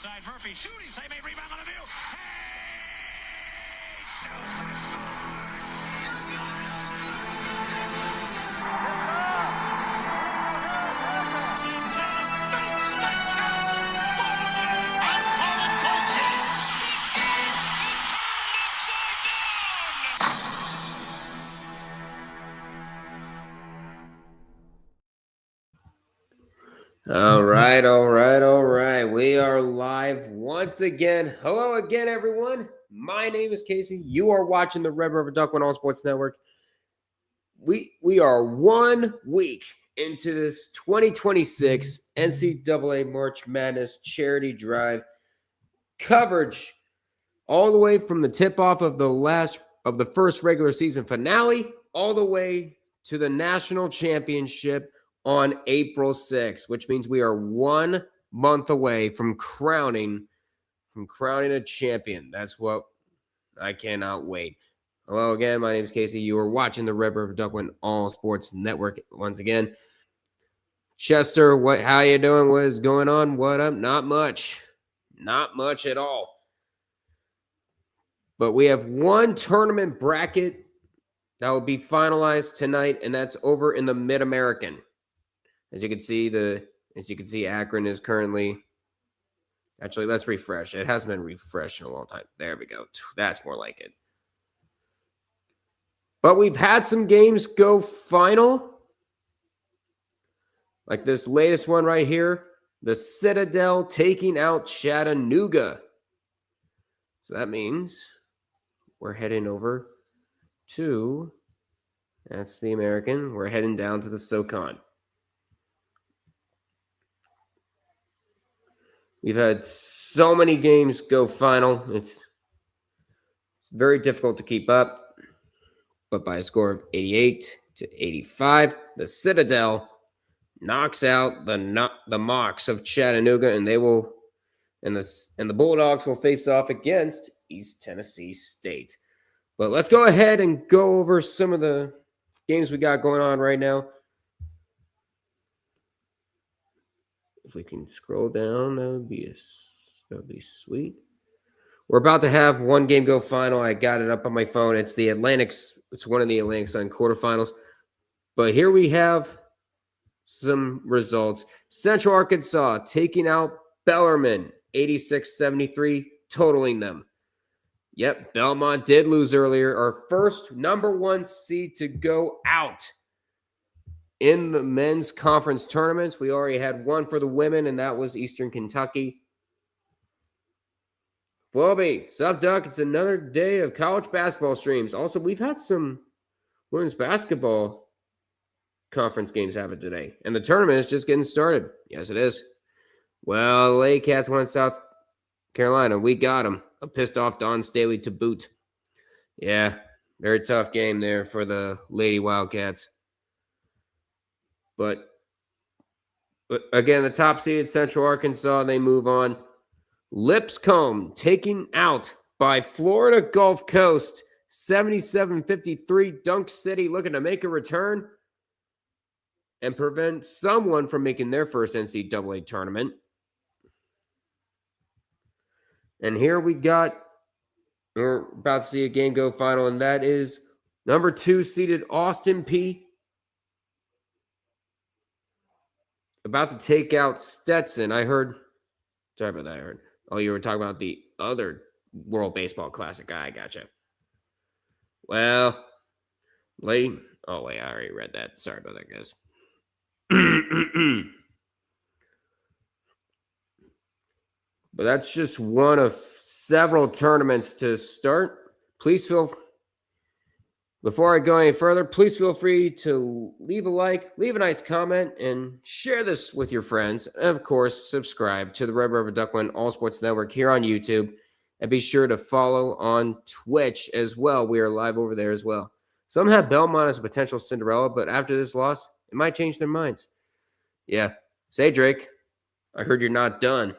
side. Murphy shooting, save a rebound on the view. All right. We are live once again. Hello again, everyone. My name is Casey. You are watching the Red River Duckman All Sports Network. We are 1 week into this 2026 NCAA March Madness Charity Drive coverage, all the way from the tip-off of the first regular season finale, all the way to the national championship on April 6th, which means we are 1 month away from crowning a champion. That's what I cannot wait. Hello again, my name is Casey. You are watching the Red River Duckman All Sports Network once again. Chester, how you doing? What is going on? What up? Not much at all. But we have one tournament bracket that will be finalized tonight, and that's over in the Mid-American. As you can see, Akron is currently. Actually, let's refresh. It hasn't been refreshed in a long time. There we go. That's more like it. But we've had some games go final. Like this latest one right here. The Citadel taking out Chattanooga. So that means we're heading over to. That's the American. We're heading down to the SoCon. We've had so many games go final. It's very difficult to keep up. But by a score of 88-85, the Citadel knocks out the Mocs of Chattanooga, and the Bulldogs will face off against East Tennessee State. But let's go ahead and go over some of the games we got going on right now. If we can scroll down, that would be sweet. We're about to have one game go final. I got it up on my phone. It's the Atlantics. It's one of the Atlantic Sun quarterfinals. But here we have some results. Central Arkansas taking out Bellarmine, 86-73, totaling them. Yep, Belmont did lose earlier. Our first number 1 seed to go out in the men's conference tournaments. We already had one for the women, and that was Eastern Kentucky. Flobby, sup, Duck? It's another day of college basketball streams. Also, we've had some women's basketball conference games happen today, and the tournament is just getting started. Yes, it is. Well, the Lady Cats won South Carolina. We got them. A pissed-off Don Staley to boot. Yeah, very tough game there for the Lady Wildcats. But again, the top-seeded Central Arkansas, they move on. Lipscomb taken out by Florida Gulf Coast, 77-53. Dunk City looking to make a return and prevent someone from making their first NCAA tournament. And here we're about to see a game go final, and that is number 2 seeded Austin Peay about to take out Stetson. Sorry about that. I heard. Oh, you were talking about the other World Baseball Classic guy. I gotcha. Well, I already read that. Sorry about that, guys. But that's just one of several tournaments to start. Before I go any further, please feel free to leave a like, leave a nice comment, and share this with your friends. And of course, subscribe to the Red River Duckman All Sports Network here on YouTube. And be sure to follow on Twitch as well. We are live over there as well. Some have Belmont as a potential Cinderella, but after this loss, it might change their minds. Yeah. Say, Drake, I heard you're not done.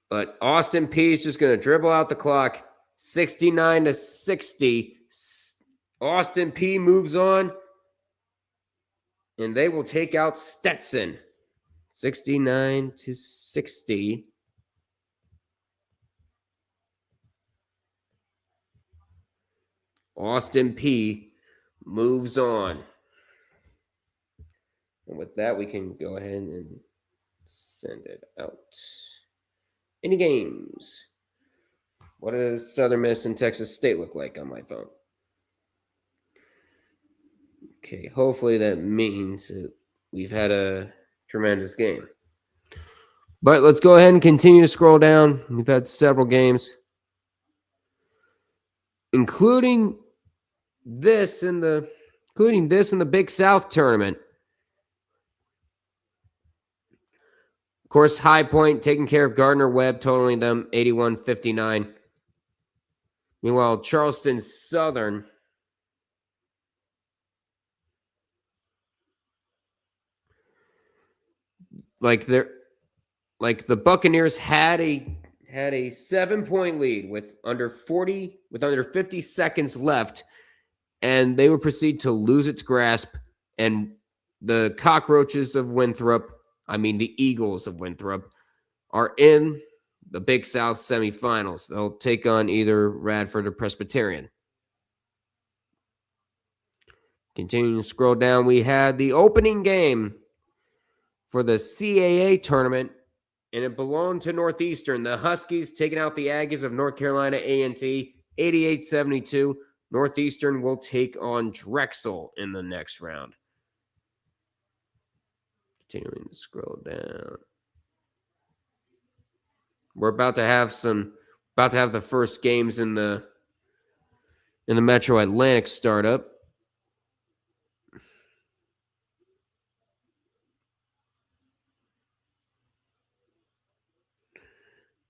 But Austin Peay is just going to dribble out the clock. 69-60. Austin Peay moves on, and they will take out Stetson. 69-60. Austin P moves on. And with that, we can go ahead and send it out. Any games? What does Southern Miss and Texas State look like on my phone? Okay, hopefully that means that we've had a tremendous game. But let's go ahead and continue to scroll down. We've had several games, including this in the Big South tournament. Of course, High Point taking care of Gardner Webb, totaling them 81-59. Meanwhile, Charleston Southern the Buccaneers had a 7-point lead with under 50 seconds left, and they would proceed to lose its grasp. And the Cockroaches of Winthrop, the Eagles of Winthrop, are in the Big South semifinals. They'll take on either Radford or Presbyterian. Continuing to scroll down, we had the opening game for the CAA tournament, and it belonged to Northeastern. The Huskies taking out the Aggies of North Carolina A&T, 88-72. Northeastern will take on Drexel in the next round. Continuing to scroll down. We're about to have the first games in the Metro Atlantic startup.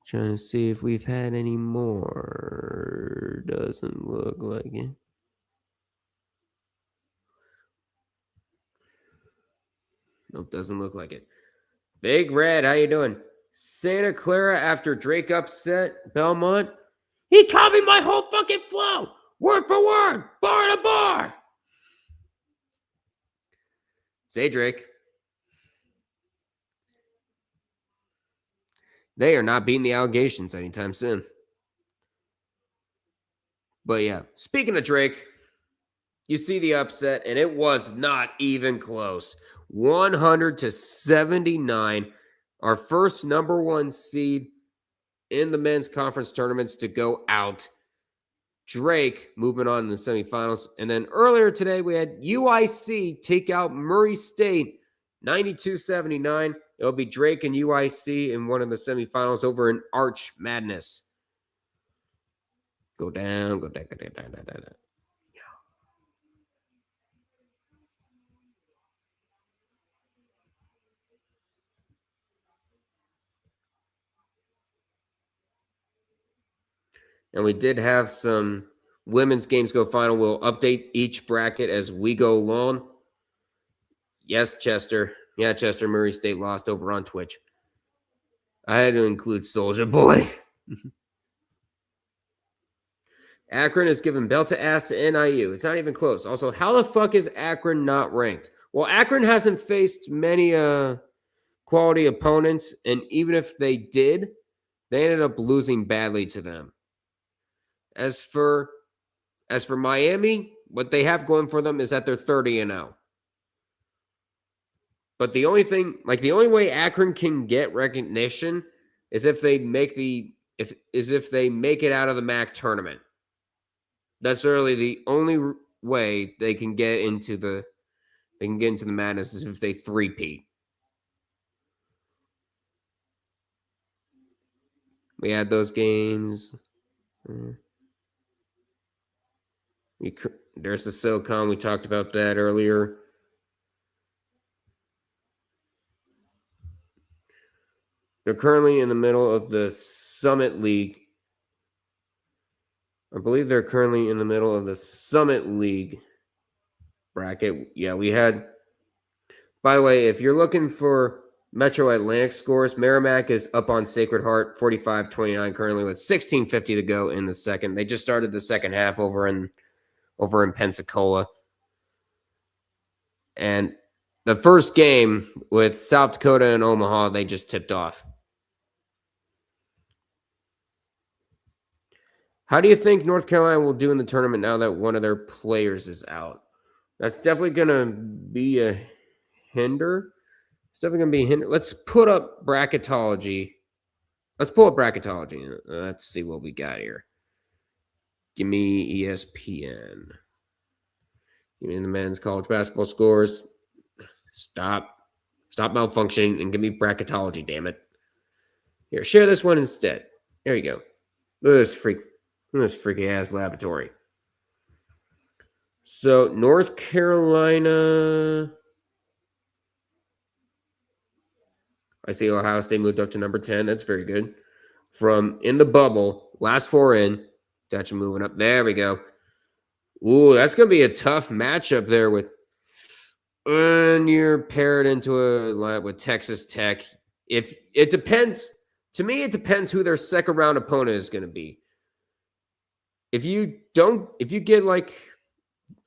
Trying to see if we've had any more. Doesn't look like it. Nope, doesn't look like it. Big Red, how you doing? Santa Clara after Drake upset Belmont. He copied my whole fucking flow, word for word, bar to bar. Say Drake. They are not beating the allegations anytime soon. But yeah, speaking of Drake, you see the upset, and it was not even close. 100-79. Our first number one seed in the men's conference tournaments to go out. Drake moving on in the semifinals. And then earlier today, we had UIC take out Murray State 92-79. It'll be Drake and UIC in one of the semifinals over in Arch Madness. Go down. And we did have some women's games go final. We'll update each bracket as we go along. Yes, Chester. Yeah, Chester, Murray State lost over on Twitch. I had to include Soulja Boy. Akron is giving belt to ass to NIU. It's not even close. Also, how the fuck is Akron not ranked? Well, Akron hasn't faced many quality opponents, and even if they did, they ended up losing badly to them. As for Miami, what they have going for them is that they're 30-0. But the only way Akron can get recognition is if they make it out of the MAC tournament. That's really the only way they can get into the madness is if they three-peat. We had those games. There's the SoCon. We talked about that earlier. They're currently in the middle of the Summit League. I believe they're currently in the middle of the Summit League bracket. Yeah, we had... By the way, if you're looking for Metro Atlantic scores, Merrimack is up on Sacred Heart, 45-29 currently with 16:50 to go in the second. They just started the second half over in Pensacola. And the first game with South Dakota and Omaha, they just tipped off. How do you think North Carolina will do in the tournament now that one of their players is out? That's definitely going to be a hinder. It's definitely going to be a hinder. Let's put up bracketology. Let's pull up bracketology. Let's see what we got here. Give me ESPN. Give me the men's college basketball scores. Stop malfunctioning and give me bracketology, damn it. Here, share this one instead. There you go. Look at this freaky ass laboratory. So North Carolina. I see Ohio State moved up to number 10. That's very good. From in the bubble, last four in. That's moving up. There we go. Ooh, that's going to be a tough matchup there with. And you're paired into a with Texas Tech. If it depends, to me, it depends who their second round opponent is going to be. If you get like,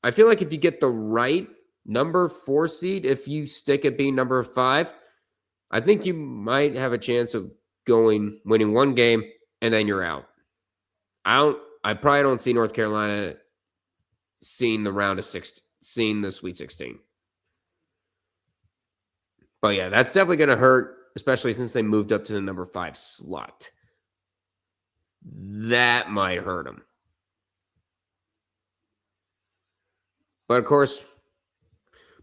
I feel like if you get the right number 4 seed, if you stick at being number 5, I think you might have a chance of winning one game and then you're out. I probably don't see North Carolina seeing the Sweet 16. But yeah, that's definitely going to hurt, especially since they moved up to the number 5 slot. That might hurt them. But of course,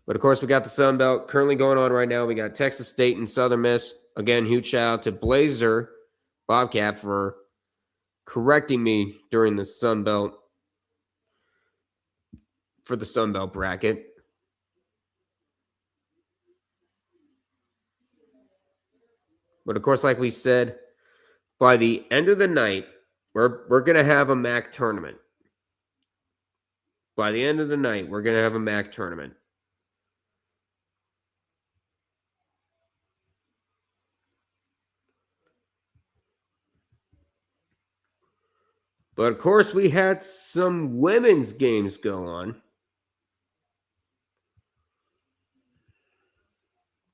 we got the Sun Belt currently going on right now. We got Texas State and Southern Miss. Again, huge shout out to Blazer Bobcat for correcting me during the Sun Belt for the Sun Belt bracket. But of course, like we said, by the end of the night, we're going to have a MAC tournament. By the end of the night, we're going to have a MAC tournament. But of course, we had some women's games go on.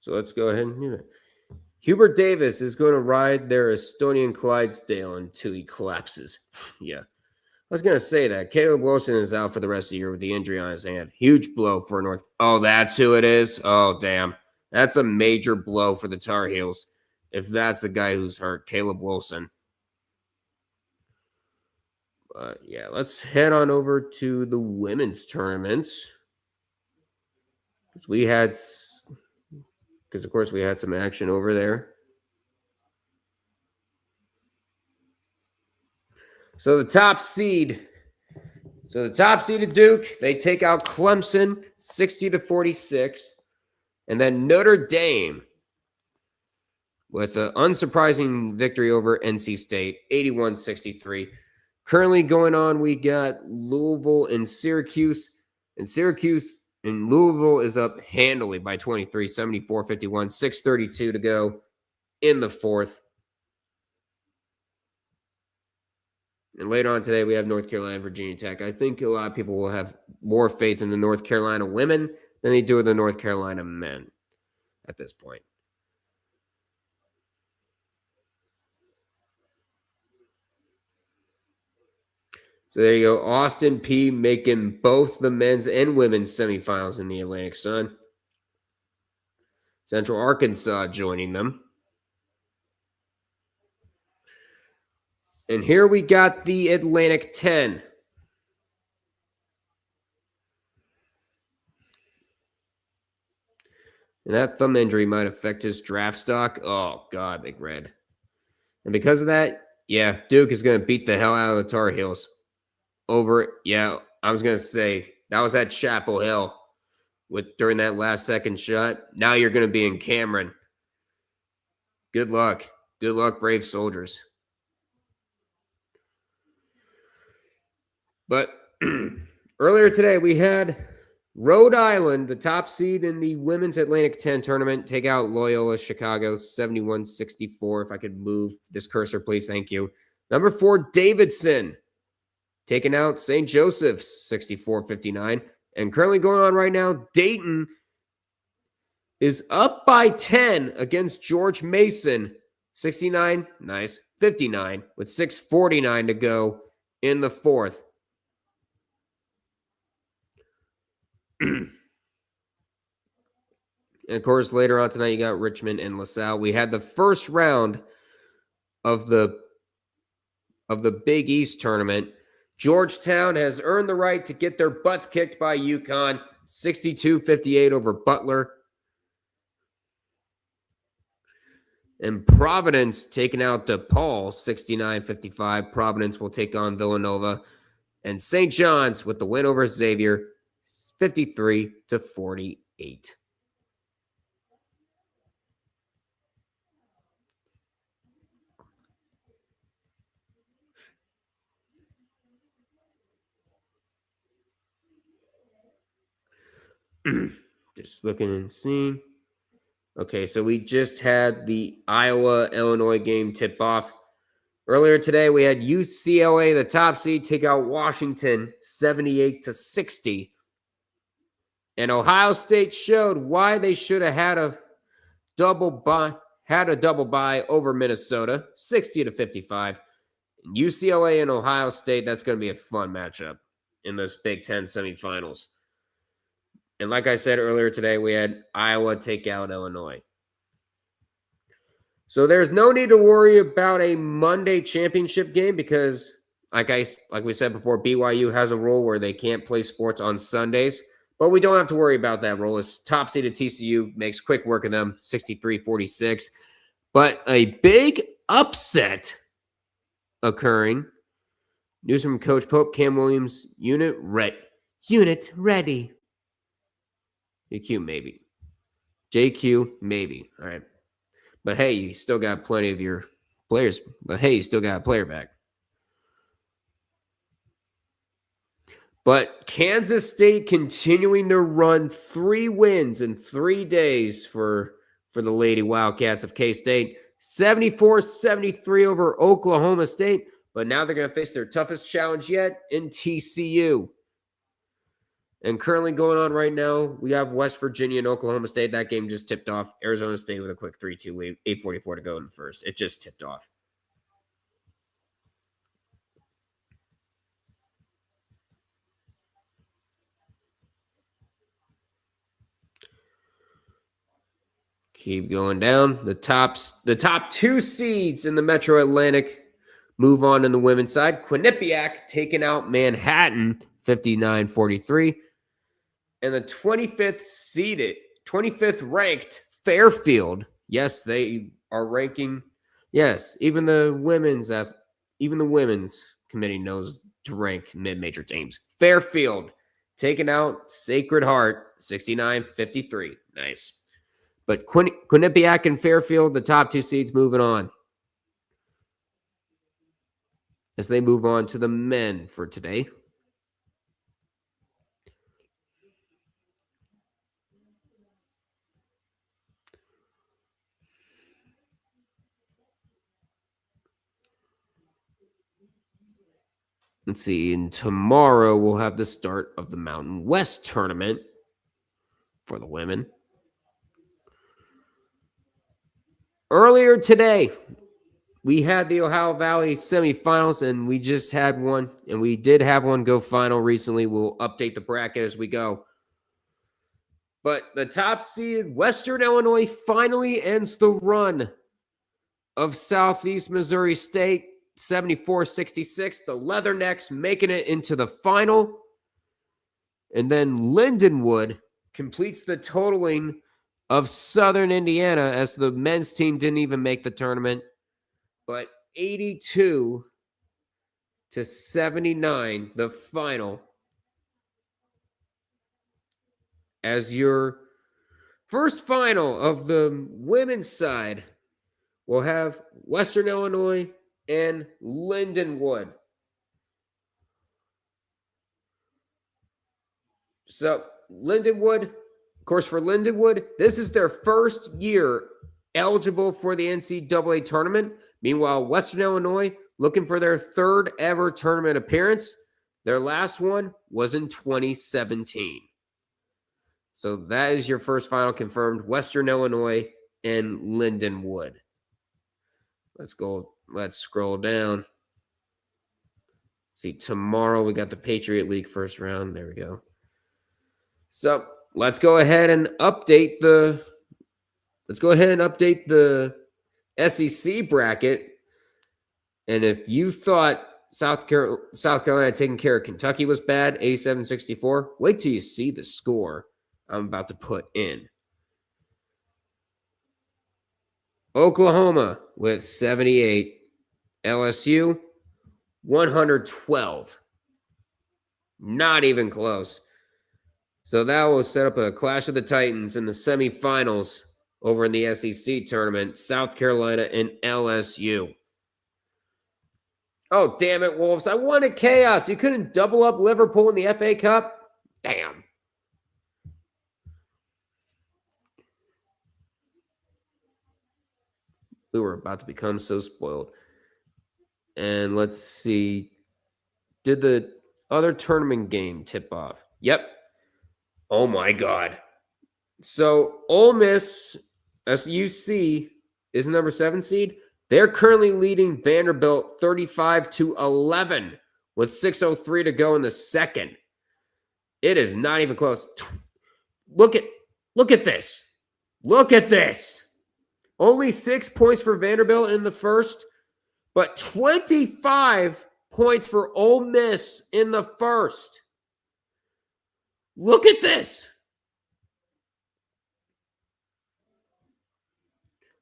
So let's go ahead and do it. Hubert Davis is going to ride their Estonian Clydesdale until he collapses. Yeah. I was going to say that. Caleb Wilson is out for the rest of the year with the injury on his hand. Huge blow for North. Oh, that's who it is? Oh, damn. That's a major blow for the Tar Heels. If that's the guy who's hurt, Caleb Wilson. But yeah, let's head on over to the women's tournaments. Because of course we had some action over there. So the top seeded Duke, they take out Clemson 60-46. And then Notre Dame with an unsurprising victory over NC State, 81-63. Currently going on, we got Louisville and Syracuse. And Louisville is up handily by 23, 74-51, 6:32 to go in the fourth. And later on today, we have North Carolina and Virginia Tech. I think a lot of people will have more faith in the North Carolina women than they do with the North Carolina men at this point. So there you go. Austin Peay making both the men's and women's semifinals in the Atlantic Sun. Central Arkansas joining them. And here we got the Atlantic 10. And that thumb injury might affect his draft stock. Oh, God, Big Red. And because of that, yeah, Duke is going to beat the hell out of the Tar Heels. I was going to say, that was at Chapel Hill during that last second shot. Now you're going to be in Cameron. Good luck. Good luck, brave soldiers. But earlier today, we had Rhode Island, the top seed in the women's Atlantic 10 tournament, take out Loyola Chicago 71-64. If I could move this cursor, please. Thank you. Number 4, Davidson, taking out St. Joseph's 64-59. And currently going on right now, Dayton is up by 10 against George Mason. 69, nice. 59 with 6:49 to go in the fourth. And of course, later on tonight, you got Richmond and LaSalle. We had the first round of the Big East tournament. Georgetown has earned the right to get their butts kicked by UConn, 62-58 over Butler. And Providence taking out DePaul, 69-55. Providence will take on Villanova. And St. John's with the win over Xavier, 53-48. Just looking and seeing. Okay, so we just had the Iowa-Illinois game tip off. Earlier today, we had UCLA, the top seed, take out Washington 78-60. And Ohio State showed why they should have had a double bye over Minnesota, 60-55. UCLA and Ohio State, that's going to be a fun matchup in those Big Ten semifinals. And like I said earlier today, we had Iowa take out Illinois. So there's no need to worry about a Monday championship game because, like we said before, BYU has a rule where they can't play sports on Sundays. But we don't have to worry about that rule. It's top-seeded TCU makes quick work of them, 63-46. But a big upset occurring. News from Coach Pope, Cam Williams, unit ready. JQ, maybe. JQ, maybe. All right. But hey, you still got plenty of your players. But hey, you still got a player back. But Kansas State continuing their run, 3 wins in 3 days for the Lady Wildcats of K-State. 74-73 over Oklahoma State. But now they're going to face their toughest challenge yet in TCU. And currently going on right now, we have West Virginia and Oklahoma State. That game just tipped off. Arizona State with a quick 3-2 lead, 8:44 to go in the first. It just tipped off. Keep going down. The top 2 seeds in the Metro Atlantic move on in the women's side. Quinnipiac taking out Manhattan, 59-43. And the 25th ranked Fairfield. Yes, they are ranking. Yes, even the women's committee knows to rank mid-major teams. Fairfield taking out Sacred Heart, 69-53. Nice. But Quinnipiac and Fairfield, the top 2 seeds, moving on. As they move on to the men for today. Let's see. And tomorrow we'll have the start of the Mountain West tournament for the women. Earlier today, we had the Ohio Valley semifinals, and we just had one, and we did have one go final recently. We'll update the bracket as we go. But the top seed, Western Illinois, finally ends the run of Southeast Missouri State, 74-66. The Leathernecks making it into the final. And then Lindenwood completes the totaling of Southern Indiana as the men's team didn't even make the tournament. But 82-79, the final. As your first final of the women's side, we'll have Western Illinois and Lindenwood. So Lindenwood, of course, for Lindenwood, this is their first year eligible for the NCAA tournament. Meanwhile, Western Illinois looking for their 3rd ever tournament appearance. Their last one was in 2017. So that is your first final confirmed. Western Illinois and Lindenwood. Let's go. Let's scroll down. See, tomorrow we got the Patriot League first round. There we go. So let's go ahead and update the SEC bracket. And if you thought South Carolina taking care of Kentucky was bad, 87-64, wait till you see the score I'm about to put in. Oklahoma with 78. LSU, 112. Not even close. So that will set up a clash of the Titans in the semifinals over in the SEC tournament. South Carolina and LSU. Oh, damn it, Wolves. I wanted chaos. You couldn't double up Liverpool in the FA Cup? Damn. We were about to become so spoiled. And let's see. Did the other tournament game tip off? Yep. Oh, my God. So, Ole Miss, as you see, is the number 7 seed. They're currently leading Vanderbilt 35-11 with 6:03 to go in the second. It is not even close. Look at this. Look at this. Only 6 points for Vanderbilt in the first, but 25 points for Ole Miss in the first. Look at this.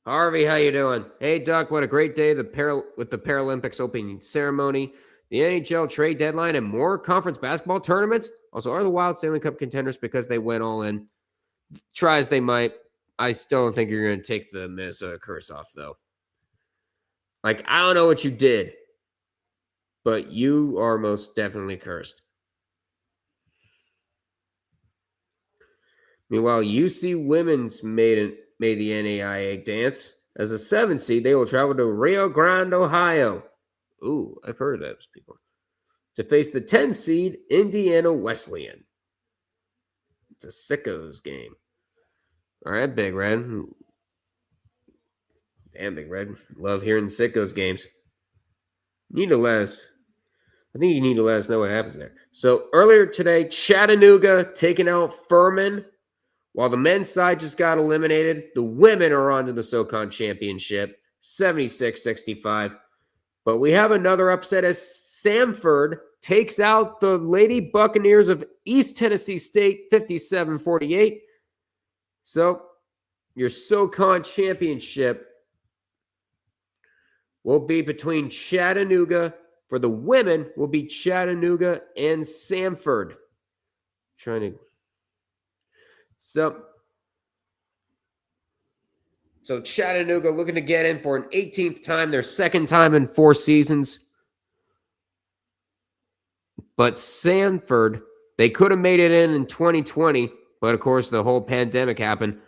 Harvey, how you doing? Hey, Duck, what a great day with the Paralympics opening ceremony, the NHL trade deadline, and more conference basketball tournaments. Also, are the Wild Stanley Cup contenders because they went all in? Try as they might, I still don't think you're going to take the Minnesota curse off, though. Like, I don't know what you did, but you are most definitely cursed. Meanwhile, UC Women's made the NAIA dance. As a 7 seed, they will travel to Rio Grande, Ohio. Ooh, I've heard of those people. To face the 10 seed Indiana Wesleyan. It's a sickos game. All right, Big Red. Damn, Big Red. Love hearing the sickos games. I think you need to let us know what happens there. So earlier today, Chattanooga taking out Furman. While the men's side just got eliminated, the women are on to the SoCon Championship, 76-65. But we have another upset as Samford takes out the Lady Buccaneers of East Tennessee State, 57-48. So your SoCon Championship will be between Chattanooga. For the women, will be Chattanooga and Samford. So Chattanooga looking to get in for an 18th time, their second time in 4 seasons. But Samford, they could have made it in 2020, but of course the whole pandemic happened.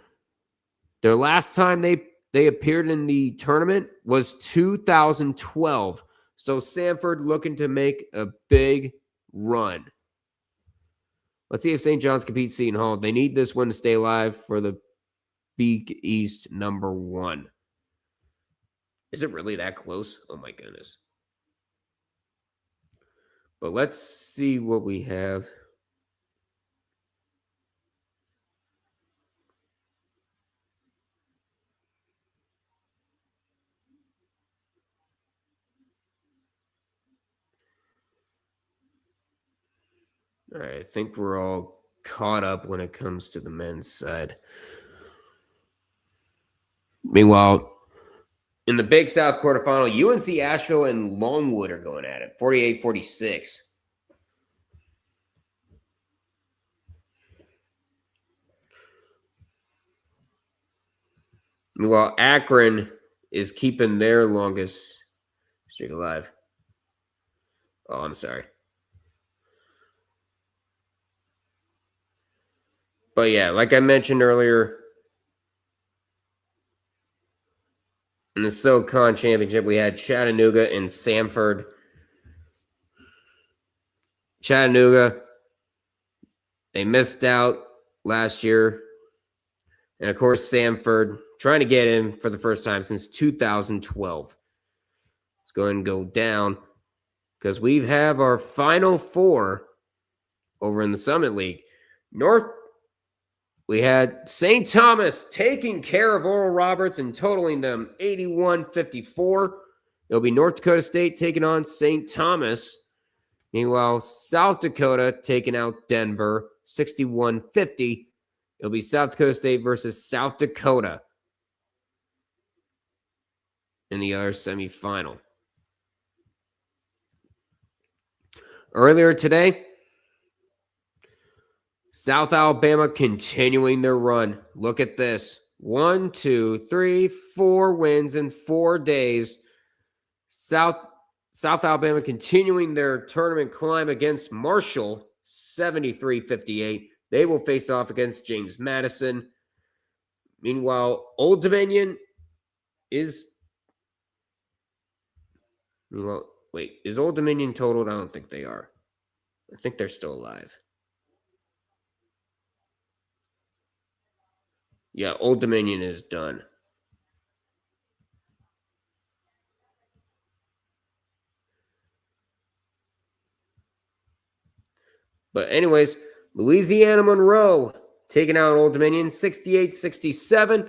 Their last time they appeared in the tournament was 2012. So Samford looking to make a big run. Let's see if St. John's can beat Seton Hall. They need this one to stay alive for the Big East number 1. Is it really that close? Oh, my goodness. But let's see what we have. All right, I think we're all caught up when it comes to the men's side. Meanwhile, in the Big South quarterfinal, UNC Asheville and Longwood are going at it, 48-46. Meanwhile, Akron is keeping their longest streak alive. Oh, I'm sorry. But yeah, like I mentioned earlier, in the SoCon Championship, we had Chattanooga and Samford. Chattanooga, they missed out last year. And of course, Samford trying to get in for the first time since 2012. It's going to go down because we have our final four over in the Summit League. North, we had St. Thomas taking care of Oral Roberts and totaling them 81-54. It'll be North Dakota State taking on St. Thomas. Meanwhile, South Dakota taking out Denver 61-50. It'll be South Dakota State versus South Dakota in the other semifinal. Earlier today, South Alabama continuing their run. Look at this. 1, 2, 3, 4 wins in 4 days. South Alabama continuing their tournament climb against Marshall, 73-58. They will face off against James Madison. Meanwhile, Old Dominion is... is Old Dominion totaled? I don't think they are. I think they're still alive. Yeah, Old Dominion is done. But anyways, Louisiana Monroe taking out Old Dominion 68-67.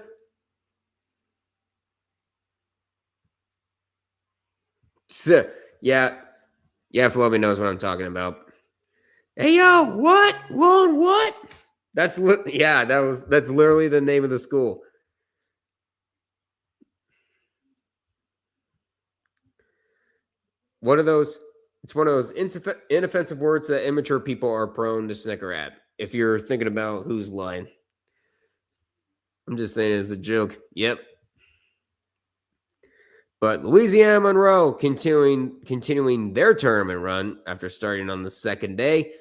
So, yeah, Fluffy knows what I'm talking about. Hey yo, what? Lone what? That's literally the name of the school. One of those, it's one of those inoffensive words that immature people are prone to snicker at. If you're thinking about who's lying, I'm just saying it's a joke. Yep. But Louisiana Monroe continuing their tournament run after starting on the second day.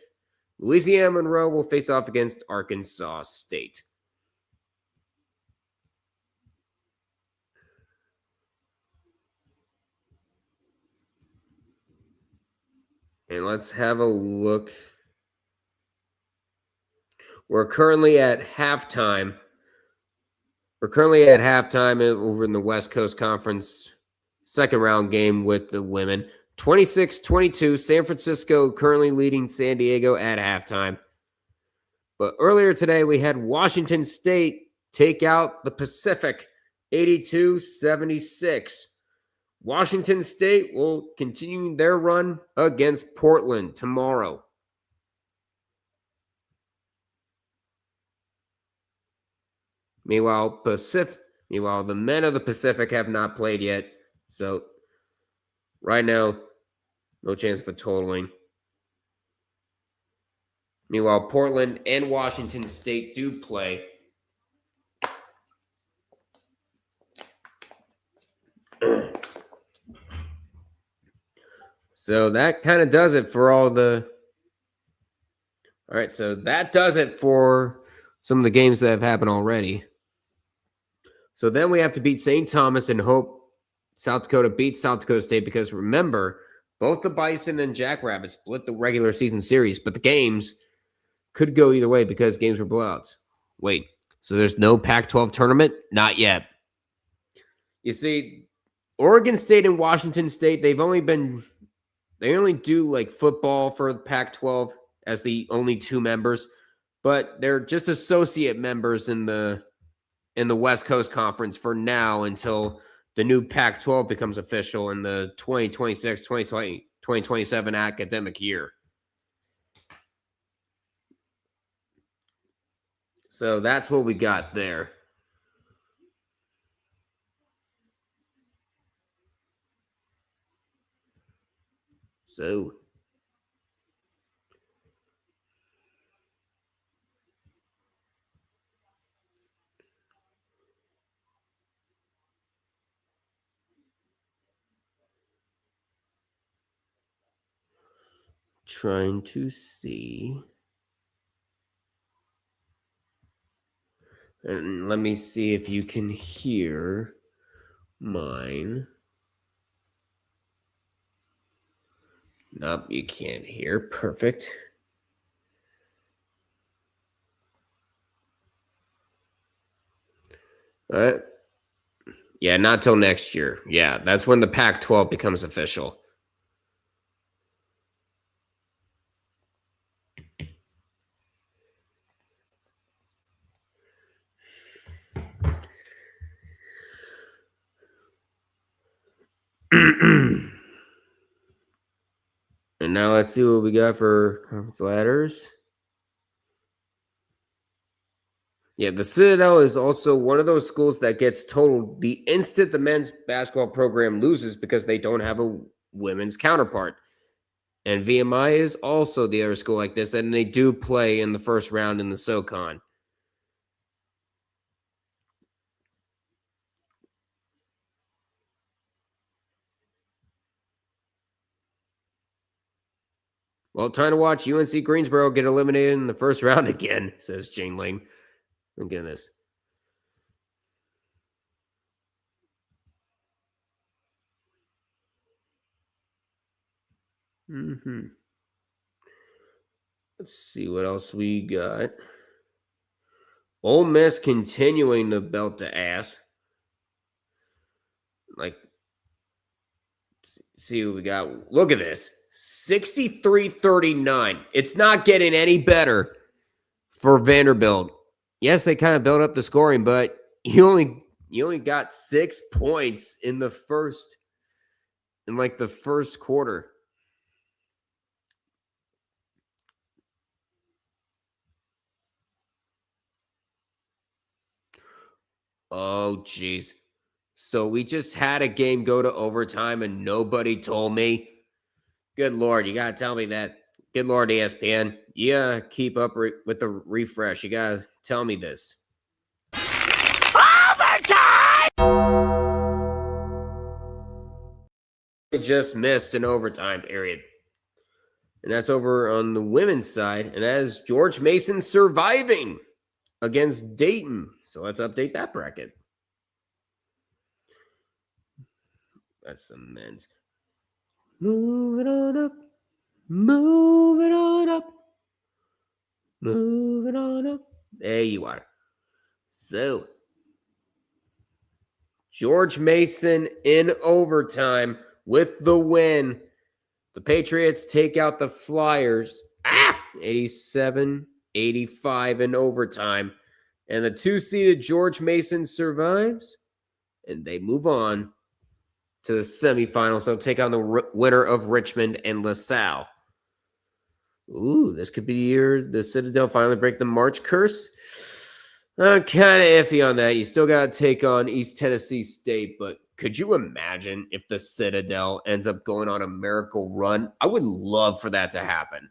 Louisiana Monroe will face off against Arkansas State. And let's have a look. We're currently at halftime. Over in the West Coast Conference second round game with the women. 26-22, San Francisco currently leading San Diego at halftime. But earlier today, we had Washington State take out the Pacific 82-76. Washington State will continue their run against Portland tomorrow. Meanwhile, the men of the Pacific have not played yet. So right now, no chance of a totaling. Meanwhile, Portland and Washington State do play. So that kind of does it for all right, so that does it for some of the games that have happened already. So then we have to beat St. Thomas and hope South Dakota beats South Dakota State because remember, both the Bison and Jackrabbits split the regular season series, but the games could go either way because games were blowouts. Wait, so there's no Pac-12 tournament? Not yet. You see, Oregon State and Washington State, they only do like football for Pac-12 as the only two members, but they're just associate members in the West Coast Conference for now until the new Pac-12 becomes official in the 2026-2027 academic year. So that's what we got there. So trying to see. And let me see if you can hear mine. Nope, you can't hear. Perfect. Yeah, not till next year. Yeah, that's when the Pac-12 becomes official. And now let's see what we got for conference ladders. Yeah, the Citadel is also one of those schools that gets totaled the instant the men's basketball program loses because they don't have a women's counterpart. And VMI is also the other school like this, and they do play in the first round in the SoCon. Well, time to watch UNC Greensboro get eliminated in the first round again, says Jane Lane. Oh, goodness. Let's see what else we got. Ole Miss continuing to belt the ass. Like, see what we got. Look at this. 63-39. It's not getting any better for Vanderbilt. Yes, they kind of built up the scoring, but you only got 6 points in the first quarter. Oh, jeez. So we just had a game go to overtime and nobody told me. Good Lord, you got to tell me that. Good Lord, ESPN. Yeah, keep up with the refresh. You got to tell me this. Overtime! They just missed an overtime period. And that's over on the women's side. And that is George Mason surviving against Dayton. So let's update that bracket. That's the men's. Moving on up. Moving on up. Moving on up. There you are. So, George Mason in overtime with the win. The Patriots take out the Flyers. 87-85 in overtime. And the 2-seeded George Mason survives. And they move on to the semifinals. They'll take on the winner of Richmond and LaSalle. Ooh, this could be the year the Citadel finally break the March curse. I'm kind of iffy on that. You still got to take on East Tennessee State, but could you imagine if the Citadel ends up going on a miracle run? I would love for that to happen.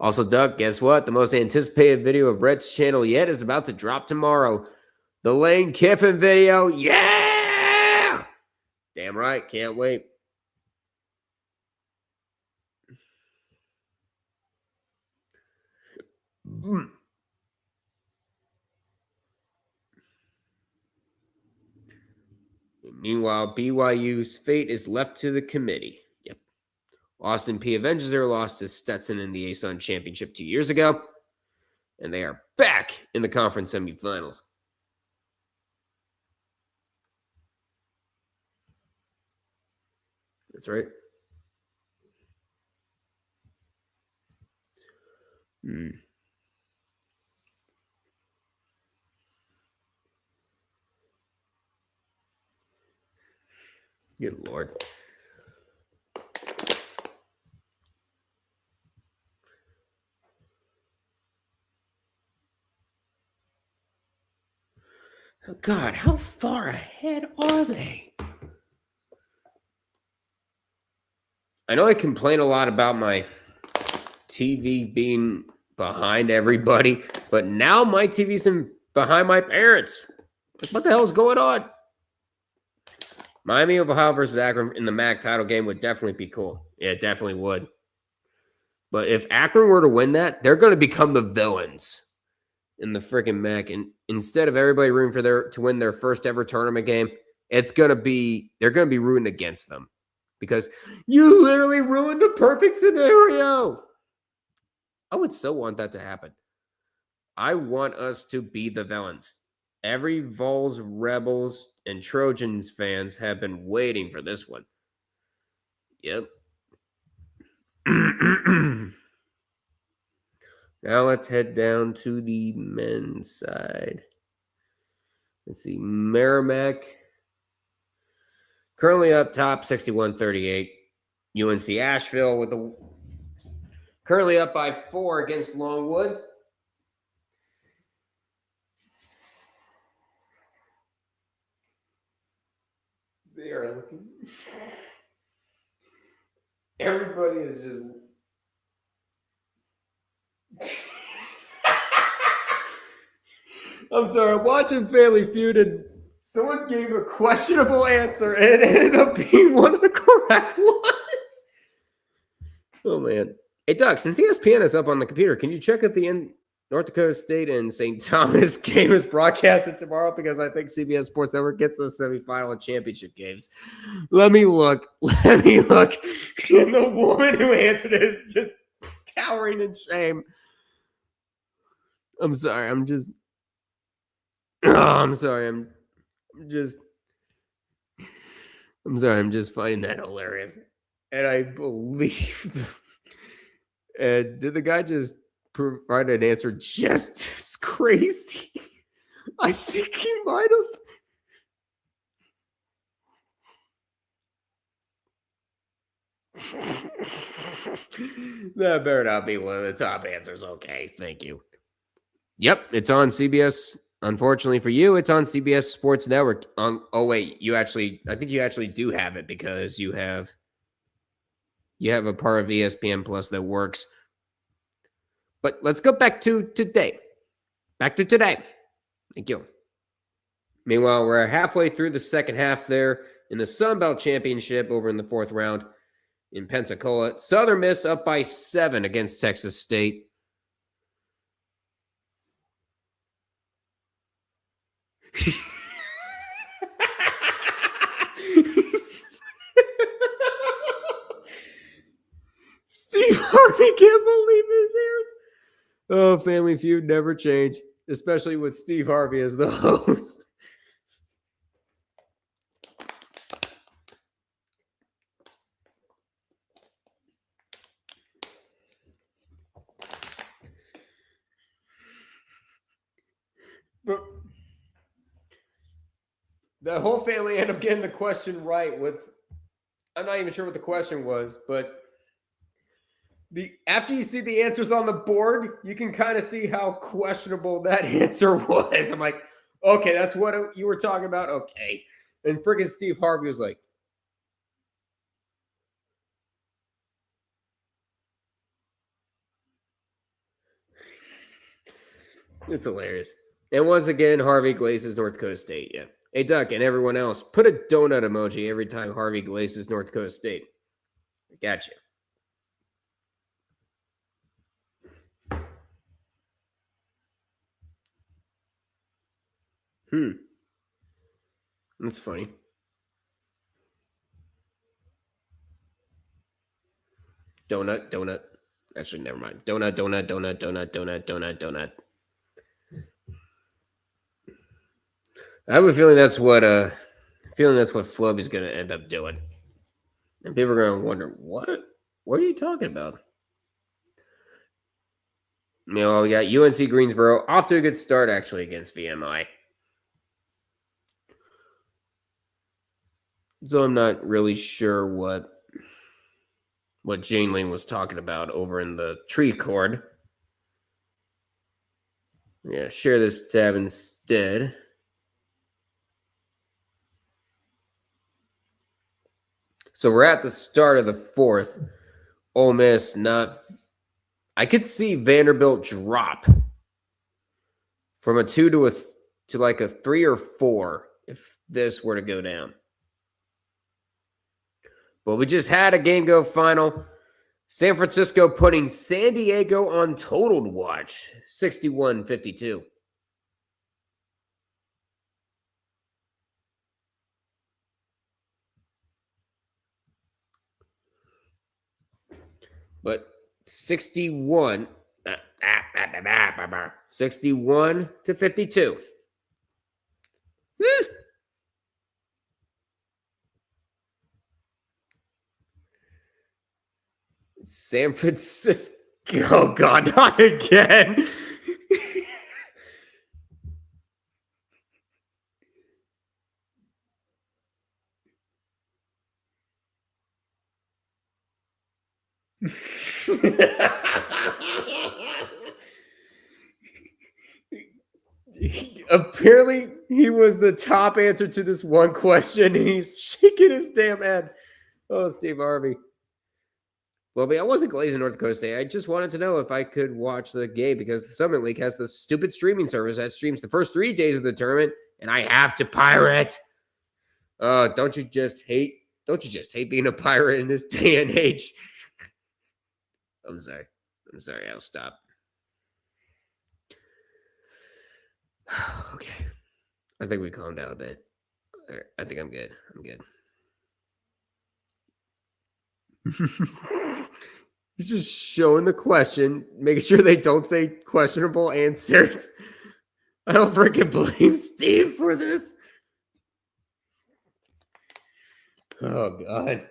Also, Duck, guess what? The most anticipated video of Red's channel yet is about to drop tomorrow. The Lane Kiffin video. Yeah! Damn right. Can't wait. Meanwhile, BYU's fate is left to the committee. Yep. Austin P avenges their loss to Stetson in the ASUN Championship 2 years ago, and they are back in the conference semifinals. That's right. Good Lord. Oh God, how far ahead are they? I know I complain a lot about my TV being behind everybody, but now my TV's behind my parents. What the hell is going on? Miami of Ohio versus Akron in the MAC title game would definitely be cool. Yeah, it definitely would. But if Akron were to win that, they're going to become the villains in the freaking MAC. And instead of everybody rooting for to win their first ever tournament game, they're going to be rooting against them because you literally ruined the perfect scenario. I would so want that to happen. I want us to be the villains. Every Vols, Rebels, and Trojans fans have been waiting for this one. Yep. Now let's head down to the men's side. Let's see. Merrimack currently up top 61-38. UNC Asheville with the currently up by 4 against Longwood. They are looking. Everybody is just. I'm sorry, I'm watching Family Feud and someone gave a questionable answer and it ended up being one of the correct ones. Oh, man. Hey, Doug, since ESPN is up on the computer, can you check if the North Dakota State and St. Thomas game is broadcasted tomorrow? Because I think CBS Sports Network gets the semifinal and championship games. Let me look. And the woman who answered it is just cowering in shame. I'm sorry. I'm just finding that hilarious. And I believe and did the guy just provide an answer just as crazy? I think he might have. That better not be one of the top answers. Okay, thank you. Yep, it's on CBS. Unfortunately for you, it's on CBS Sports Network. Oh wait, I think you actually do have it because you have a part of ESPN Plus that works. But let's go back to today. Thank you. Meanwhile, we're halfway through the second half there in the Sun Belt Championship over in the 4th round in Pensacola. Southern Miss up by 7 against Texas State. Steve Harvey can't believe his ears. Oh, Family Feud never change, especially with Steve Harvey as the host. But the whole family ended up getting the question right with, I'm not even sure what the question was, but after you see the answers on the board, you can kind of see how questionable that answer was. I'm like, okay, that's what you were talking about? Okay. And freaking Steve Harvey was like, it's hilarious. And once again, Harvey glaces North Dakota State. Yeah. Hey, Duck, and everyone else, put a donut emoji every time Harvey glaces North Dakota State. I got you. That's funny. Donut. Actually, never mind. Donut. I have a feeling that's what Flubby's going to end up doing. And people are going to wonder, what are you talking about? We got UNC Greensboro off to a good start, actually, against VMI. So I'm not really sure what Jane Ling was talking about over in the tree cord. Yeah, share this tab instead. So we're at the start of the 4th. Ole Miss I could see Vanderbilt drop from a 2 to like a 3 or 4 if this were to go down. But we just had a game go final. San Francisco putting San Diego on totaled watch, 61-52. But 61 61-52. San Francisco. Oh, God, not again. Apparently, he was the top answer to this one question, and he's shaking his damn head. Oh, Steve Harvey. Well, I wasn't glazing North Dakota State. I just wanted to know if I could watch the game because the Summit League has the stupid streaming service that streams the first 3 days of the tournament, and I have to pirate. Don't you just hate being a pirate in this day and age? I'm sorry. I'll stop. Okay. I think we calmed down a bit. I think I'm good. He's just showing the question, making sure they don't say questionable answers. I don't freaking blame Steve for this. Oh, God.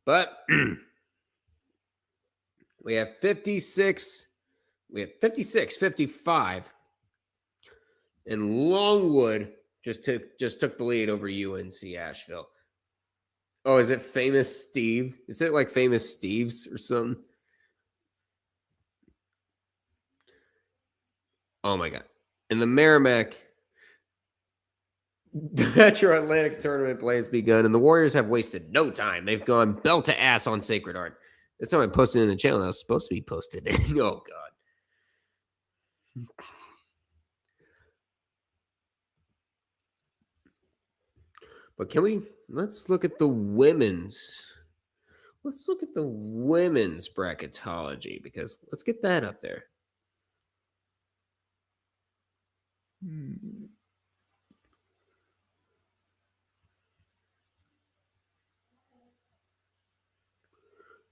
But we have 56. We have 56-55. And Longwood just took the lead over UNC Asheville. Oh, is it Famous Steve? Is it like Famous Steve's or something? Oh, my God. In the Merrimack, the Metro Atlantic tournament play has begun, and the Warriors have wasted no time. They've gone belt to ass on Sacred Heart. That's how I posted in the channel. That was supposed to be posted. Oh, God. But let's look at the women's. Let's look at the women's bracketology because let's get that up there.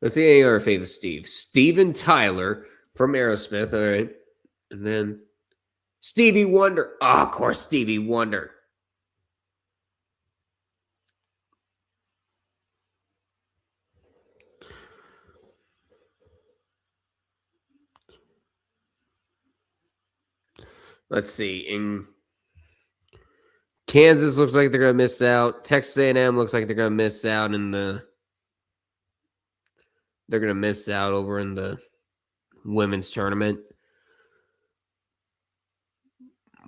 Let's see our favorite Steve. Steven Tyler from Aerosmith. All right. And then Stevie Wonder. Oh, of course, Stevie Wonder. Let's see. In Kansas looks like they're going to miss out. Texas A&M looks like they're going to miss out they're going to miss out over in the women's tournament.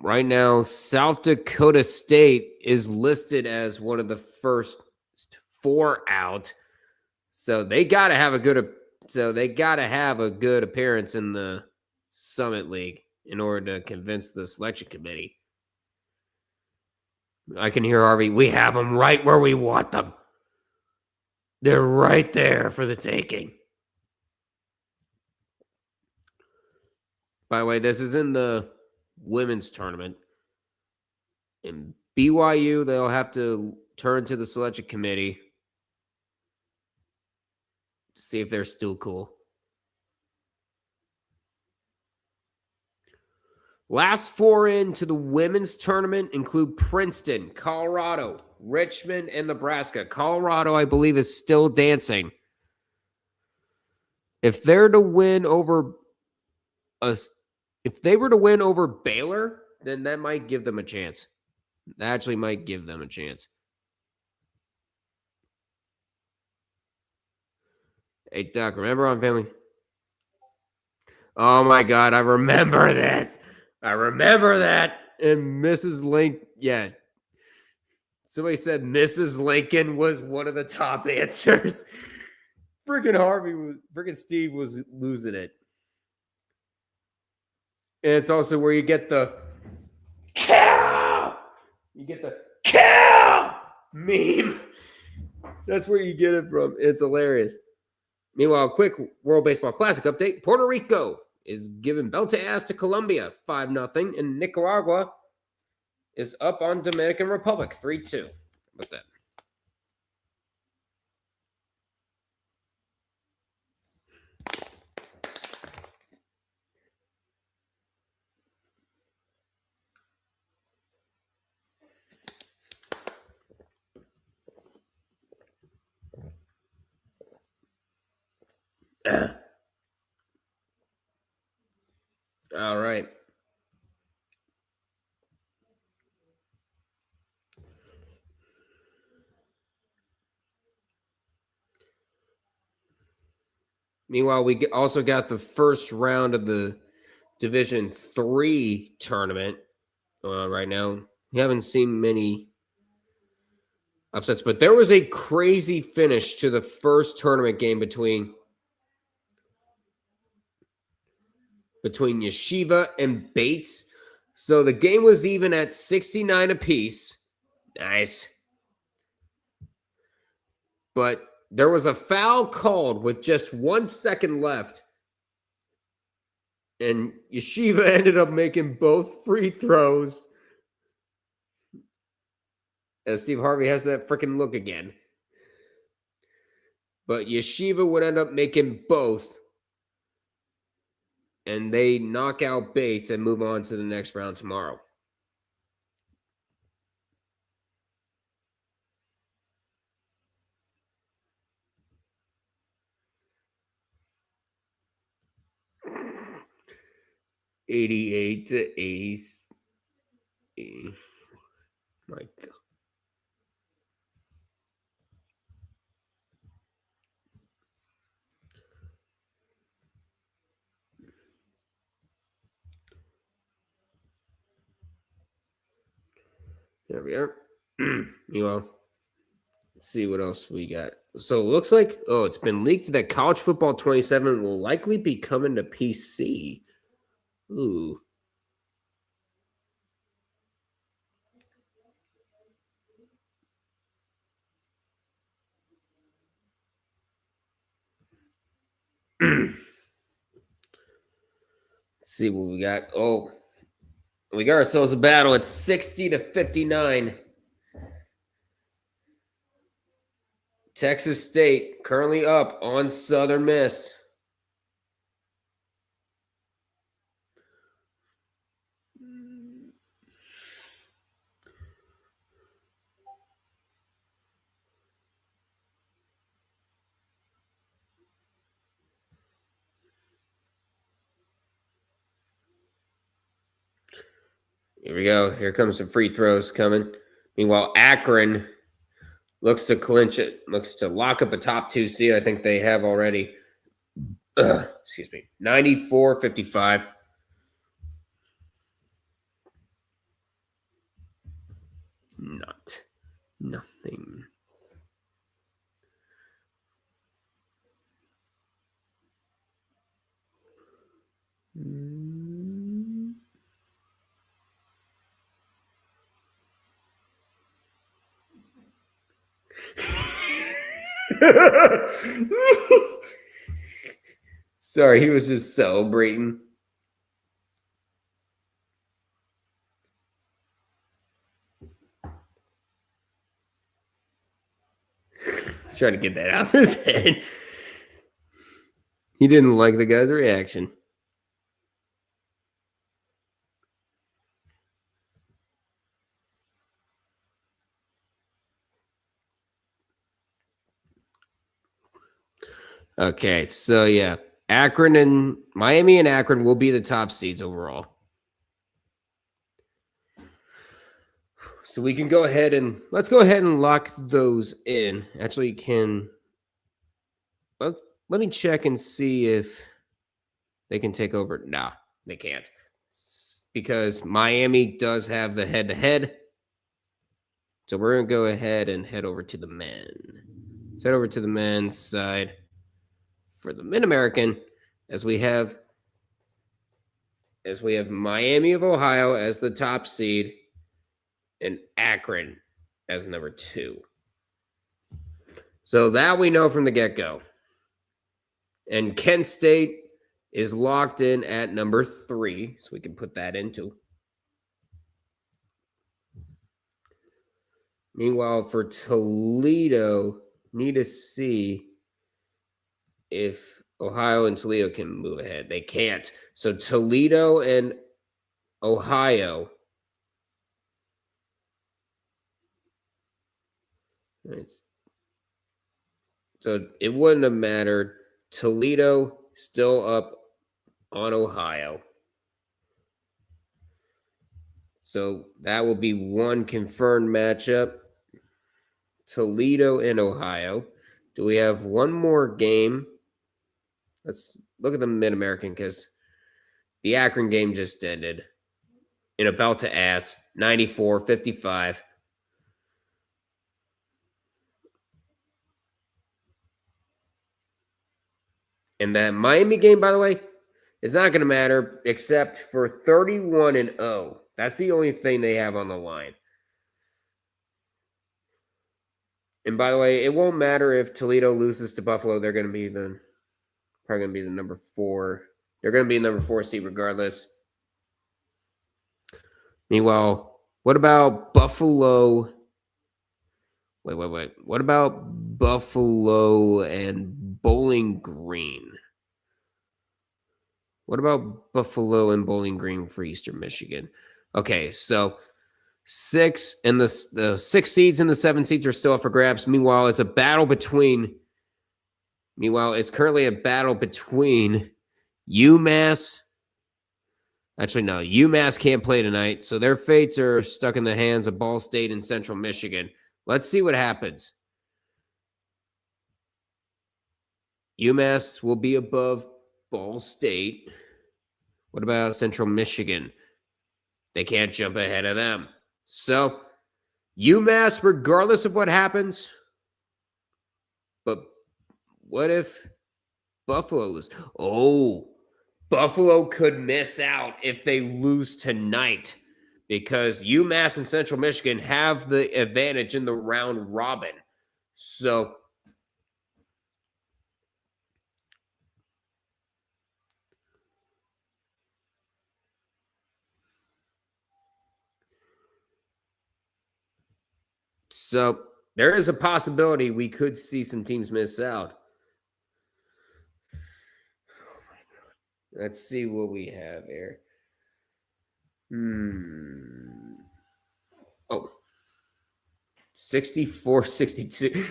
Right now, South Dakota State is listed as one of the first 4 out. So they got to have a good appearance in the Summit League in order to convince the selection committee. I can hear Harvey. We have them right where we want them. They're right there for the taking. By the way, this is in the women's tournament. In BYU, they'll have to turn to the selection committee to see if they're still cool. Last 4 into the women's tournament include Princeton, Colorado, Richmond, and Nebraska. Colorado, I believe, is still dancing. If they're to win over if they were to win over Baylor, then that might give them a chance. That actually might give them a chance. Hey, Doc, remember on Family? Oh, my God, I remember this. I remember that. And Mrs. Link, yeah. Somebody said Mrs. Lincoln was one of the top answers. Freaking Steve was losing it. And it's also where you get the cow. You get the cow meme. That's where you get it from. It's hilarious. Meanwhile, quick World Baseball Classic update. Puerto Rico is giving belt to ass to Colombia 5-0, and Nicaragua is up on Dominican Republic 3-2. What's that? All right. Meanwhile, we also got the first round of the Division 3 tournament going on right now. We haven't seen many upsets, but there was a crazy finish to the first tournament game between Yeshiva and Bates. So the game was even at 69 apiece. Nice. But there was a foul called with just 1 second left. And Yeshiva ended up making both free throws. As Steve Harvey has that freaking look again. But Yeshiva would end up making both. And they knock out Bates and move on to the next round tomorrow. $88 to 80. My God. There we are. Meanwhile, let's see what else we got. So it looks like, it's been leaked that College Football 27 will likely be coming to PC. Ooh. Let's see what we got. Oh, we got ourselves a battle at 60 to 59. Texas State currently up on Southern Miss. Here we go. Here comes some free throws coming. Meanwhile, Akron looks to clinch it, looks to lock up a top 2 seed. I think they have already. Excuse me. 94-55. Nothing. Sorry, he was just celebrating. He's trying to get that out of his head. He didn't like the guy's reaction. Okay, so yeah, Miami and Akron will be the top seeds overall. So we can let's go ahead and lock those in. Actually, let me check and see if they can take over. Nah, they can't. Because Miami does have the head-to-head. So we're going to go ahead and head over to the men. Let's head over to the men's side for the Mid-American as we have Miami of Ohio as the top seed and Akron as number 2. So that we know from the get-go. And Kent State is locked in at number 3, so we can put that into. Meanwhile, for Toledo, need to see if Ohio and Toledo can move ahead. They can't. So Toledo and Ohio. So it wouldn't have mattered Toledo still up on Ohio. So that will be one confirmed matchup. Toledo and Ohio. Do we have one more game? Let's look at the Mid-American because the Akron game just ended. And about to ass 94-55. And that Miami game, by the way, is not going to matter except for 31-0. That's the only thing they have on the line. And by the way, it won't matter if Toledo loses to Buffalo. They're going to be probably going to be the number 4. They're going to be the number 4 seed regardless. Meanwhile, what about Buffalo? Wait. What about Buffalo and Bowling Green? What about Buffalo and Bowling Green for Eastern Michigan? Okay, so 6 and the 6 seeds and the 7 seeds are still up for grabs. Meanwhile, it's currently a battle between UMass. Actually, no, UMass can't play tonight, so their fates are stuck in the hands of Ball State and Central Michigan. Let's see what happens. UMass will be above Ball State. What about Central Michigan? They can't jump ahead of them. So, UMass, regardless of what happens, but what if Buffalo loses? Oh, Buffalo could miss out if they lose tonight because UMass and Central Michigan have the advantage in the round robin. So, there is a possibility we could see some teams miss out. Let's see what we have here. Oh, 64-62.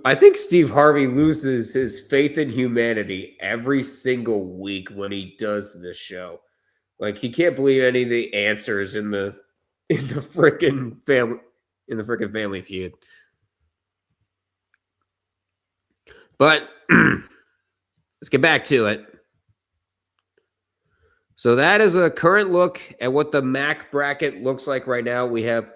I think Steve Harvey loses his faith in humanity every single week when he does this show. Like he can't believe any of the answers in the freaking family feud. But let's get back to it. So that is a current look at what the MAC bracket looks like right now. We have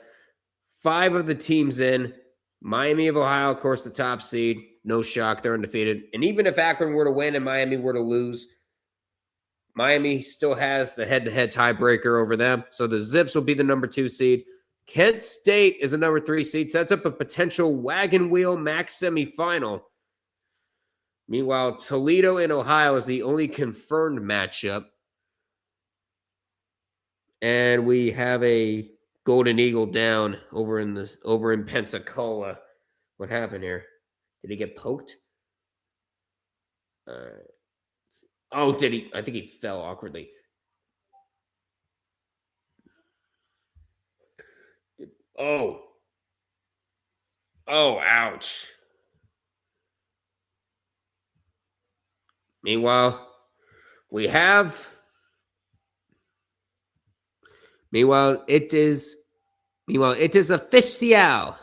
5 of the teams in. Miami of Ohio, of course, the top seed. No shock, they're undefeated. And even if Akron were to win and Miami were to lose, Miami still has the head-to-head tiebreaker over them. So the Zips will be the number 2 seed. Kent State is a number 3 seed. Sets up a potential wagon wheel MAC semifinal. Meanwhile, Toledo and Ohio is the only confirmed matchup. And we have a Golden Eagle down over in Pensacola. What happened here? Did he get poked? Oh, did he? I think he fell awkwardly. Oh, ouch. Meanwhile, it is official.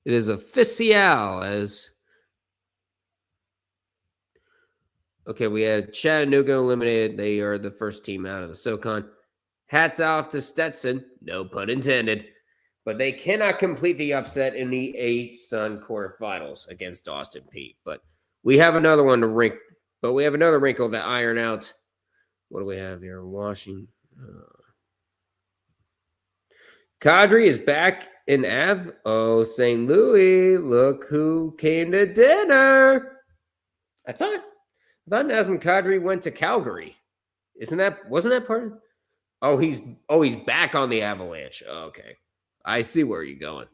It is official as okay, we had Chattanooga eliminated. They are the first team out of the SoCon. Hats off to Stetson, no pun intended. But they cannot complete the upset in the A-Sun quarterfinals against Austin Peay. But we have another wrinkle to iron out. What do we have here? Washington. Kadri is back in St. Louis. Look who came to dinner. I thought Nazem Kadri went to Calgary. Wasn't that part of? Oh, he's back on the Avalanche. Oh, okay. I see where you're going.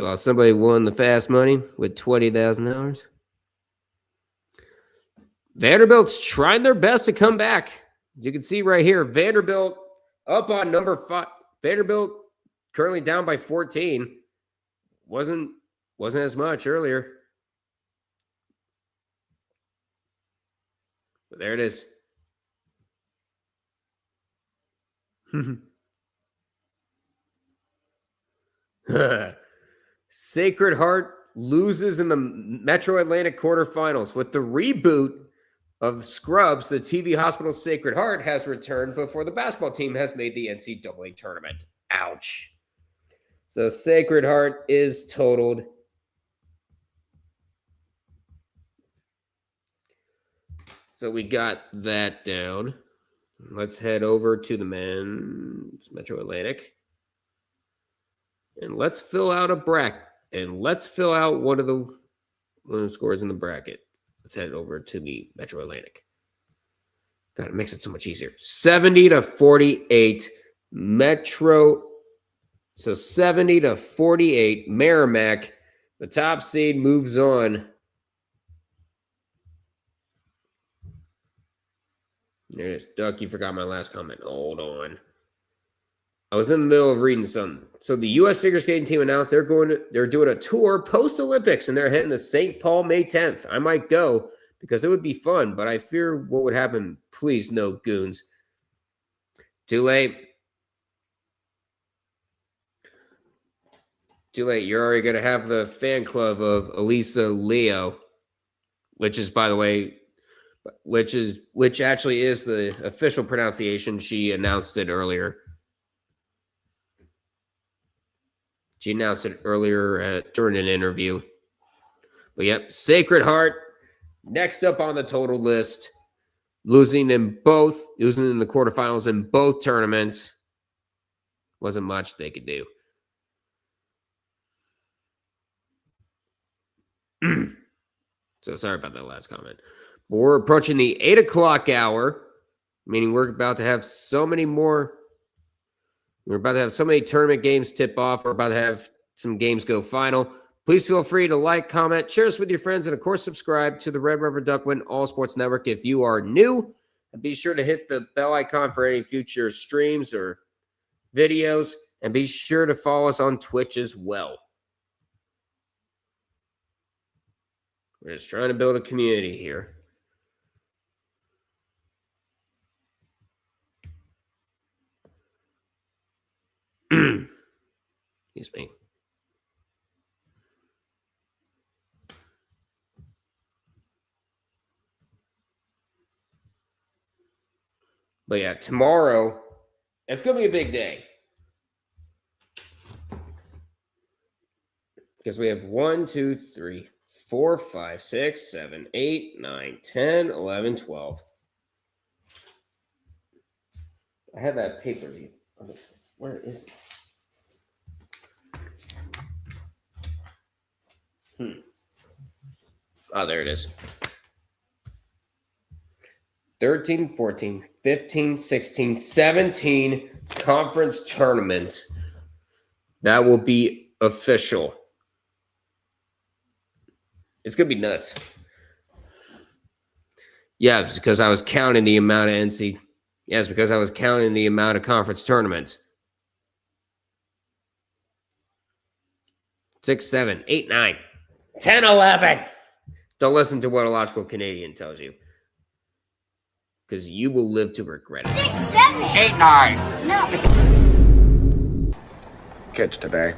Well, somebody won the fast money with $20,000. Vanderbilt's trying their best to come back. You can see right here, Vanderbilt up on number 5. Vanderbilt currently down by 14. Wasn't as much earlier. But there it is. Sacred Heart loses in the Metro Atlantic quarterfinals. With the reboot of Scrubs, the TV hospital Sacred Heart has returned before the basketball team has made the NCAA tournament. Ouch. So Sacred Heart is totaled. So we got that down. Let's head over to the men's Metro Atlantic. And let's fill out a bracket. And let's fill out one of the scores in the bracket. Let's head over to the Metro Atlantic. God, it makes it so much easier. 70-48 Metro. So 70-48 Merrimack. The top seed moves on. There it is. Duck, you forgot my last comment. Hold on. I was in the middle of reading something. So the U.S. figure skating team announced they're doing a tour post-Olympics, and they're heading to St. Paul May 10th. I might go because it would be fun, but I fear what would happen. Please, no goons. Too late. Too late. You're already going to have the fan club of Elisa Leo, which is, by the way, which actually is the official pronunciation. She announced it earlier. She announced it earlier during an interview. But yep, Sacred Heart next up on the total list, losing in the quarterfinals in both tournaments. Wasn't much they could do. So sorry about that last comment. But we're approaching the 8 o'clock hour, meaning we're about to have so many more. We're about to have so many tournament games tip off. We're about to have some games go final. Please feel free to like, comment, share this with your friends, and of course, subscribe to the Red River Duckwin All Sports Network if you are new. And be sure to hit the bell icon for any future streams or videos. And be sure to follow us on Twitch as well. We're just trying to build a community here. Excuse me. But yeah, tomorrow, it's going to be a big day. Because we have 1, 2, 3, 4, 5, 6, 7, 8, 9, 10, 11, 12. I have that paper. Where is it? Oh, there it is. 13, 14, 15, 16, 17 conference tournaments. That will be official. It's going to be nuts. Yeah, it's because I was counting the amount of NC. Yeah, it's because I was counting the amount of conference tournaments. 6, 7, 8, 9, 10, 11. Don't listen to what a logical Canadian tells you. Because you will live to regret it. 6, 7, 8, 9. No. Kids today,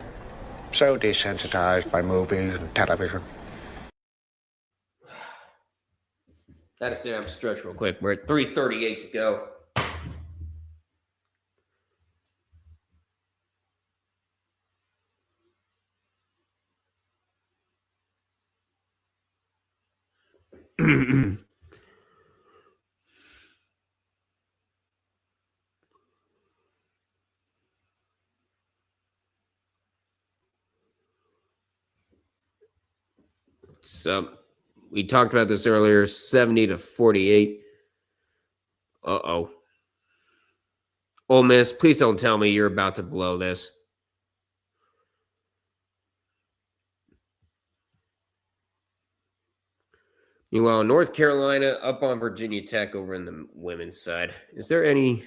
so desensitized by movies and television. Gotta stay up stretch real quick. We're at 3:38 to go. So we talked about this earlier, 70-48. Uh-oh. Ole Miss, please don't tell me you're about to blow this. Meanwhile, North Carolina up on Virginia Tech over in the women's side. Is there any?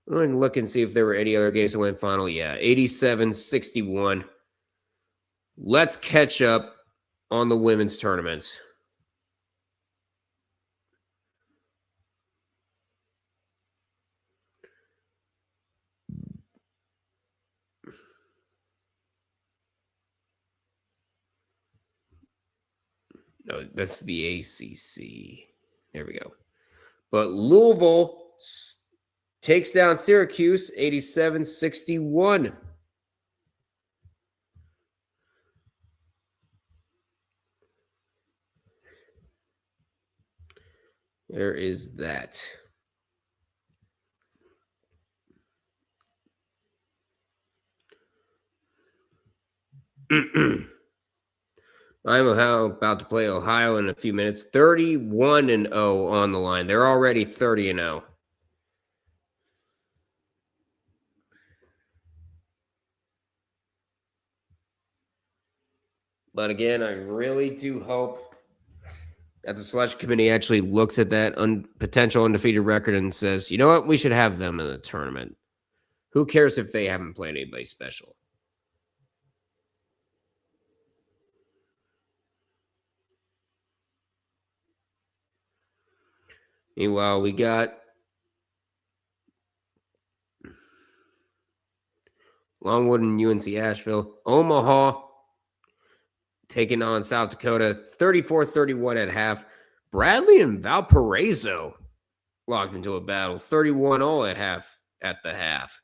I'm going to look and see if there were any other games that went final. Yeah, 87-61. Let's catch up on the women's tournaments. No, that's the ACC. There we go. But Louisville takes down Syracuse 87-61. There is that. I'm about to play Ohio in a few minutes. 31-0 on the line. They're already 30-0. But again, I really do hope that the selection committee actually looks at that potential undefeated record and says, you know what, we should have them in the tournament. Who cares if they haven't played anybody special? Meanwhile, we got Longwood and UNC Asheville. Omaha taking on South Dakota 34-31 at half. Bradley and Valparaiso locked into a battle 31-0 at the half.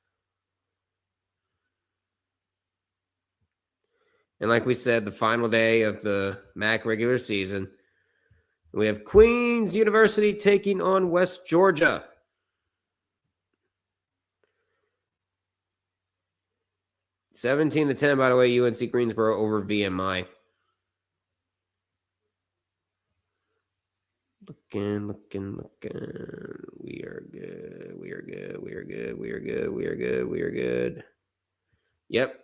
And like we said, the final day of the MAC regular season, we have Queens University taking on West Georgia. (17-10), by the way, UNC Greensboro over VMI. Looking. We are good. Yep.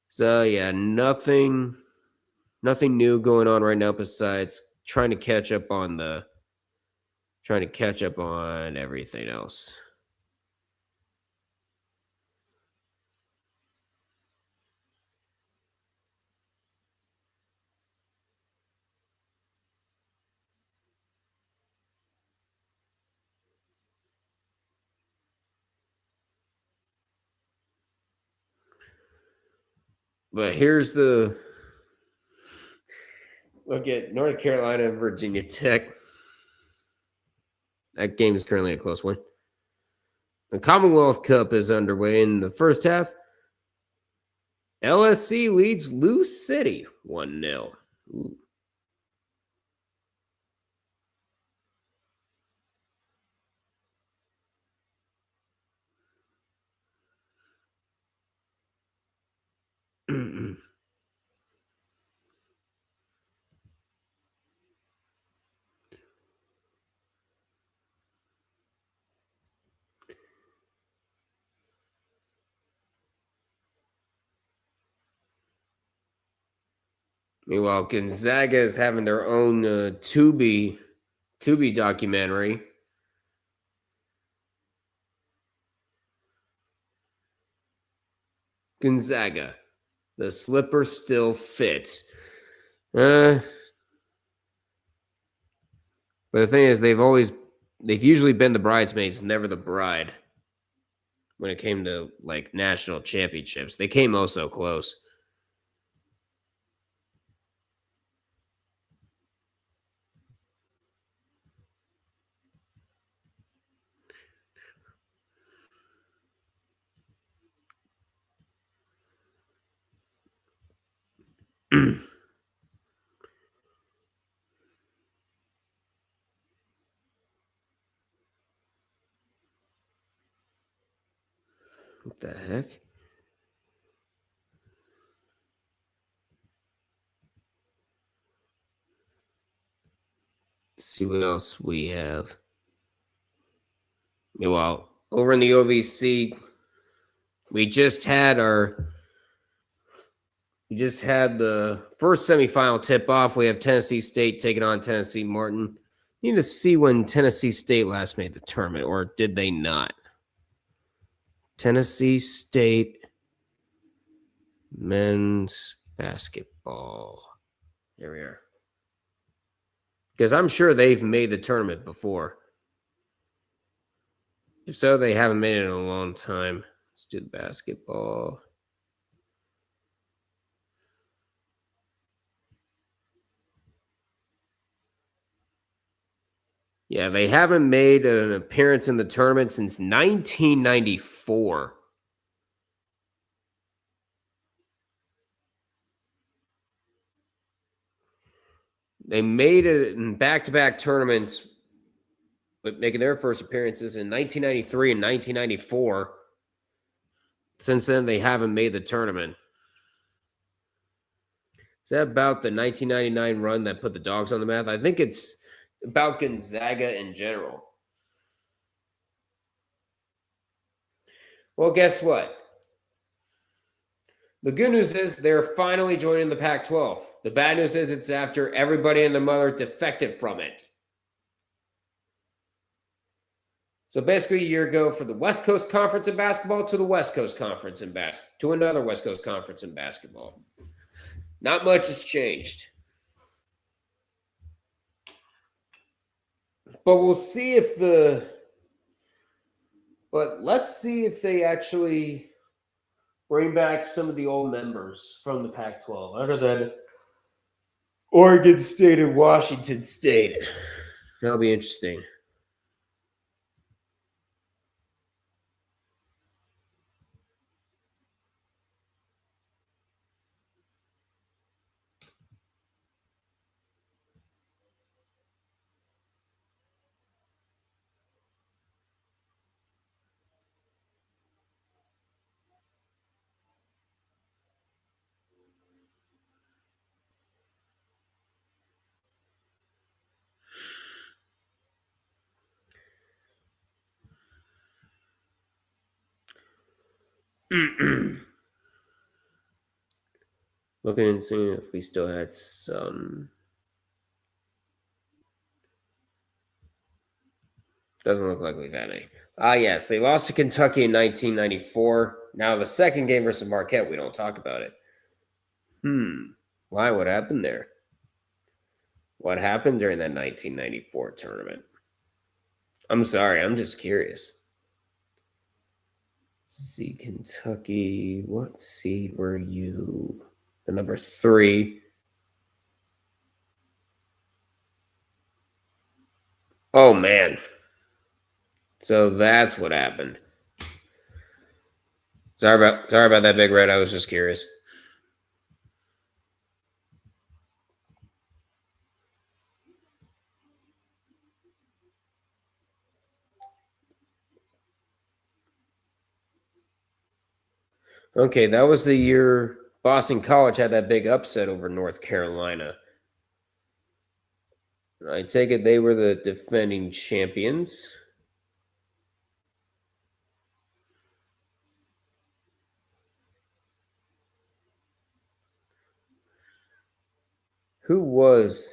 So yeah, nothing new going on right now besides trying to catch up on everything else. But here's the look at North Carolina and Virginia Tech. That game is currently a close one. The Commonwealth Cup is underway in the first half. LSC leads Lou City 1-0. Ooh. Meanwhile, Gonzaga is having their own Tubi documentary. Gonzaga, the slipper still fits. But the thing is, they've usually been the bridesmaids, never the bride. When it came to like national championships, they came oh so close. What the heck? Let's see what else we have. Meanwhile, over in the OVC, we just had the first semifinal tip-off. We have Tennessee State taking on Tennessee Martin. Need to see when Tennessee State last made the tournament, or did they not? Tennessee State men's basketball. Here we are. Because I'm sure they've made the tournament before. If so, they haven't made it in a long time. Let's do the basketball. Yeah, they haven't made an appearance in the tournament since 1994. They made it in back-to-back tournaments, but making their first appearances in 1993 and 1994. Since then, they haven't made the tournament. Is that about the 1999 run that put the Dogs on the map? I think it's about Gonzaga in general. Well, guess what? The good news is they're finally joining the Pac-12. The bad news is it's after everybody and their mother defected from it. So basically, a year ago, for the West Coast Conference in basketball to the West Coast Conference in to another West Coast Conference in basketball. Not much has changed. But we'll see if let's see if they actually bring back some of the old members from the Pac-12, other than Oregon State and Washington State. That'll be interesting. Looking and seeing if we still had some. Doesn't look like we've had any. Yes, they lost to Kentucky in 1994. Now the second game versus Marquette, we don't talk about it. Why? What happened there? What happened during that 1994 tournament? I'm sorry, I'm just curious. Let's see, Kentucky, what seed were you? The number 3. Oh, man. So that's what happened. Sorry about that, Big Red. I was just curious. Okay, that was the year Boston College had that big upset over North Carolina. I take it they were the defending champions. Who was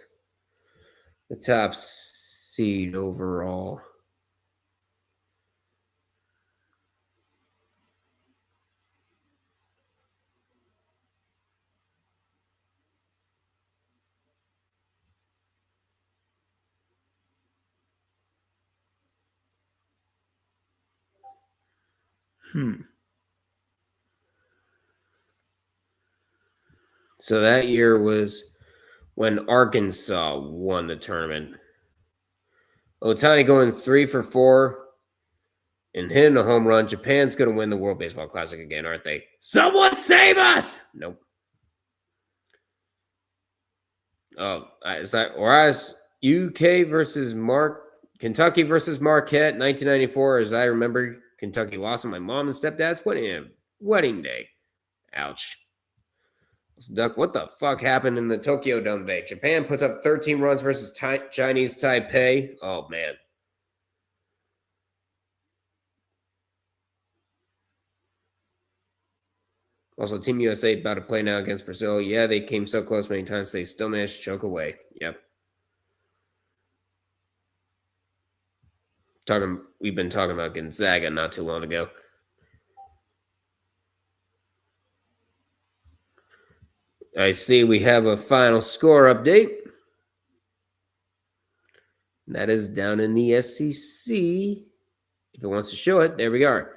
the top seed overall? So that year was when Arkansas won the tournament. Otani going 3 for 4 and hitting a home run. Japan's going to win the World Baseball Classic again, aren't they? Someone save us! Nope. Oh, is that whereas UK versus Kentucky versus Marquette, 1994? As I remember, Kentucky lost on my mom and stepdad's wedding day. Ouch. Duck, what the fuck happened in the Tokyo Dome today? Japan puts up 13 runs versus Chinese Taipei. Oh, man. Also, Team USA about to play now against Brazil. Yeah, they came so close many times. They still managed to choke away. Yep. We've been talking about Gonzaga not too long ago. I see we have a final score update. That is down in the SEC. If it wants to show it, there we are.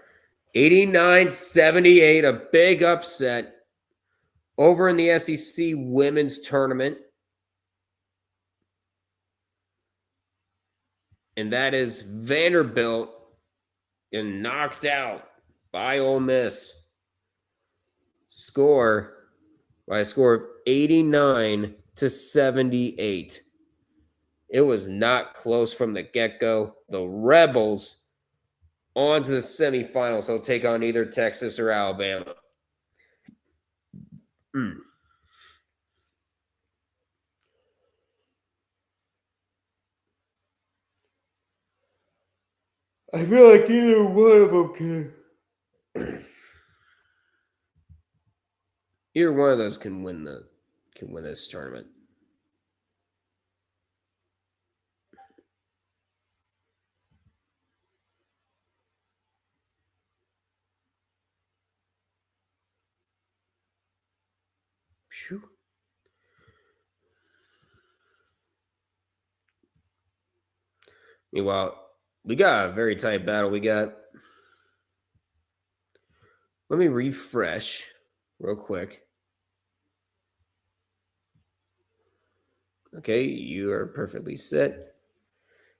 89-78, a big upset over in the SEC women's tournament. And that is Vanderbilt and knocked out by Ole Miss. By a score of 89-78. It was not close from the get-go. The Rebels on to the semifinals. They'll take on either Texas or Alabama. I feel like either one of them can. Either one of those can win this tournament. Phew. Meanwhile, we got a very tight battle. Let me refresh real quick. Okay, you are perfectly set.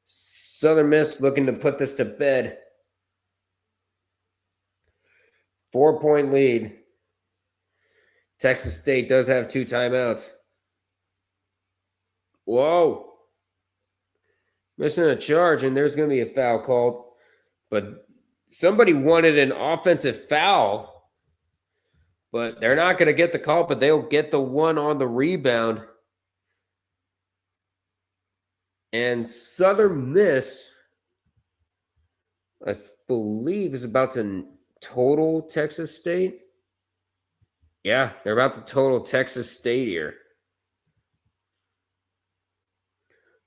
Southern Miss looking to put this to bed. 4-point lead. Texas State does have 2 timeouts. Whoa. Missing a charge, and there's going to be a foul called. But somebody wanted an offensive foul. But they're not going to get the call, but they'll get the one on the rebound. And Southern Miss, I believe, is about to total Texas State. Yeah, they're about to total Texas State here.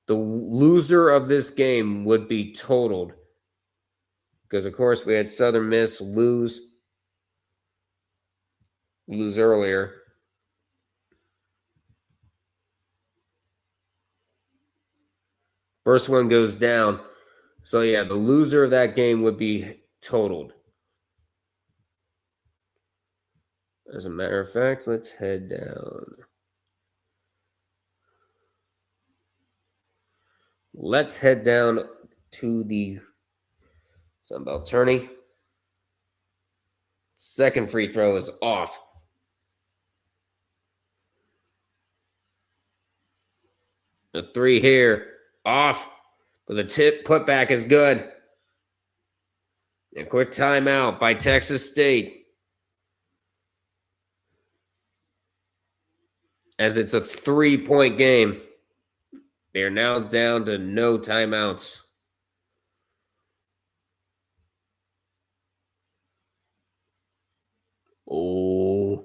The loser of this game would be totaled. Because, of course, we had Southern Miss lose earlier. First one goes down. So, yeah, the loser of that game would be totaled. As a matter of fact, let's head down. Let's head down to the Sunbelt tourney. Second free throw is off. The 3 here, off. But the tip putback is good. A quick timeout by Texas State. As it's a 3-point game. They are now down to no timeouts. Oh.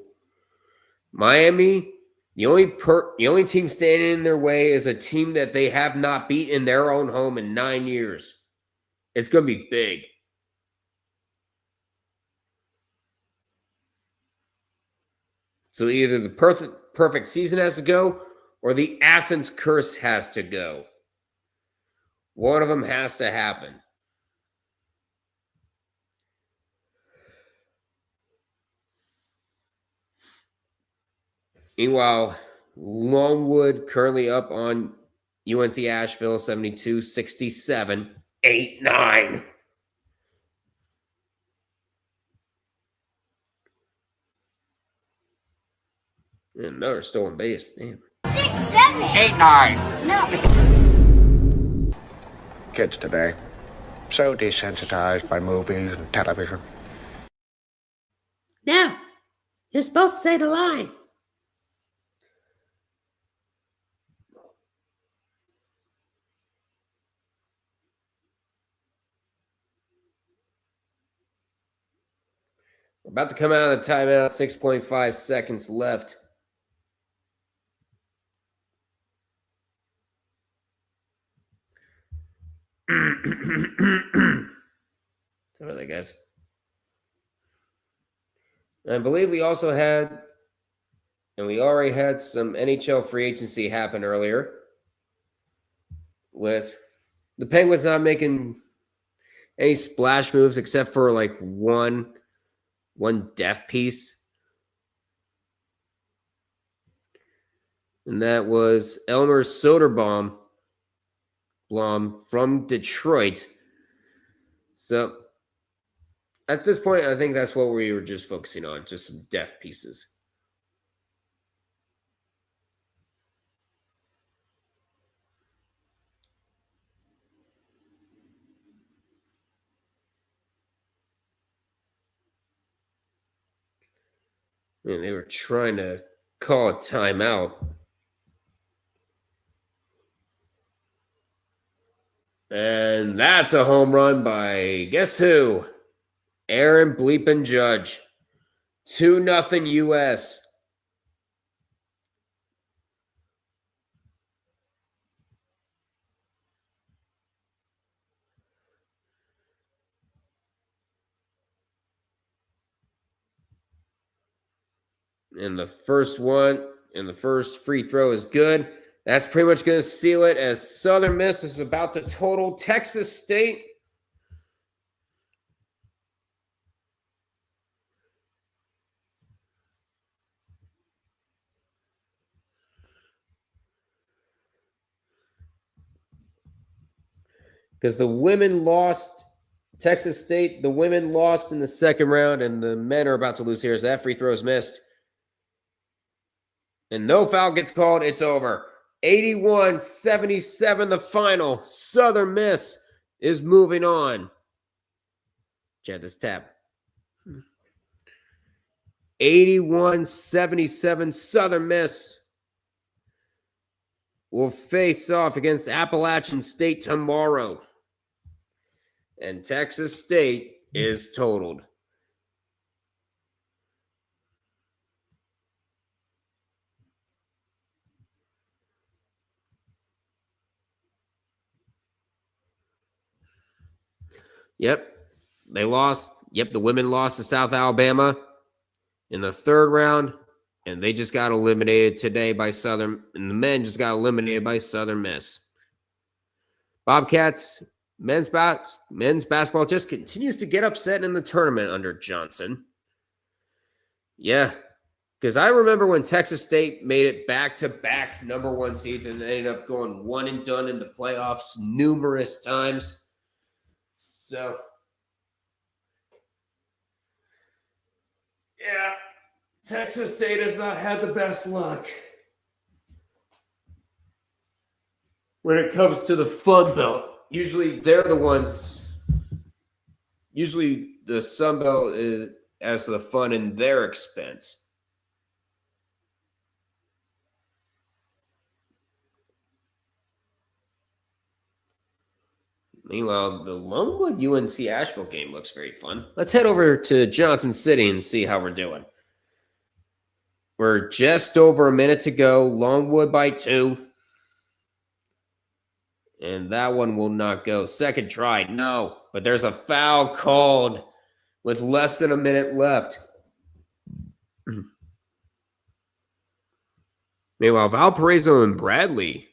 Miami, the only team standing in their way is a team that they have not beat in their own home in 9 years. It's going to be big. So either the perfect season has to go or the Athens curse has to go. One of them has to happen. Meanwhile, Longwood currently up on UNC Asheville 72-67, 8-9. Another stolen base. Damn. 6, 7, 8, 9. No. Kids today, so desensitized by movies and television. Now, you're supposed to say the line. About to come out of the timeout, 6.5 seconds left. Sorry there, guys. I believe we also had, and we already had some NHL free agency happen earlier with the Penguins not making any splash moves except for like one depth piece. And that was Elmer Soderblom from Detroit. So at this point, I think that's what we were just focusing on, just some depth pieces. And they were trying to call a timeout. And that's a home run by, guess who? Aaron Bleepin Judge. 2-0 U.S. And the first free throw is good. That's pretty much going to seal it as Southern Miss is about to total Texas State. Because the women lost, Texas State, the women lost in the second round, and the men are about to lose here as that free throw is missed. And no foul gets called. It's over. 81-77 the final. Southern Miss is moving on. Check this tap. 81-77 Southern Miss will face off against Appalachian State tomorrow. And Texas State is totaled. Yep, they lost. Yep, the women lost to South Alabama in the third round, and they just got eliminated today by Southern, and the men just got eliminated by Southern Miss. Bobcats men's basketball just continues to get upset in the tournament under Johnson. Yeah, because I remember when Texas State made it back-to-back number one seeds and ended up going one and done in the playoffs numerous times. So, yeah, Texas State has not had the best luck when it comes to the Fun Belt. Usually they're the ones, usually the Sun Belt has the fun in their expense. Meanwhile, the Longwood UNC Asheville game looks very fun. Let's head over to Johnson City and see how we're doing. We're just over a minute to go. Longwood by 2. And that one will not go. Second try, no. But there's a foul called with less than a minute left. Meanwhile, Valparaiso and Bradley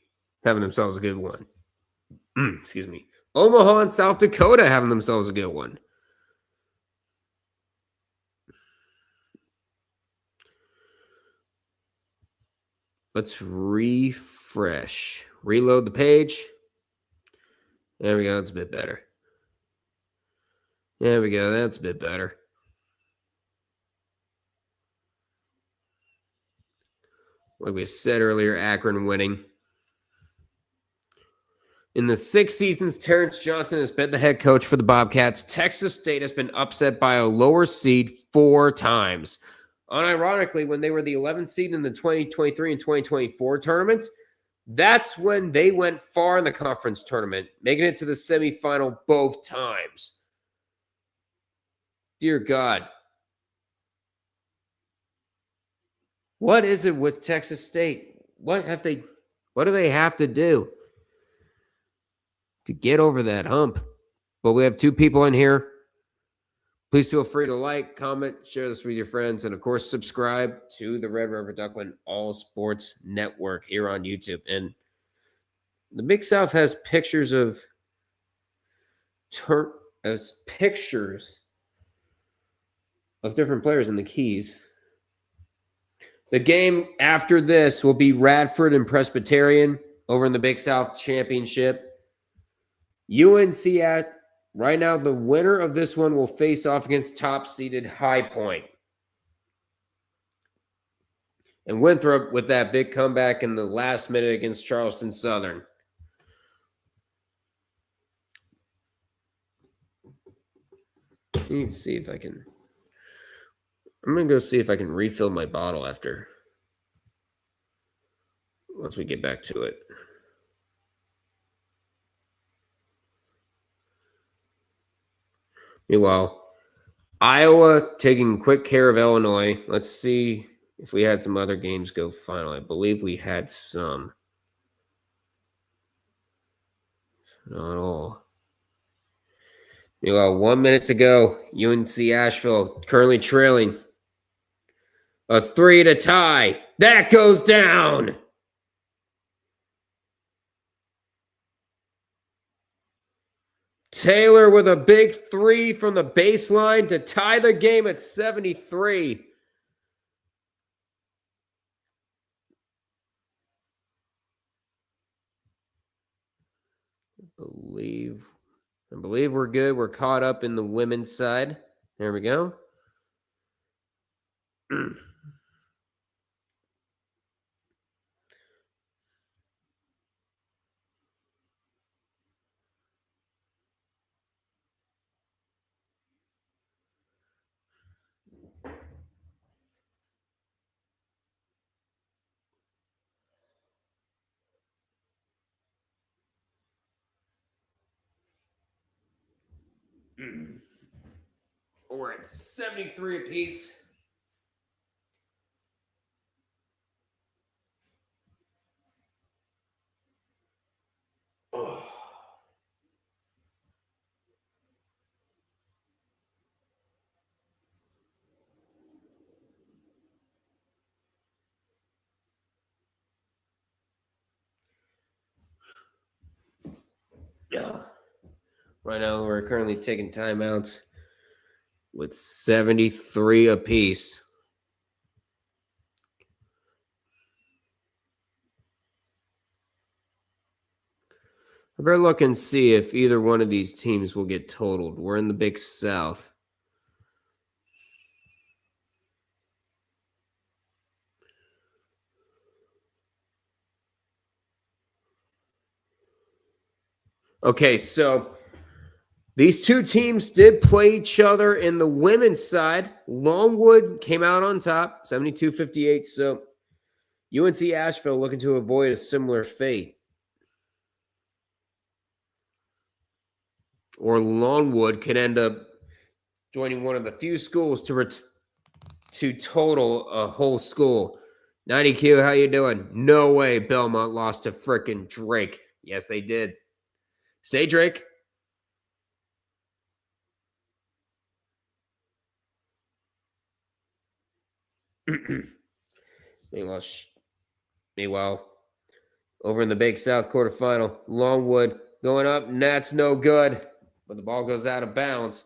having themselves a good one. Excuse me. Omaha and South Dakota having themselves a good one. Let's refresh. Reload the page. There we go. That's a bit better. There we go. That's a bit better. Like we said earlier, Akron winning. In the 6 seasons Terrence Johnson has been the head coach for the Bobcats, Texas State has been upset by a lower seed 4 times. Unironically, when they were the 11th seed in the 2023 and 2024 tournaments, that's when they went far in the conference tournament, making it to the semifinal both times. Dear God. What is it with Texas State? What do they have to do to get over that hump? But we have two people in here. Please feel free to like, comment, share this with your friends, and of course, subscribe to the Red River Duckland All Sports Network here on YouTube. And the Big South has pictures of different players in the Keys. The game after this will be Radford and Presbyterian over in the Big South Championship. UNC right now, the winner of this one will face off against top-seeded High Point. And Winthrop with that big comeback in the last minute against Charleston Southern. Let me see if I can. I'm going to go see if I can refill my bottle once we get back to it. Meanwhile, Iowa taking quick care of Illinois. Let's see if we had some other games go final. I believe we had some. Not all. Meanwhile, 1 minute to go. UNC Asheville currently trailing. A 3 to tie. That goes down. Taylor with a big 3 from the baseline to tie the game at 73. I believe we're good. We're caught up in the women's side. There we go. We're at 73 apiece. Oh. Yeah. Right now, we're currently taking timeouts with 73 apiece. I better look and see if either one of these teams will get totaled. We're in the Big South. Okay, so these two teams did play each other in the women's side. Longwood came out on top, 72-58. So UNC Asheville looking to avoid a similar fate. Or Longwood could end up joining one of the few schools to total a whole school. 90Q, how you doing? No way Belmont lost to frickin' Drake. Yes, they did. Say Drake. Meanwhile, over in the Big South quarterfinal, Longwood going up, and that's no good. But the ball goes out of bounds.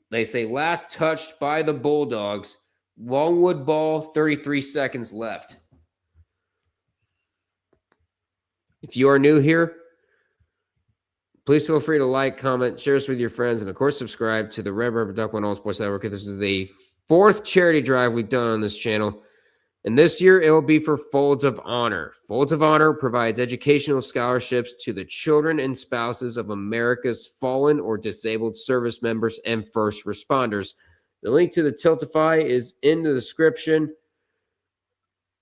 They say last touched by the Bulldogs. Longwood ball, 33 seconds left. If you are new here, please feel free to like, comment, share this with your friends, and of course, subscribe to the Red River Duckland All Sports Network. This is the 4th charity drive we've done on this channel. And this year, it will be for Folds of Honor. Folds of Honor provides educational scholarships to the children and spouses of America's fallen or disabled service members and first responders. The link to the Tiltify is in the description.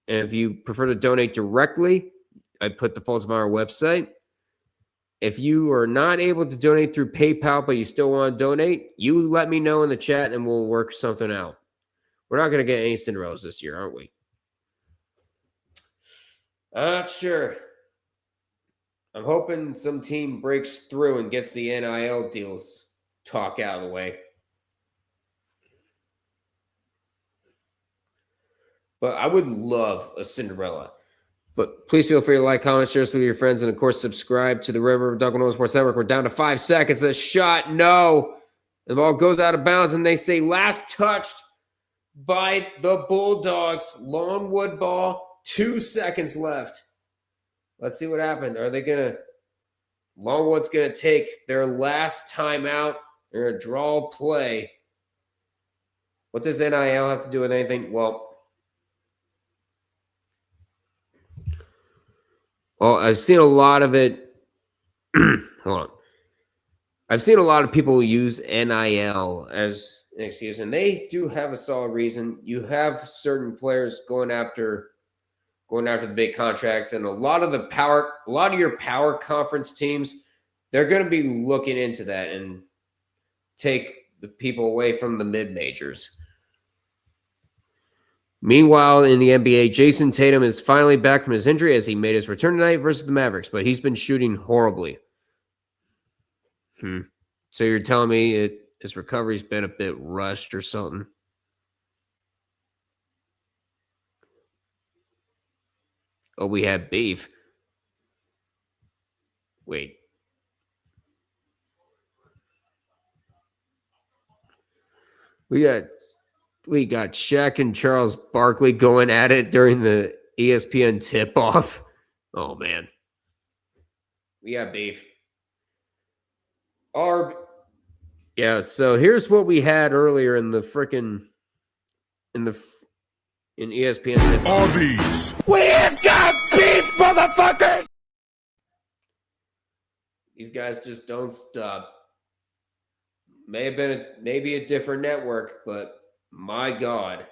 And if you prefer to donate directly, I put the Folds of Honor website. If you are not able to donate through PayPal, but you still want to donate, you let me know in the chat and we'll work something out. We're not going to get any Cinderellas this year, aren't we? I'm not sure. I'm hoping some team breaks through and gets the NIL deals talk out of the way. But I would love a Cinderella. But please feel free to like, comment, share this with your friends, and of course, subscribe to the Red River Duck One Sports Network. We're down to 5 seconds. A shot, no. The ball goes out of bounds, and they say last touched by the Bulldogs. Longwood ball, 2 seconds left. Let's see what happened. Are they going to – Longwood's going to take their last timeout. They're going to draw play. What does NIL have to do with anything? Well, I've seen a lot of it. Hold on. I've seen a lot of people use NIL as an excuse, and they do have a solid reason. You have certain players going after the big contracts, and a lot of your power conference teams, they're going to be looking into that and take the people away from the mid majors. Meanwhile, in the NBA, Jason Tatum is finally back from his injury as he made his return tonight versus the Mavericks, but he's been shooting horribly. So you're telling me his recovery's been a bit rushed or something? Oh, we have beef. Wait. We got Shaq and Charles Barkley going at it during the ESPN tip-off. Oh, man. We got beef. Yeah, so here's what we had earlier in the frickin' in ESPN tip-off. Arby's. We have got beef, motherfuckers! These guys just don't stop. Maybe a different network, but my God.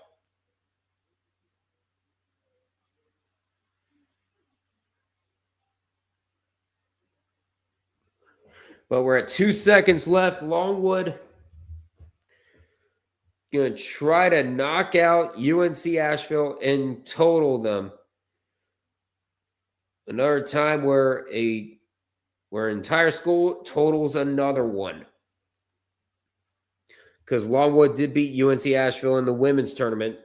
But we're at 2 seconds left. Longwood going to try to knock out UNC Asheville and total them. Another time where an entire school totals another one. Because Longwood did beat UNC Asheville in the women's tournament.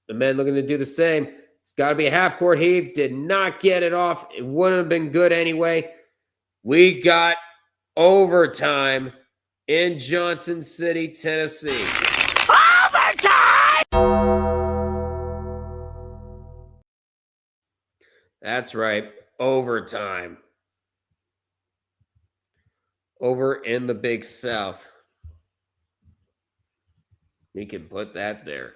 The men looking to do the same. It's got to be a half-court heave. Did not get it off. It wouldn't have been good anyway. We got overtime in Johnson City, Tennessee. Overtime! That's right. Overtime. Over in the Big South. We can put that there.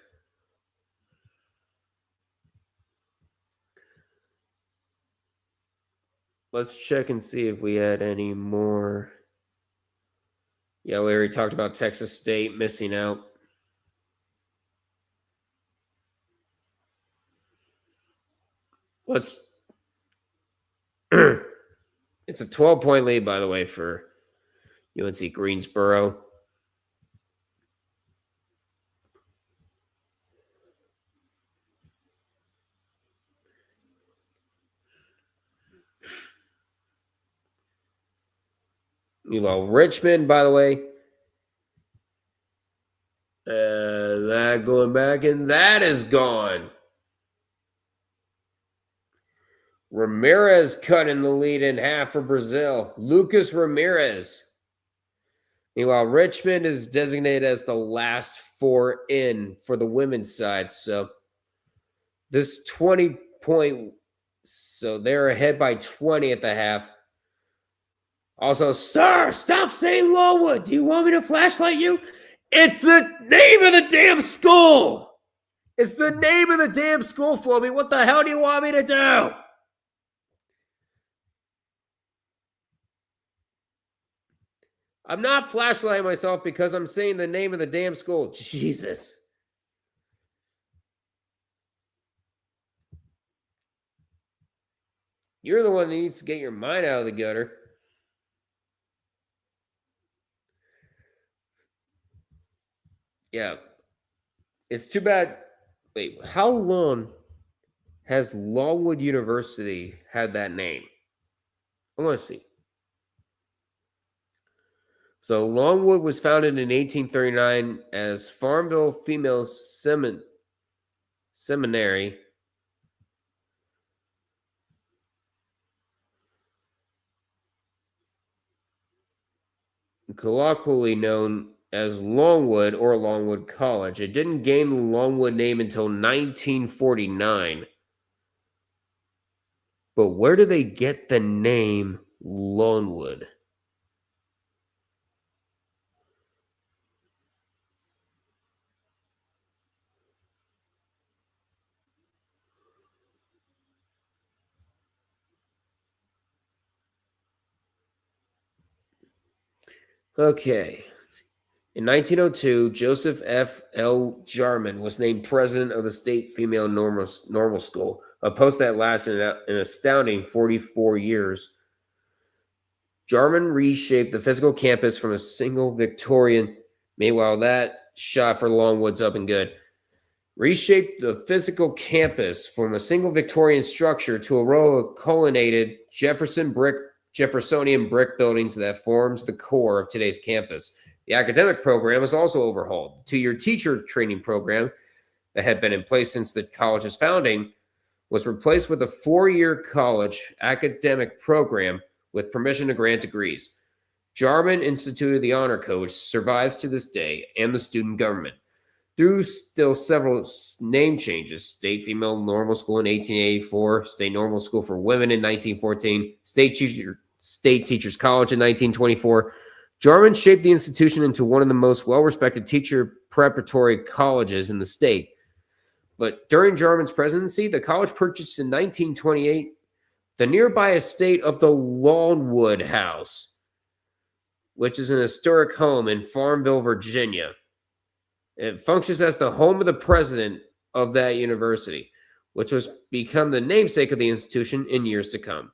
Let's check and see if we had any more. Yeah, we already talked about Texas State missing out. It's a 12-point lead, by the way, for UNC Greensboro. Meanwhile, Richmond, by the way, that going back, and that is gone. Ramirez cutting the lead in half for Brazil. Lucas Ramirez. Meanwhile, Richmond is designated as the last four in for the women's side. So this 20-point, so they're ahead by 20 at the half. Also, sir, stop saying Longwood. Do you want me to flashlight you? It's the name of the damn school. It's the name of the damn school, Floby. What the hell do you want me to do? I'm not flashlighting myself because I'm saying the name of the damn school. Jesus. You're the one that needs to get your mind out of the gutter. Yeah. It's too bad. Wait, how long has Longwood University had that name? I want to see. So Longwood was founded in 1839 as Farmville Female Seminary. Colloquially known as Longwood or Longwood College. It didn't gain the Longwood name until 1949. But where do they get the name Longwood? Okay. In 1902, Joseph F. L. Jarman was named president of the State Female Normal School, a post that lasted an astounding 44 years. Jarman reshaped the physical campus from a single Victorian. Meanwhile, that shot for Longwood's up and good. Reshaped the physical campus from a single Victorian structure to a row of colonnaded Jeffersonian brick buildings that forms the core of today's campus. The academic program was also overhauled. The two-year teacher training program that had been in place since the college's founding was replaced with a 4-year college academic program with permission to grant degrees. Jarman instituted the honor code, which survives to this day, and the student government. Through still several name changes, State Female Normal School in 1884, State Normal School for Women in 1914, State Teachers College in 1924, Jarman shaped the institution into one of the most well-respected teacher preparatory colleges in the state. But during Jarman's presidency, the college purchased in 1928 the nearby estate of the Longwood House, which is an historic home in Farmville, Virginia. It functions as the home of the president of that university, which was become the namesake of the institution in years to come.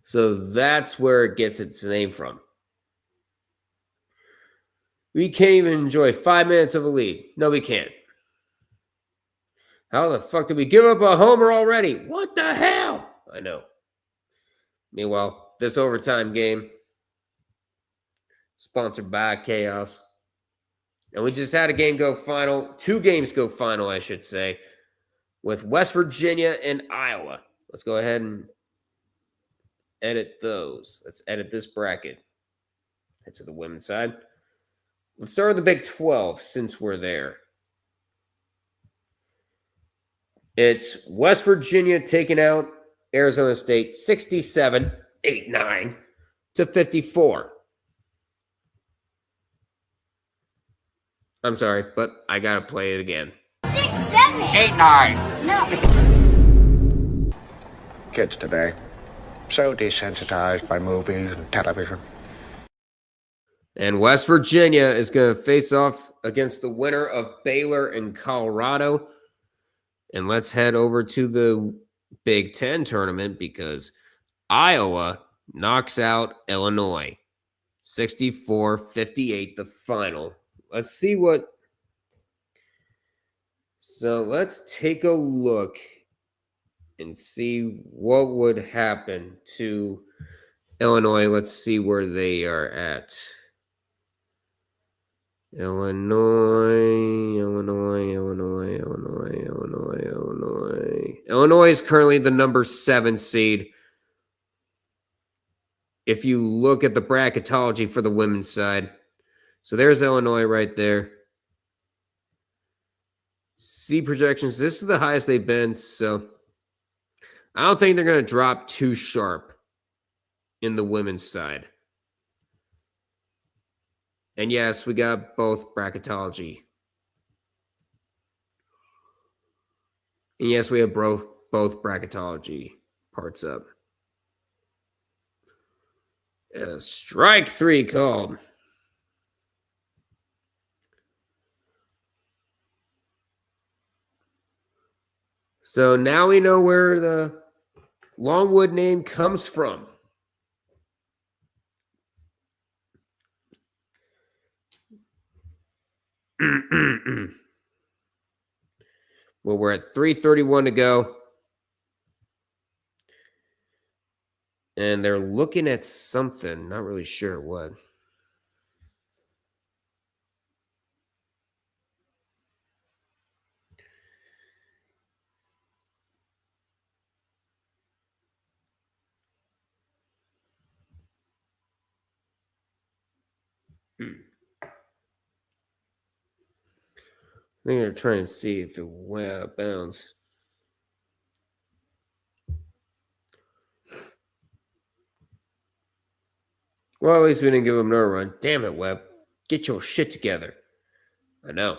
So that's where it gets its name from. We can't even enjoy 5 minutes of a lead. No, we can't. How the fuck did we give up a homer already? What the hell? I know. Meanwhile, this overtime game, sponsored by Chaos. And we just had a game go final. 2 games go final, I should say, with West Virginia and Iowa. Let's go ahead and edit those. Let's edit this bracket. Head to the women's side. Let's start with the Big 12 since we're there. It's West Virginia taking out Arizona State 67-8-9 to 54. I'm sorry, but I got to play it again. 6, 7, 8, 9. No. Kids today, so desensitized by movies and television. And West Virginia is going to face off against the winner of Baylor and Colorado. And let's head over to the Big Ten tournament because Iowa knocks out Illinois. 64-58, the final. Let's see what... So let's take a look and see what would happen to Illinois. Let's see where they are at. Illinois is currently the number 7 seed. If you look at the bracketology for the women's side. So there's Illinois right there. See projections. This is the highest they've been. So I don't think they're going to drop too sharp in the women's side. And yes, we got both bracketology. And yes, we have both bracketology parts up. Strike 3 called. So now we know where the Longwood name comes from. Well, we're at 3:31 to go. And they're looking at something. Not really sure what. I think they're trying to see if it went out of bounds. Well, at least we didn't give him another run. Damn it, Webb. Get your shit together. I know.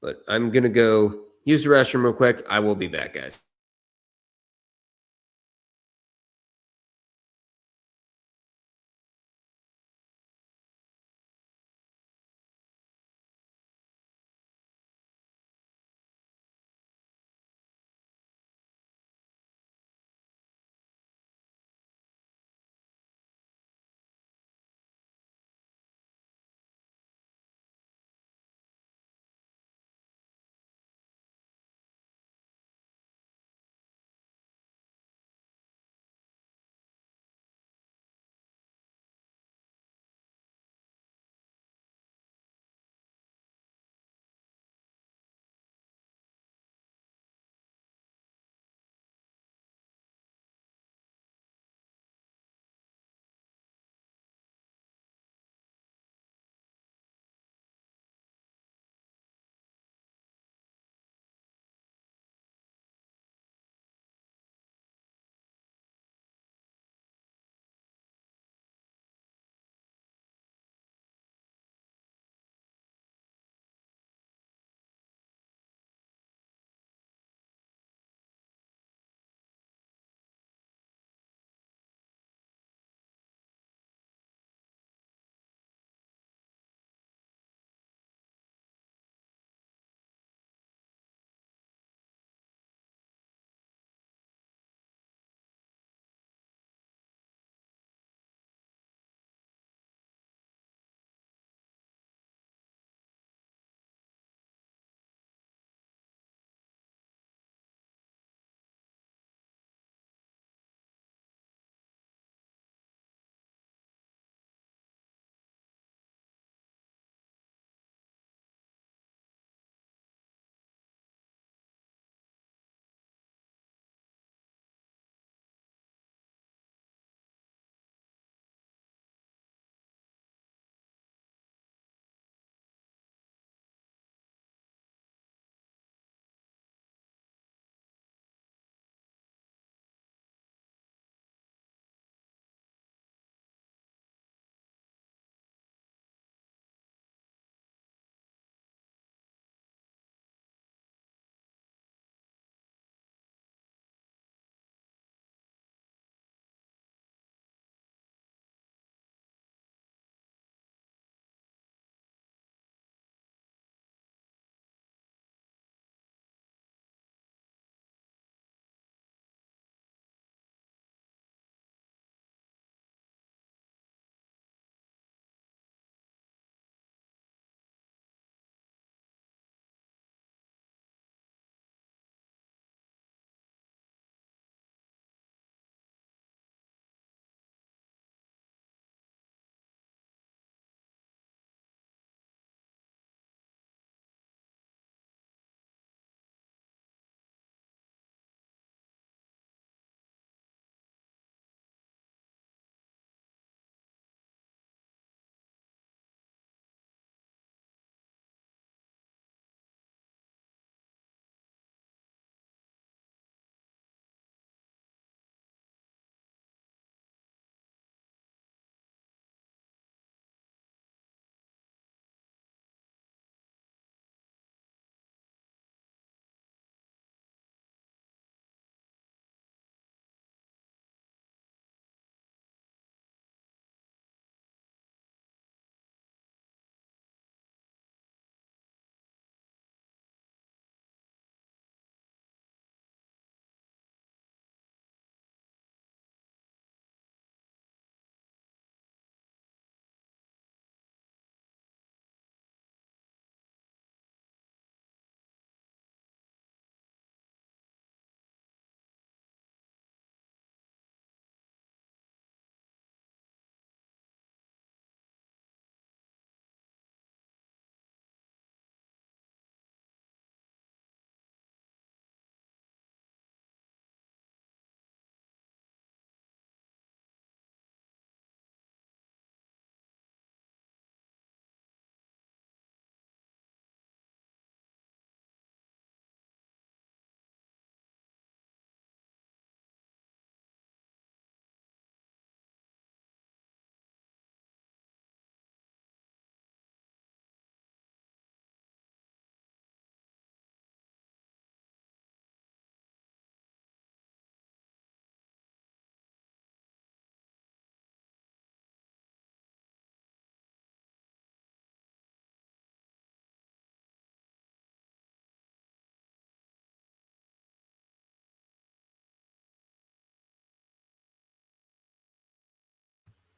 But I'm going to go use the restroom real quick. I will be back, guys.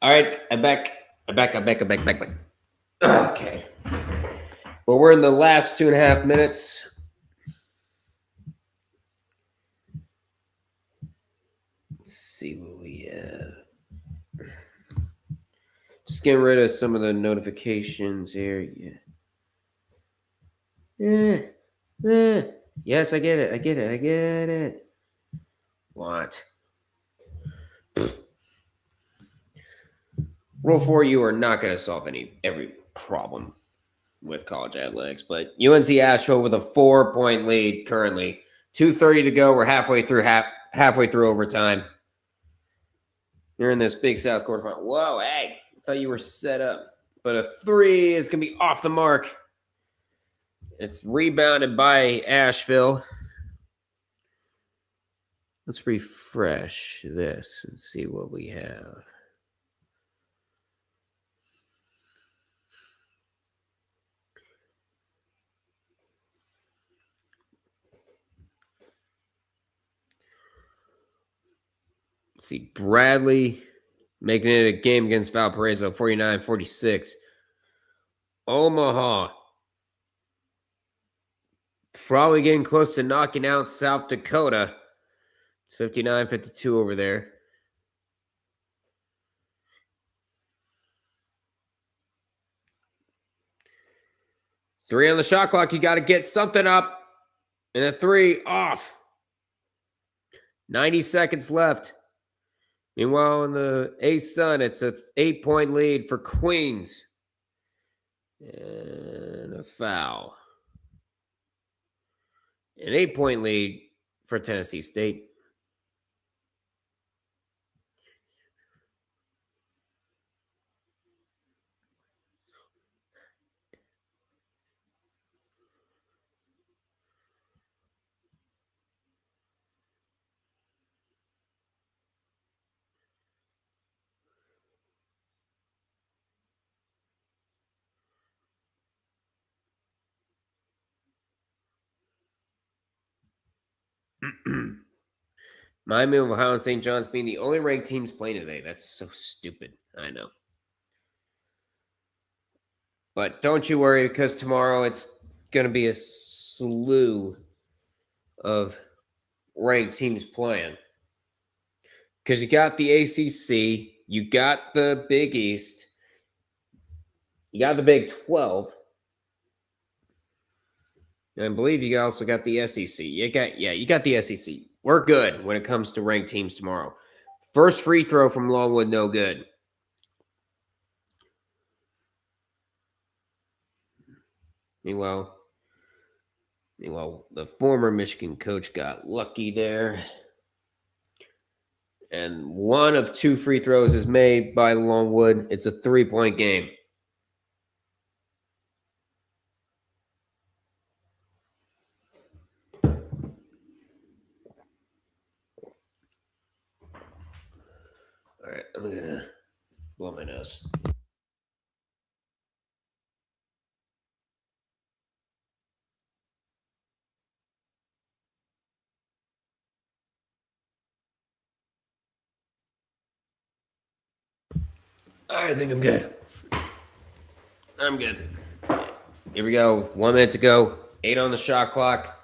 All right, I'm back. Okay. Well, we're in the last 2.5 minutes. Let's see what we have. Just getting rid of some of the notifications here. Yes, I get it. What? Rule 4, you are not going to solve every problem with college athletics, but UNC Asheville with a 4-point lead currently. 2:30 to go. We're halfway through overtime. You're in this Big South quarterfinal. Whoa, hey, I thought you were set up. But a 3 is going to be off the mark. It's rebounded by Asheville. Let's refresh this and see what we have. Let's see, Bradley making it a game against Valparaiso, 49-46. Omaha probably getting close to knocking out South Dakota. It's 59-52 over there. Three on the shot clock. You got to get something up. And a 3 off. 90 seconds left. Meanwhile, in the A-Sun, it's a 8-point lead for Queens. And a foul. An 8-point lead for Tennessee State. Miami of Ohio and St. John's being the only ranked teams playing today. That's so stupid. I know. But don't you worry, because tomorrow it's going to be a slew of ranked teams playing. Because you got the ACC, you got the Big East, you got the Big 12, and I believe you also got the SEC. You got the SEC. We're good when it comes to ranked teams tomorrow. First free throw from Longwood, no good. Meanwhile, the former Michigan coach got lucky there. And 1 of 2 free throws is made by Longwood. It's a 3-point game. All right, I'm going to blow my nose. I think I'm good. I'm good. Here we go. 1 minute to go. 8 on the shot clock.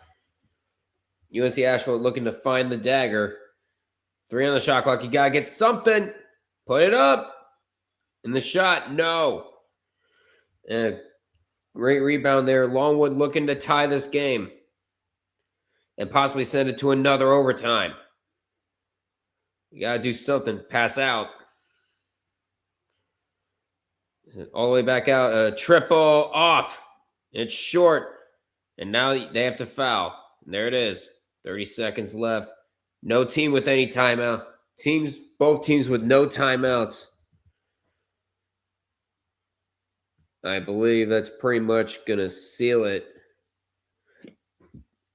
UNC Asheville looking to find the dagger. 3 on the shot clock. You got to get something. Put it up. And the shot, no. And a great rebound there. Longwood looking to tie this game. And possibly send it to another overtime. You got to do something. Pass out. All the way back out. A triple off. It's short. And now they have to foul. And there it is. 30 seconds left. No team with any timeout. Both teams with no timeouts. I believe that's pretty much going to seal it.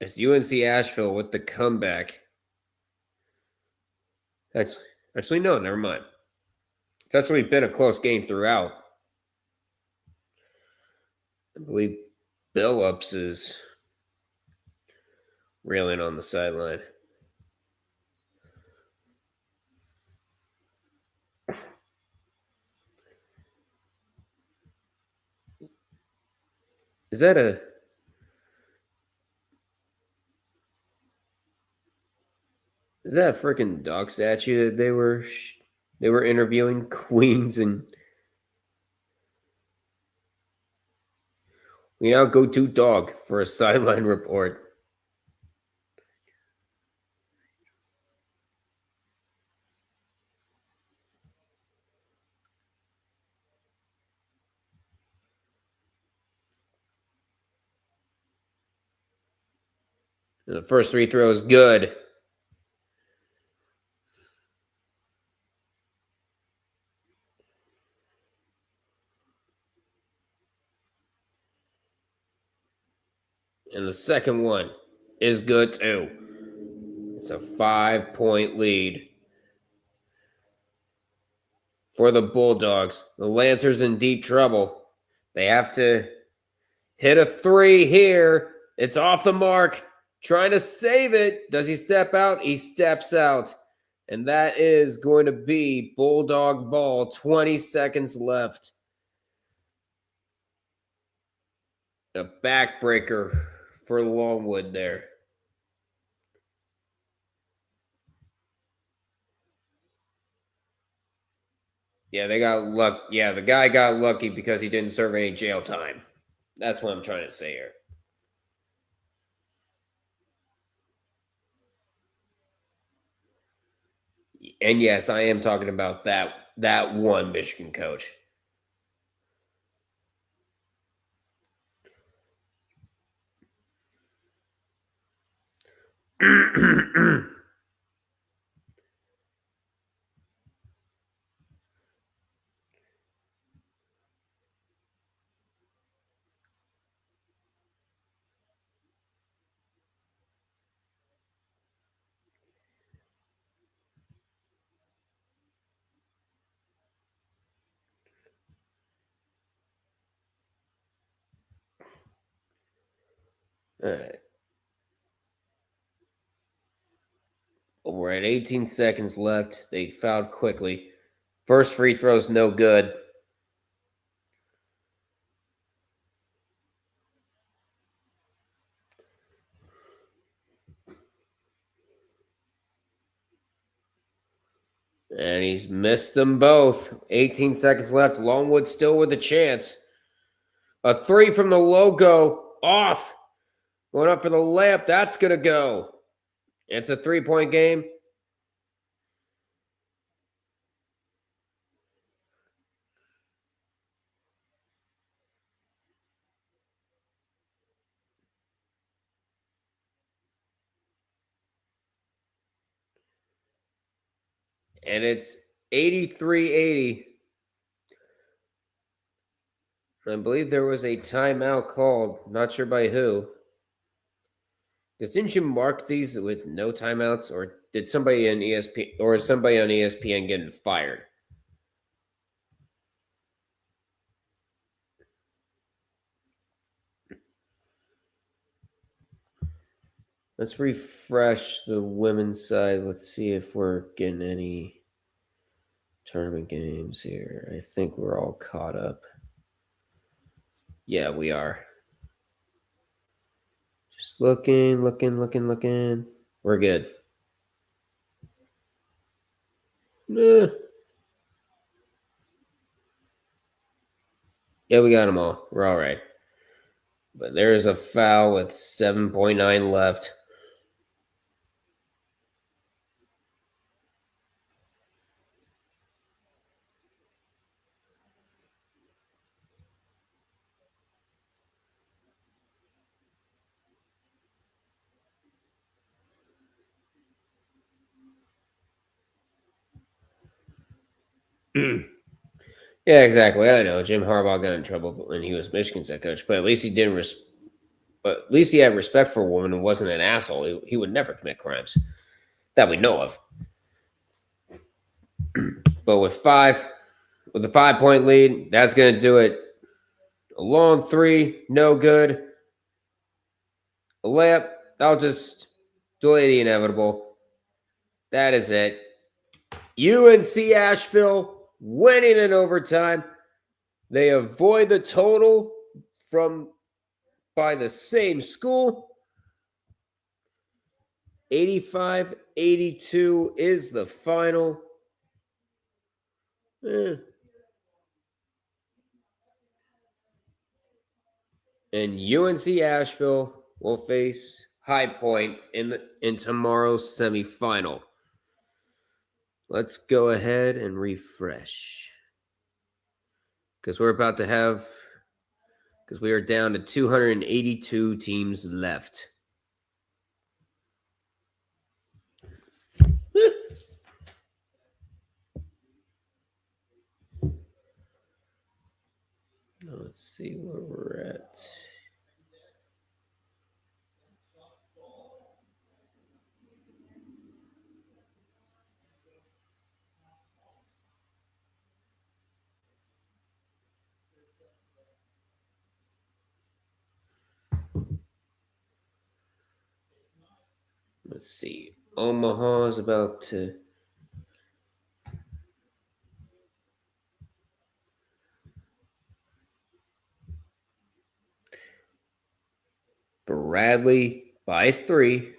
It's UNC Asheville with the comeback. Actually, no, never mind. It's actually been a close game throughout. I believe Billups is railing on the sideline. Is that a freaking dog statue that they were interviewing Queens, and we now go to dog for a sideline report. And the first free throw is good. And the second one is good too. It's a 5-point lead for the Bulldogs. The Lancers in deep trouble. They have to hit a three here. It's off the mark. Trying to save it. Does he step out? He steps out. And that is going to be Bulldog ball. 20 seconds left. A backbreaker for Longwood there. Yeah, they got luck. Yeah, the guy got lucky because he didn't serve any jail time. That's what I'm trying to say here. And yes, I am talking about that one Michigan coach. All right. Well, we're at 18 seconds left. They fouled quickly. First free throw's no good. And he's missed them both. 18 seconds left. Longwood still with a chance. A three from the logo. Off. Going up for the layup. That's going to go. It's a 3-point game. And it's 83-80. I believe there was a timeout called. Not sure by who. Because didn't you mark these with no timeouts, or did somebody in ESPN or is somebody on ESPN getting fired? Let's refresh the women's side. Let's see if we're getting any tournament games here. I think we're all caught up. Yeah, we are. Just looking. We're good. Yeah, we got them all. We're all right. But there is a foul with 7.9 left. Yeah, exactly. I know Jim Harbaugh got in trouble when he was Michigan's head coach, but at least he didn't. But at least he had respect for a woman and wasn't an asshole. He would never commit crimes that we know of. But with a 5-point lead, that's going to do it. A long three, no good. A layup, that'll just delay the inevitable. That is it. UNC Asheville winning in overtime. They avoid the total from by the same school. 85-82 is the final. And UNC Asheville will face High Point in tomorrow's semifinal. Let's go ahead and refresh. Because we are down to 282 teams left. Let's see where we're at. Let's see. Omaha is about to. Bradley by 3.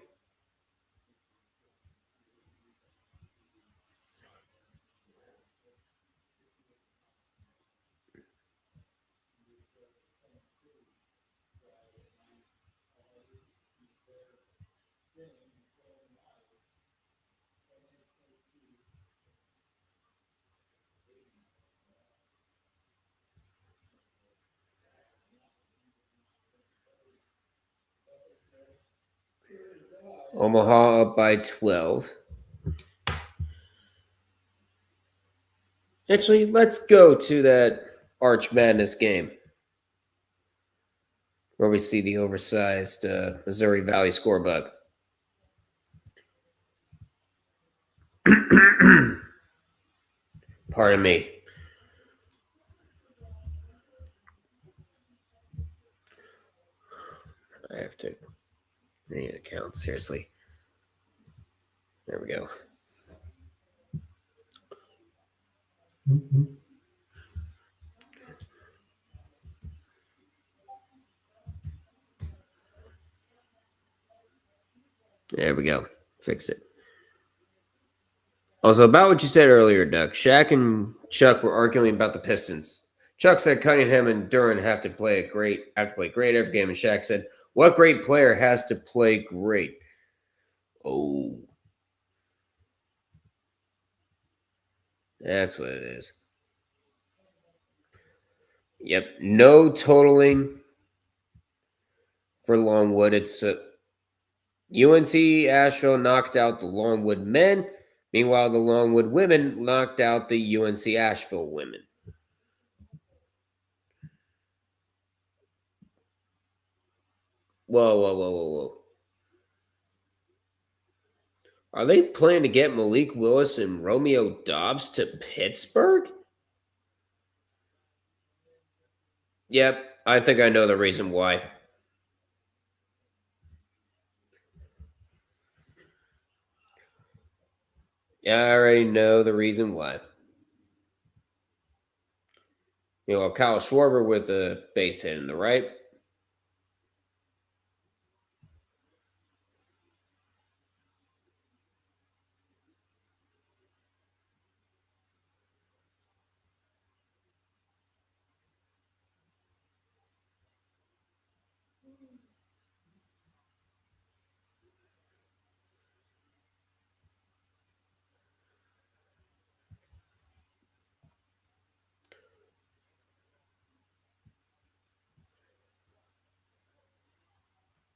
Omaha up by 12. Actually, let's go to that Arch Madness game where we see the oversized Missouri Valley scorebook. Pardon me. I have to need an account, seriously. There we go. There we go. Fix it. Also, about what you said earlier, Doug, Shaq and Chuck were arguing about the Pistons. Chuck said Cunningham and Duran have to play great every game, and Shaq said, "What great player has to play great?" Oh, that's what it is. Yep, no totaling for Longwood. It's UNC Asheville knocked out the Longwood men. Meanwhile, the Longwood women knocked out the UNC Asheville women. Whoa. Are they planning to get Malik Willis and Romeo Dobbs to Pittsburgh? Yep, I think I know the reason why. Yeah, I already know the reason why. Kyle Schwarber with a base hit in the right.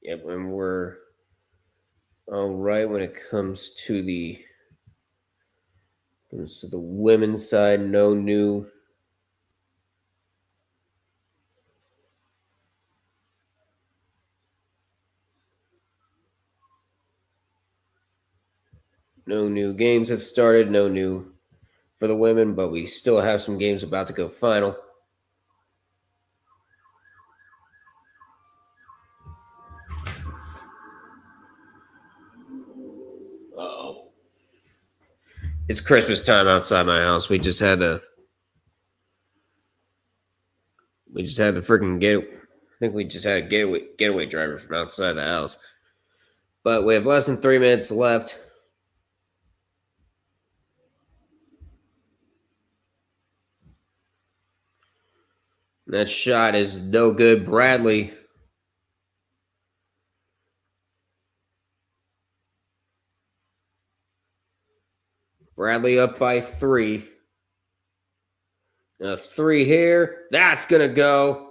Yep, and we're all right when it comes to the women's side. No new games have started. No new for the women, but we still have some games about to go final. Uh-oh. It's Christmas time outside my house. We just had to freaking think we just had a getaway driver from outside the house. But we have less than 3 minutes left. That shot is no good. Bradley up by 3. A 3 here. That's going to go.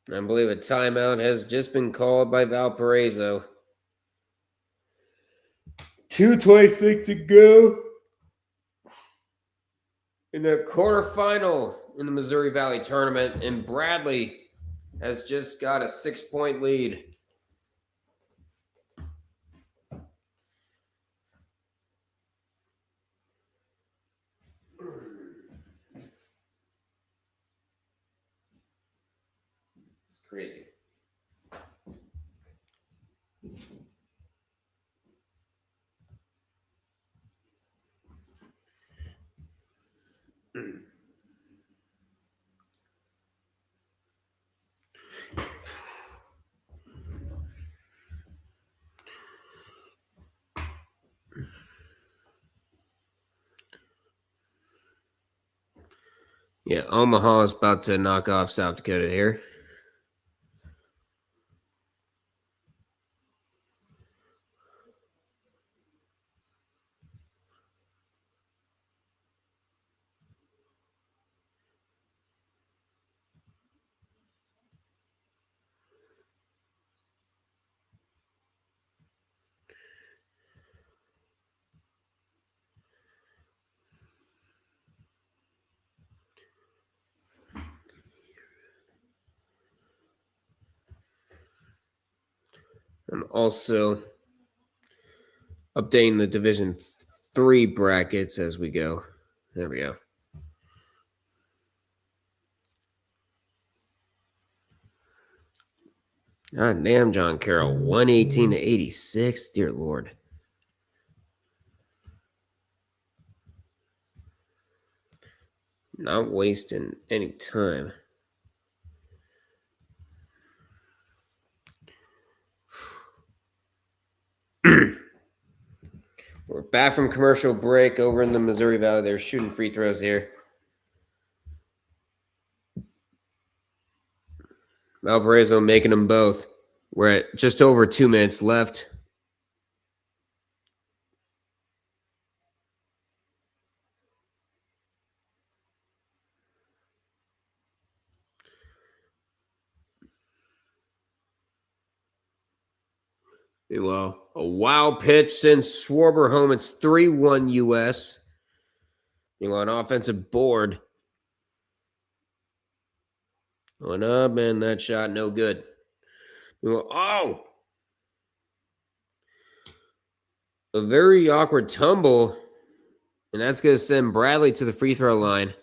I believe a timeout has just been called by Valparaiso. 2:26 to go in the quarterfinal in the Missouri Valley tournament, and Bradley has just got a 6-point lead. It's crazy. Yeah, Omaha is about to knock off South Dakota here. I'm also updating the Division 3 brackets as we go. There we go. God damn, John Carroll. 118 to 86. Dear Lord. Not wasting any time. We're back from commercial break over in the Missouri Valley. They're shooting free throws here. Valparaiso making them both. We're at just over 2 minutes left. Well, a wild pitch sends Schwarber home. It's 3-1 U.S. An offensive board. Going up, and that shot no good. Oh! A very awkward tumble, and that's going to send Bradley to the free throw line.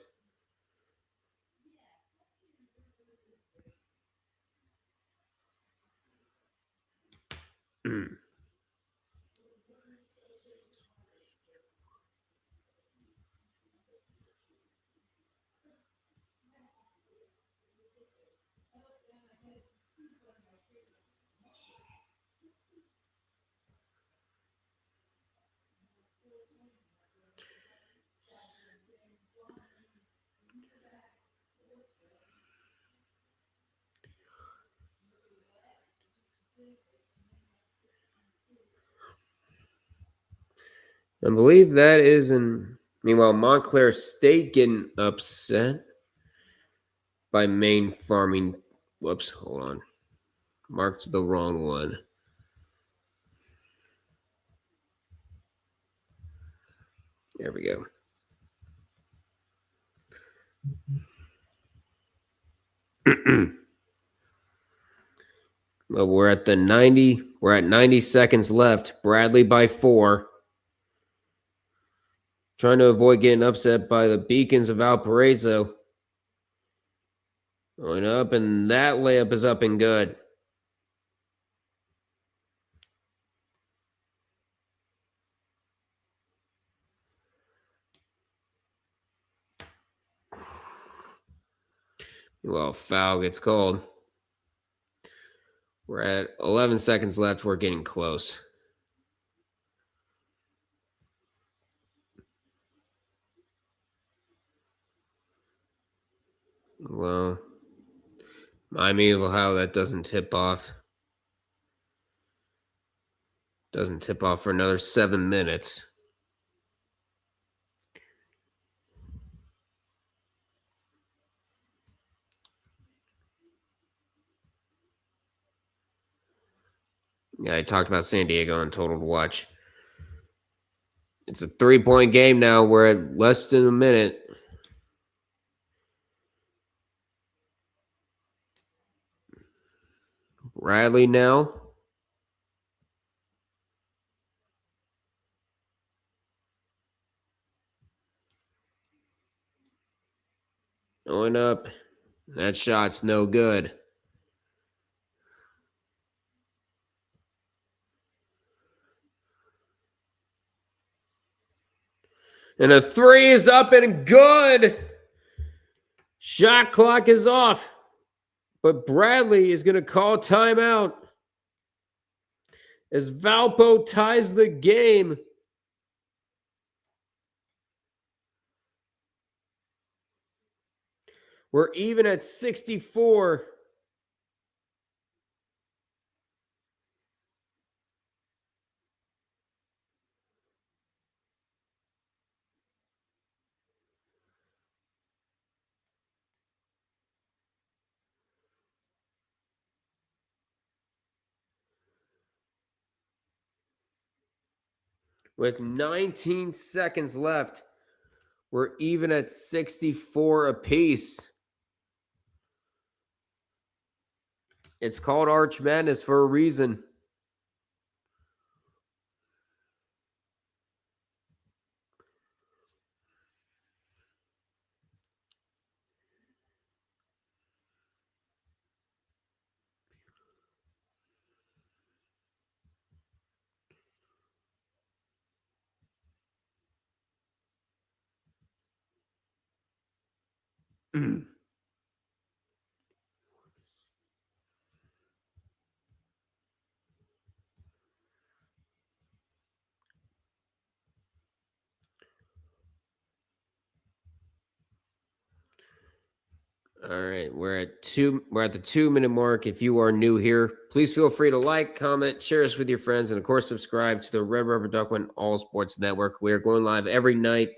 I believe that is meanwhile, Montclair State getting upset by Maine Farming. Whoops, hold on. Marked the wrong one. There we go. Well, we're at 90 seconds left. Bradley by 4. Trying to avoid getting upset by the Beacons of Valparaiso. Going up, and that layup is up and good. Well, foul gets called. We're at 11 seconds left. We're getting close. Well, Miami of Ohio, that doesn't tip off. Doesn't tip off for another 7 minutes. Yeah, I talked about San Diego on Total to Watch. It's a 3-point game now. We're at less than a minute. Riley now. Going up. That shot's no good. And a 3 is up and good. Shot clock is off. But Bradley is going to call timeout as Valpo ties the game. We're even at 64. With 19 seconds left, we're even at 64 apiece. It's called Arch Madness for a reason. All right, we're at the 2-minute mark. If you are new here, please feel free to like, comment, share us with your friends, and of course, subscribe to the Red Rubber Duckman All Sports Network. We are going live every night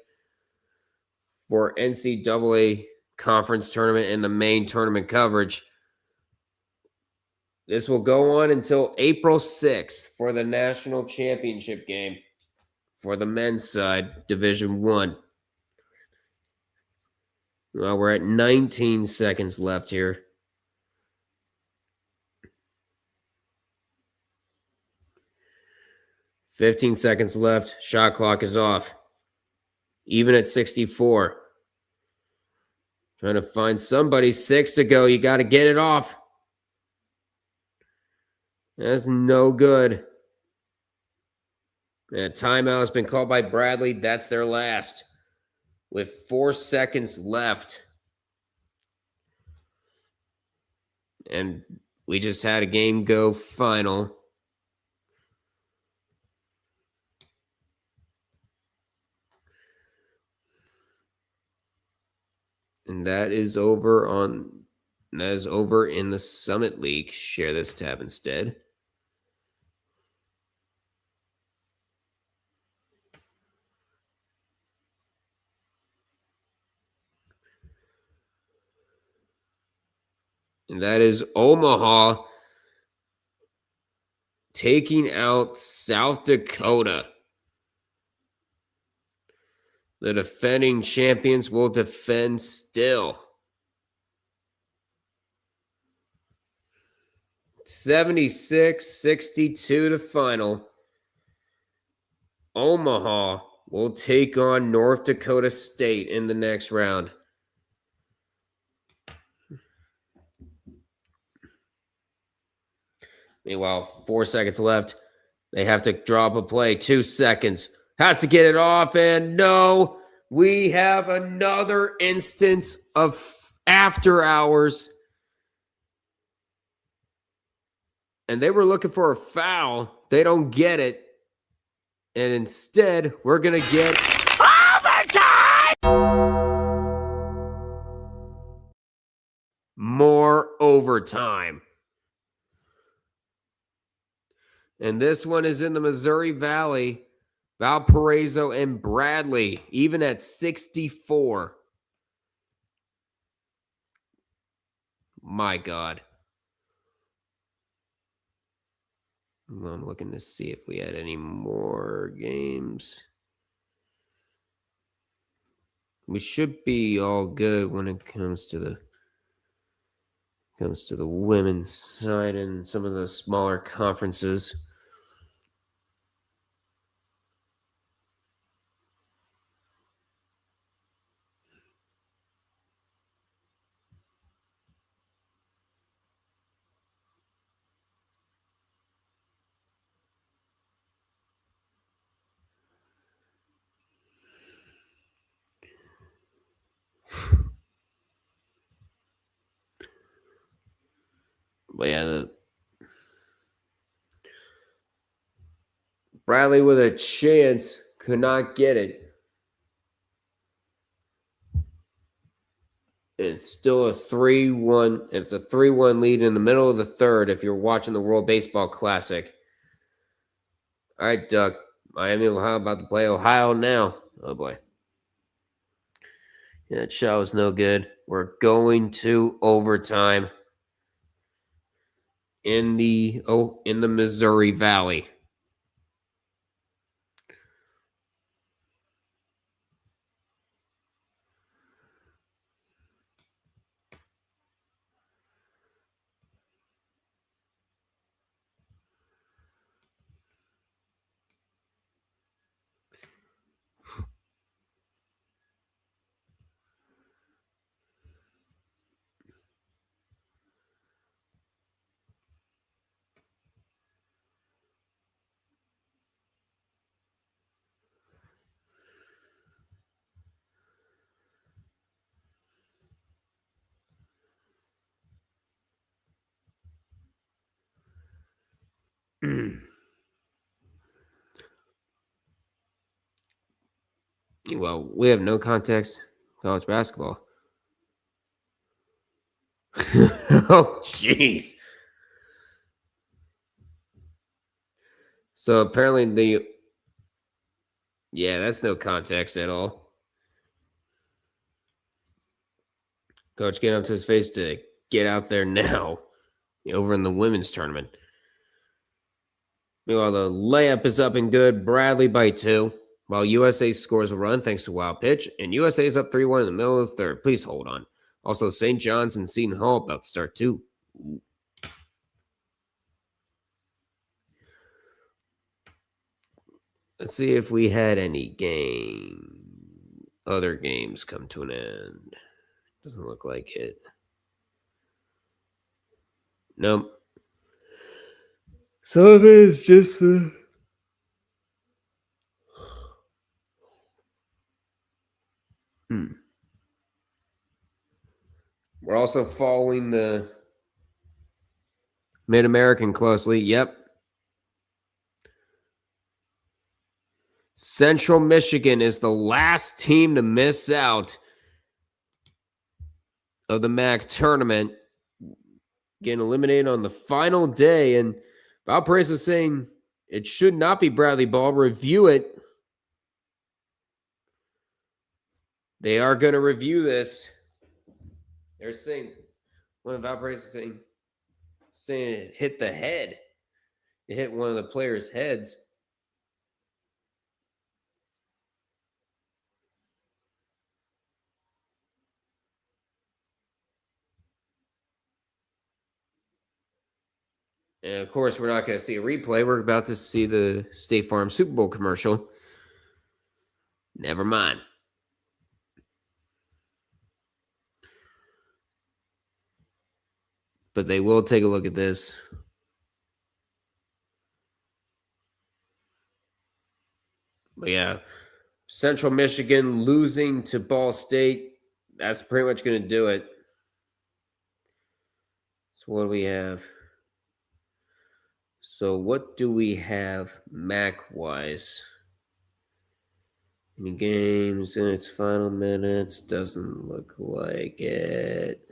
for NCAA conference tournament and the main tournament coverage. This will go on until April 6th for the national championship game for the men's side, Division I. Well, we're at 19 seconds left here. $15 seconds left. Shot clock is off. Even at 64. Trying to find somebody. 6 to go. You got to get it off. That's no good. And timeout has been called by Bradley. That's their last. With 4 seconds left. And we just had a game go final. And that is over in the Summit League. Share this tab instead. And that is Omaha taking out South Dakota. The defending champions will defend still. 76-62 to final. Omaha will take on North Dakota State in the next round. Meanwhile, 4 seconds left. They have to drop a play. 2 seconds. Has to get it off, and no, we have another instance of after hours. And they were looking for a foul. They don't get it. And instead, we're going to get more overtime. And this one is in the Missouri Valley. Valparaiso and Bradley, even at 64. My God. I'm looking to see if we had any more games. We should be all good when it comes to the women's side and some of the smaller conferences. But yeah, Bradley with a chance could not get it. It's still a 3-1. It's a 3-1 lead in the middle of the third if you're watching the World Baseball Classic. All right, Doug. Miami, Ohio about to play Ohio now. Oh, boy. Yeah, that shot was no good. We're going to overtime in the Missouri Valley. Well, we have no context college basketball. Oh, jeez. So apparently that's no context at all. Coach getting up to his face to get out there now over in the women's tournament. Meanwhile, the layup is up and good. Bradley by 2. While USA scores a run thanks to wild pitch. And USA is up 3-1 in the middle of the third. Please hold on. Also, St. John's and Seton Hall about to start too. Ooh. Let's see if we had any other games come to an end. Doesn't look like it. Nope. Some of it is just the... We're also following the Mid-American closely. Yep. Central Michigan is the last team to miss out of the MAC tournament. Getting eliminated on the final day. And Valparaiso is saying it should not be Bradley Ball. Review it. They are going to review this. They're saying, one of Valparaiso saying it hit the head. It hit one of the players' heads. And of course, we're not going to see a replay. We're about to see the State Farm Super Bowl commercial. Never mind. But they will take a look at this. But yeah, Central Michigan losing to Ball State. That's pretty much going to do it. So what do we have? So what do we have MAC-wise? Any games in its final minutes? Doesn't look like it.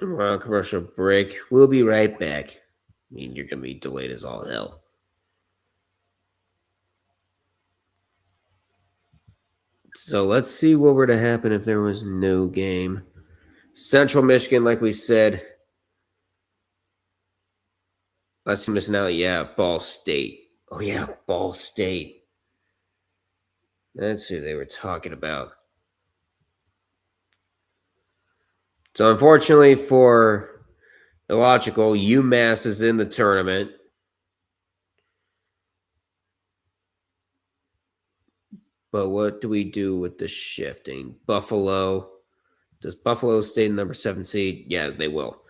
We're on commercial break. We'll be right back. I mean, you're going to be delayed as all hell. So let's see what were to happen if there was no game. Central Michigan, like we said. Last team missing out, yeah, Ball State. Oh, yeah, Ball State. That's who they were talking about. So unfortunately for Illogical, UMass is in the tournament. But what do we do with the shifting? Buffalo. Does Buffalo stay in number 7 seed? Yeah, they will.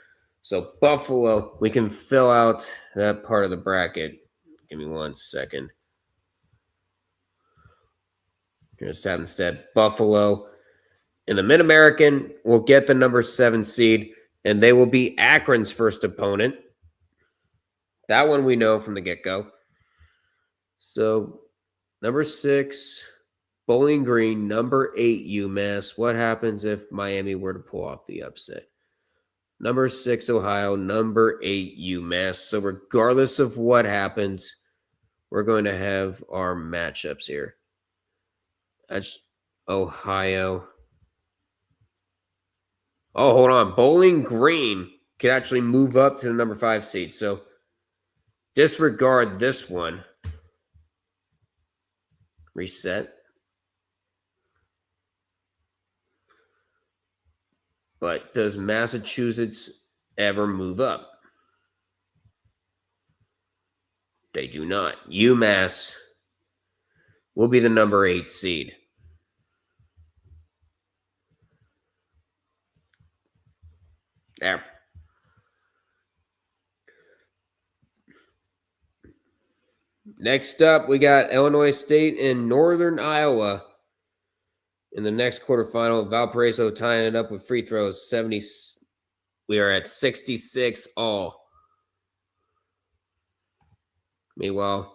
So Buffalo, we can fill out that part of the bracket. Give me 1 second. Just have instead Buffalo. In the Mid-American, will get the number 7 seed, and they will be Akron's first opponent. That one we know from the get-go. So, number 6, Bowling Green, number 8, UMass. What happens if Miami were to pull off the upset? Number 6, Ohio, number 8, UMass. So, regardless of what happens, we're going to have our matchups here. That's Ohio. Oh, hold on. Bowling Green could actually move up to the number 5 seed. So disregard this one. Reset. But does Massachusetts ever move up? They do not. UMass will be the number 8 seed. There. Next up, we got Illinois State and Northern Iowa in the next quarterfinal. Valparaiso tying it up with free throws. 70. We are at 66 all. Meanwhile,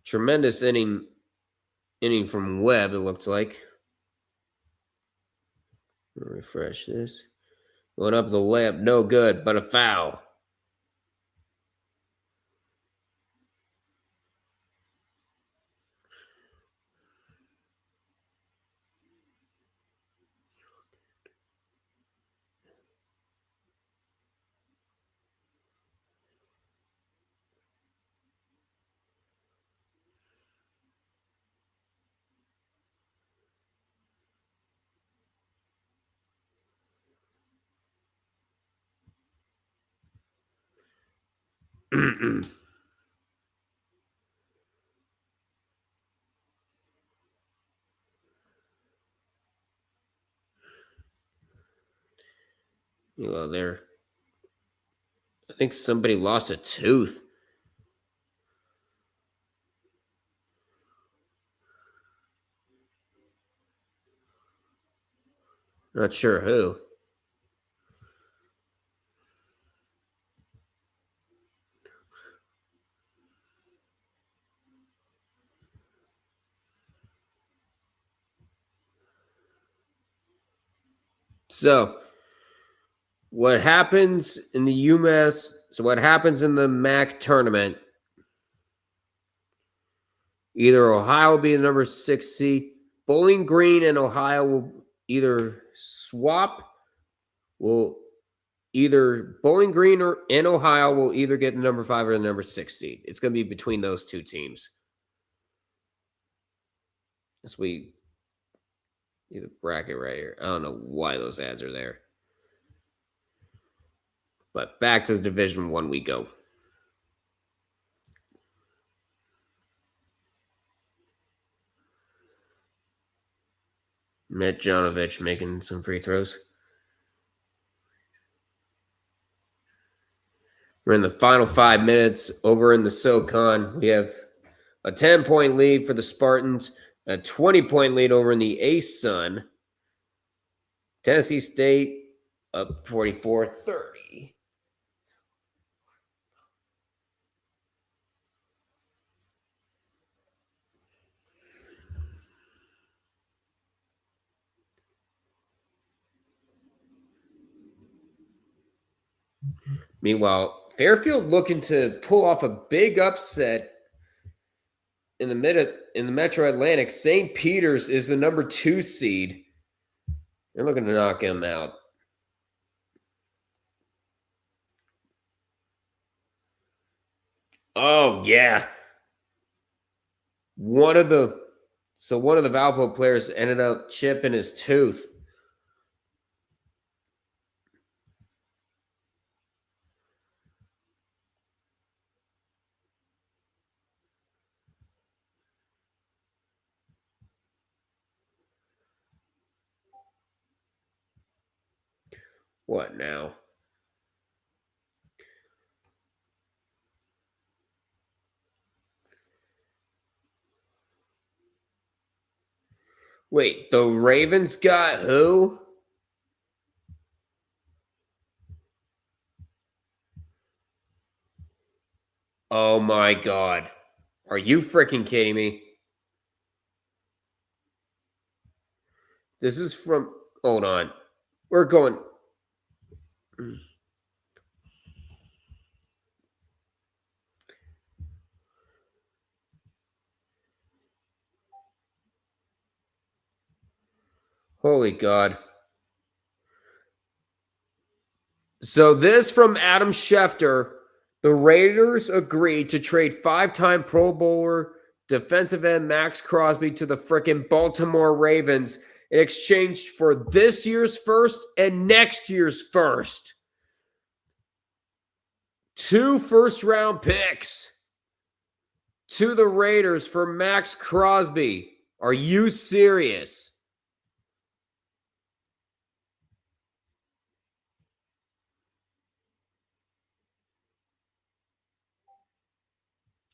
tremendous inning from Webb, it looks like. Refresh this. Going up the layup, no good, but a foul. Well, there. I think somebody lost a tooth. Not sure who. So, what happens in the UMass? So, what happens in the MAC tournament? Either Ohio will be the number 6 seed. Bowling Green and Ohio will either swap. Either Bowling Green and Ohio will either get the number 5 or the number 6 seed. It's going to be between those two teams. As we do the bracket right here. I don't know why those ads are there. But back to the Division I we go. Mitjanovich making some free throws. We're in the final 5 minutes. Over in the SoCon, we have a 10-point lead for the Spartans, a 20-point lead over in the ASUN. Tennessee State up 44-30. Meanwhile, Fairfield looking to pull off a big upset in the Metro Atlantic. St. Peter's is the number 2 seed. They're looking to knock him out. Oh, yeah. One of the Valpo players ended up chipping his tooth. What now? Wait, the Ravens got who? Oh my God. Are you freaking kidding me? This is from, hold on. We're going. Holy God. So this from Adam Schefter. The Raiders agreed to trade 5-time Pro Bowler defensive end Max Crosby to the frickin' Baltimore Ravens in exchange for this year's first and next year's first. 2 first-round picks to the Raiders for Max Crosby. Are you serious?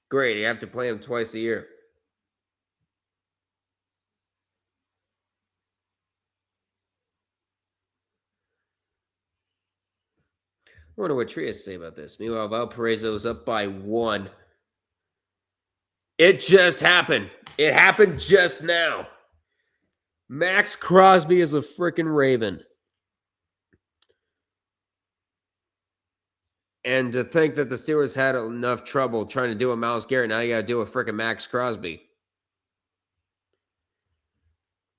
Great, you have to play him twice a year. I wonder what Trias say about this. Meanwhile, Valparaiso is up by 1. It just happened. It happened just now. Max Crosby is a freaking Raven. And to think that the Steelers had enough trouble trying to do a Myles Garrett, now you got to do a freaking Max Crosby.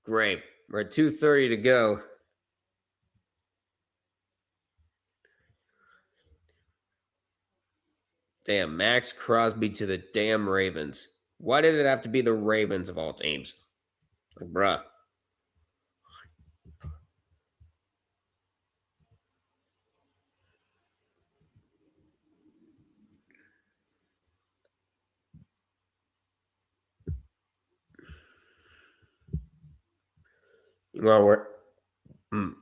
Great. We're at 2:30 to go. Damn, Max Crosby to the damn Ravens. Why did it have to be the Ravens of all teams? Like, bruh. Well,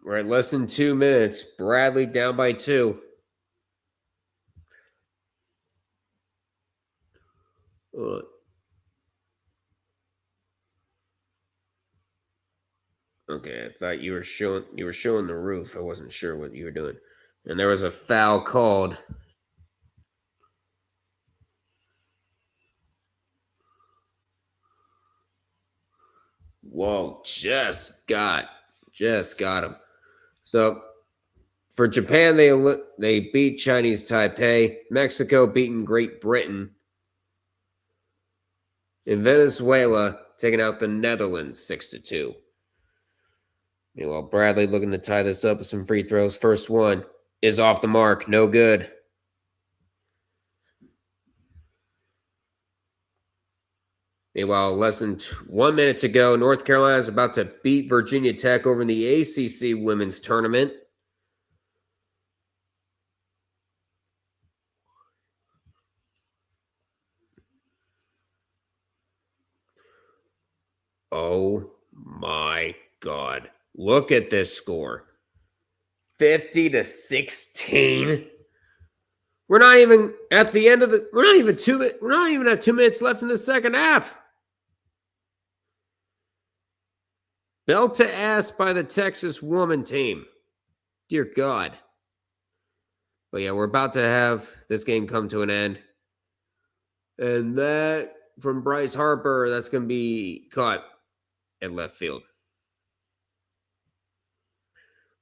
we're at less than 2 minutes. Bradley down by 2. Okay, I thought you were showing the roof. I wasn't sure what you were doing. And there was a foul called. Whoa, just got him. So for Japan, they beat Chinese Taipei. Mexico beating Great Britain. In Venezuela, taking out the Netherlands 6-2. Meanwhile, Bradley looking to tie this up with some free throws. First one is off the mark. No good. Meanwhile, less than 1 minute to go. North Carolina is about to beat Virginia Tech over in the ACC women's tournament. God. Look at this score. 50-16. We're not even at the end of the we're not even at 2 minutes left in the second half. Belt to ass by the Texas woman team. Dear God. But yeah, we're about to have this game come to an end. And that from Bryce Harper, that's going to be caught at left field.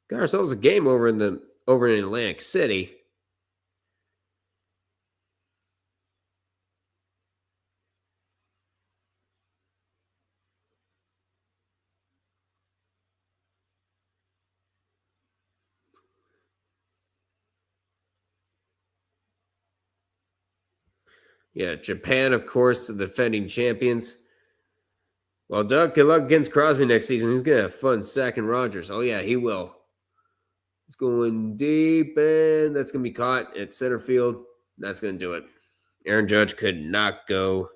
Got ourselves a game over in Atlantic City. Yeah, Japan, of course, the defending champions. Well, Doug, good luck against Crosby next season. He's going to have fun sacking Rogers. Oh, yeah, he will. It's going deep, and that's going to be caught at center field. That's going to do it. Aaron Judge could not go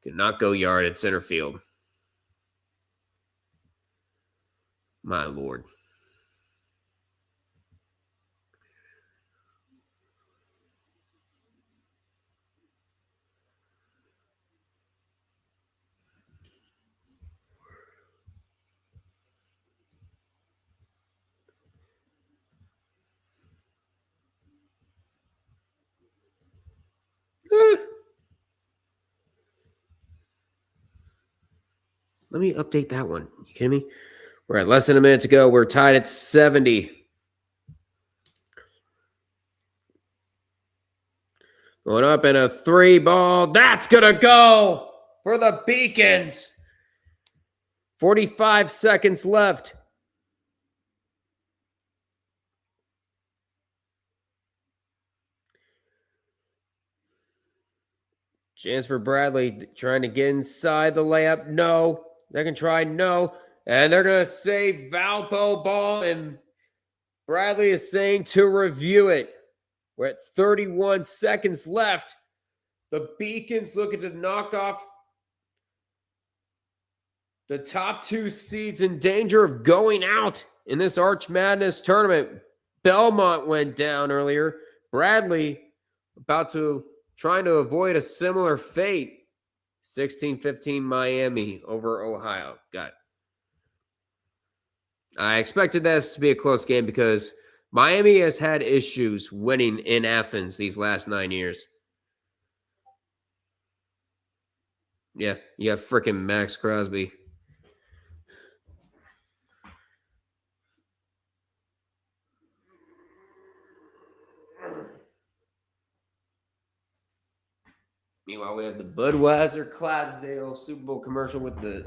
yard at center field. My Lord. Let me update that one. You kidding me? We're at less than a minute to go. We're tied at 70. Going up in a 3-ball. That's going to go for the Beacons. 45 seconds left. Chance for Bradley trying to get inside the layup. No. They're going to try. No. And they're going to say Valpo ball. And Bradley is saying to review it. We're at 31 seconds left. The Beacons looking to knock off the top 2 seeds in danger of going out in this Arch Madness tournament. Belmont went down earlier. Bradley trying to avoid a similar fate. 16-15 Miami over Ohio. Got it. I expected this to be a close game because Miami has had issues winning in Athens these last 9 years. Yeah, you got freaking Max Crosby. Meanwhile, we have the Budweiser Clydesdale Super Bowl commercial with the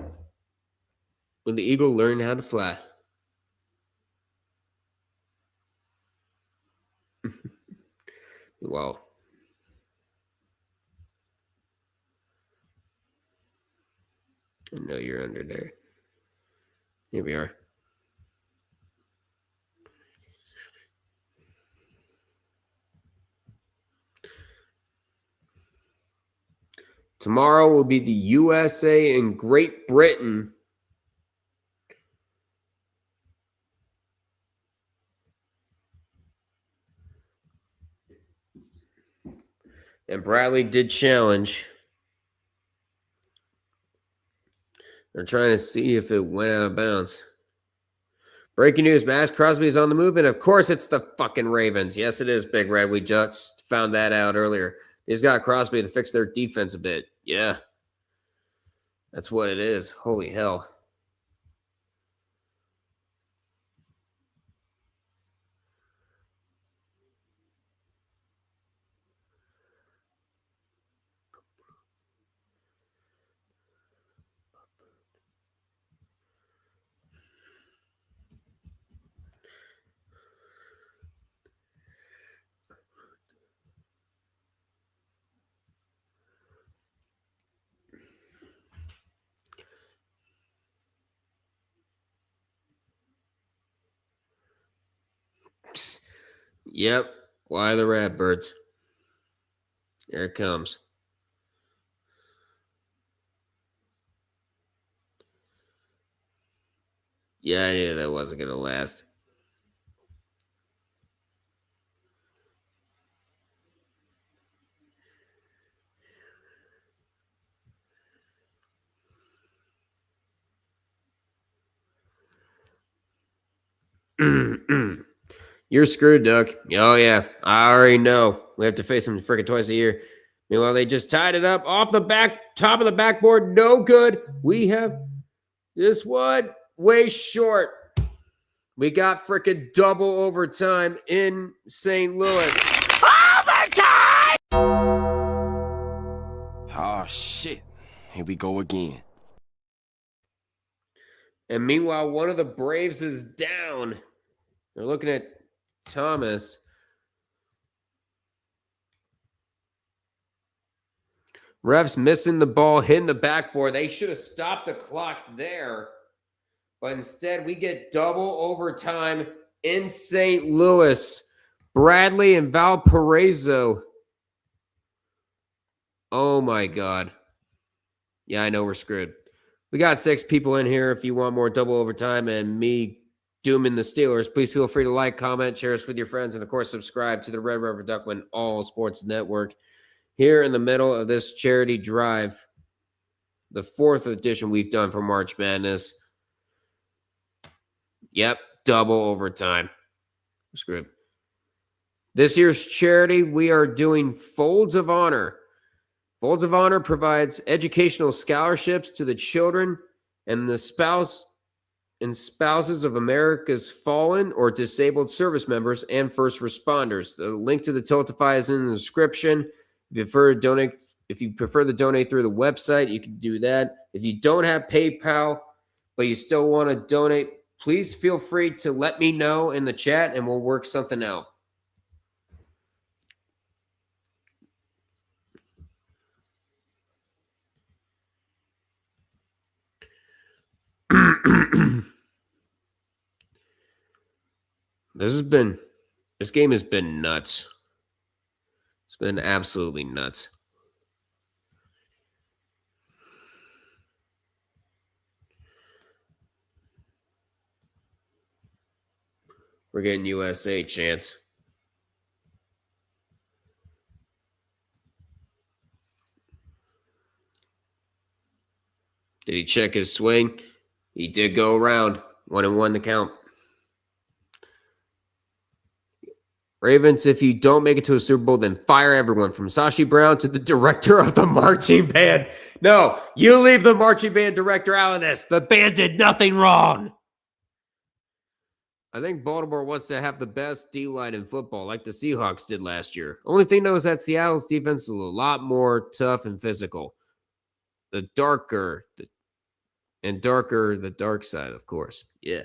eagle learning how to fly. Wow. I know you're under there. Here we are. Tomorrow will be the USA and Great Britain. And Bradley did challenge. They're trying to see if it went out of bounds. Breaking news, Max Crosby is on the move, and of course it's the fucking Ravens. Yes, it is, Big Red. We just found that out earlier. He's got Crosby to fix their defense a bit. Yeah. That's what it is. Holy hell. Psst. Yep. Why the Ratbirds? Here it comes. Yeah, I knew that wasn't going to last. You're screwed, Duck. Oh, yeah. I already know. We have to face them freaking twice a year. Meanwhile, they just tied it up off the top of the backboard. No good. We have this one way short. We got freaking double overtime in St. Louis. Overtime! Oh, shit. Here we go again. And meanwhile, one of the Braves is down. They're looking at Thomas. Refs missing the ball, hitting the backboard. They should have stopped the clock there. But instead, we get double overtime in St. Louis. Bradley and Valparaiso. Oh, my God. Yeah, I know we're screwed. We got 6 people in here. If you want more double overtime and me dooming the Steelers, please feel free to like, comment, share us with your friends, and, of course, subscribe to the Red River Duckman All Sports Network. Here in the middle of this charity drive, the 4th edition we've done for March Madness. Yep, double overtime. We're screwed. This year's charity, we are doing Folds of Honor. Folds of Honor provides educational scholarships to the children and the spouses of America's fallen or disabled service members and first responders. The link to the Tiltify is in the description. If you prefer to donate through the website, you can do that. If you don't have PayPal, but you still want to donate, please feel free to let me know in the chat and we'll work something out. This game has been nuts. It's been absolutely nuts. We're getting USA chance. Did he check his swing? He did go around. 1-1 to count. Ravens, if you don't make it to a Super Bowl, then fire everyone from Sashi Brown to the director of the marching band. No, you leave the marching band director out of this. The band did nothing wrong. I think Baltimore wants to have the best D-line in football, like the Seahawks did last year. Only thing, though, is that Seattle's defense is a lot more tough and physical. The darker, the dark side, of course. Yeah.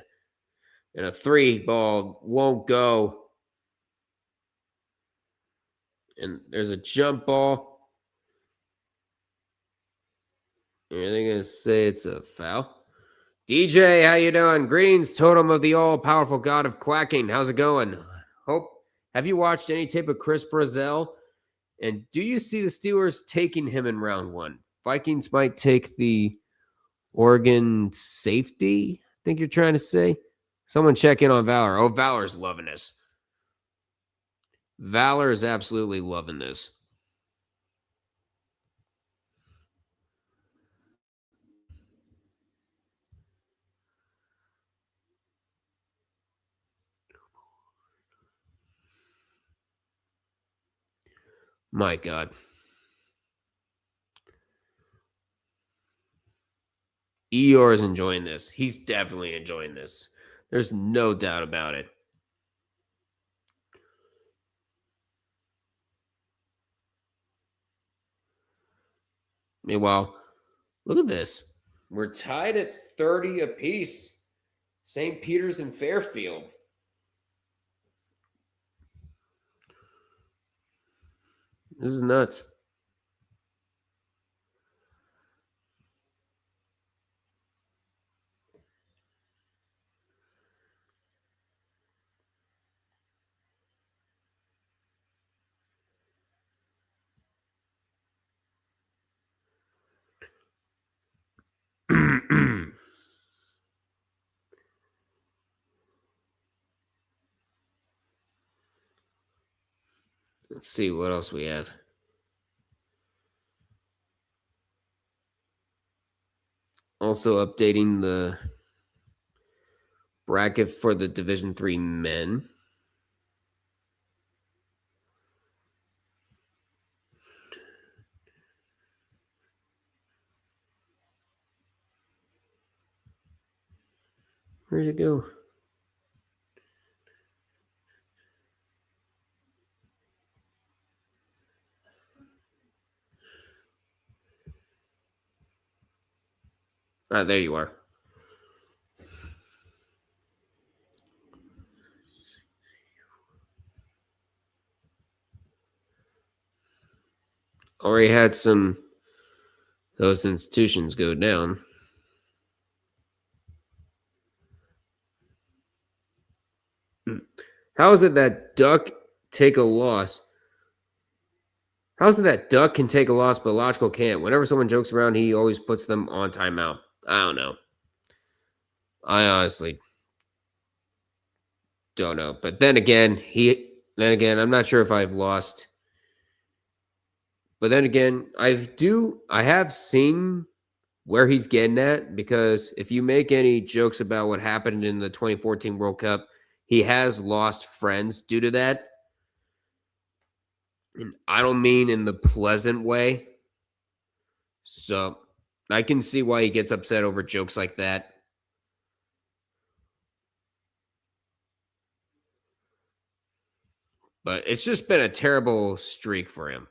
And a 3 ball won't go. And there's a jump ball. Are they going to say it's a foul? DJ, how you doing? Greetings, totem of the all-powerful god of quacking. How's it going? Have you watched any tape of Chris Brazel? And do you see the Steelers taking him in round 1? Vikings might take the Oregon safety, I think you're trying to say. Someone check in on Valor. Oh, Valor's loving this. Valor is absolutely loving this. My God. Eeyore is enjoying this. He's definitely enjoying this. There's no doubt about it. Meanwhile, look at this. We're tied at 30 apiece. St. Peter's and Fairfield. This is nuts. Let's see what else we have. Also updating the bracket for the Division III men. Where'd it go? Ah, there you are. Already had some those institutions go down. How is it that Duck take a loss? How is it that Duck can take a loss, but Logical can't? Whenever someone jokes around, he always puts them on timeout. I don't know. I honestly don't know. But then again, I'm not sure if I've lost. But then again, I have seen where he's getting at, because if you make any jokes about what happened in the 2014 World Cup, he has lost friends due to that. And I don't mean in the pleasant way. So I can see why he gets upset over jokes like that. But it's just been a terrible streak for him.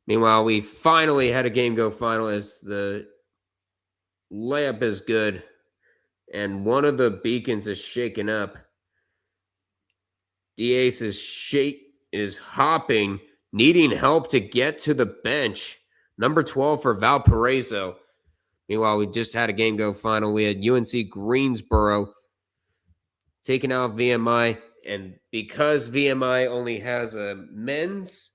Meanwhile, we finally had a game go final as the layup is good. And one of the beacons is shaken up. D-Ace is hopping, needing help to get to the bench. Number 12 for Valparaiso. Meanwhile, we just had a game go final. We had UNC Greensboro taking out VMI. And because VMI only has a men's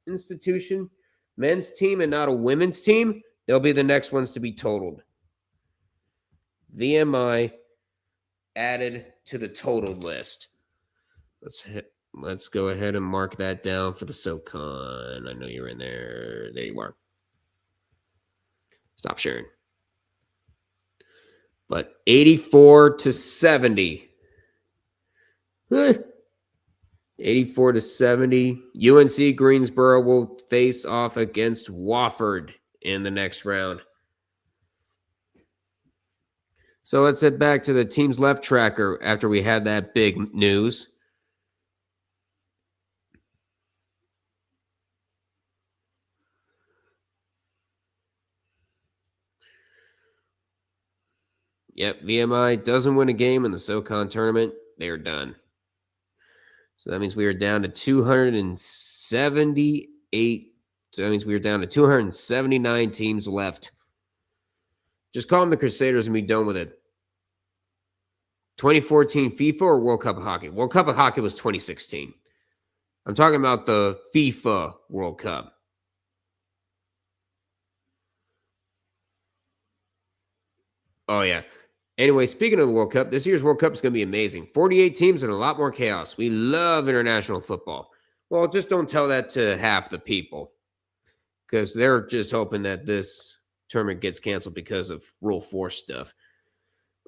team, and not a women's team, they'll be the next ones to be totaled. VMI added to the totaled list. Let's go ahead and mark that down for the SoCon. I know you're in there. There you are. Stop sharing. But 84-70. 84-70. UNC Greensboro will face off against Wofford in the next round. So let's head back to the team's left tracker after we had that big news. Yep, VMI doesn't win a game in the SoCon tournament. They are done. So that means we are down to 278. So that means we are down to 279 teams left. Just call them the Crusaders and be done with it. 2014 FIFA or World Cup of Hockey? World Cup of Hockey was 2016. I'm talking about the FIFA World Cup. Oh, yeah. Anyway, speaking of the World Cup, this year's World Cup is going to be amazing. 48 teams and a lot more chaos. We love international football. Well, just don't tell that to half the people, because they're just hoping that this tournament gets canceled because of Rule 4 stuff.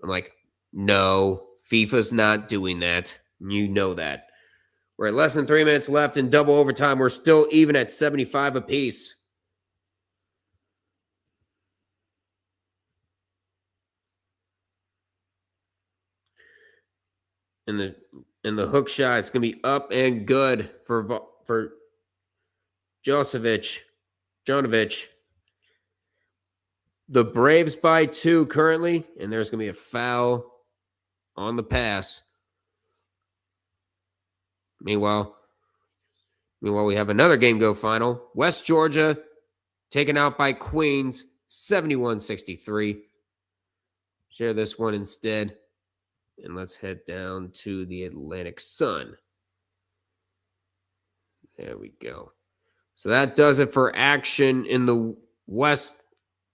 I'm like, no, FIFA's not doing that. You know that. We're at less than 3 minutes left in double overtime. We're still even at 75 apiece. And the hook shot, it's going to be up and good for Jovanovic. The Braves by 2 currently, and there's going to be a foul on the pass. Meanwhile, we have another game go final. West Georgia taken out by Queens, 71-63. Share this one instead. And let's head down to the Atlantic Sun. There we go. So that does it for action in the West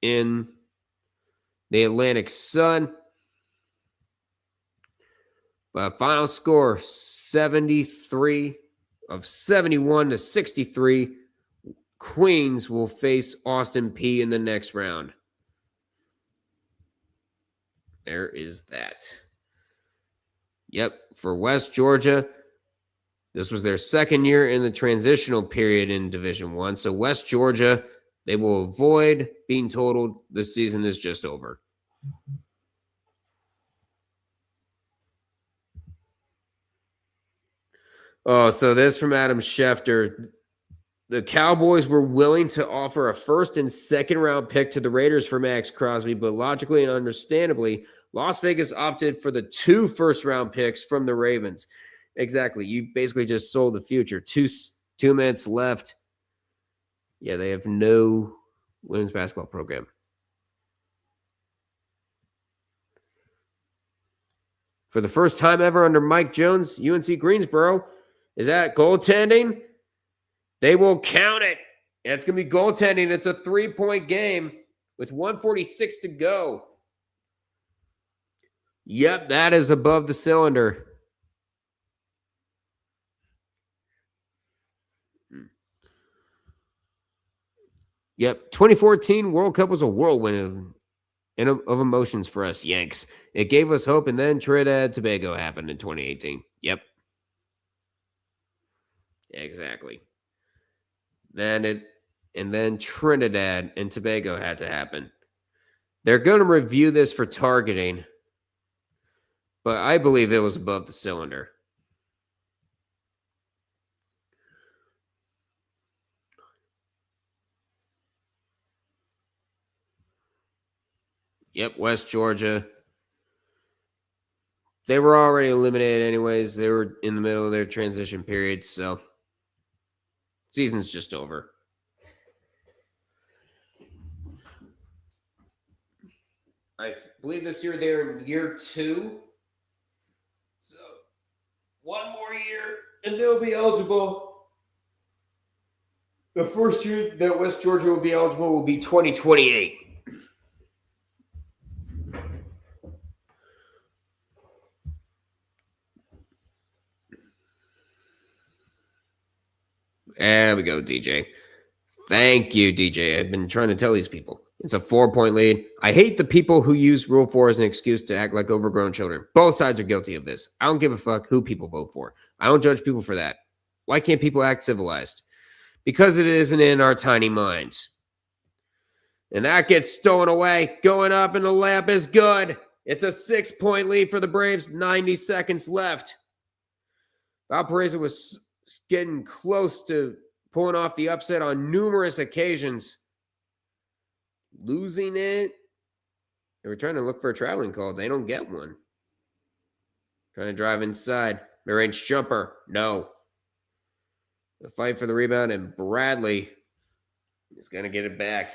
in the Atlantic Sun. But final score 73 of 71 to 63. Queens will face Austin P in the next round. There is that. Yep, for West Georgia, this was their second year in the transitional period in Division I. So West Georgia, they will avoid being told the season is just over. Oh, so this from Adam Schefter. The Cowboys were willing to offer a first and second round pick to the Raiders for Max Crosby, but logically and understandably, Las Vegas opted for the 2 first round picks from the Ravens. Exactly. You basically just sold the future. 2 minutes left. Yeah, they have no women's basketball program. For the first time ever under Mike Jones, UNC Greensboro is at goaltending. They will count it. And it's going to be goaltending. It's a 3-point game with 1:46 to go. Yep, that is above the cylinder. Yep, 2014 World Cup was a whirlwind of emotions for us Yanks. It gave us hope, and then Trinidad and Tobago happened in 2018. Yep. Exactly. Then Trinidad and Tobago had to happen. They're going to review this for targeting, but I believe it was above the cylinder. Yep, West Georgia. They were already eliminated anyways. They were in the middle of their transition period, so season's just over. I believe this year they're in year 2. So 1 more year and they'll be eligible. The first year that West Georgia will be eligible will be 2028. There we go, DJ. Thank you, DJ. I've been trying to tell these people. It's a 4-point lead. I hate the people who use Rule 4 as an excuse to act like overgrown children. Both sides are guilty of this. I don't give a fuck who people vote for. I don't judge people for that. Why can't people act civilized? Because it isn't in our tiny minds. And that gets stolen away. Going up in the layup is good. It's a 6-point lead for the Braves. 90 seconds left. Valparaiso was getting close to pulling off the upset on numerous occasions. Losing it. They were trying to look for a traveling call. They don't get one. Trying to drive inside. Mid-range jumper. No. The fight for the rebound, and Bradley is going to get it back.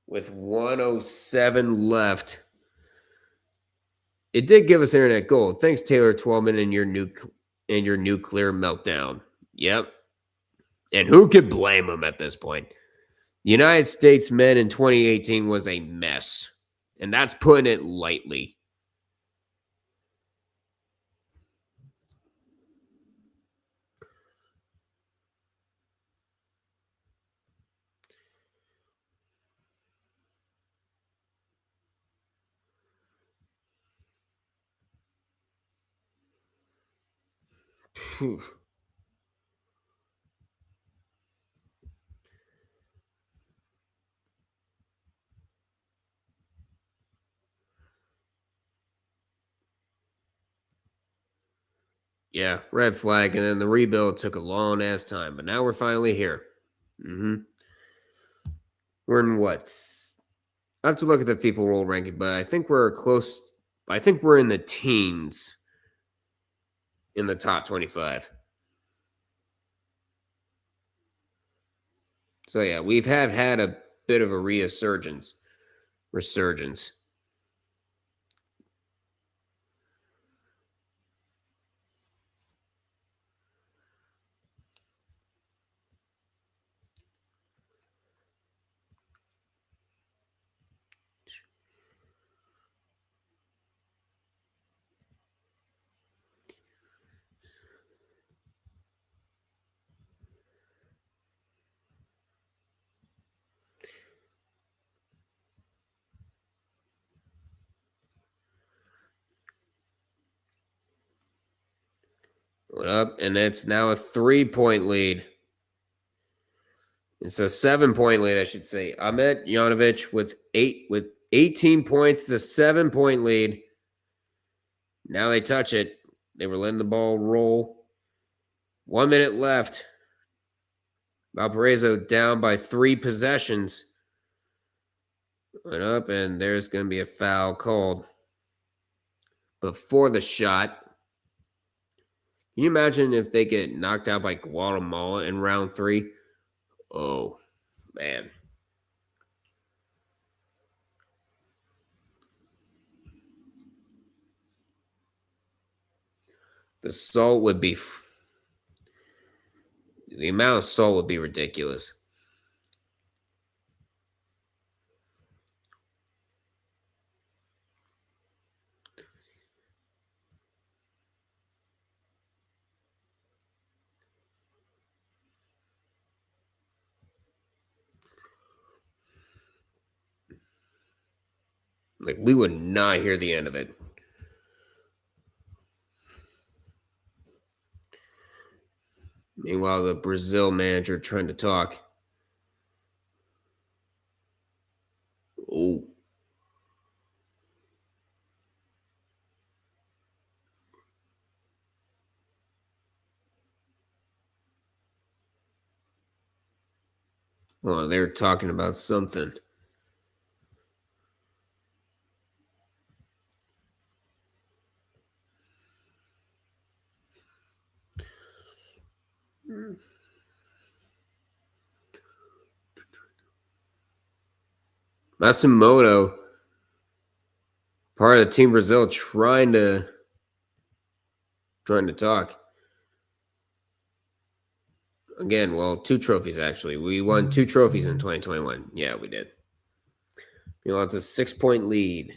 With 1:07 left. It did give us internet gold. Thanks, Taylor Twelman, and your nuclear meltdown. Yep. And who could blame him at this point? The United States men in 2018 was a mess. And that's putting it lightly. Whew. Yeah, red flag, and then the rebuild took a long ass time, but now we're finally here. We're in what? I have to look at the FIFA World Ranking, but I think we're close. I think we're in the teens in the top 25. So yeah, we've had a bit of a resurgence. Going up, and it's now a 3-point lead. It's a 7-point lead, I should say. Ahmet Janovic with 18 points. It's a 7-point lead. Now they touch it. They were letting the ball roll. 1 minute left. Valparaiso down by 3 possessions. Went up, and there's going to be a foul called before the shot. Can you imagine if they get knocked out by Guatemala in round 3? Oh, man. The salt would be... The amount of salt would be ridiculous. Like, we would not hear the end of it. Meanwhile, the Brazil manager trying to talk. Oh. Oh, they're talking about something. Matsumoto, part of the Team Brazil, trying to talk. Again, well, 2 trophies, actually. We won 2 trophies in 2021. Yeah, we did. You know, it's a 6-point lead.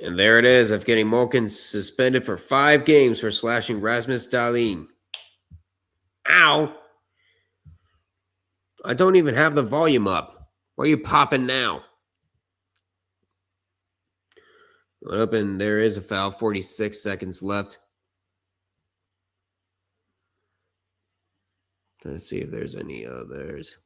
And there it is. Evgeny Malkin suspended for 5 games for slashing Rasmus Dahlin. Ow! I don't even have the volume up. Why are you popping now? Went up, and there is a foul. 46 seconds left. Trying to see if there's any others.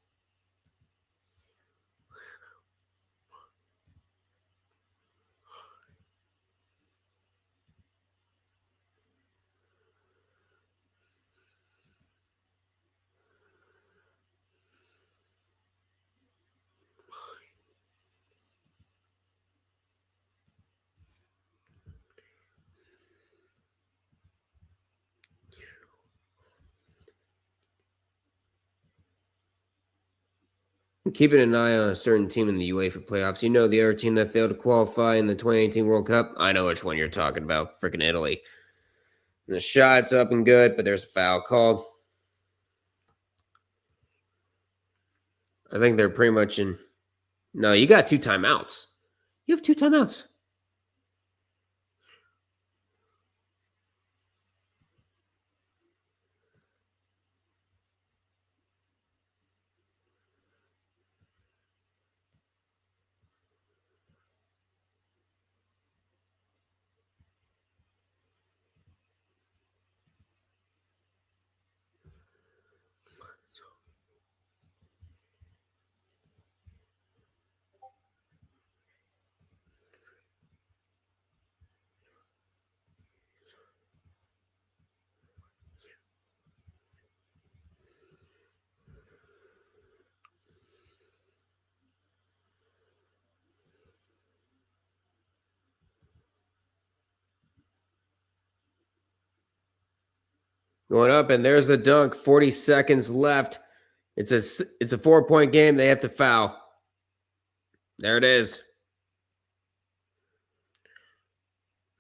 Keeping an eye on a certain team in the UEFA playoffs. You know the other team that failed to qualify in the 2018 World Cup? I know which one you're talking about. Freaking Italy. And the shot's up and good, but there's a foul called. I think they're pretty much in... No, you got 2 timeouts. You have 2 timeouts. Going up, and there's the dunk. 40 seconds left. It's a 4-point game. They have to foul. There it is.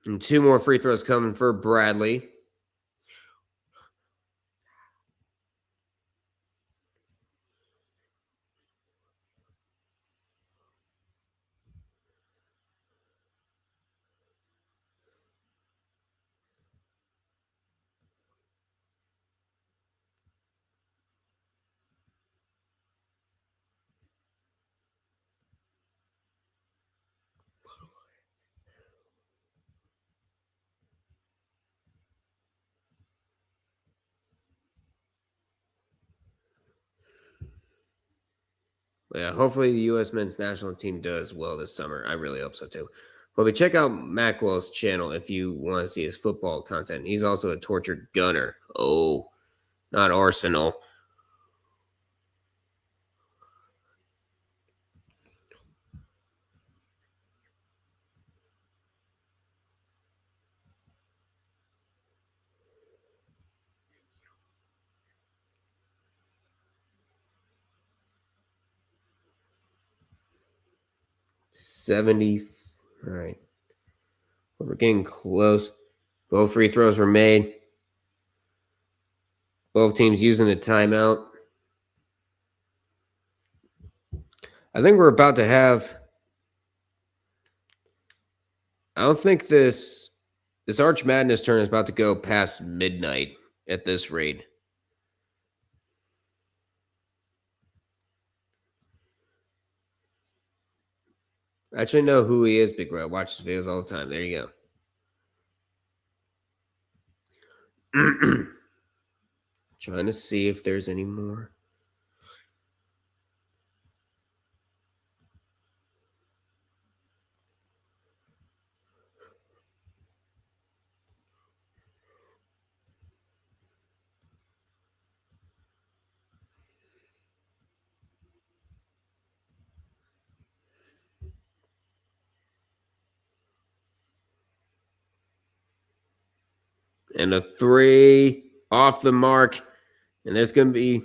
And 2 more free throws coming for Bradley. Yeah, hopefully the U.S. men's national team does well this summer. I really hope so too. But check out Macwell's channel if you want to see his football content. He's also a tortured gunner. Oh, not Arsenal. $70. All right. We're getting close. Both free throws were made. Both teams using the timeout. I think we're about to have. I don't think this Arch Madness turn is about to go past midnight at this rate. I actually know who he is, Big Red. I watch his videos all the time. There you go. Trying to see if there's any more. And a 3 off the mark. And there's going to be.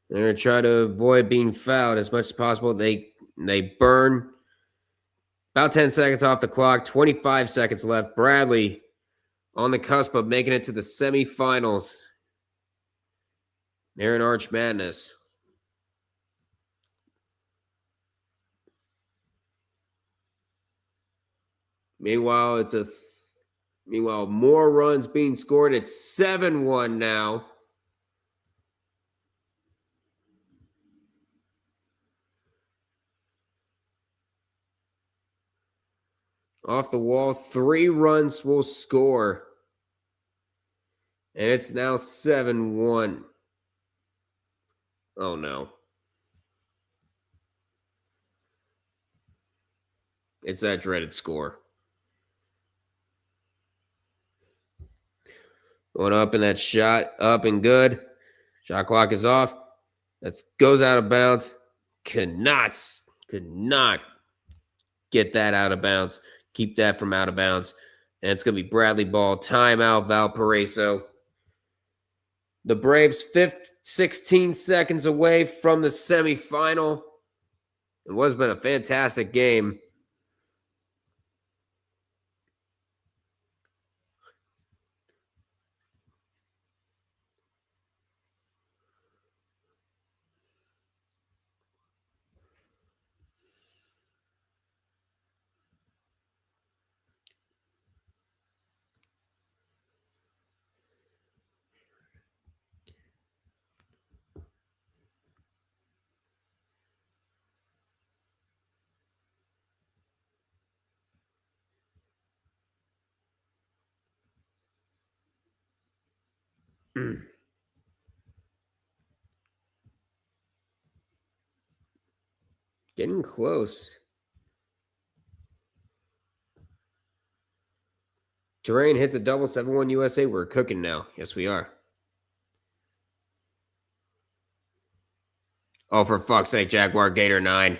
They're going to try to avoid being fouled as much as possible. They burn. About 10 seconds off the clock. 25 seconds left. Bradley on the cusp of making it to the semifinals. They're in Arch Madness. Meanwhile, more runs being scored. It's 7-1 now. Off the wall, 3 runs will score. And it's now 7-1. Oh, no. It's that dreaded score. Going up in that shot. Up and good. Shot clock is off. That goes out of bounds. Could not get that out of bounds. Keep that from out of bounds. And it's going to be Bradley ball. Timeout, Valparaiso. The Braves 16 seconds away from the semifinal. It was been a fantastic game. Getting close. Terrain hits a double 7-1 USA. We're cooking now. Yes, we are. Oh, for fuck's sake, Jaguar Gator 9.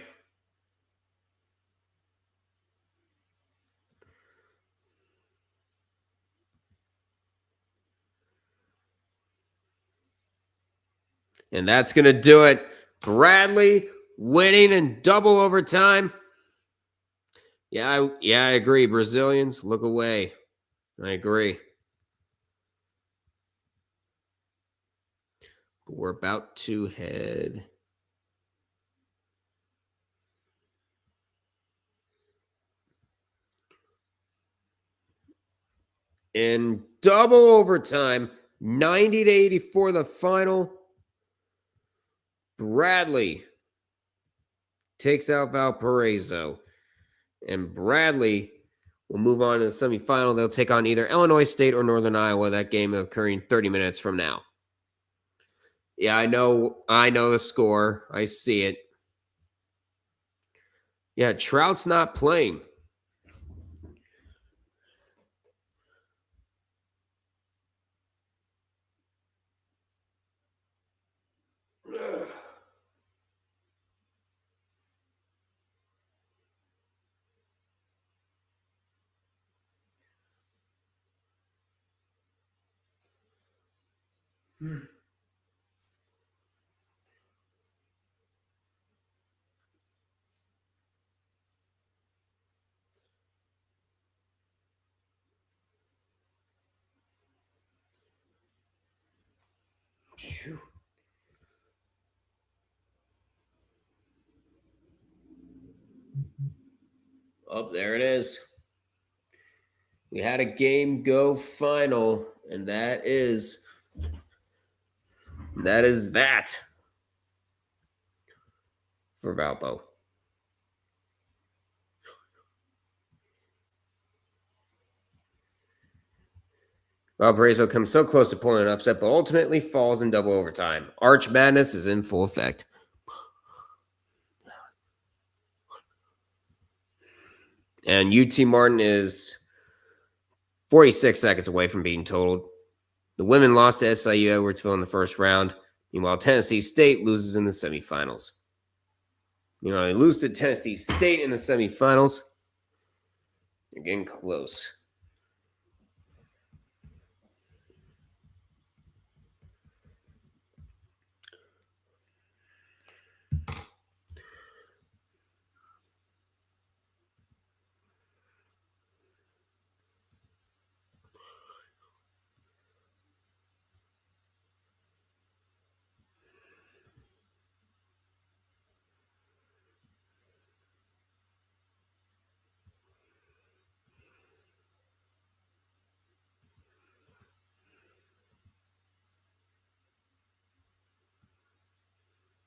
And that's going to do it. Bradley winning in double overtime. Yeah, I agree. Brazilians, look away. I agree. We're about to head. In double overtime, 90-84 the final. Bradley takes out Valparaiso. And Bradley will move on to the semifinal. They'll take on either Illinois State or Northern Iowa. That game occurring 30 minutes from now. Yeah, I know the score. I see it. Yeah, Trout's not playing. Oh, there it is. We had a game go final, and that is that for Valpo. Valparaiso comes so close to pulling an upset, but ultimately falls in double overtime. Arch Madness is in full effect. And UT Martin is 46 seconds away from being totaled. The women lost to SIU Edwardsville in the first round. Meanwhile, Tennessee State loses in the semifinals. They lose to Tennessee State in the semifinals. They're getting close.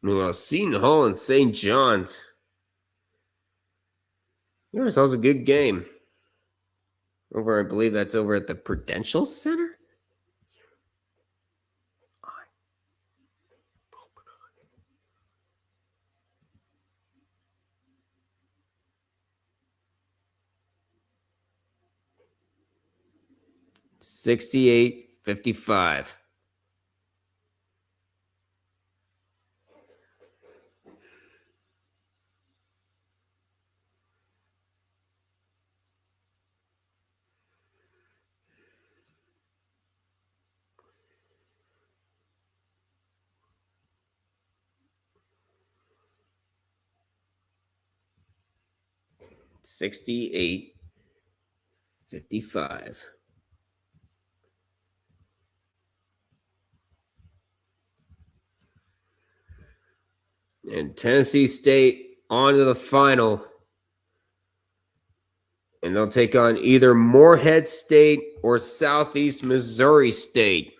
Meanwhile, Seton Hall and St. John's. That was a good game. I believe that's over at the Prudential Center. 68-55. $68-55. And Tennessee State on to the final. And they'll take on either Morehead State or Southeast Missouri State.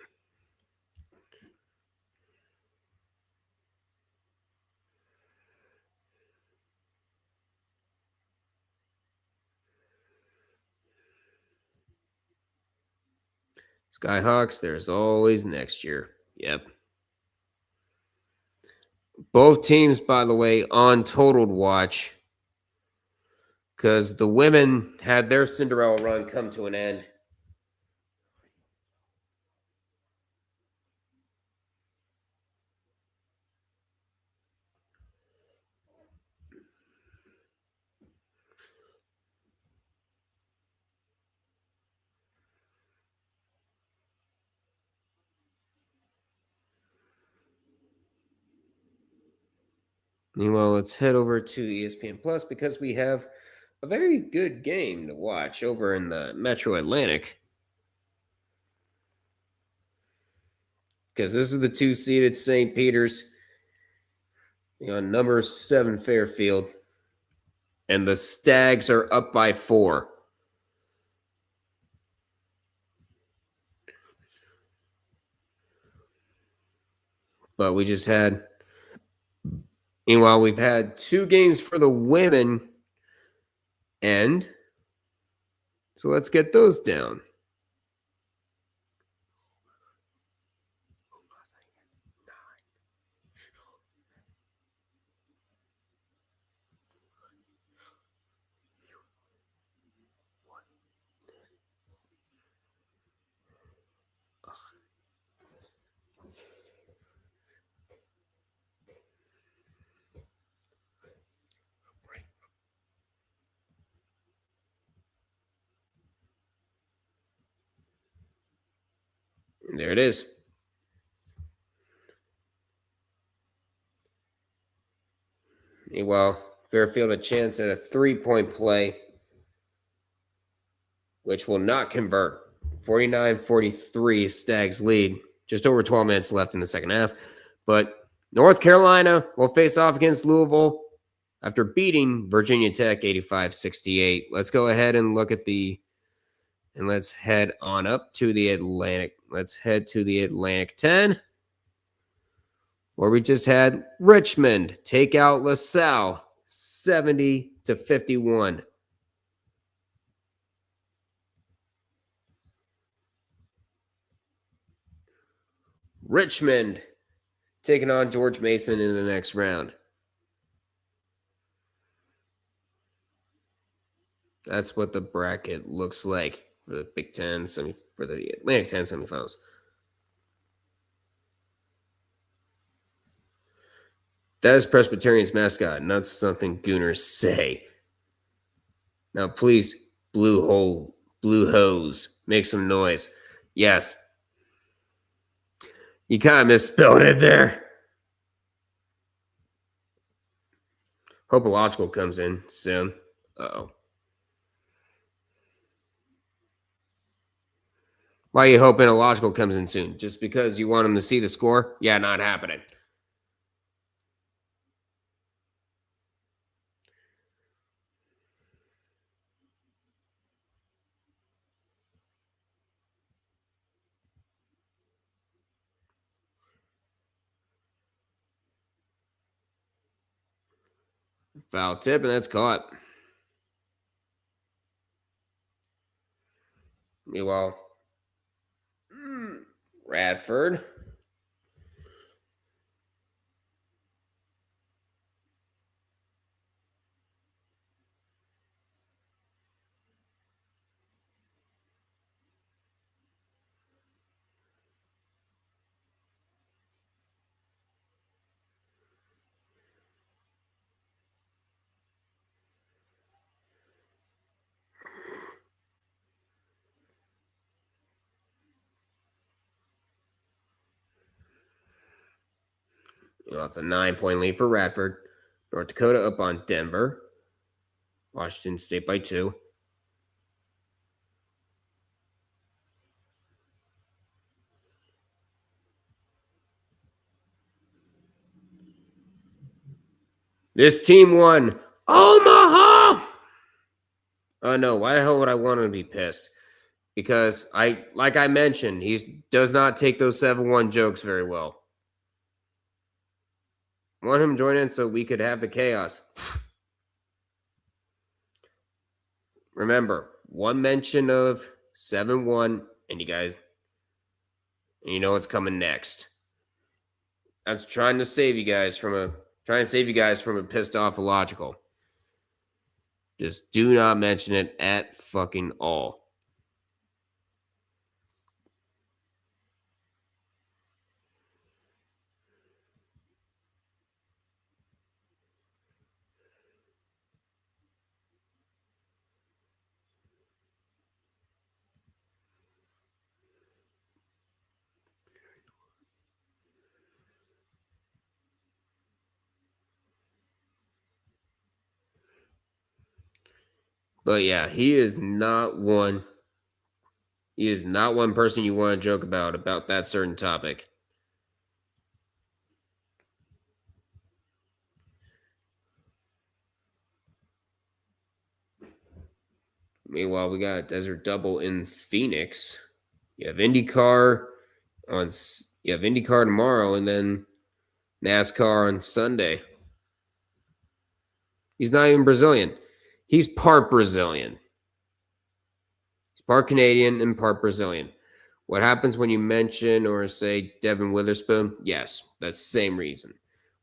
Skyhawks, there's always next year. Yep. Both teams, by the way, on totaled watch because the women had their Cinderella run come to an end. Meanwhile, let's head over to ESPN Plus because we have a very good game to watch over in the Metro Atlantic. Because this is the 2-seeded St. Peter's on number 7 Fairfield. And the Stags are up by 4. But we just had... Meanwhile, we've had 2 games for the women. And so let's get those down. And there it is. Meanwhile, Fairfield a chance at a 3-point play, which will not convert. 49-43, Stags lead. Just over 12 minutes left in the second half. But North Carolina will face off against Louisville after beating Virginia Tech 85-68. Let's go ahead and look at and let's head on up to the Atlantic. Let's head to the Atlantic 10, where we just had Richmond take out LaSalle 70-51. Richmond taking on George Mason in the next round. That's what the bracket looks like for the Big Ten for the Atlantic 10 semifinals. That is Presbyterian's mascot, not something Gooners say. Now, please, blue hose, make some noise. Yes. You kind of misspelled it there. Hope Illogical comes in soon. Uh-oh. Why are you hoping Illogical comes in soon? Just because you want him to see the score? Yeah, not happening. Foul tip, and that's caught. Meanwhile, Radford. Well, it's a 9-point lead for Radford. North Dakota up on Denver. Washington State by 2. This team won. Omaha! Oh, no. Why the hell would I want him to be pissed? Because, like I mentioned, he does not take those 7-1 jokes very well. I want him to join in so we could have the chaos. Remember, one mention of 7-1, and you know what's coming next. I'm trying to save you guys from a pissed off Illogical. Just do not mention it at fucking all. But yeah, he is not one person you want to joke about that certain topic. Meanwhile, we got a Desert Double in Phoenix. You have IndyCar tomorrow, and then NASCAR on Sunday. He's not even Brazilian. He's part Brazilian. He's part Canadian and part Brazilian. What happens when you mention or say Devin Witherspoon? Yes, that's the same reason.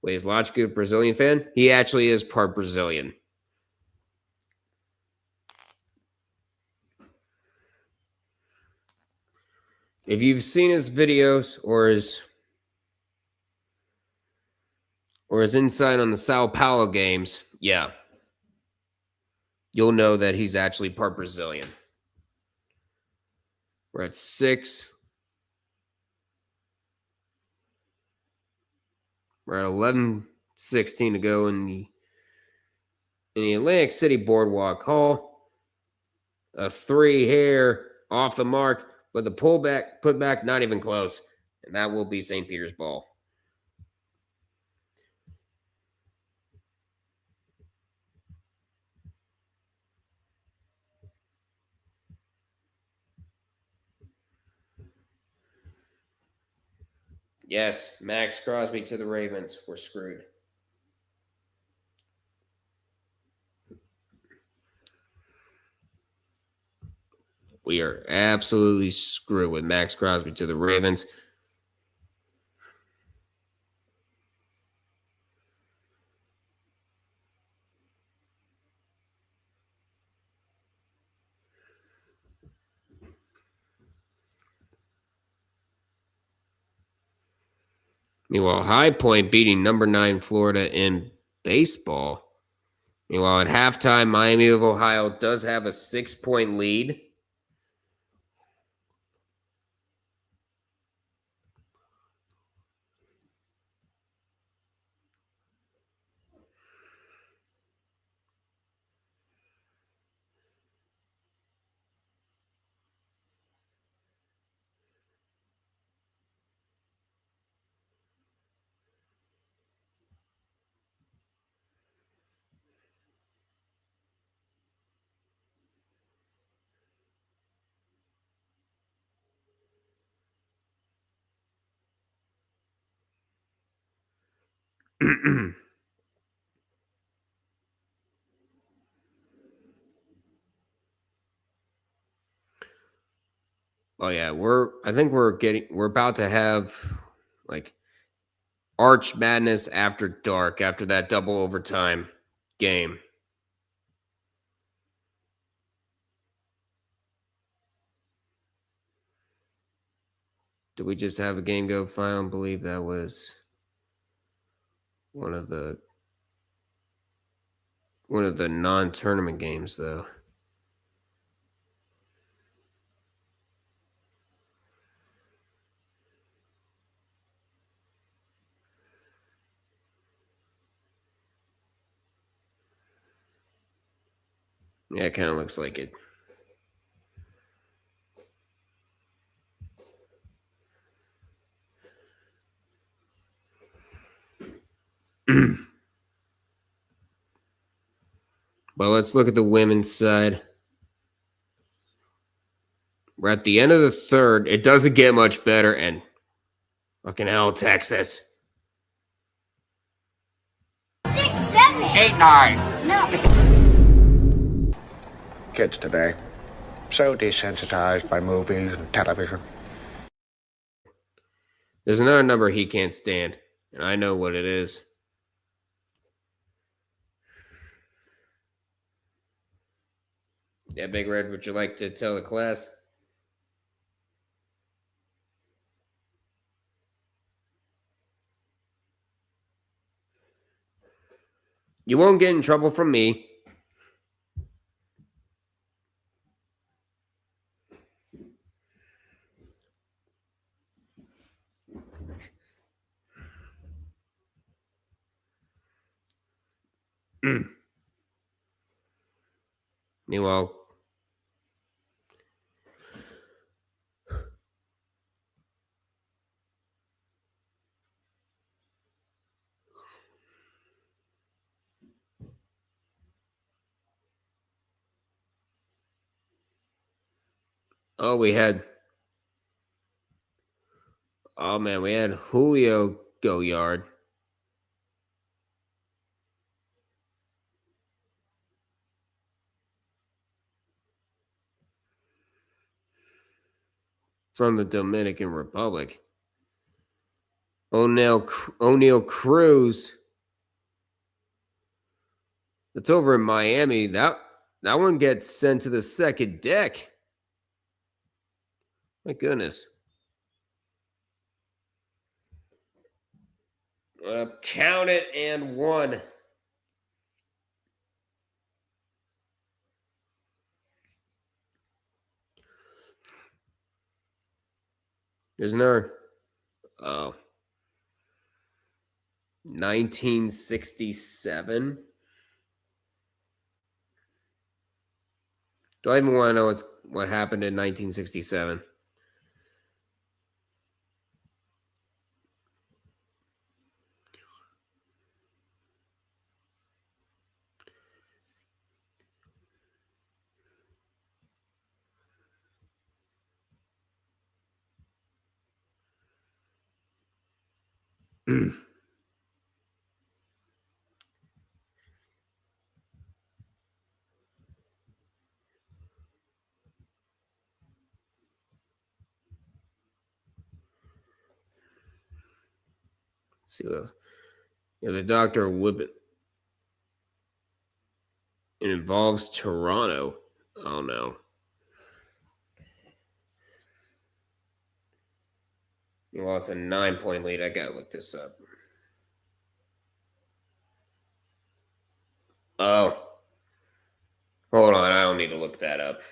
Wait, is Logic a Brazilian fan? He actually is part Brazilian. If you've seen his videos or his insight on the Sao Paulo games, yeah, you'll know that he's actually part Brazilian. We're at 6. We're at 11:16 to go in the Atlantic City Boardwalk Hall. A 3 here off the mark, but the putback not even close, and that will be St. Peter's ball. Yes, Max Crosby to the Ravens. We're screwed. We are absolutely screwed with Max Crosby to the Ravens. Meanwhile, High Point beating number 9 Florida in baseball. Meanwhile, at halftime, Miami of Ohio does have a 6-point lead. Oh yeah, we're about to have like Arch Madness after dark after that double overtime game. Did we just have a game go final? I believe that was one of the non-tournament games though. Yeah, it kind of looks like it. But let's look at the women's side. We're at the end of the third. It doesn't get much better, and fucking hell, Texas. 6, 7, 8, 9. no. Kids today, so desensitized by movies and television. There's another number he can't stand, and I know what it is. Yeah, Big Red, would you like to tell the class? You won't get in trouble from me. Meanwhile, we had Julio go yard. From the Dominican Republic. O'Neal Cruz. That's over in Miami. That one gets sent to the second deck. My goodness. Count it and 1. There's another. Oh. 1967. Do I even want to know what happened in 1967? See what else. Yeah, the Dr. Woodman. It involves Toronto. Oh no. Well, it's a 9-point lead. I gotta look this up. Oh. Hold on, I don't need to look that up.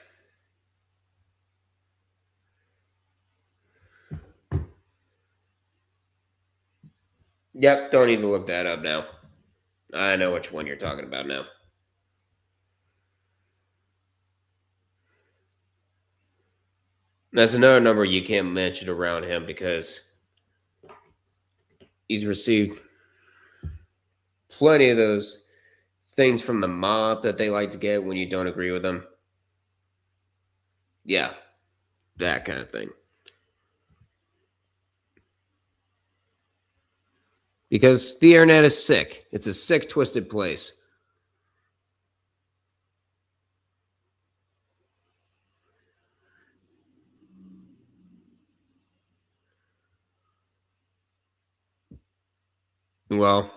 Yep, don't need to look that up now. I know which one you're talking about now. That's another number you can't mention around him because he's received plenty of those things from the mob that they like to get when you don't agree with them. Yeah, that kind of thing. Because the internet is sick. It's a sick, twisted place. Well,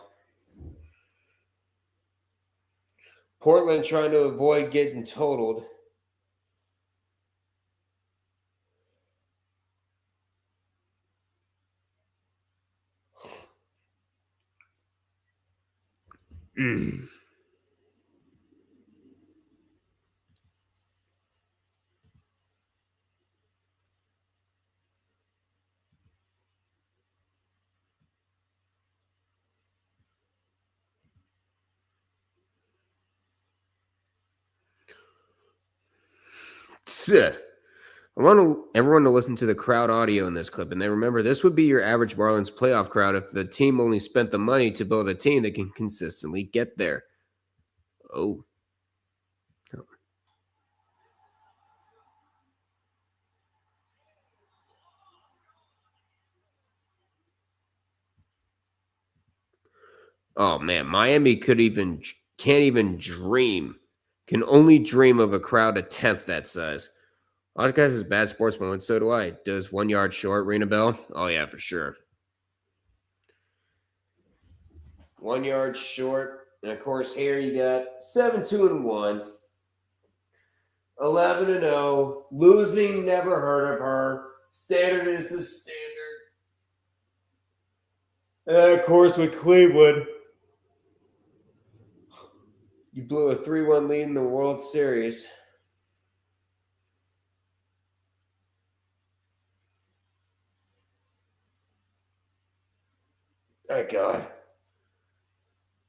Portland trying to avoid getting totaled. I want everyone to listen to the crowd audio in this clip, and they remember this would be your average Marlins playoff crowd if the team only spent the money to build a team that can consistently get there. Oh. Oh man, Miami can't even dream, can only dream of a crowd a tenth that size. A lot of guys is bad sportsmen, and so do I. Does 1 yard short ring a bell? Oh yeah, for sure. 1 yard short, and of course here you got 7-2-1, 11-0. Losing never heard of her. Standard is the standard. And of course with Cleveland, you blew a 3-1 lead in the World Series. Oh, God.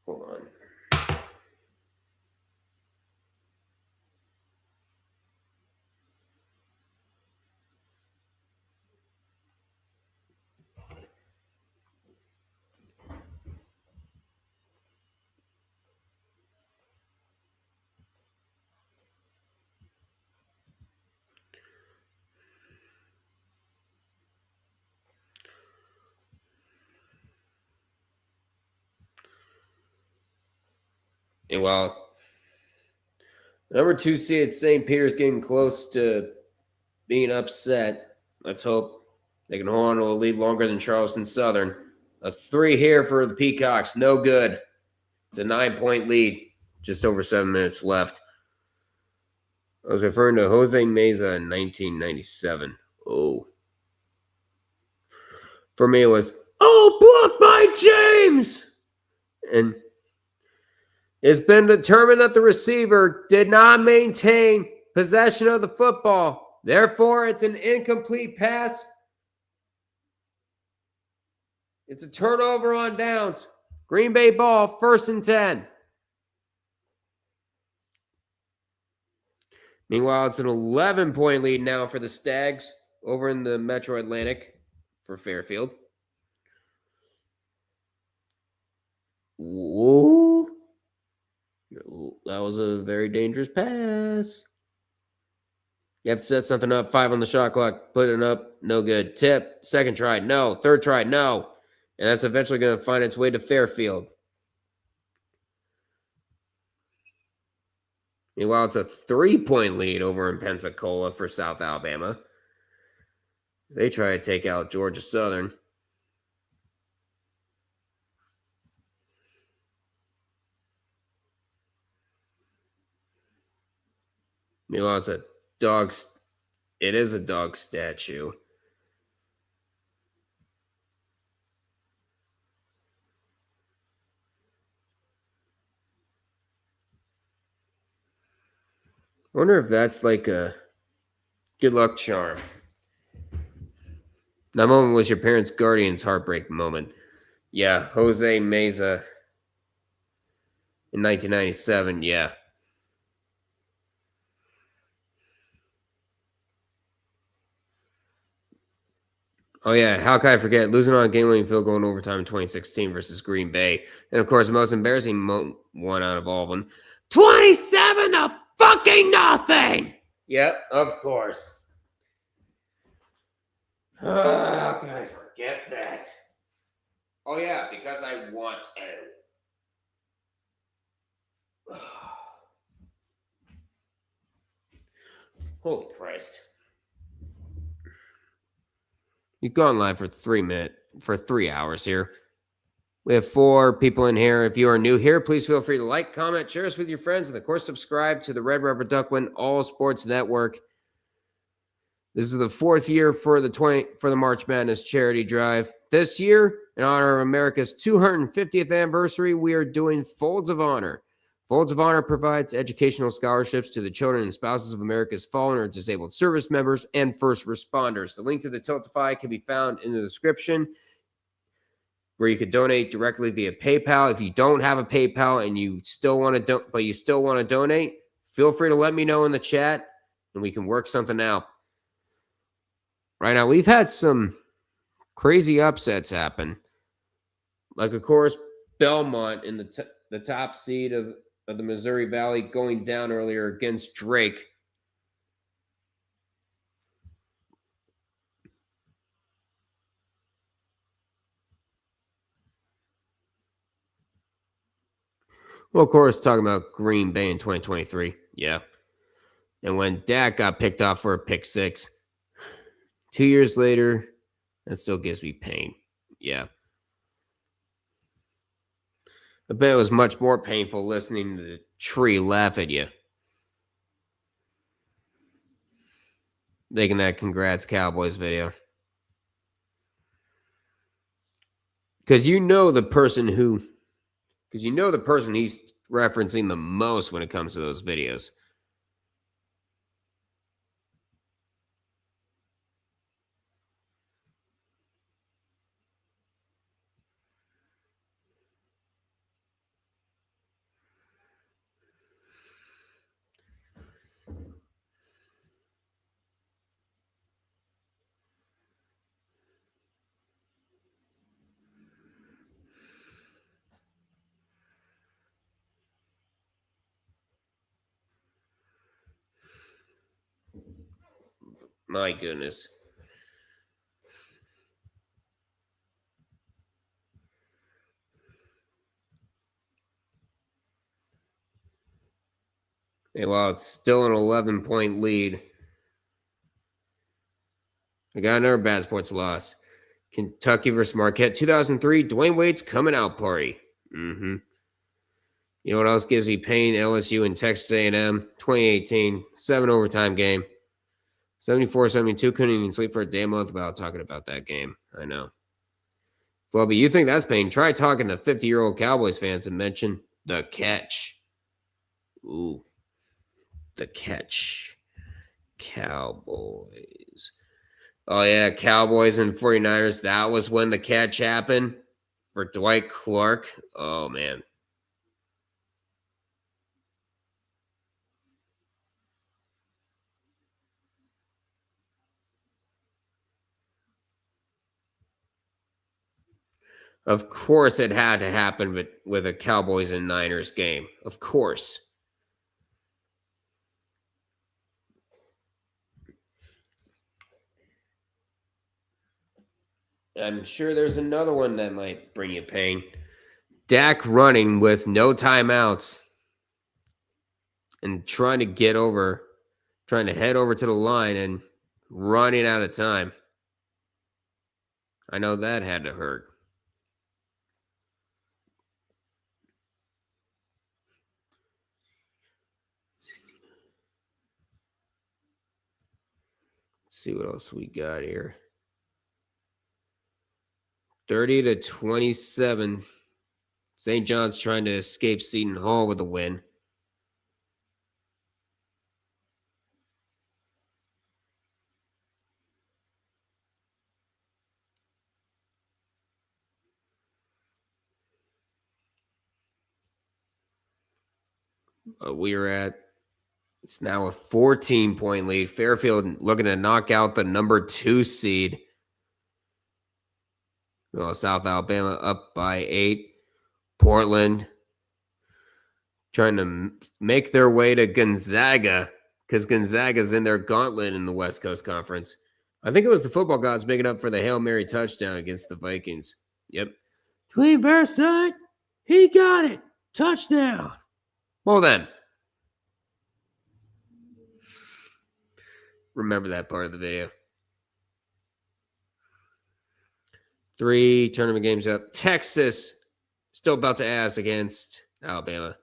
Hold on. And while number 2 seed St. Peter's getting close to being upset, let's hope they can hold on to a lead longer than Charleston Southern. A 3 here for the Peacocks. No good. It's a 9-point lead. Just over 7 minutes left. I was referring to Jose Meza in 1997. Oh. For me, it was, blocked by James! And it's been determined that the receiver did not maintain possession of the football. Therefore, it's an incomplete pass. It's a turnover on downs. Green Bay ball, 1st and 10. Meanwhile, it's an 11-point lead now for the Stags over in the Metro Atlantic for Fairfield. Whoa. That was a very dangerous pass. You have to set something up. 5 on the shot clock. Put it up. No good. Tip. Second try. No. Third try. No. And that's eventually going to find its way to Fairfield. Meanwhile, it's a 3-point lead over in Pensacola for South Alabama. They try to take out Georgia Southern. Meanwhile, it's a dog. It is a dog statue. I wonder if that's like a good luck charm. That moment was your parents' guardian's heartbreak moment. Yeah, Jose Meza in 1997, yeah. Oh, yeah, how can I forget? Losing on a game-winning field goal in overtime in 2016 versus Green Bay. And, of course, the most embarrassing one out of all of them. 27 to fucking nothing! Yep, of course. How can I forget that? Oh, yeah, because I want to. Holy Christ. You've gone live for 3 hours here. We have 4 people in here. If you are new here, please feel free to like, comment, share us with your friends, and of course, subscribe to the Red Rubber Duckman All Sports Network. This is the 4th year for the March Madness charity drive. This year, in honor of America's 250th anniversary, we are doing Folds of Honor. Folds of Honor provides educational scholarships to the children and spouses of America's fallen or disabled service members and first responders. The link to the Tiltify can be found in the description, where you could donate directly via PayPal. If you don't have a PayPal and you still want to donate, feel free to let me know in the chat and we can work something out. Right now, we've had some crazy upsets happen. Like, of course, Belmont in the top seed of the Missouri Valley going down earlier against Drake. Well, of course, talking about Green Bay in 2023. Yeah. And when Dak got picked off for a pick 6, 2 years later, that still gives me pain. Yeah. I bet it was much more painful listening to the tree laugh at you. Making that Congrats Cowboys video. Because you know the person he's referencing the most when it comes to those videos. My goodness. Hey, well, it's still an 11-point lead. I got another bad sports loss. Kentucky versus Marquette, 2003. Dwayne Wade's coming out party. You know what else gives me pain? LSU and Texas A&M, 2018, 7 overtime game. 74-72. Couldn't even sleep for a damn month without talking about that game. I know. Well, but you think that's pain? Try talking to 50-year-old Cowboys fans and mention the catch. Ooh. The catch. Cowboys. Oh, yeah. Cowboys and 49ers. That was when the catch happened. for Dwight Clark. Oh, man. Of course, it had to happen with a Cowboys and Niners game. Of course. I'm sure there's another one that might bring you pain. Dak running with no timeouts and trying to head over to the line and running out of time. I know that had to hurt. Let's see what else we got here. 30-27. St. John's trying to escape Seton Hall with a win. It's now a 14-point lead. Fairfield looking to knock out the number 2 seed. Well, South Alabama up by 8. Portland trying to make their way to Gonzaga because Gonzaga's in their gauntlet in the West Coast Conference. I think it was the football gods making up for the Hail Mary touchdown against the Vikings. Yep. Tween Bear side, he got it. Touchdown. Well then. Remember that part of the video. 3 tournament games up. Texas still about to ass against Alabama.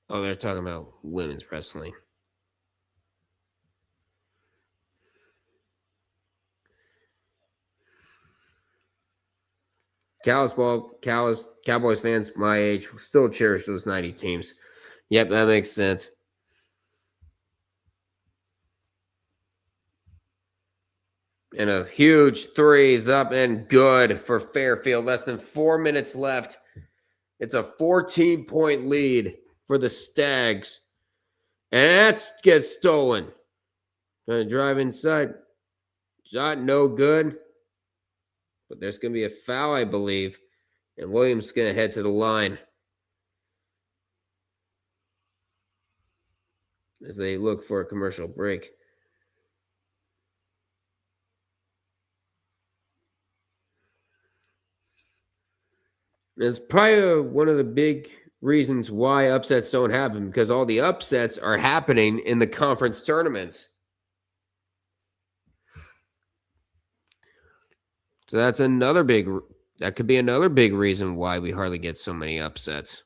Oh, they're talking about women's wrestling. Cowboys fans my age still cherish those 90 teams. Yep, that makes sense. And a huge 3 is up and good for Fairfield. Less than 4 minutes left. It's a 14-point lead for the Stags. And that gets stolen. Trying to drive inside. Shot no good. But there's going to be a foul, I believe. And Williams is going to head to the line as they look for a commercial break. And it's probably one of the big reasons why upsets don't happen, because all the upsets are happening in the conference tournaments. So that could be another big reason why we hardly get so many upsets.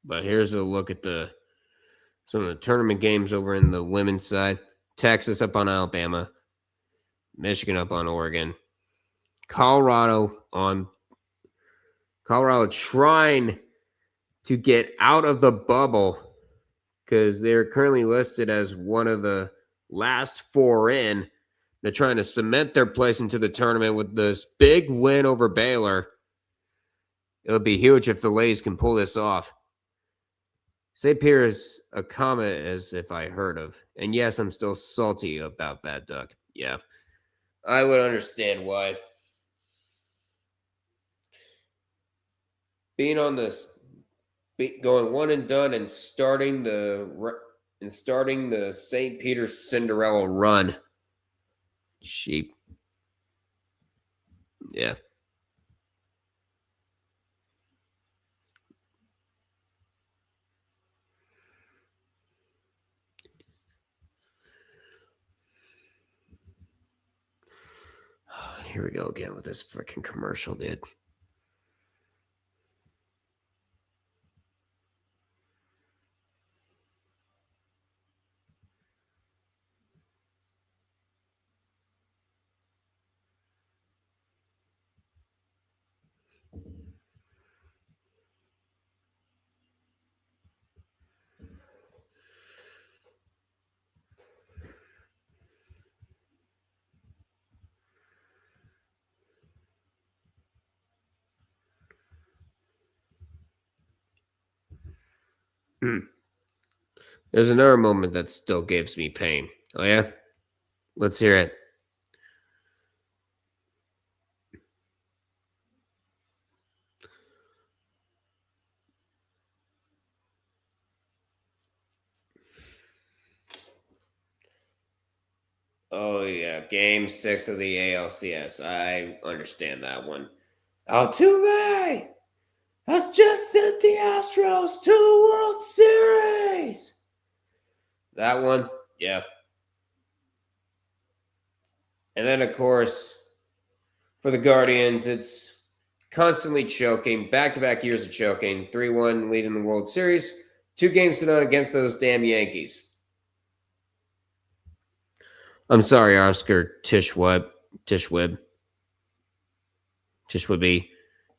But here's a look at some of the tournament games over in the women's side. Texas up on Alabama. Michigan up on Oregon. Colorado trying to get out of the bubble because they're currently listed as one of the last 4 in. They're trying to cement their place into the tournament with this big win over Baylor. It would be huge if the ladies can pull this off. St. Peter's a comet as if I heard of. And yes, I'm still salty about that, Duck. Yeah. I would understand why. Being on this, going one and done and starting the St. Peter's Cinderella run. Sheep. Yeah. Here we go again with this freaking commercial, dude. There's another moment that still gives me pain. Oh, yeah? Let's hear it. Oh, yeah. Game 6 of the ALCS. I understand that one. Altuve has just sent the Astros to the World Series. That one, yeah. And then, of course, for the Guardians, it's constantly choking, back-to-back years of choking, 3-1 leading the World Series, 2 games to none against those damn Yankees. I'm sorry, Oscar Tishweb.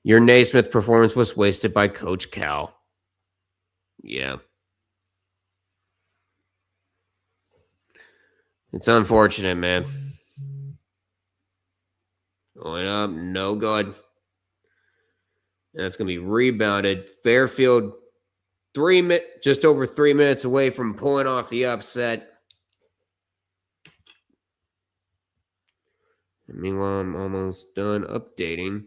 Your Naismith performance was wasted by Coach Cal. Yeah. It's unfortunate, man. Going up, no good. That's going to be rebounded. Fairfield, just over 3 minutes away from pulling off the upset. And meanwhile, I'm almost done updating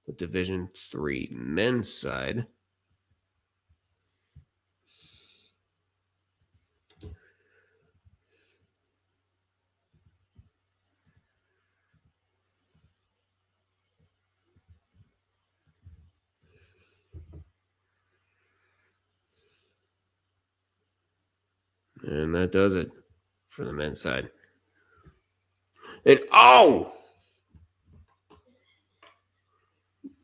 the Division 3 men's side. And that does it for the men's side. And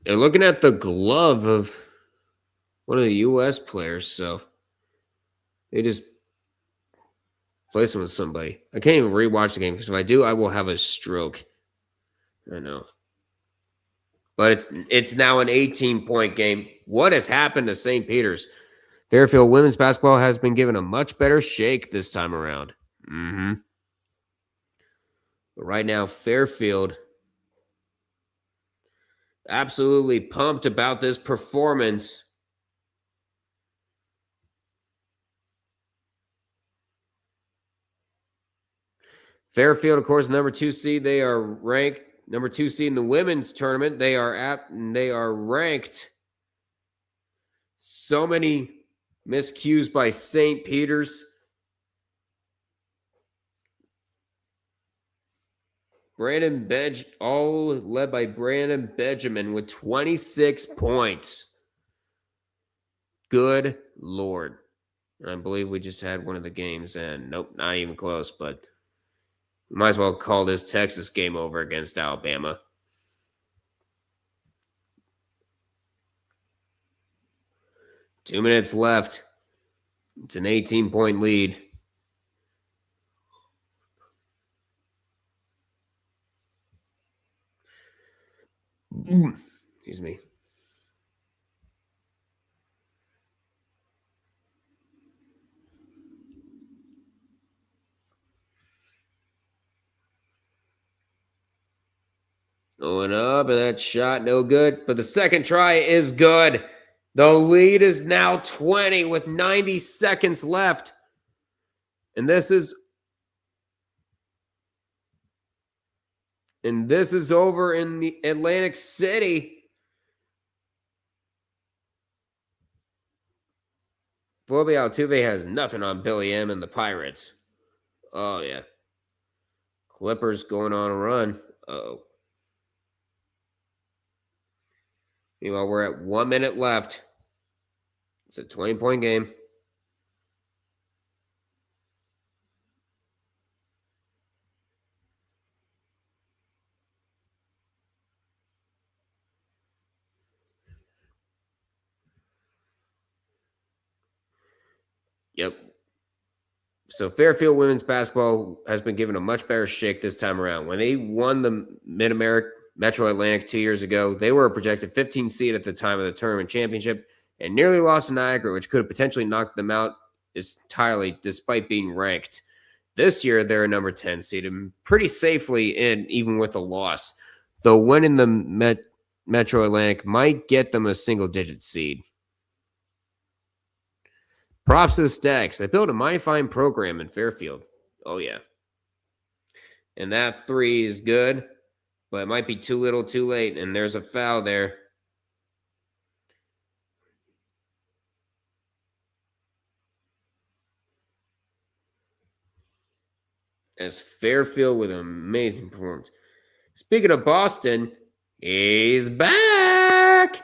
they're looking at the glove of one of the U.S. players, so they just place him with somebody. I can't even rewatch the game because if I do, I will have a stroke. I know. But it's now an 18-point game. What has happened to St. Peter's? Fairfield women's basketball has been given a much better shake this time around. But right now, Fairfield absolutely pumped about this performance. Fairfield, of course, number 2 seed. They are ranked number 2 seed in the women's tournament. They are ranked. So many miscues by St. Peter's. All led by Brandon Benjamin with 26 points. Good Lord. I believe we just had one of the games, and nope, not even close, but we might as well call this Texas game over against Alabama. Two minutes left. It's an 18-point lead. Excuse me. Going up, and that shot no good. But the second try is good. The lead is now 20 with 90 seconds left. And this is over in the Atlantic City. Floby Altuve has nothing on Billy M and the Pirates. Oh, yeah. Clippers going on a run. Uh-oh. Meanwhile, we're at 1 minute left. It's a 20-point game. Yep. So Fairfield women's basketball has been given a much better shake this time around. When they won the Mid-America Metro Atlantic 2 years ago, they were a projected 15 seed at the time of the tournament championship and nearly lost to Niagara, which could have potentially knocked them out entirely despite being ranked. This year, they're a number 10 seed and pretty safely in, even with a loss. Though winning the Metro Atlantic might get them a single-digit seed. Props to the Stags. They built a mighty fine program in Fairfield. Oh, yeah. And that three is good, but it might be too little too late, and there's a foul there. As Fairfield with an amazing performance. Speaking of Boston, he's back.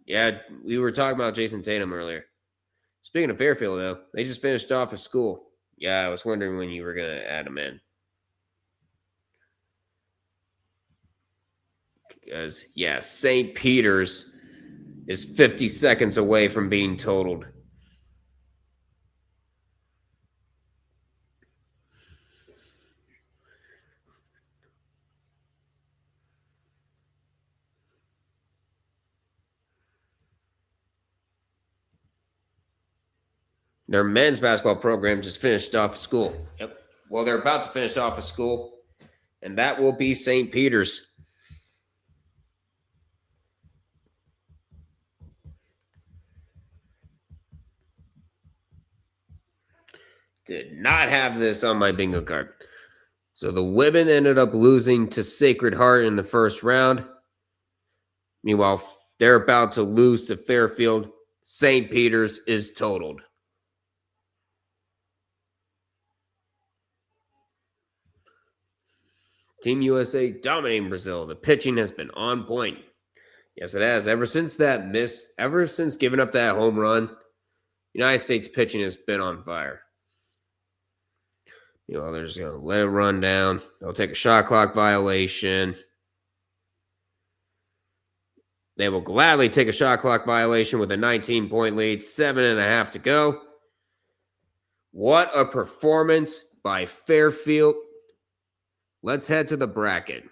Yeah, we were talking about Jason Tatum earlier. Speaking of Fairfield, though, they just finished off a school. Yeah, I was wondering when you were going to add them in. Because, yeah, St. Peter's is 50 seconds away from being totaled. Their men's basketball program just finished off a school. Yep. Well, they're about to finish off a school, and that will be St. Peter's. Did not have this on my bingo card. So the women ended up losing to Sacred Heart in the first round. Meanwhile, they're about to lose to Fairfield. St. Peter's is totaled. Team USA dominating Brazil. The pitching has been on point. Yes, it has. Ever since giving up that home run, United States pitching has been on fire. They're just going to let it run down. They'll take a shot clock violation. They will gladly take a shot clock violation with a 19-point lead, 7.5 to go. What a performance by Fairfield. Let's head to the bracket.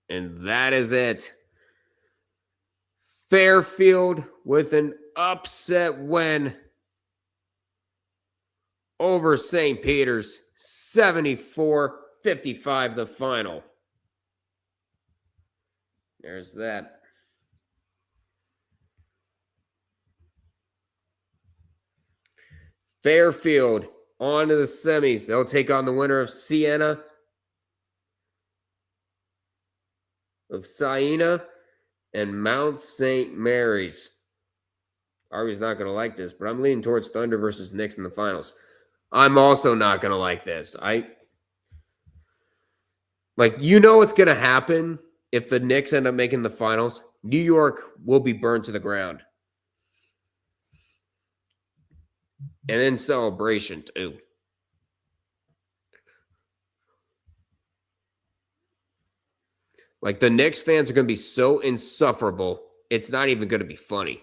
And that is it. Fairfield with an upset win over St. Peter's, 74-55 the final. There's that. Fairfield on to the semis. They'll take on the winner of Siena and Mount St. Mary's. Arby's not going to like this, but I'm leaning towards Thunder versus Knicks in the finals. I'm also not going to like this. What's going to happen if the Knicks end up making the finals. New York will be burned to the ground. And then celebration, too. The Knicks fans are going to be so insufferable, it's not even going to be funny.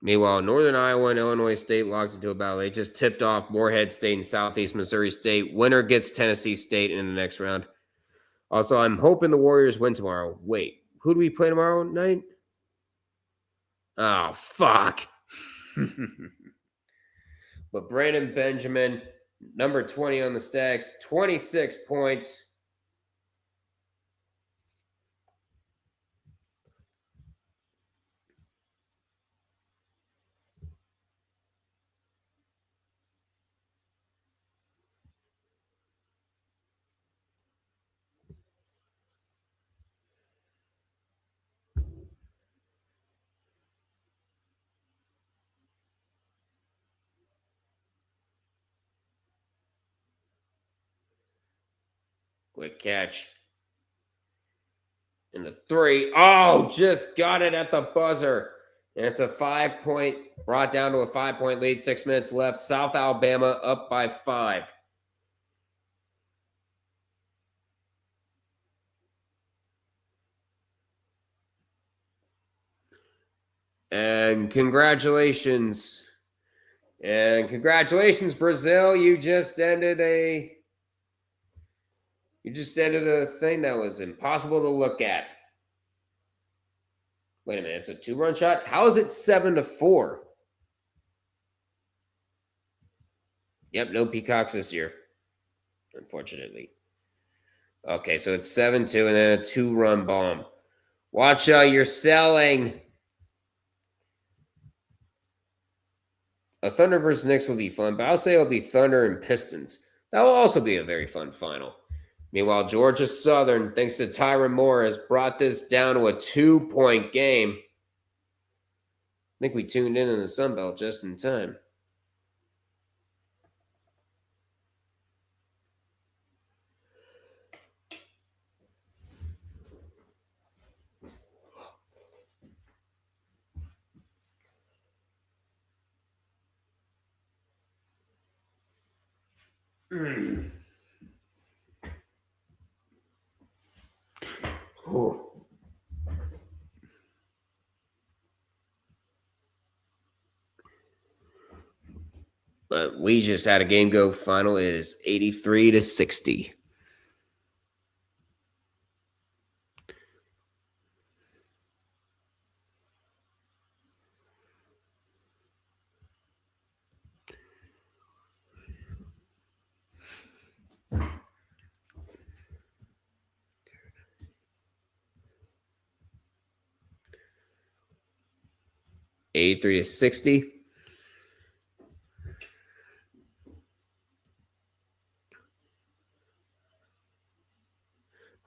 Meanwhile, Northern Iowa and Illinois State locked into a battle. They just tipped off Morehead State and Southeast Missouri State. Winner gets Tennessee State in the next round. Also, I'm hoping the Warriors win tomorrow. Wait, who do we play tomorrow night? Oh, fuck. But Brandon Benjamin, number 20 on the stacks, 26 points. Quick catch. And the 3. Oh, just got it at the buzzer. And it's a 5-point, brought down to a 5-point lead. 6 minutes left. South Alabama up by 5. And congratulations. And congratulations, Brazil. You just ended a thing that was impossible to look at. Wait a minute, it's a 2-run shot? How is it 7-4? Yep, no Peacocks this year, unfortunately. Okay, so it's 7-2 and then a 2-run bomb. Watch out, you're selling. A Thunder versus Knicks will be fun, but I'll say it'll be Thunder and Pistons. That will also be a very fun final. Meanwhile, Georgia Southern, thanks to Tyron Moore, has brought this down to a 2-point game. I think we tuned in the Sun Belt just in time. Ooh. But we just had a game go final. It is 83-60. $83-60.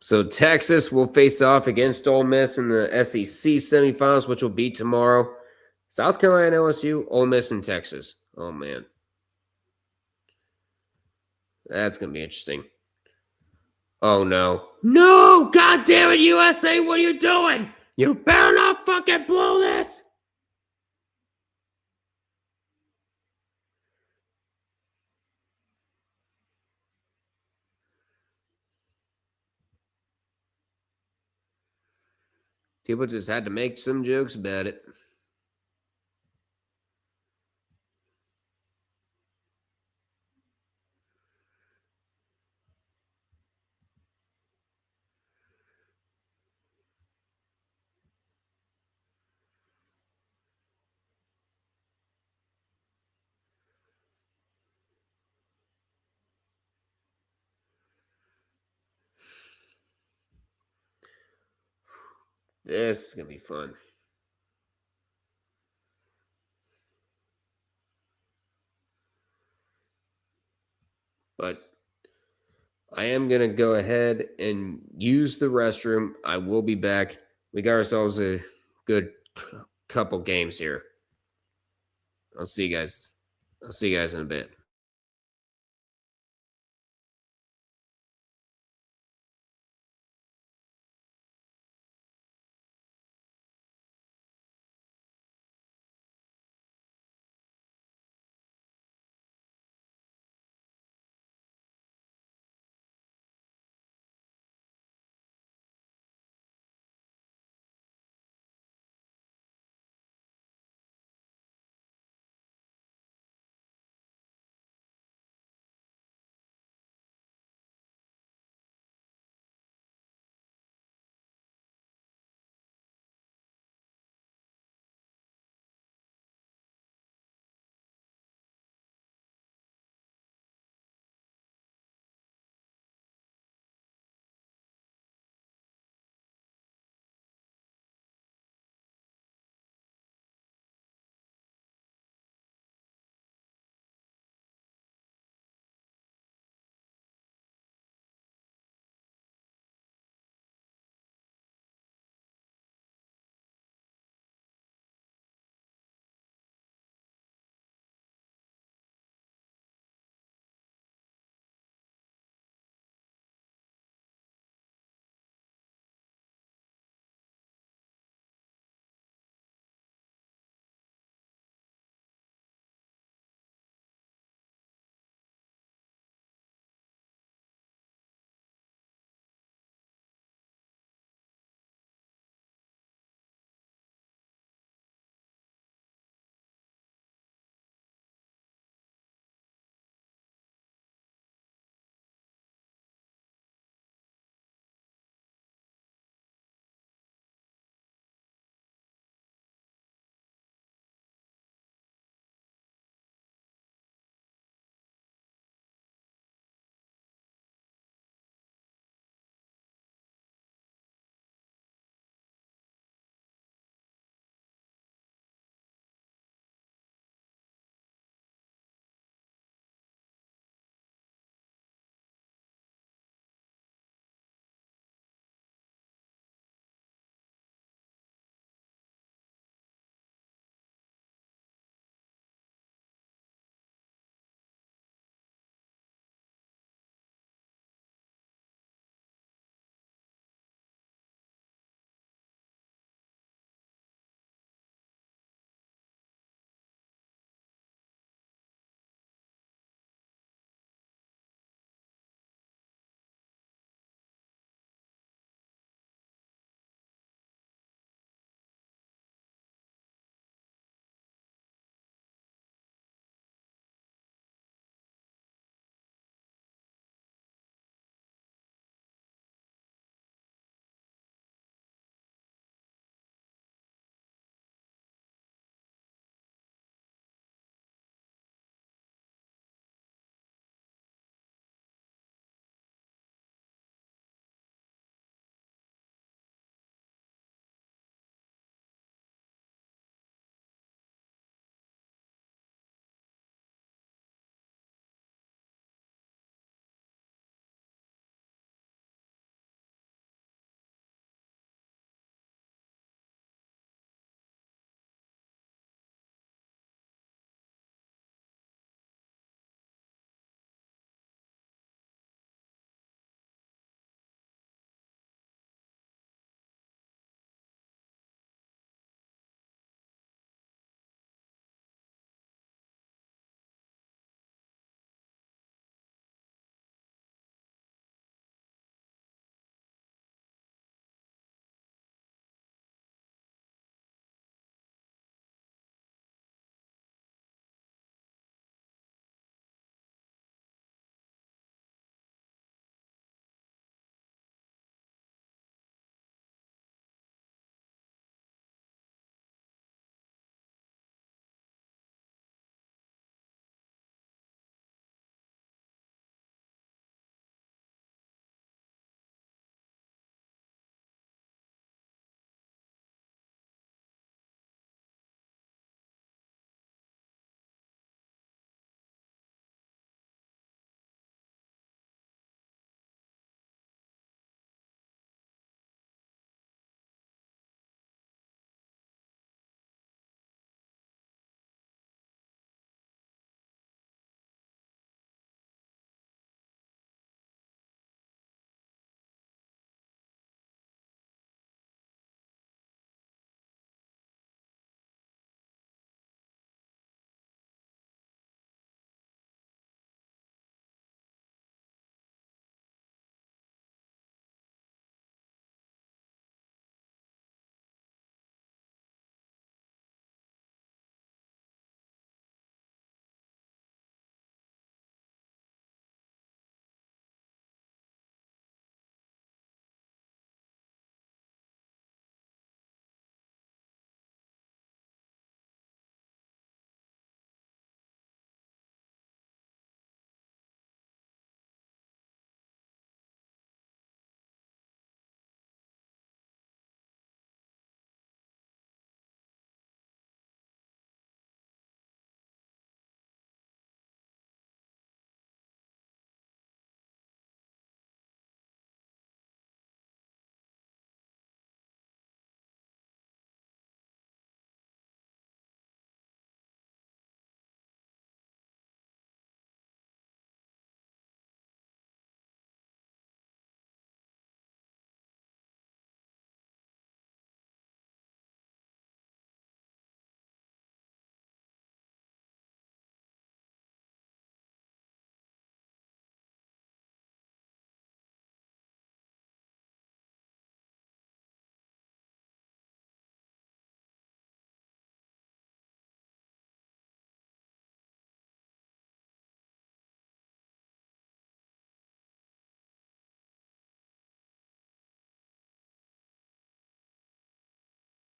So Texas will face off against Ole Miss in the SEC semifinals, which will be tomorrow. South Carolina, LSU, Ole Miss, and Texas. Oh, man. That's going to be interesting. Oh, no. No! God damn it, USA! What are you doing? You better not fucking blow this! People just had to make some jokes about it. This is going to be fun. But I am going to go ahead and use the restroom. I will be back. We got ourselves a good couple games here. I'll see you guys. I'll see you guys in a bit.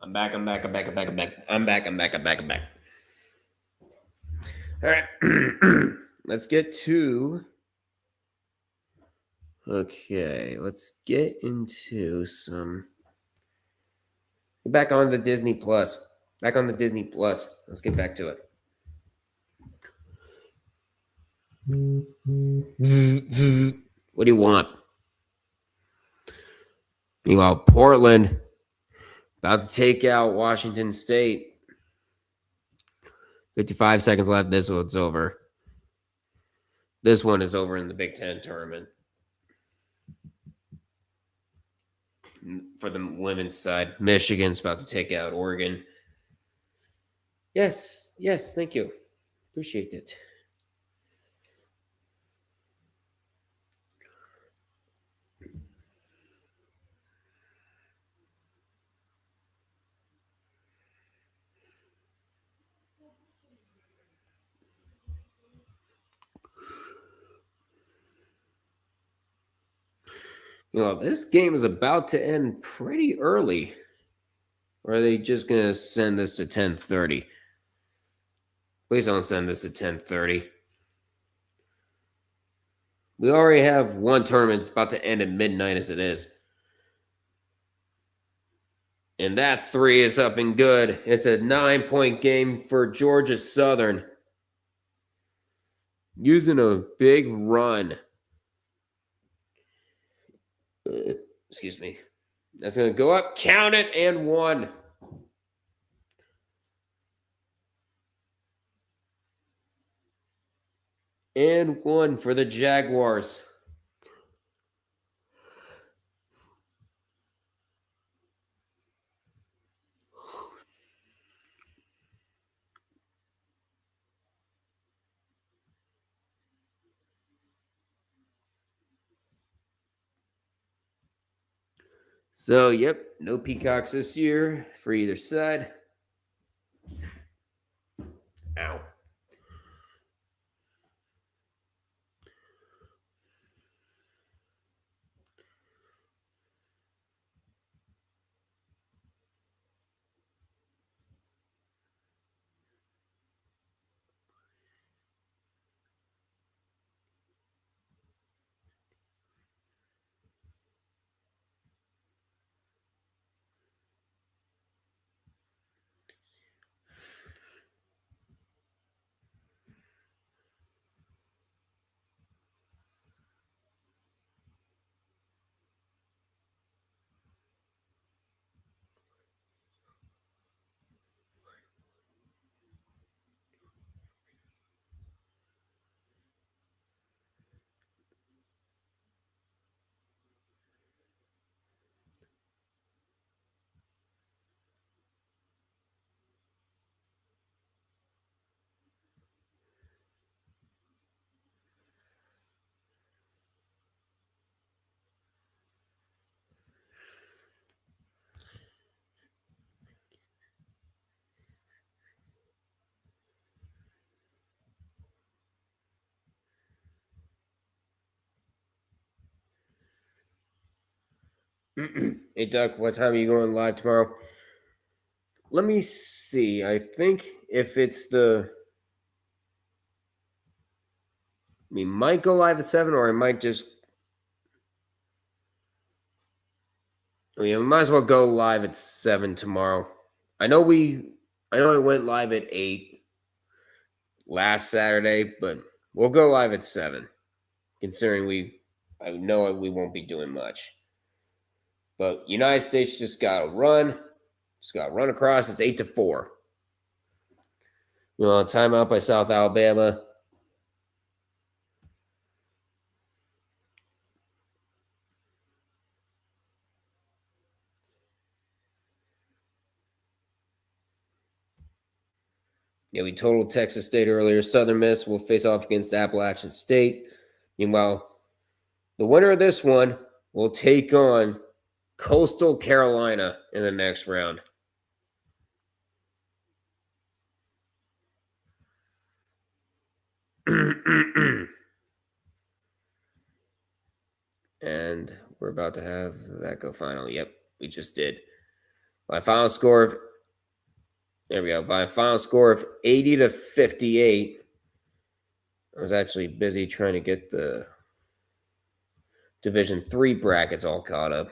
I'm back. All right. Let's get to. Okay, let's get into some. Back on the Disney Plus. Back on the Disney Plus. Let's get back to it. What do you want? Meanwhile, Portland about to take out Washington State. 55 seconds left. This one's over. This one is over in the Big Ten tournament. For the women's side, Michigan's about to take out Oregon. Yes, thank you. Appreciate it. This game is about to end pretty early. Or are they just going to send this to 10:30? Please don't send this to 10:30. We already have one tournament. It's about to end at midnight as it is. And that 3 is up and good. It's a 9-point game for Georgia Southern. Using a big run. Excuse me. That's going to go up. Count it, and 1. And 1 for the Jaguars. So, yep, no Peacocks this year for either side. Ow. Hey, Duck, what time are you going live tomorrow? Let me see. I think if it's might go live at 7, or I might just. We might as well go live at 7 tomorrow. I know it went live at 8 last Saturday, but we'll go live at 7, considering I know we won't be doing much. But United States just got to run across. It's 8-4. Timeout by South Alabama. Yeah, we totaled Texas State earlier. Southern Miss will face off against Appalachian State. Meanwhile, the winner of this one will take on Coastal Carolina in the next round. And we're about to have that go final. Yep, we just did. By a final score of there we go. By a final score of 80-58. I was actually busy trying to get the Division 3 brackets all caught up.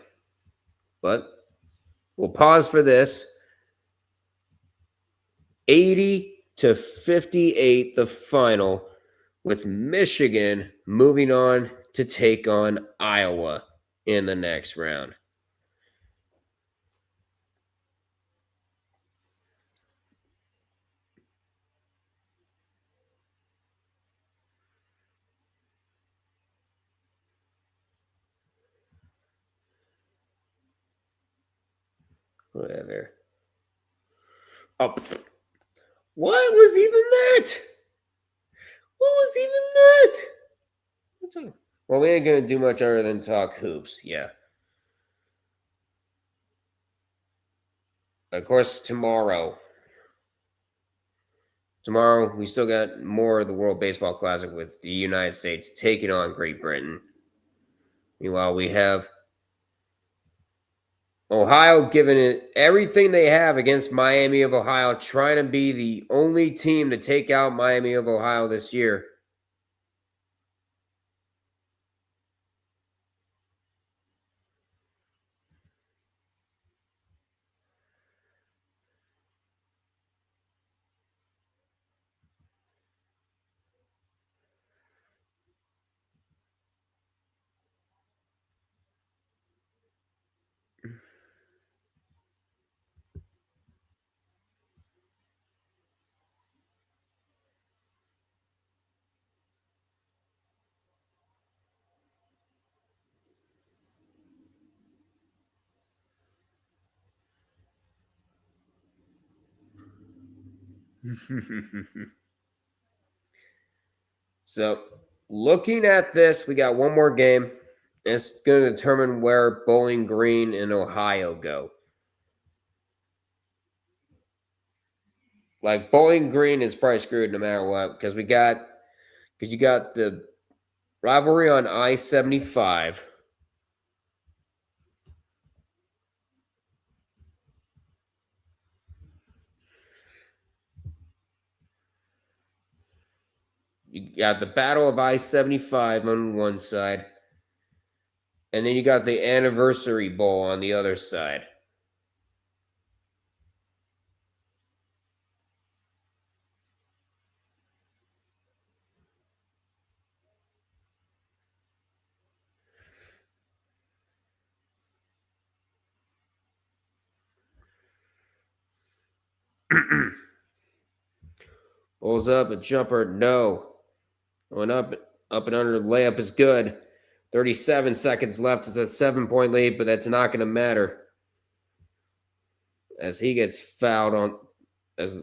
But we'll pause for this. 80-58, the final, with Michigan moving on to take on Iowa in the next round. Whatever. Oh, what was even that? What was even that? Well, we ain't going to do much other than talk hoops. Yeah. Of course, tomorrow, we still got more of the World Baseball Classic with the United States taking on Great Britain. Meanwhile, we have Ohio giving it everything they have against Miami of Ohio, trying to be the only team to take out Miami of Ohio this year. So, looking at this, we got one more game. It's going to determine where Bowling Green and Ohio go. Like, Bowling Green is probably screwed no matter what because you got the rivalry on I-75. You got the Battle of I-75 on one side, and then you got the Anniversary Bowl on the other side. Bowls up, a jumper, no. Going up and under, layup is good. 37 seconds left. It's a 7-point lead, but that's not going to matter. As he gets fouled on, as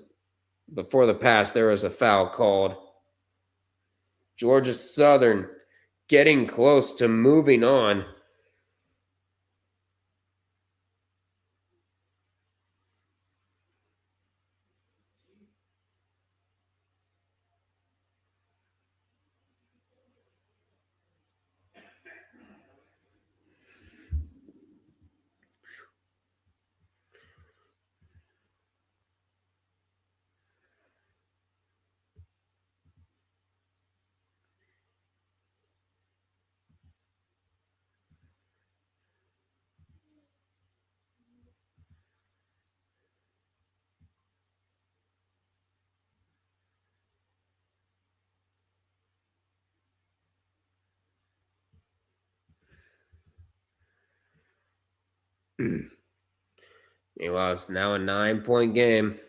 before the pass, there was a foul called. Georgia Southern getting close to moving on. Meanwhile, it's now a 9-point game.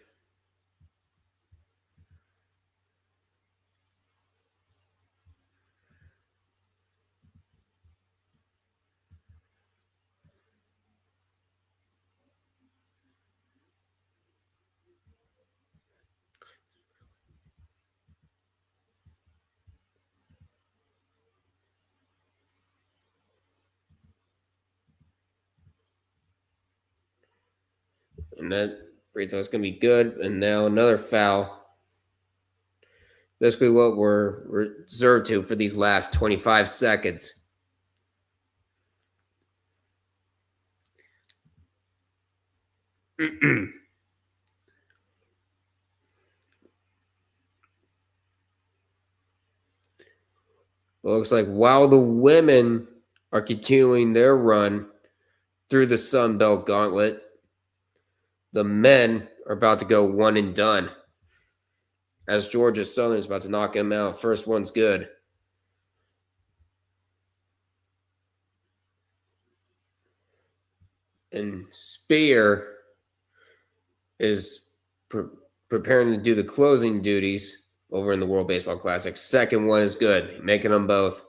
And that free throw is going to be good. And now another foul. Basically what we're reserved to for these last 25 seconds. Looks like while the women are continuing their run through the Sun Belt Gauntlet, the men are about to go one and done. As Georgia Southern's about to knock him out. First one's good. And Spear is preparing to do the closing duties over in the World Baseball Classic. Second one is good, making them both.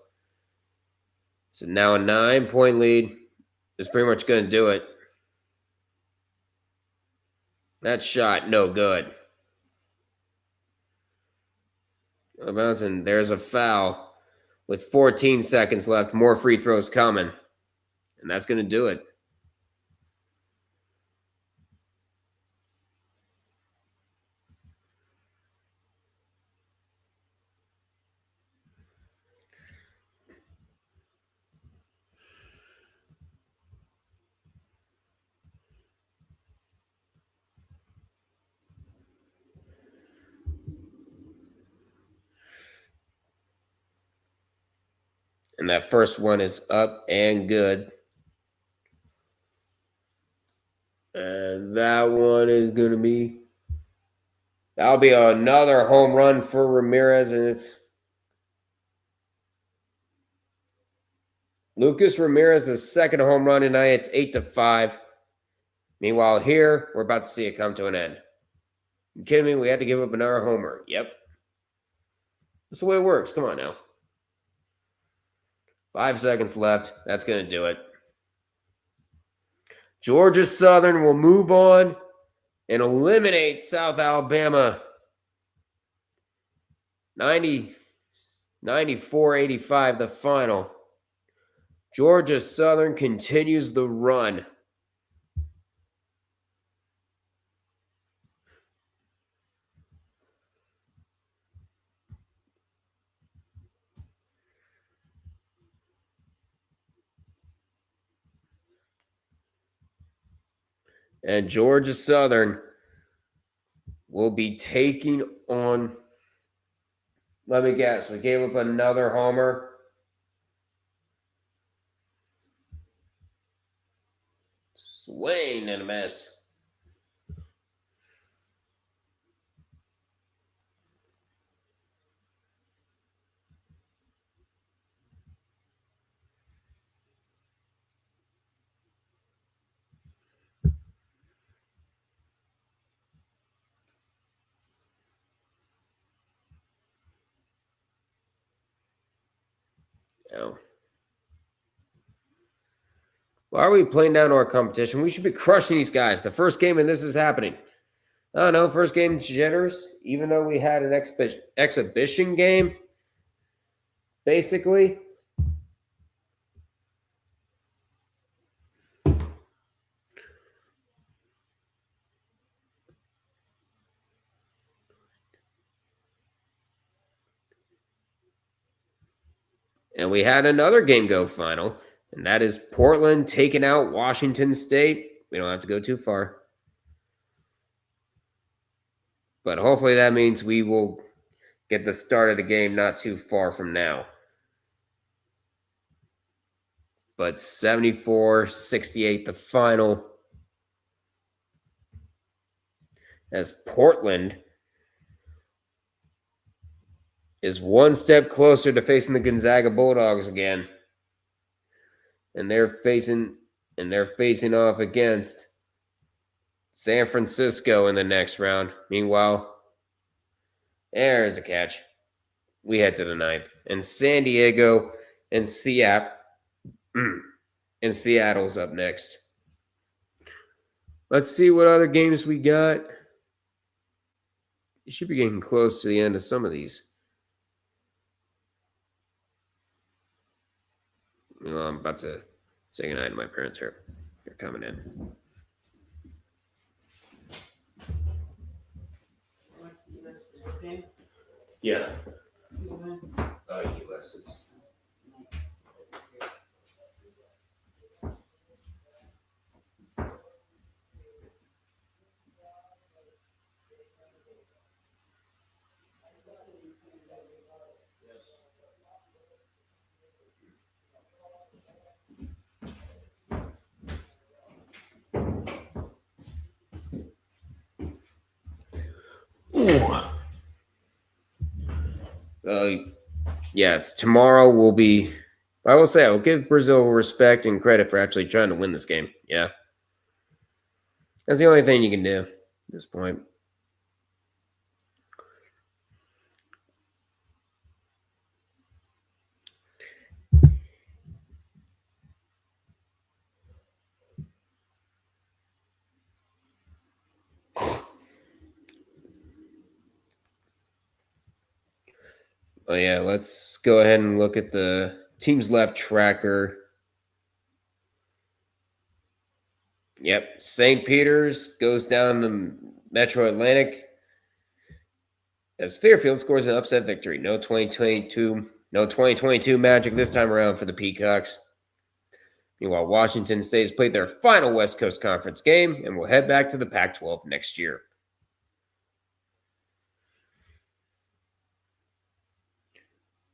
So now a 9-point lead is pretty much going to do it. That shot, no good. Bouncing, there's a foul with 14 seconds left. More free throws coming. And that's going to do it. And that first one is up and good. And that one is going to be... That'll be another home run for Ramirez, and it's Lucas Ramirez's second home run tonight. It's 8-5. Meanwhile, here, we're about to see it come to an end. You kidding me? We had to give up another homer. Yep. That's the way it works. Come on now. 5 seconds left. That's going to do it. Georgia Southern will move on and eliminate South Alabama 94-85, the final. Georgia Southern continues the run. And Georgia Southern will be taking on, let me guess, we gave up another homer. Swing and a miss. Oh. Why are we playing down to our competition? We should be crushing these guys. The first game and this is happening. I don't know. First game jitters, even though we had an exhibition game, basically. And we had another game go final, and that is Portland taking out Washington State. We don't have to go too far. But hopefully that means we will get the start of the game not too far from now. But 74-68, the final. As Portland is one step closer to facing the Gonzaga Bulldogs again. And they're facing off against San Francisco in the next round. Meanwhile, there's a catch. We head to the ninth. And San Diego and Seattle's up next. Let's see what other games we got. You should be getting close to the end of some of these. Well, I'm about to say goodnight to my parents here. They're coming in. Yeah. US. So, yeah, tomorrow will be. I will say I will give Brazil respect and credit for actually trying to win this game. Yeah, that's the only thing you can do at this point. Oh yeah, let's go ahead and look at the teams left tracker. Yep, St. Peter's goes down the Metro Atlantic as Fairfield scores an upset victory. No 2022 magic this time around for the Peacocks. Meanwhile, Washington State has played their final West Coast Conference game and will head back to the Pac-12 next year.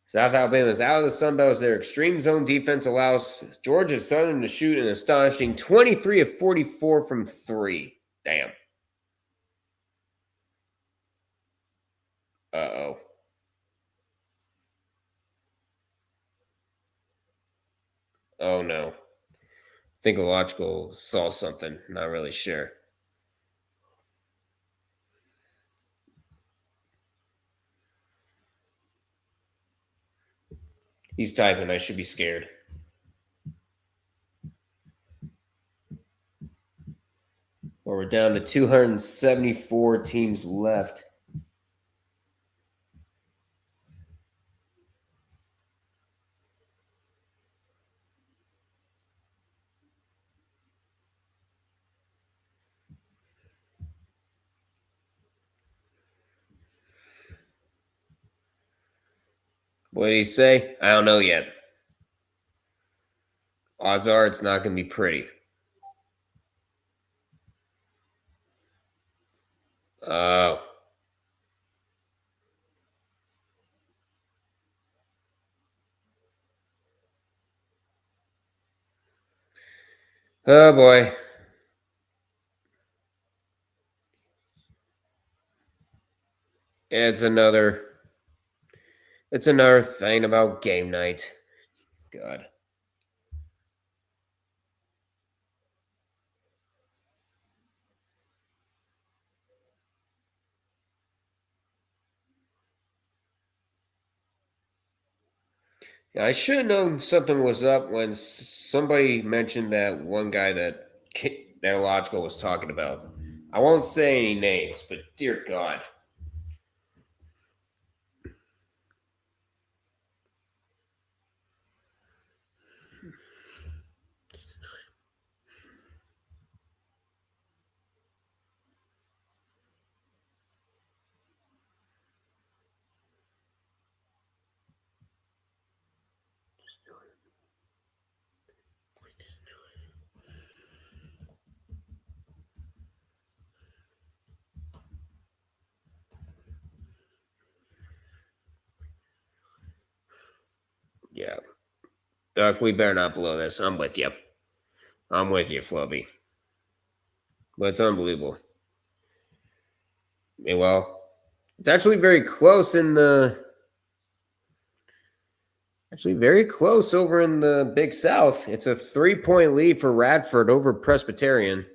South Alabama is out of the Sun Belt as their extreme zone defense allows Georgia Southern to shoot an astonishing 23 of 44 from three. Damn. Uh-oh. Oh, no. Thinkological saw something. Not really sure. He's typing. I should be scared. Well, we're down to 274 teams left. What did he say? I don't know yet. Odds are it's not going to be pretty. Oh. Oh, boy. It's another thing about game night. God. I should have known something was up when somebody mentioned that one guy that Logical was talking about. I won't say any names, but dear God. Yeah. Duck, we better not blow this. I'm with you. I'm with you, Flubby. But it's unbelievable. Well, it's actually very close in the. Actually, very close over in the Big South. It's a 3-point lead for Radford over Presbyterian.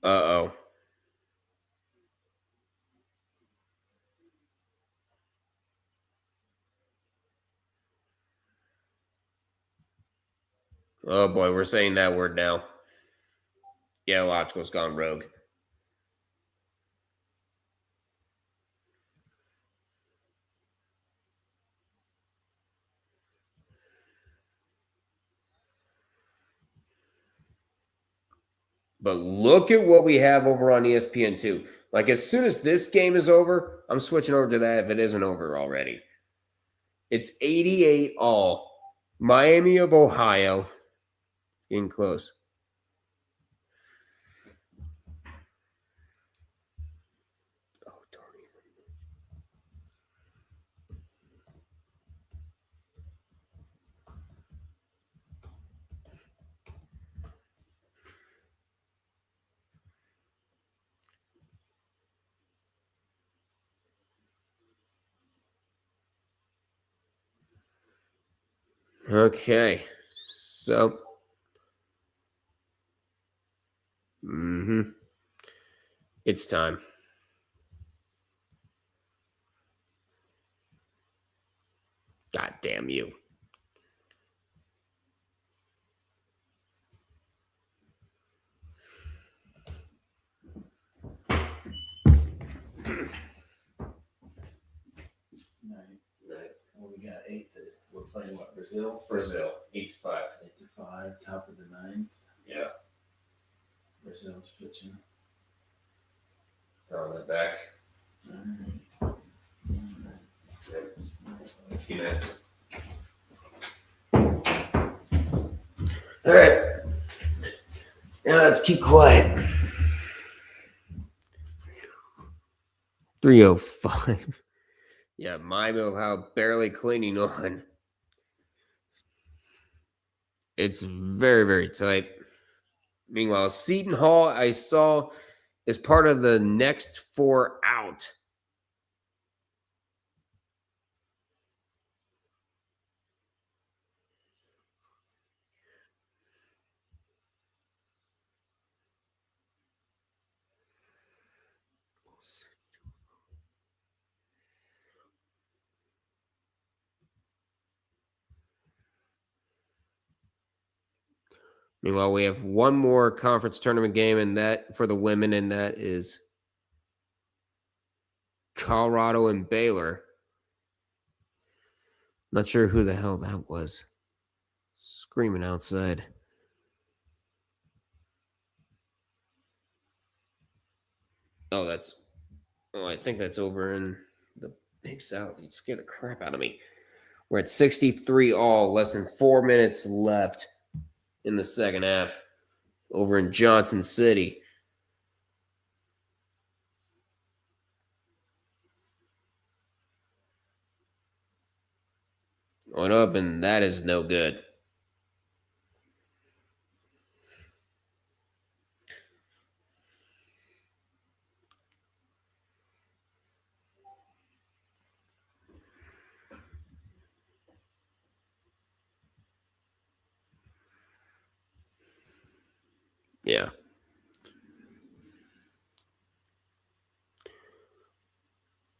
Uh-oh. Oh boy, we're saying that word now. Yeah, Logical's gone rogue. But look at what we have over on ESPN2. Like, as soon as this game is over, I'm switching over to that if it isn't over already. It's 88 all. Miami of Ohio. Getting close. Oh, don't even. Okay. So. It's time. God damn you. We got 8. We're playing what? Brazil? Brazil, 8-5. 8-5, top of the 9th. Yeah. Brazil's pitching. Throwing that back. All Let's get it. All right. Now let's keep quiet. 305. Yeah, my how barely clinging on. It's very, very tight. Meanwhile, Seton Hall, I saw, is part of the next 4 out. Meanwhile, we have one more conference tournament game, and that for the women, and that is Colorado and Baylor. Not sure who the hell that was. Screaming outside. Oh, I think that's over in the Big South. You scared the crap out of me. We're at 63 all, less than 4 minutes left in the second half over in Johnson City. Going up, and that is no good. Yeah.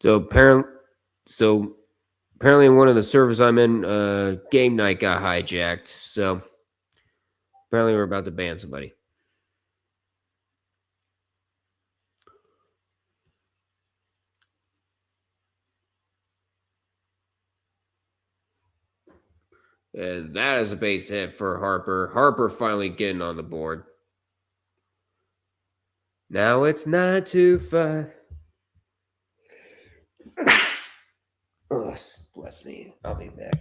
So apparently one of the servers I'm in, game night got hijacked. So apparently we're about to ban somebody. And that is a base hit for Harper. Harper finally getting on the board. Now it's 9-5. Oh, bless me. I'll be back.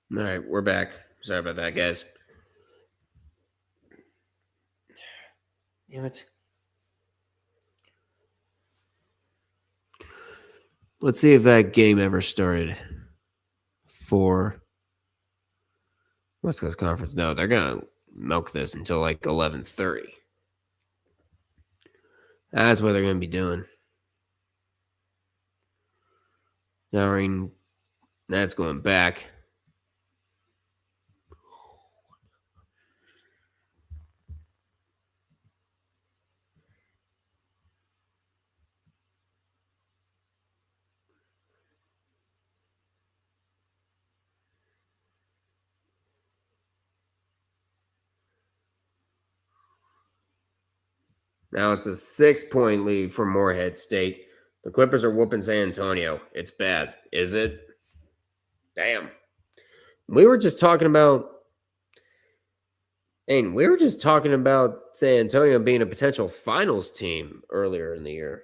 All right, we're back. Sorry about that, guys. Damn it. Let's see if that game ever started for West Coast Conference. No, they're gonna milk this until like 11:30. That's what they're gonna be doing. Now, that's going back. Now it's a 6-point lead for Morehead State. The Clippers are whooping San Antonio. It's bad. Is it? Damn. We were just talking about And we were just talking about San Antonio being a potential finals team earlier in the year.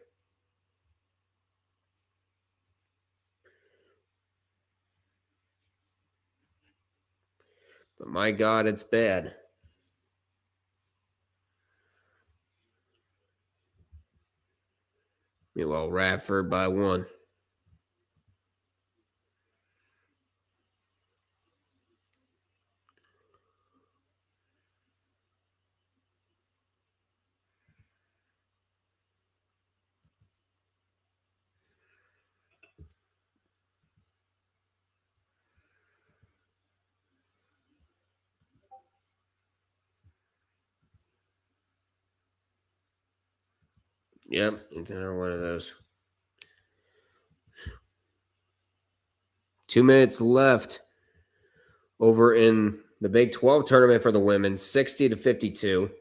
But my God, it's bad. Meanwhile, Radford by 1. Yep, it's another one of those. 2 minutes left over in the Big 12 tournament for the women, 60-52.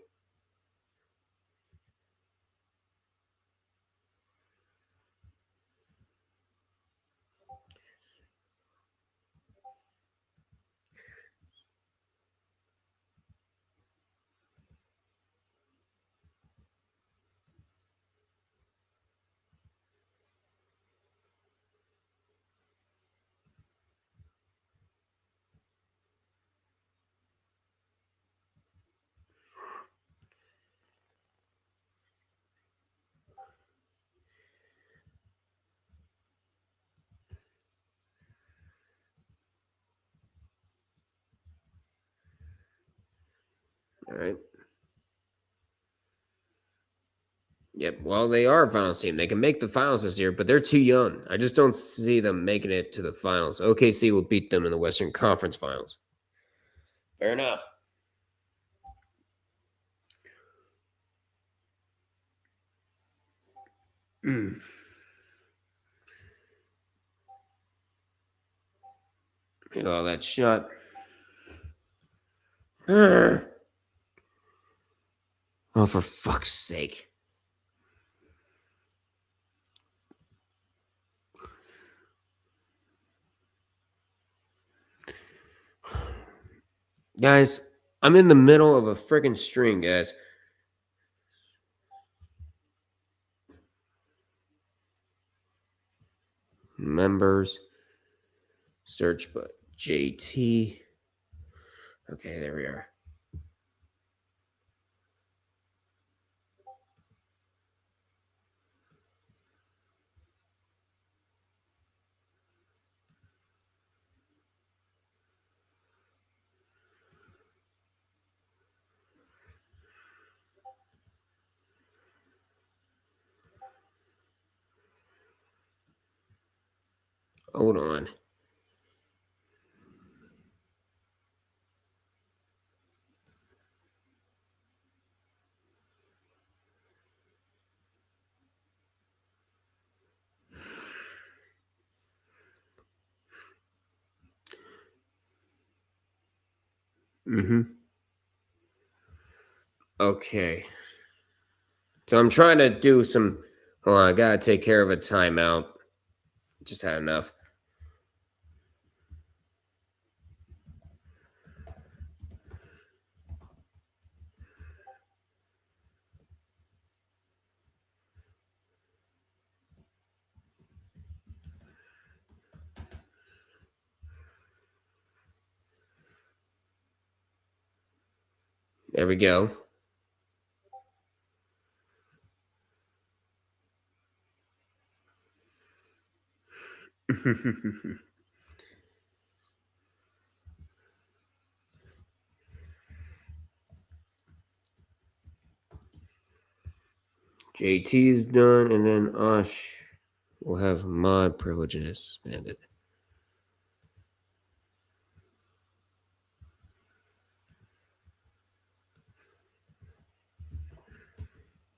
All right. Yep. Well, they are a finals team. They can make the finals this year, but they're too young. I just don't see them making it to the finals. OKC will beat them in the Western Conference Finals. Fair enough. Mm. Look at all that shot. Oh, for fuck's sake. Guys, I'm in the middle of a friggin' string, guys. Members. Search but JT. Okay, there we are. Hold on. Okay. So I'm trying to do some. Hold on, I gotta take care of a timeout. Just had enough. There we go. JT is done, and then Ush will have mod privileges suspended.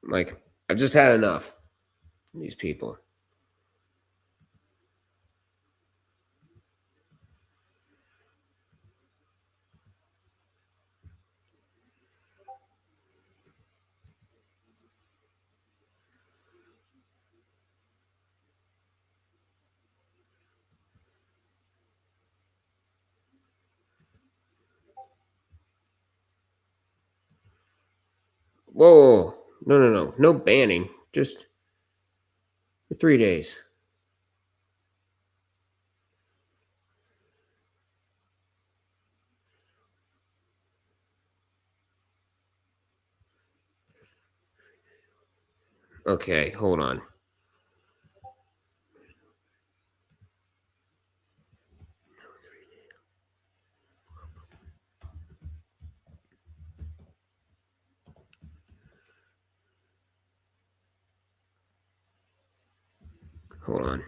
Like, I've just had enough of these people. Whoa. No. No banning. Just for 3 days. Okay, hold on. Hold on.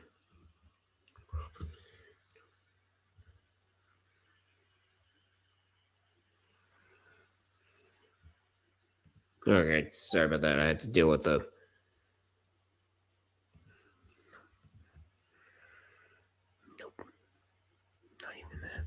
Okay, sorry about that. I had to deal with the. Nope. Not even that.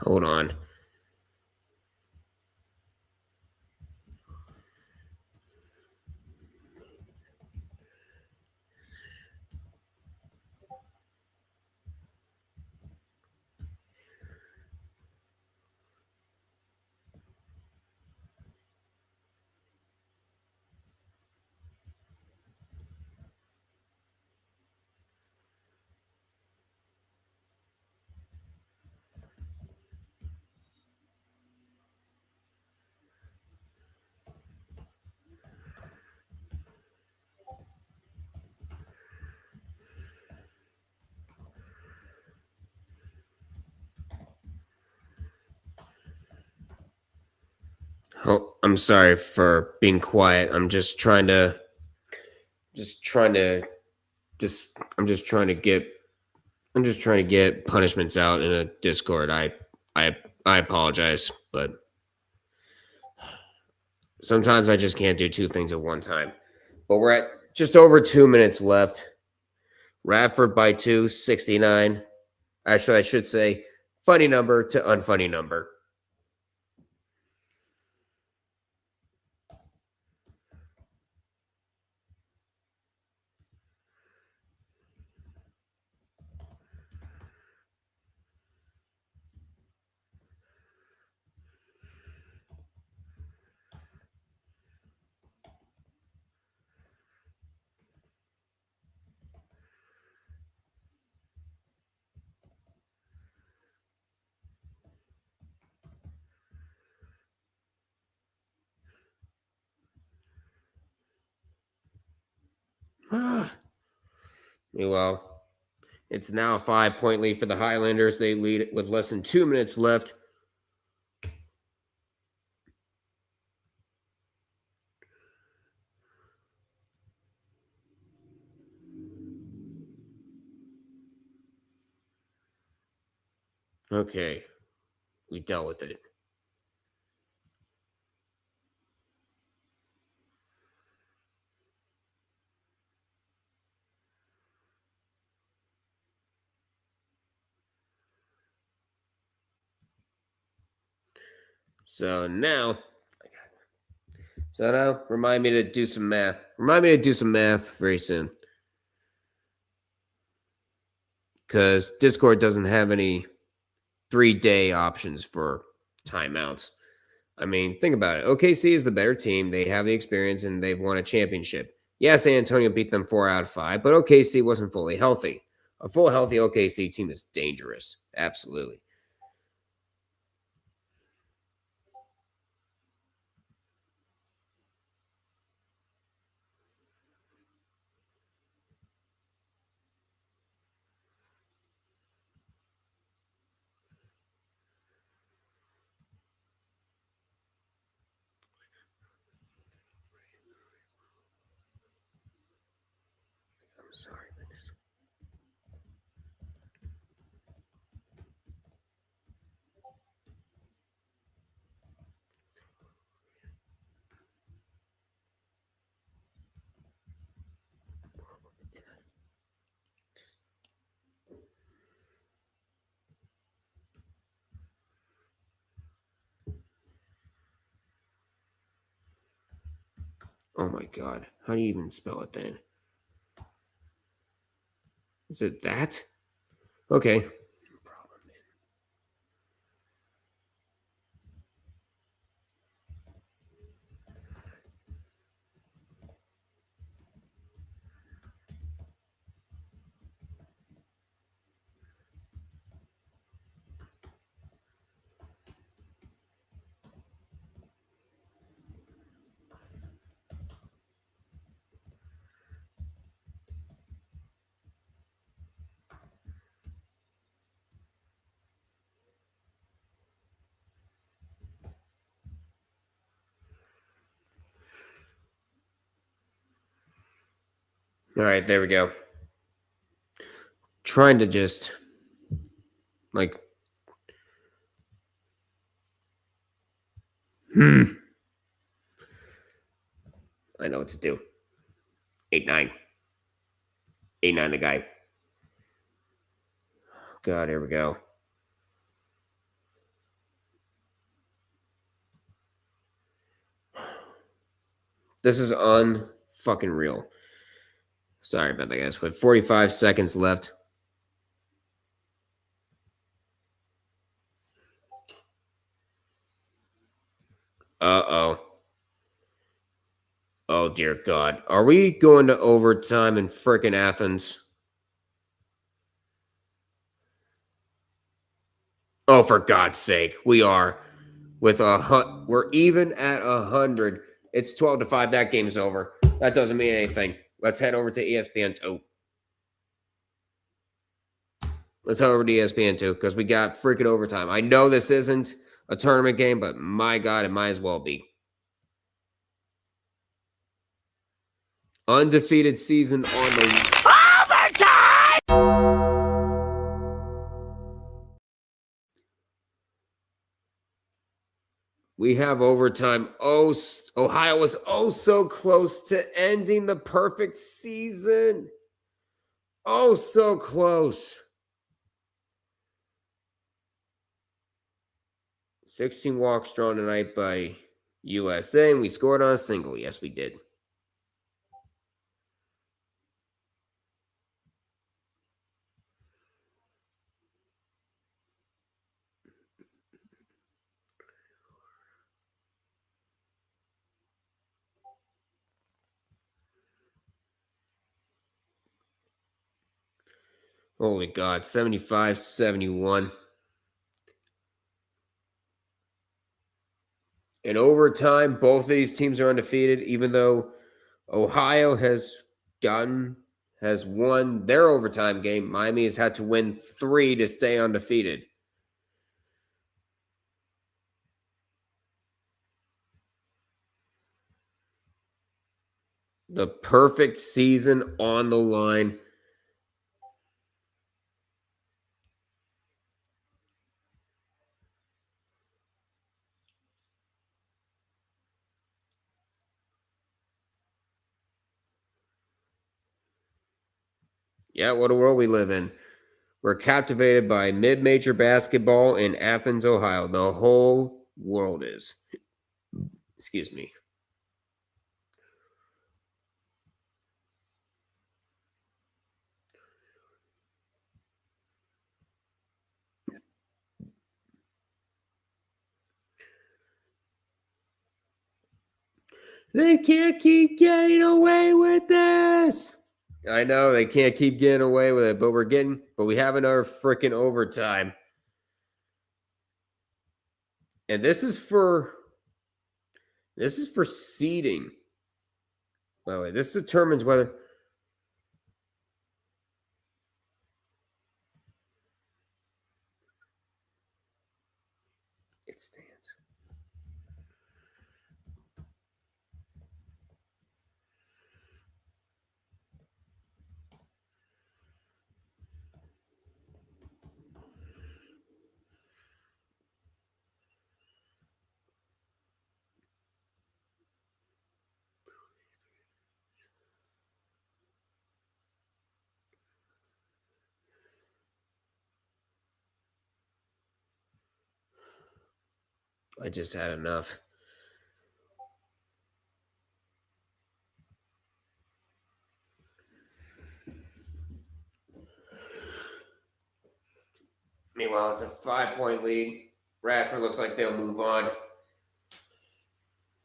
Hold on. Oh, I'm sorry for being quiet. I'm just trying to just I'm just trying to get punishments out in a Discord. I I apologize, but sometimes I just can't do two things at one time. But we're at just over 2 minutes left. Radford by 2, 69. Actually, I should say funny number to unfunny number. Meanwhile, it's now a 5-point lead for the Highlanders. They lead it with less than 2 minutes left. Okay, we dealt with it. So now, remind me to do some math. Remind me to do some math very soon. Because Discord doesn't have any 3-day options for timeouts. I mean, think about it. OKC is the better team. They have the experience and they've won a championship. Yeah, San Antonio beat them 4 out of 5, but OKC wasn't fully healthy. A full healthy OKC team is dangerous. Absolutely. I'm sorry, Vince. Oh my god. How do you even spell it then? Is it that? Okay. All right, there we go. Trying to just like I know what to do. 8-9. 8-9 the guy. God, here we go. This is unfucking real. Sorry about that, guys. With 45 seconds left. Uh-oh. Oh, dear God. Are we going to overtime in frickin' Athens? Oh, for God's sake. We are. We're even at 100. It's 12-5. That game's over. That doesn't mean anything. Let's head over to ESPN 2. Let's head over to ESPN 2 because we got freaking overtime. I know this isn't a tournament game, but my God, it might as well be. Undefeated season on the overtime. We have overtime. Oh, Ohio was oh so close to ending the perfect season. Oh, so close. 16 walks drawn tonight by USA, and we scored on a single. Yes, we did. Holy God, 75-71. In overtime, both of these teams are undefeated, even though Ohio has won their overtime game. Miami has had to win 3 to stay undefeated. The perfect season on the line. Yeah, what a world we live in. We're captivated by mid-major basketball in Athens, Ohio. The whole world is. Excuse me. They can't keep getting away with this. I know they can't keep getting away with it, but we have another freaking overtime. And this is for seeding. By the way, this determines whether it stands. I just had enough. Meanwhile, it's a 5-point lead. Radford looks like they'll move on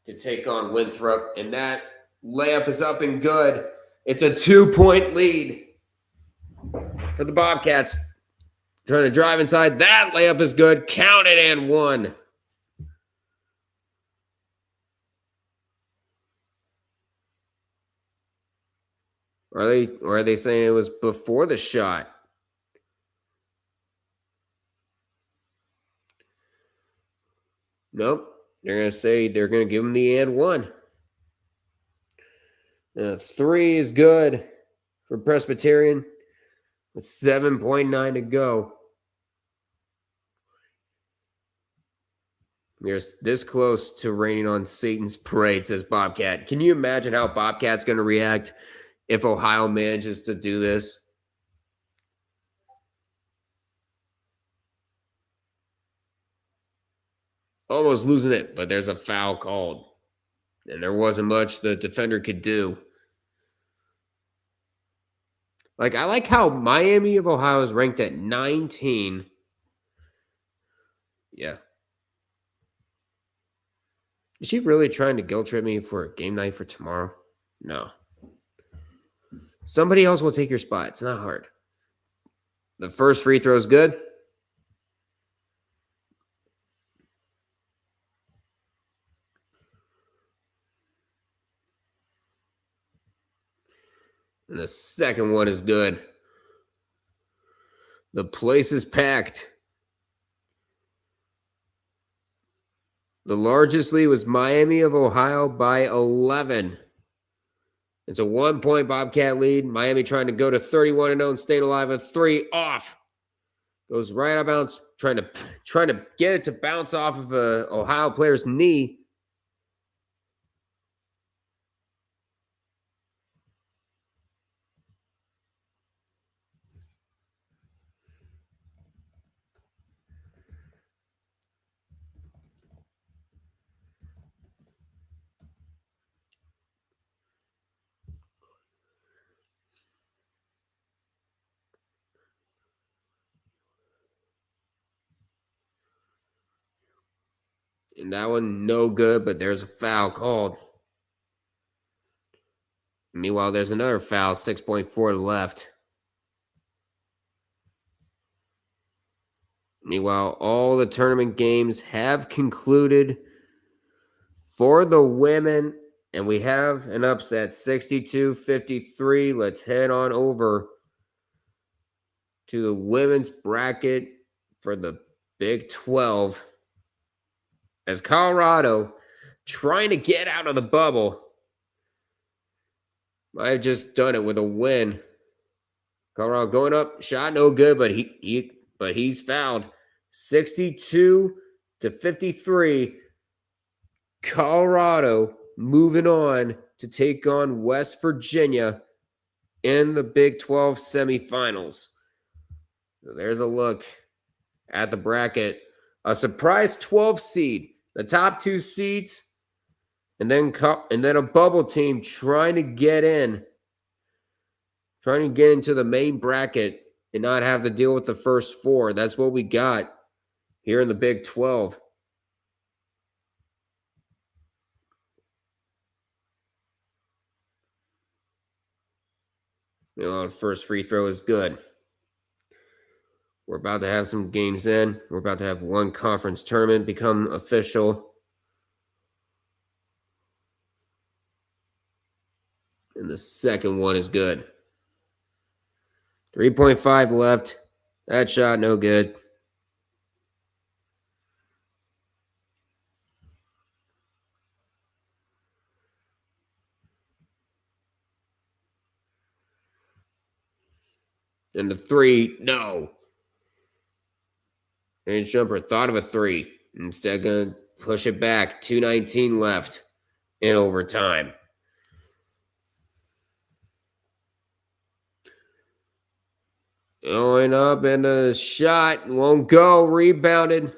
to take on Winthrop, and that layup is up and good. It's a 2-point lead for the Bobcats. Trying to drive inside. That layup is good. Count it and one. Or are they saying it was before the shot? Nope. They're going to say they're going to give him the and one. 3 is good for Presbyterian with 7.9 to go. We're this close to raining on Satan's parade, says Bobcat. Can you imagine how Bobcat's going to react if Ohio manages to do this? Almost losing it, but there's a foul called. And there wasn't much the defender could do. I like how Miami of Ohio is ranked at 19. Yeah. Is she really trying to guilt trip me for a game night for tomorrow? No. Somebody else will take your spot. It's not hard. The first free throw is good. And the second one is good. The place is packed. The largest lead was Miami of Ohio by 11. It's a 1-point Bobcat lead. Miami trying to go to 31-0 and staying alive. A 3 off. Goes right out of bounds. Trying to get it to bounce off of a Ohio player's knee. And that one, no good, but there's a foul called. Meanwhile, there's another foul, 6.4 left. Meanwhile, all the tournament games have concluded for the women, and we have an upset, 62-53. Let's head on over to the women's bracket for the Big 12. As Colorado trying to get out of the bubble. Might have just done it with a win. Colorado going up, shot no good, but he's fouled. 62-53. Colorado moving on to take on West Virginia in the Big 12 semifinals. So there's a look at the bracket. A surprise 12 seed. The top 2 seeds, and then a bubble team trying to get into the main bracket and not have to deal with the first 4. That's what we got here in the Big 12. The first free throw is good. We're about to have some games in. We're about to have one conference tournament become official. And the second one is good. 3.5 left. That shot, no good. And the three, no. And Jumper thought of a three. Instead, going to push it back. 2:19 left in overtime. Going up, and a shot won't go. Rebounded.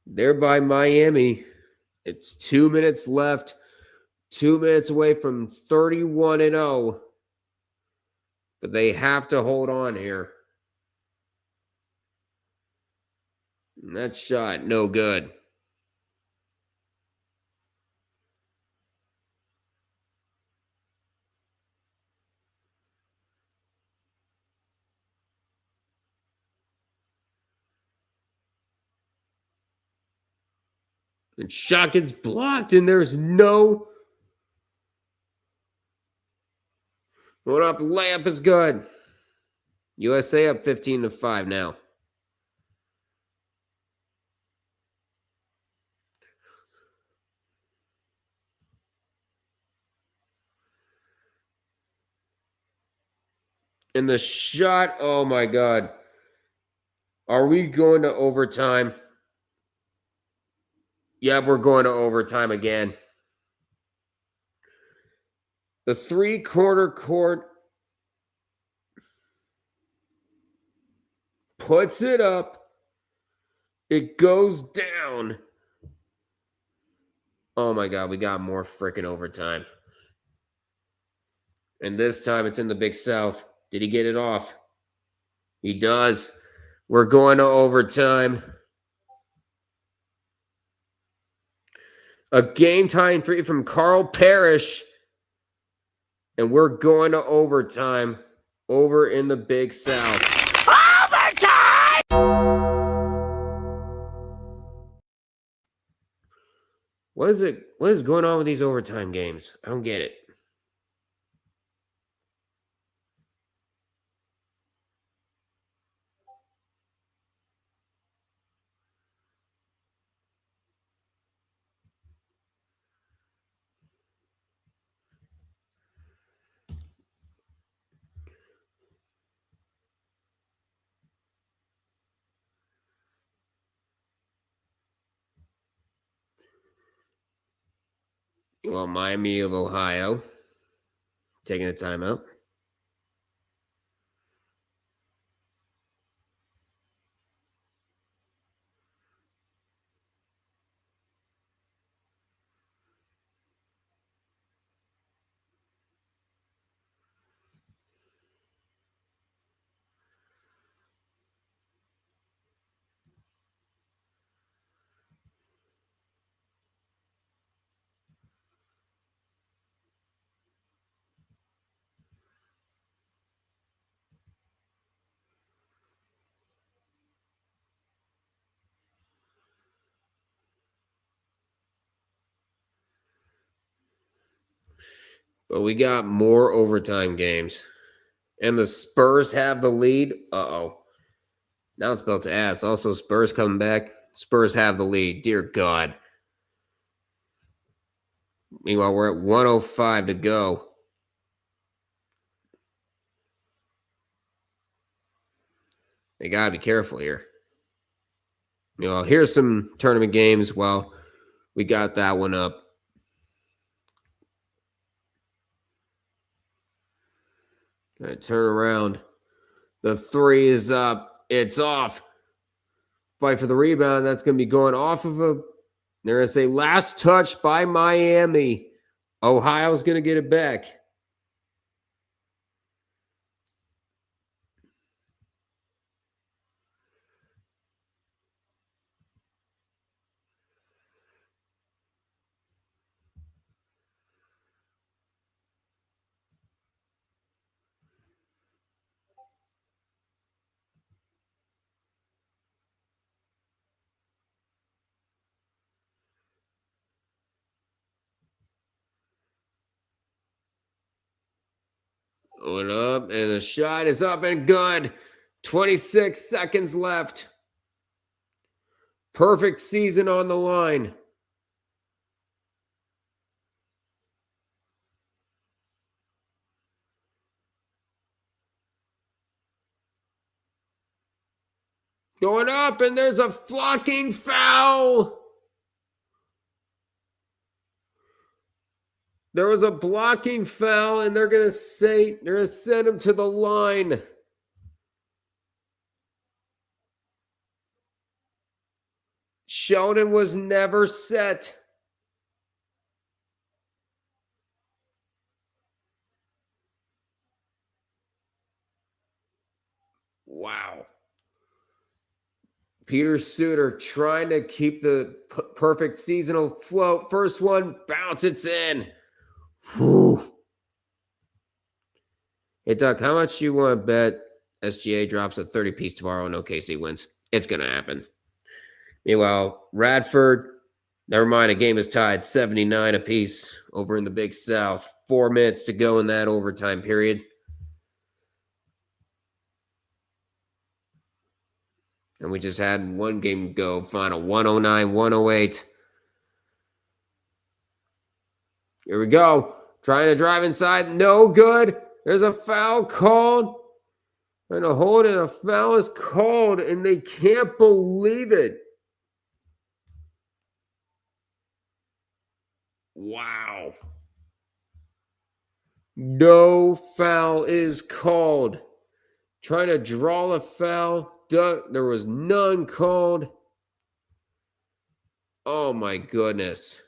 There by Miami. It's 2 minutes left. 2 minutes away from 31-0. But they have to hold on here. And that shot, no good. And shot gets blocked, and there's no. Going up, layup is good. USA up 15-5 now. And the shot, oh my God. Are we going to overtime? Yeah, we're going to overtime again. The three-quarter court puts it up. It goes down. Oh my God, we got more freaking overtime. And this time it's in the Big South. Did he get it off? He does. We're going to overtime. A game-tying three from Carl Parrish. And we're going to overtime over in the Big South. Overtime! What is going on with these overtime games? I don't get it. Well, Miami of Ohio taking a timeout. But we got more overtime games. And the Spurs have the lead. Uh-oh. Now it's about to ask. Also, Spurs coming back. Spurs have the lead. Dear God. Meanwhile, we're at 1:05 to go. They got to be careful here. Here's some tournament games. Well, we got that one up. All right, turn around. The three is up. It's off. Fight for the rebound. That's going to be going off of a. They're going to say last touch by Miami. Ohio's going to get it back. Going up, and the shot is up and good. 26 seconds left. Perfect season on the line. Going up, and there's a blocking foul. There was a blocking foul, and they're gonna send him to the line. Sheldon was never set. Wow. Peter Suter trying to keep the perfect seasonal float. First one, bounce, it's in. Whew. Hey, Doug, how much do you want to bet SGA drops a 30-piece tomorrow and OKC wins? It's going to happen. Meanwhile, Radford, never mind, a game is tied 79 apiece over in the Big South. 4 minutes to go in that overtime period. And we just had one game go, final 109-108. Here we go. Trying to drive inside. No good. There's a foul called. Trying to hold it. A foul is called, and they can't believe it. Wow. No foul is called. Trying to draw a foul. There was none called. Oh, my goodness.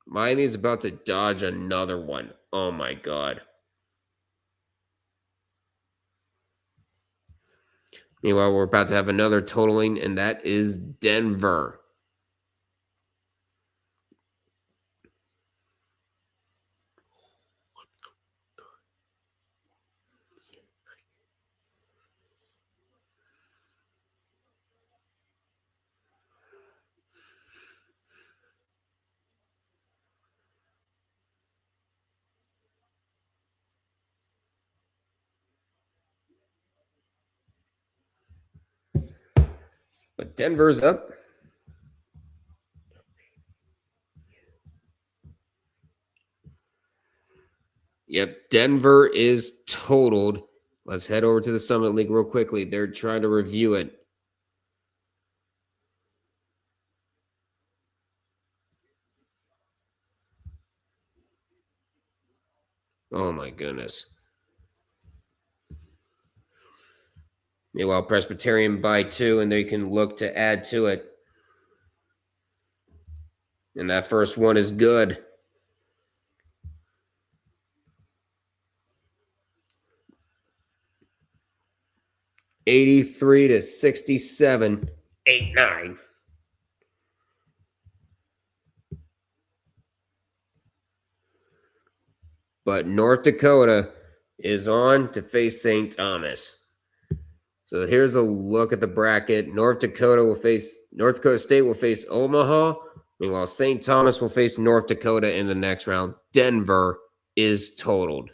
Miami's about to dodge another one. Oh, my God. Meanwhile, we're about to have another totaling, and that is Denver. But Denver's up. Yep, Denver is totaled. Let's head over to the Summit League real quickly. They're trying to review it. Oh, my goodness. Meanwhile, Presbyterian by 2, and they can look to add to it. And that first one is good. $83-67, 8-9. But North Dakota is on to face St. Thomas. So here's a look at the bracket. North Dakota State will face Omaha. Meanwhile, St. Thomas will face North Dakota in the next round. Denver is totaled.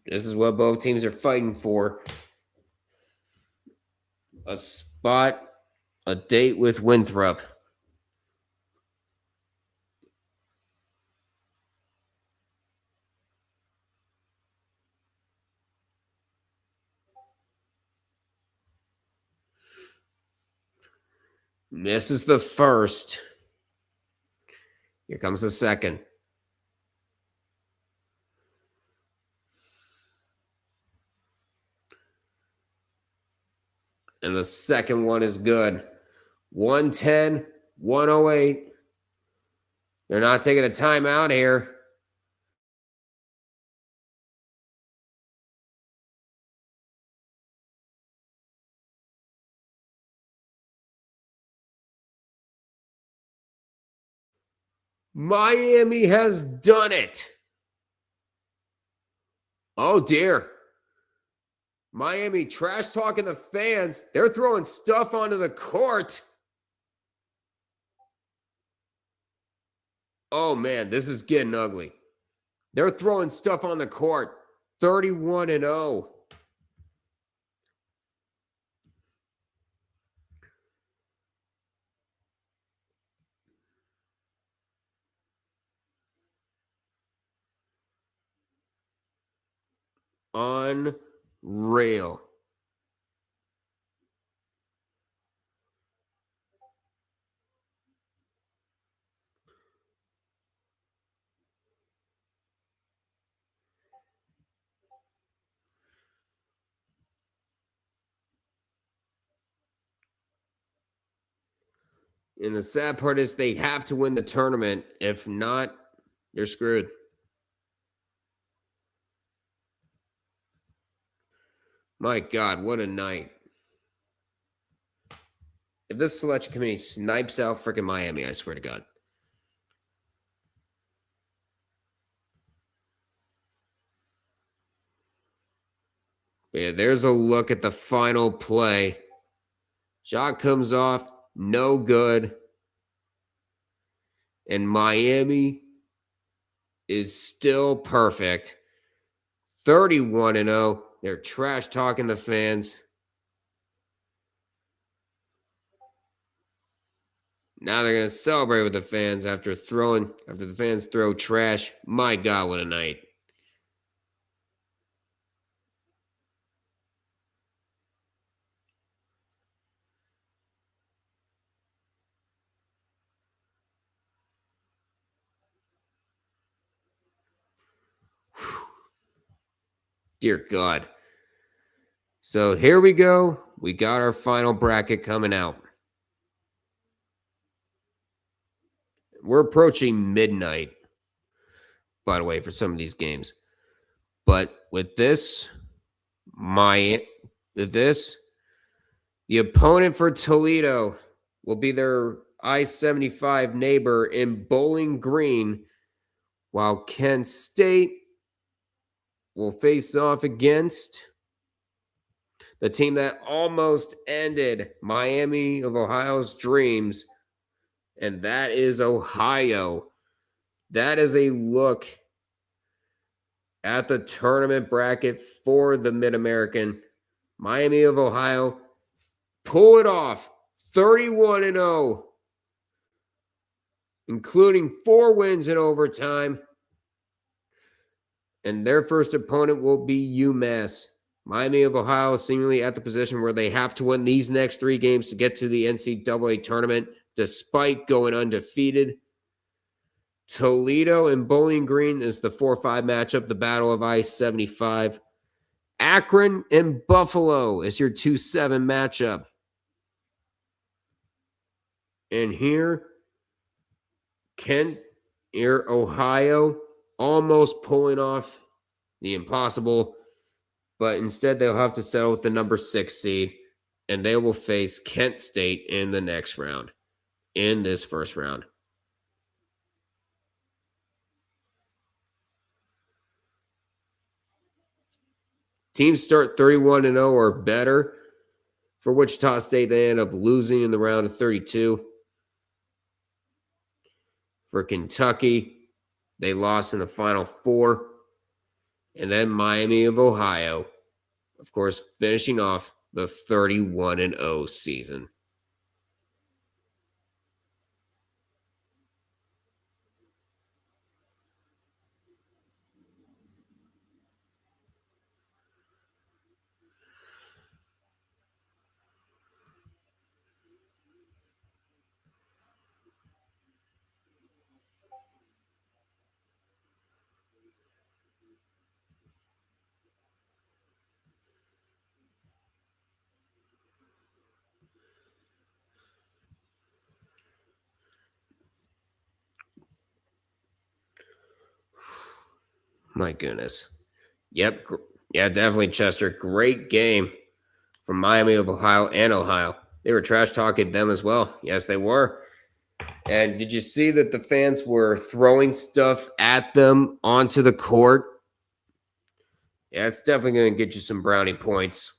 This is what both teams are fighting for. A spot, a date with Winthrop. This is the first. Here comes the second. And the second one is good. 110, 108. They're not taking a timeout here. Miami has done it. Oh, dear. Miami trash talking the fans. They're throwing stuff onto the court. Oh, man, this is getting ugly. They're throwing stuff on the court. 31-0. Unreal. And the sad part is they have to win the tournament. If not, you're screwed. My God, what a night. If this selection committee snipes out freaking Miami, I swear to God. But yeah, there's a look at the final play. Shot comes off, no good. And Miami is still perfect. 31-0. They're trash talking the fans. Now they're going to celebrate with the fans after the fans throw trash. My God, what a night. Dear God. So here we go. We got our final bracket coming out. We're approaching midnight, by the way, for some of these games. But with this, the opponent for Toledo will be their I-75 neighbor in Bowling Green, while Kent State will face off against the team that almost ended Miami of Ohio's dreams, and that is Ohio. That is a look at the tournament bracket for the Mid-American. Miami of Ohio pull it off, 31-0, including 4 wins in overtime. And their first opponent will be UMass. Miami of Ohio seemingly at the position where they have to win these next 3 games to get to the NCAA tournament, despite going undefeated. Toledo and Bowling Green is the 4-5 matchup, the Battle of I-75. Akron and Buffalo is your 2-7 matchup. And here, Ohio, almost pulling off the impossible, but instead they'll have to settle with the number 6 seed, and they will face Kent State in the next round, in this first round. Teams start 31-0 or better. For Wichita State, they end up losing in the round of 32. For Kentucky, they lost in the Final Four. And then Miami of Ohio, of course, finishing off the 31-0 season. My goodness. Yep. Yeah, definitely, Chester. Great game from Miami of Ohio and Ohio. They were trash talking them as well. Yes, they were. And did you see that the fans were throwing stuff at them onto the court? Yeah, it's definitely going to get you some brownie points.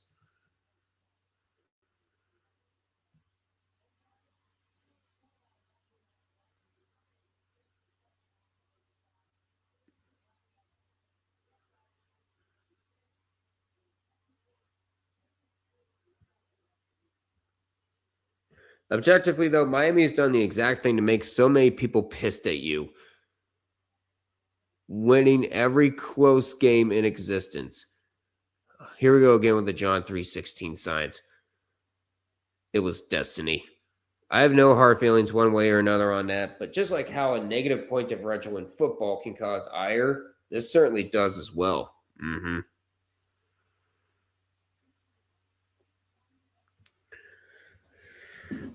Objectively, though, Miami's done the exact thing to make so many people pissed at you, winning every close game in existence. Here we go again with the John 3:16 signs. It was destiny. I have no hard feelings one way or another on that, but just like how a negative point differential in football can cause ire, this certainly does as well.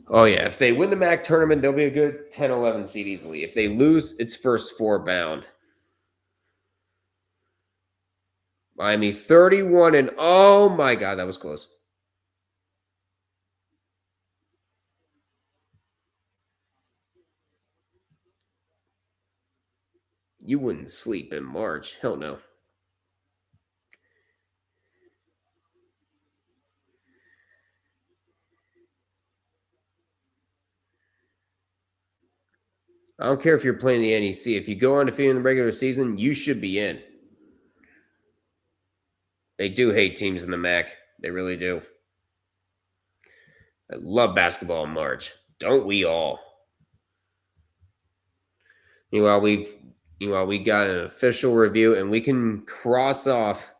Oh, yeah. If they win the MAC tournament, they'll be a good 10, 11 seed easily. If they lose, it's first four bound. Miami 31 and oh my God, that was close. You wouldn't sleep in March. Hell no. I don't care if you're playing the NEC. If you go undefeated in the regular season, you should be in. They do hate teams in the MAC. They really do. I love basketball in March. Don't we all? Meanwhile, we got an official review, and we can cross off.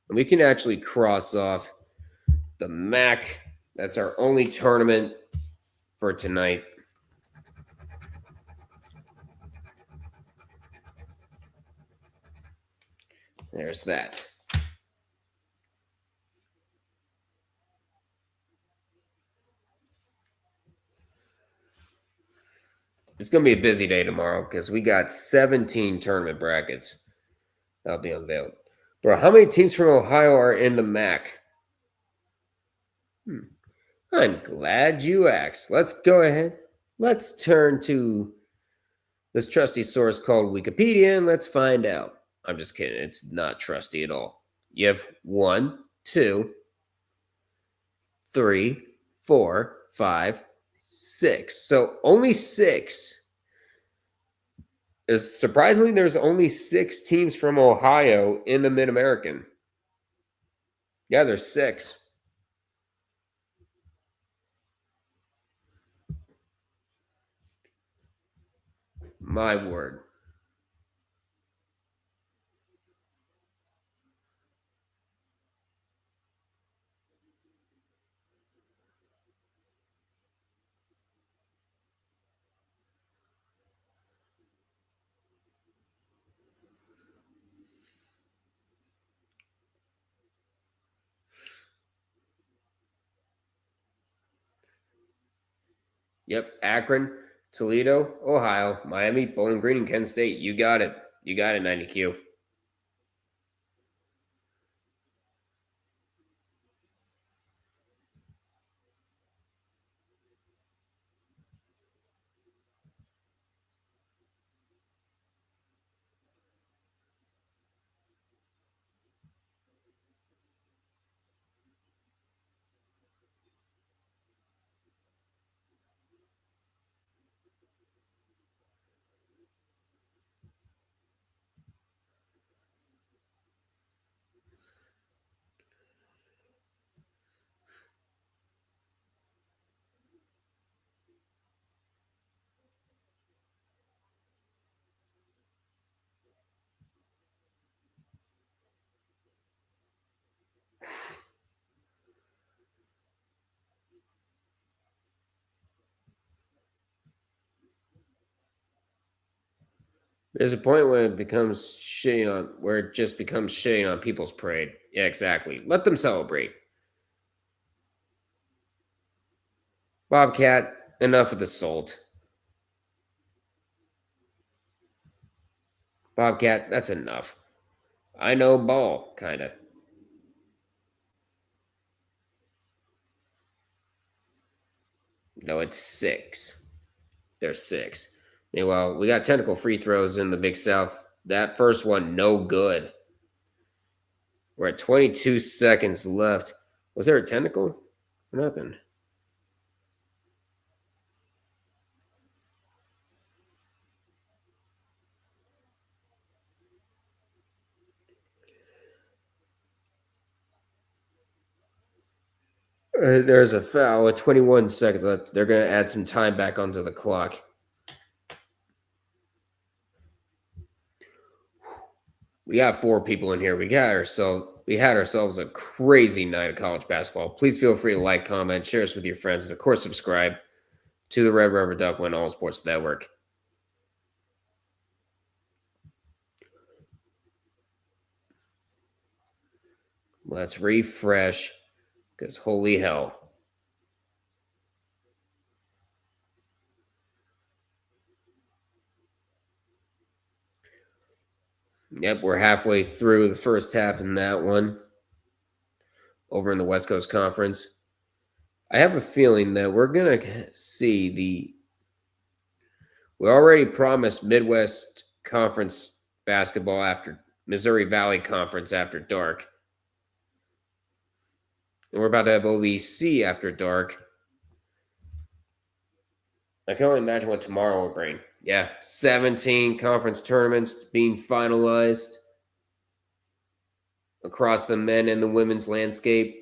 And we can actually cross off the MAC. That's our only tournament for tonight. There's that. It's going to be a busy day tomorrow because we got 17 tournament brackets that'll be unveiled. Bro, how many teams from Ohio are in the MAC? I'm glad you asked. Let's go ahead. Let's turn to this trusty source called Wikipedia and let's find out. I'm just kidding. It's not trusty at all. You have 1, 2, 3, 4, 5, 6. So only 6. Surprisingly, there's only 6 teams from Ohio in the Mid-American. Yeah, there's 6. My word. Yep, Akron, Toledo, Ohio, Miami, Bowling Green, and Kent State. You got it. You got it, 90Q. There's a point where it becomes shitting on, where it just becomes shitting on people's parade. Yeah, exactly. Let them celebrate. Bobcat, enough of the salt. Bobcat, that's enough. I know ball, kind of. No, it's 6. There's 6. Meanwhile, we got technical free throws in the Big South. That first one, no good. We're at 22 seconds left. Was there a technical? What happened? There's a foul with 21 seconds left. They're going to add some time back onto the clock. We got 4 people in here. We had ourselves a crazy night of college basketball. Please feel free to like, comment, share us with your friends, and of course subscribe to the Red River Duckman All Sports Network. Let's refresh, because holy hell. Yep, we're halfway through the first half in that one over in the West Coast Conference. I have a feeling that we're going to see we already promised Midwest Conference basketball after Missouri Valley Conference after dark. And we're about to have OVC after dark. I can only imagine what tomorrow will bring. Yeah, 17 conference tournaments being finalized across the men and the women's landscape.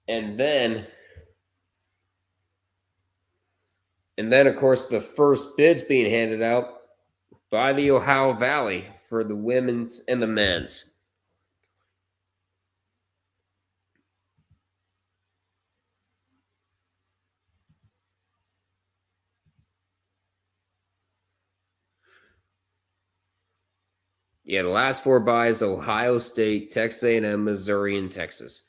And then, of course, the first bids being handed out by the Ohio Valley for the women's and the men's. Yeah, the last 4 buys: Ohio State, Texas A&M, Missouri, and Texas.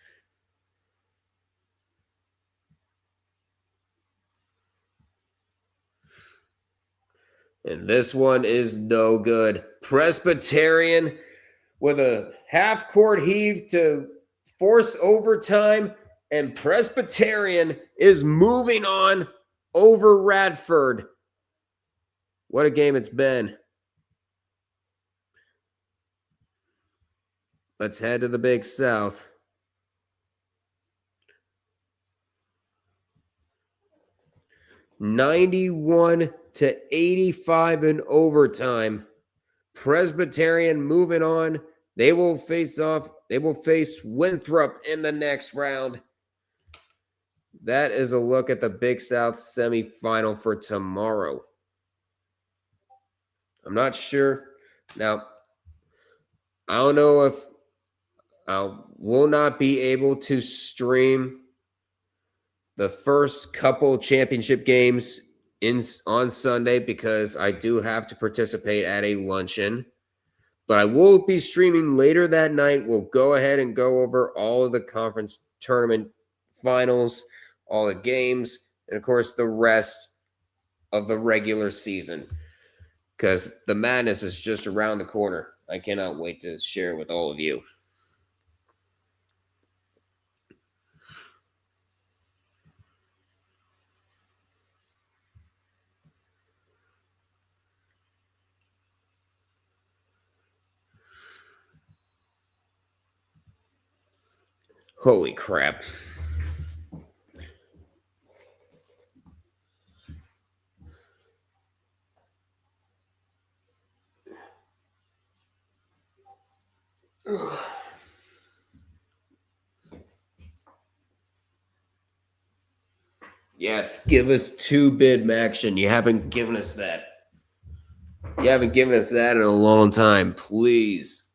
And this one is no good. Presbyterian with a half-court heave to force overtime, and Presbyterian is moving on over Radford. What a game it's been. Let's head to the Big South. $91-85 in overtime. Presbyterian moving on. They will face Winthrop in the next round. That is a look at the Big South semifinal for tomorrow. I'm not sure. Now, I don't know if I will not be able to stream the first couple championship games on Sunday because I do have to participate at a luncheon. But I will be streaming later that night. We'll go ahead and go over all of the conference tournament finals, all the games, and of course the rest of the regular season. Because the madness is just around the corner. I cannot wait to share with all of you. Holy crap. Yes, give us 2-bid action. You haven't given us that. You haven't given us that in a long time. Please.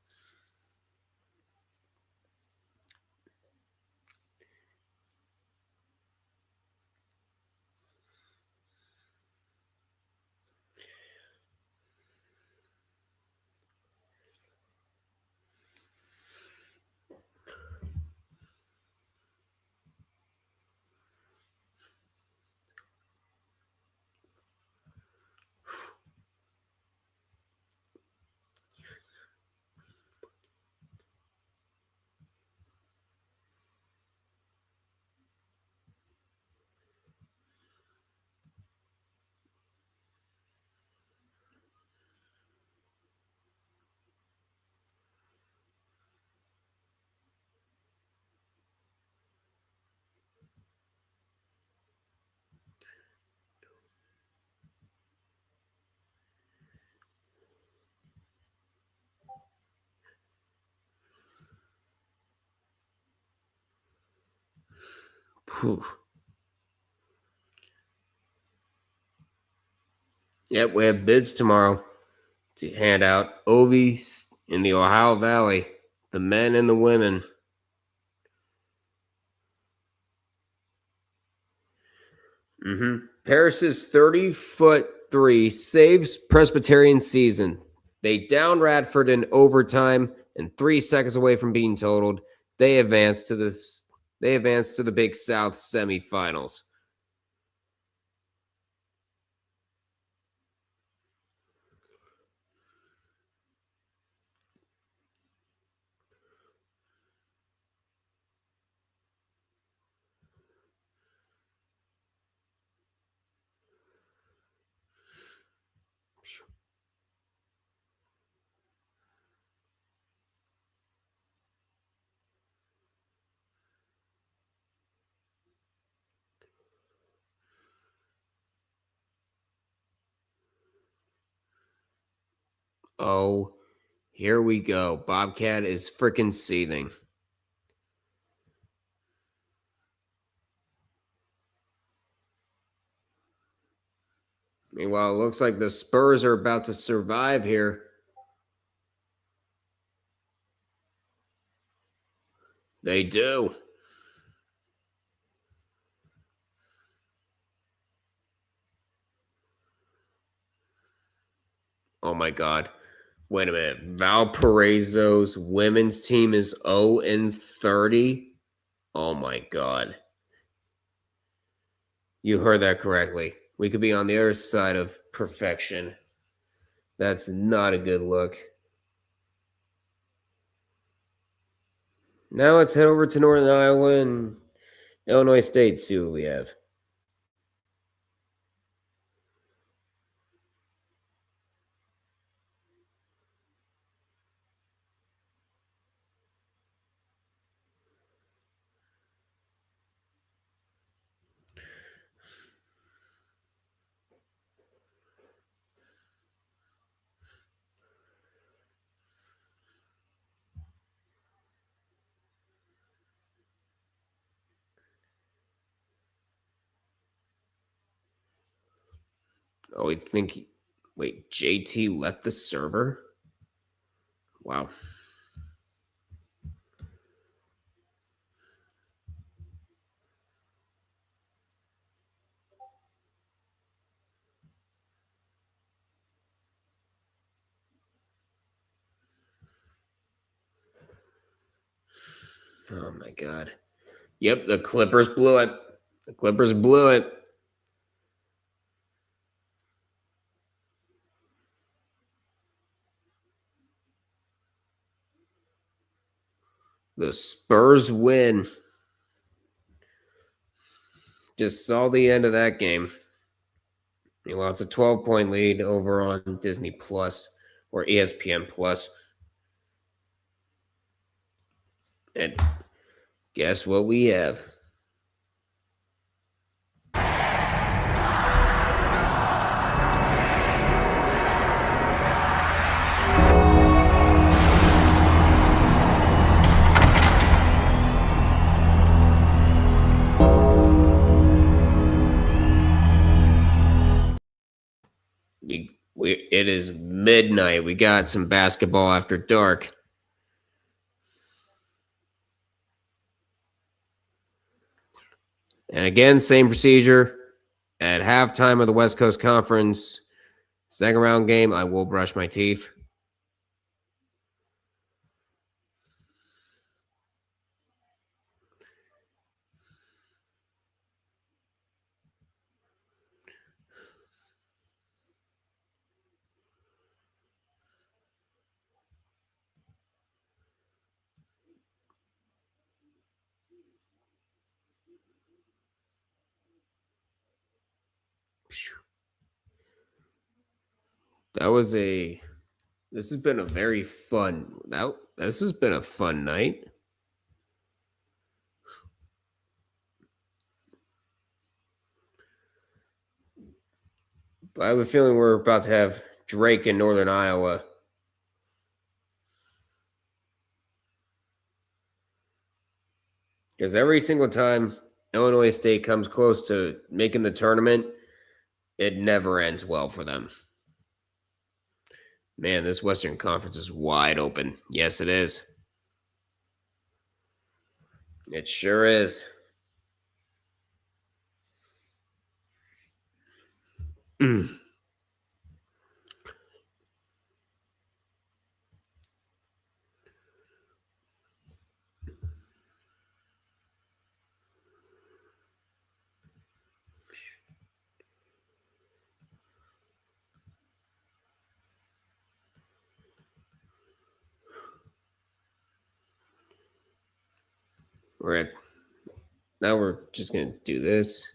Whew. Yep, we have bids tomorrow to hand out Ovies in the Ohio Valley, the men and the women. Paris's 30-foot three saves Presbyterian season. They down Radford in overtime and 3 seconds away from being totaled. They advance to the Big South semifinals. Oh, here we go. Bobcat is freaking seething. Meanwhile, it looks like the Spurs are about to survive here. They do. Oh my God. Wait a minute. Valparaiso's women's team is 0-30. Oh my God. You heard that correctly. We could be on the other side of perfection. That's not a good look. Now let's head over to Northern Iowa and Illinois State, see what we have. Oh, we think. Wait, JT left the server? Wow. Oh my God. Yep, the Clippers blew it. The Clippers blew it. The Spurs win. Just saw the end of that game. Well, it's a 12-point lead over on Disney Plus or ESPN Plus. And guess what we have? It is midnight. We got some basketball after dark. And again, same procedure. At halftime of the West Coast Conference, second round game, I will brush my teeth. This has been a very fun. This has been a fun night. But I have a feeling we're about to have Drake in Northern Iowa. Because every single time Illinois State comes close to making the tournament, it never ends well for them. Man, this Western Conference is wide open. Yes, it is. It sure is. Now we're just going to do this.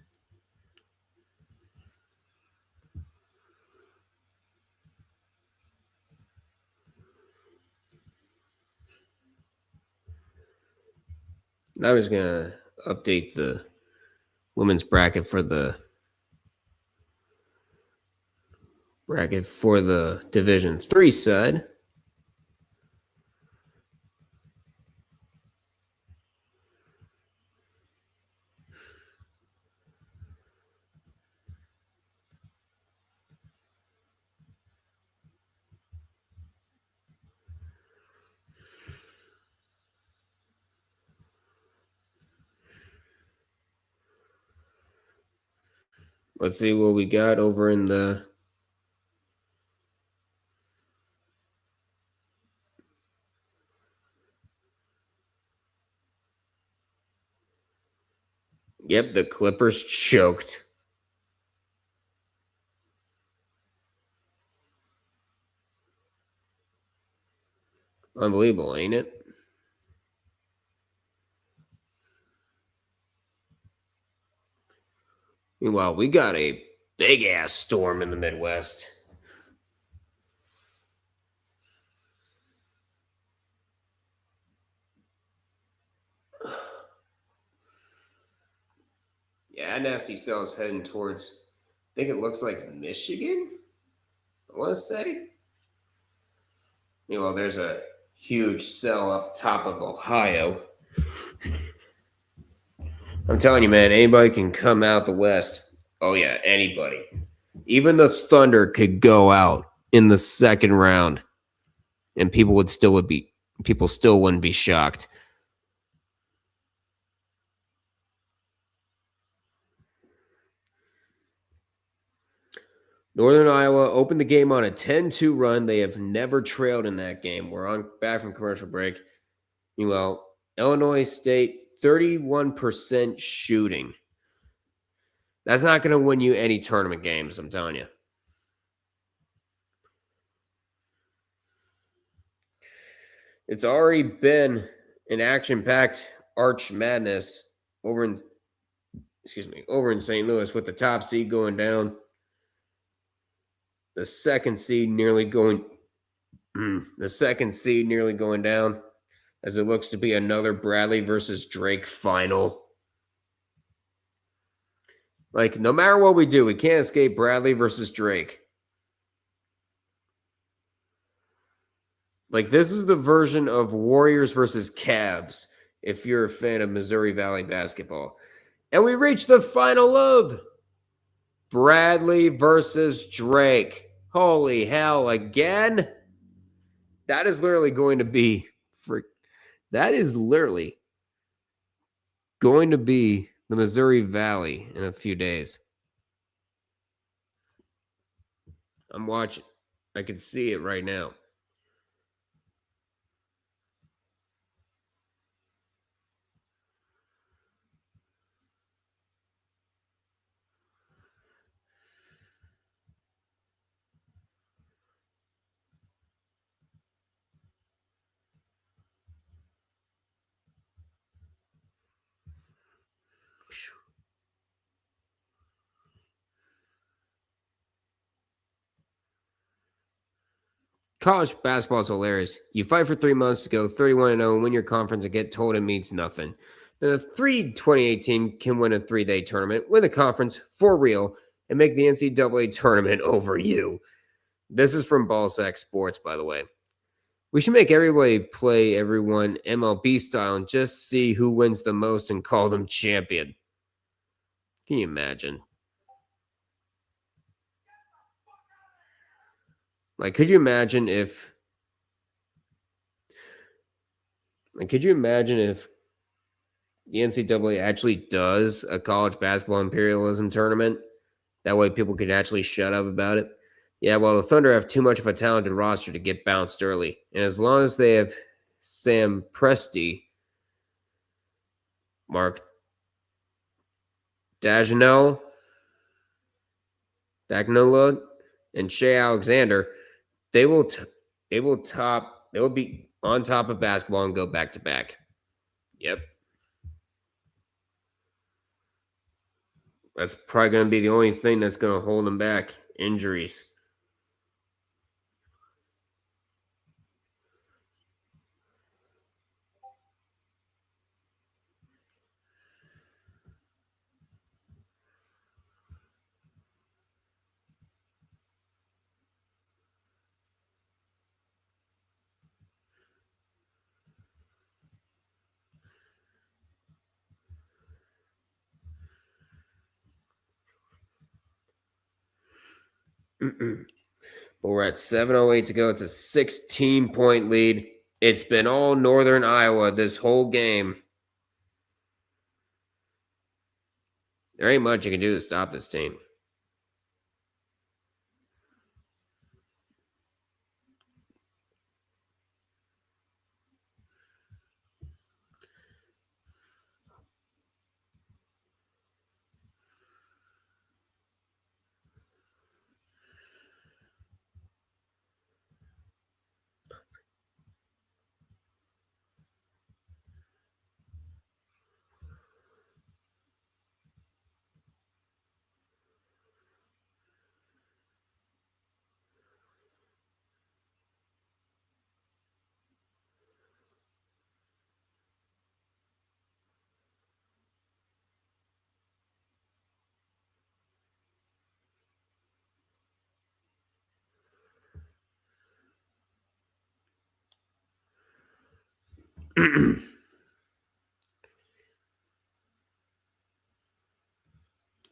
Now I'm just going to update the women's bracket for the Division 3 side. Let's see what we got over in the Yep, the Clippers choked. Unbelievable, ain't it? Meanwhile, we got a big-ass storm in the Midwest. Yeah, Nasty Cell's heading towards, I think it looks like Michigan, I want to say. Meanwhile, there's a huge cell up top of Ohio. I'm telling you, man, anybody can come out the West. Oh, yeah, anybody. Even the Thunder could go out in the second round, and people still wouldn't be shocked. Northern Iowa opened the game on a 10-2 run. They have never trailed in that game. We're back from commercial break. Meanwhile, Illinois State, 31% shooting. That's not going to win you any tournament games, I'm telling you. It's already been an action-packed Arch Madness over in St. Louis with the top seed going down. The second seed nearly going down, as it looks to be another Bradley versus Drake final. Like, no matter what we do, we can't escape Bradley versus Drake. Like, this is the version of Warriors versus Cavs, if you're a fan of Missouri Valley basketball. And we reached the final of Bradley versus Drake. Holy hell, again? That is literally going to be the Missouri Valley in a few days. I'm watching. I can see it right now. College basketball is hilarious. You fight for 3 months to go 31-0 and win your conference and get told it means nothing. Then a 2018 can win a 3-day tournament, win the conference for real, and make the NCAA tournament over you. This is from Ballsack Sports, by the way. We should make everybody play everyone MLB style and just see who wins the most and call them champion. Can you imagine? Like, could you imagine if the NCAA actually does a college basketball imperialism tournament? That way people could actually shut up about it. Yeah, well, the Thunder have too much of a talented roster to get bounced early. And as long as they have Sam Presti, Mark Dagnolo, and Shea Alexander, they will be on top of basketball and go back to back. Yep. That's probably going to be the only thing that's going to hold them back. Injuries. But we're at 7:08 to go. It's a 16-point lead. It's been all Northern Iowa this whole game. There ain't much you can do to stop this team.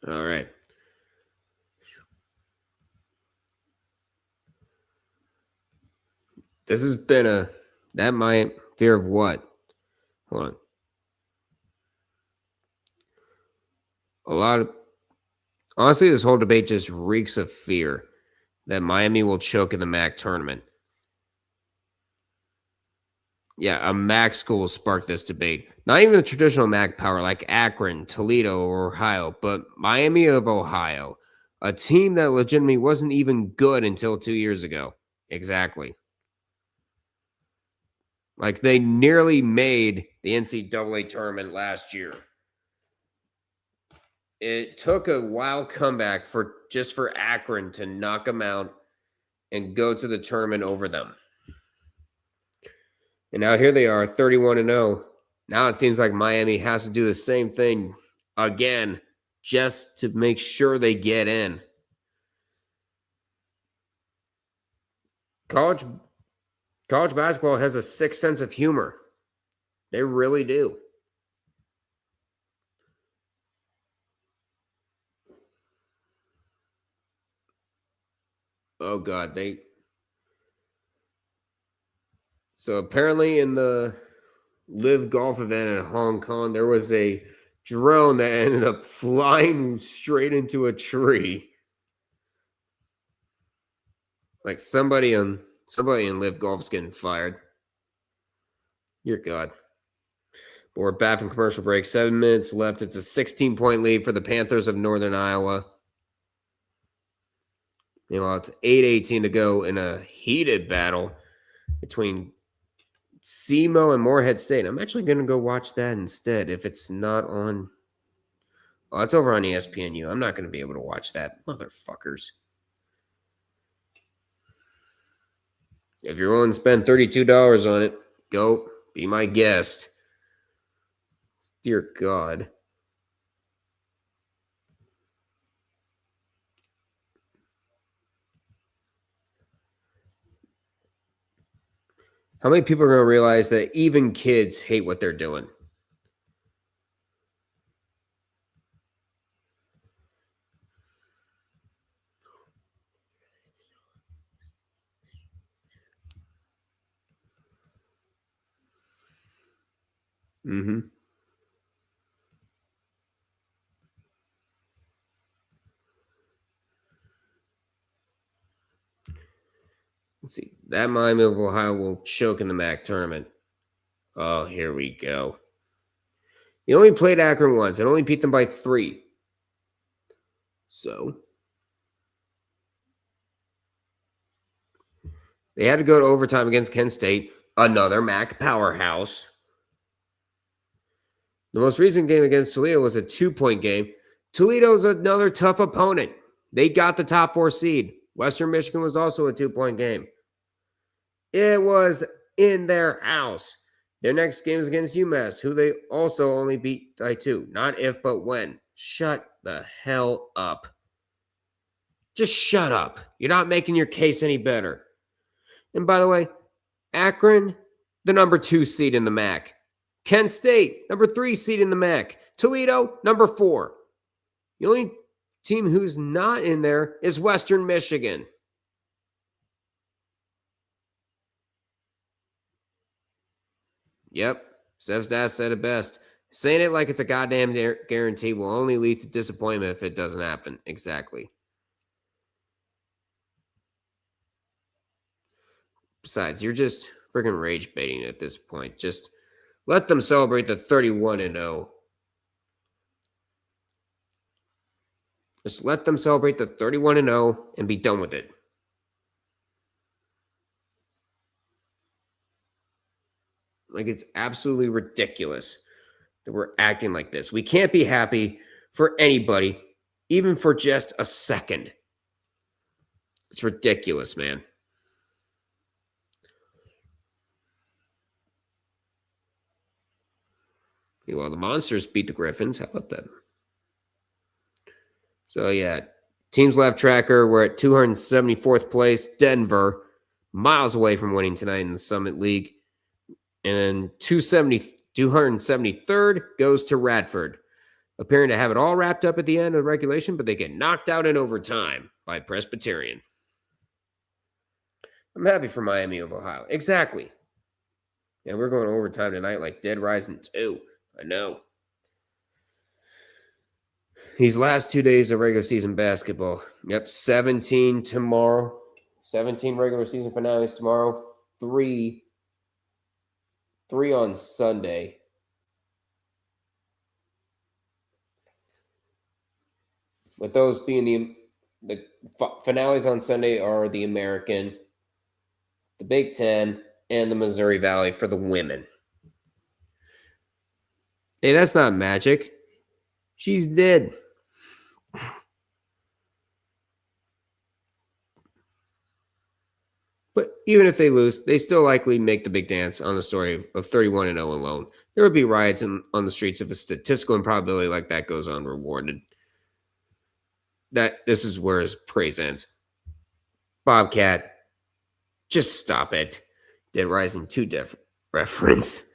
All right. This has been that might fear of what? Hold on. Honestly, this whole debate just reeks of fear that Miami will choke in the MAC tournament. Yeah, a MAC school sparked this debate. Not even a traditional MAC power like Akron, Toledo, or Ohio, but Miami of Ohio, a team that legitimately wasn't even good until 2 years ago. Exactly. Like they nearly made the NCAA tournament last year. It took a wild comeback for Akron to knock them out and go to the tournament over them. And now here they are, 31-0. Now it seems like Miami has to do the same thing again just to make sure they get in. College basketball has a sixth sense of humor. They really do. Oh, God. So apparently in the Live Golf event in Hong Kong, there was a drone that ended up flying straight into a tree. Like somebody in Live Golf's getting fired. Dear God. But we're back from commercial break. 7 minutes left. It's a 16-point lead for the Panthers of Northern Iowa. Meanwhile, it's 8:18 to go in a heated battle between SEMO and Morehead State. I'm actually going to go watch that instead if it's not on. Oh, it's over on ESPNU. I'm not going to be able to watch that. Motherfuckers. If you're willing to spend $32 on it, go be my guest. Dear God. How many people are going to realize that even kids hate what they're doing? Mm-hmm. Let's see. That Miami of Ohio will choke in the MAC tournament. Oh, here we go. He only played Akron once and only beat them by 3. So they had to go to overtime against Kent State, another MAC powerhouse. The most recent game against Toledo was a 2-point game. Toledo's another tough opponent. They got the top 4 seed. Western Michigan was also a 2-point game. It was in their house. Their next game is against UMass, who they also only beat by 2. Not if, but when. Shut the hell up. Just shut up. You're not making your case any better. And by the way, Akron, the number 2 seed in the MAC. Kent State, number 3 seed in the MAC. Toledo, number 4. The only team who's not in there is Western Michigan. Yep, Sevstas said it best. Saying it like it's a goddamn guarantee will only lead to disappointment if it doesn't happen. Exactly. Besides, you're just freaking rage baiting at this point. Just let them celebrate the 31-0. Just let them celebrate the 31-0 and be done with it. Like, it's absolutely ridiculous that we're acting like this. We can't be happy for anybody, even for just a second. It's ridiculous, man. Well, the Monsters beat the Griffins. How about that? So, yeah, teams left tracker. We're at 274th place. Denver, miles away from winning tonight in the Summit League. And 273rd goes to Radford, appearing to have it all wrapped up at the end of regulation, but they get knocked out in overtime by Presbyterian. I'm happy for Miami of Ohio. Exactly. Yeah, we're going overtime tonight like Dead Rising 2. I know. These last 2 days of regular season basketball. Yep, 17 tomorrow. 17 regular season finales tomorrow. 3 on Sunday. With those being the finales on Sunday are the American, the Big Ten, and the Missouri Valley for the women. Hey, that's not magic. She's dead. But even if they lose, they still likely make the big dance on the story of 31-0 alone. There would be riots on the streets if a statistical improbability like that goes unrewarded. This is where his praise ends. Bobcat, just stop it. Dead Rising 2 reference.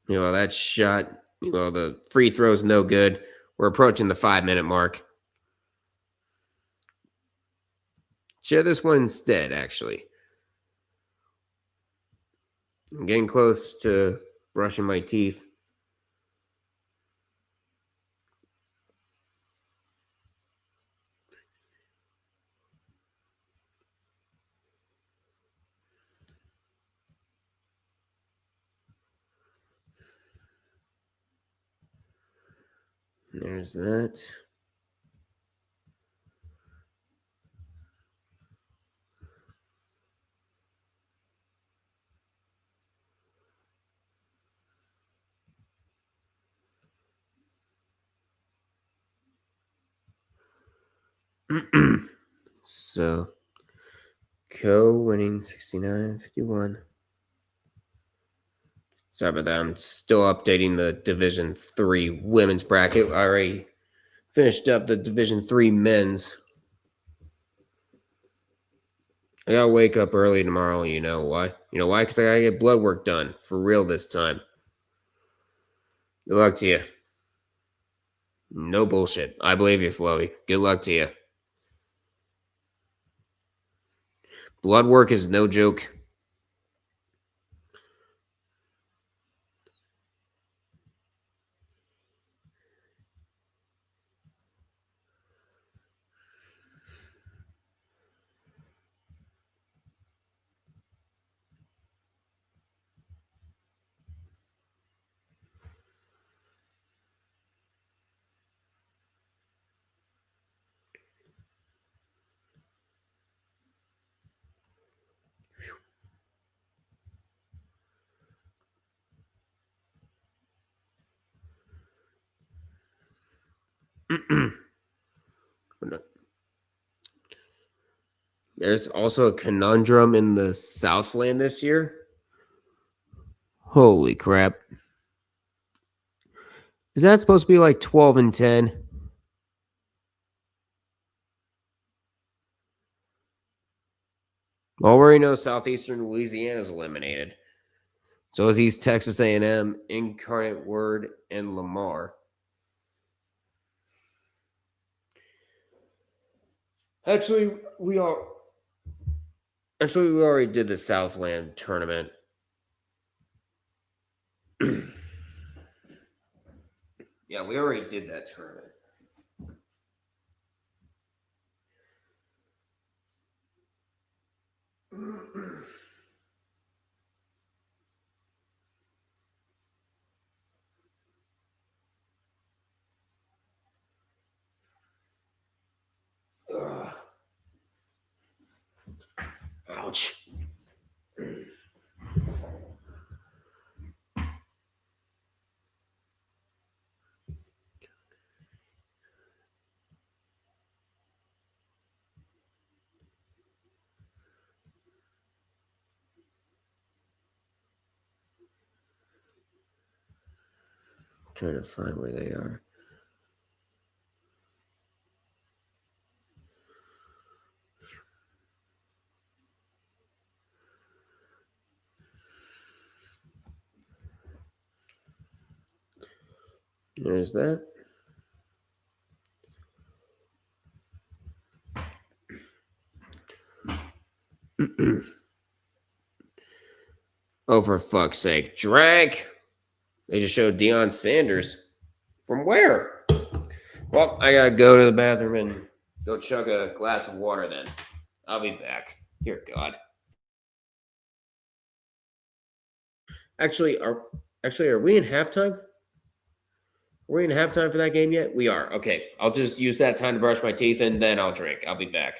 That shot, the free throw's no good. We're approaching the 5-minute mark. Share this one instead, actually. I'm getting close to brushing my teeth. There's that. So, winning 69-51. Sorry about that. I'm still updating the Division 3 women's bracket. I already finished up the Division 3 men's. I gotta wake up early tomorrow. You know why? You know why? Because I gotta get blood work done for real this time. Good luck to you. No bullshit. I believe you, Flowy. Good luck to you. Blood work is no joke. There's also a conundrum in the Southland this year. Holy crap. Is that supposed to be like 12 and 10? Already know Southeastern Louisiana is eliminated. So is East Texas A&M, Incarnate Word, and Lamar. Actually, we already did the Southland tournament. Yeah, we already did that tournament. Ugh. Ouch. Trying to find where they are. There's that. Oh, for fuck's sake. Drag. They just showed Deion Sanders. From where? Well, I gotta go to the bathroom and go chug a glass of water then. I'll be back. Dear God. Actually, are we in halftime? Are we in halftime for that game yet? We are. Okay. I'll just use that time to brush my teeth and then I'll drink. I'll be back.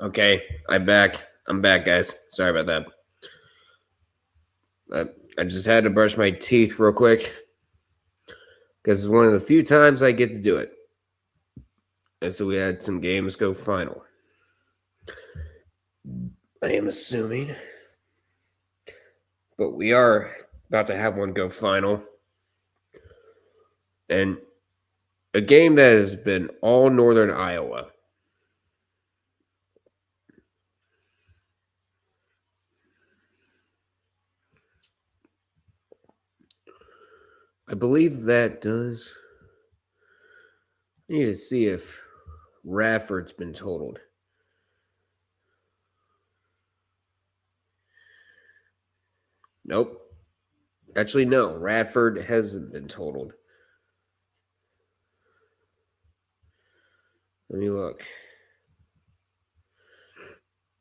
Okay, I'm back. I'm back, guys. Sorry about that. I just had to brush my teeth real quick because it's one of the few times I get to do it. And so we had some games go final. I am assuming. But we are about to have one go final. And a game that has been all northern Iowa. I believe that does. I need to see if Radford's been totaled. Nope. Actually, no. Radford hasn't been totaled. Let me look.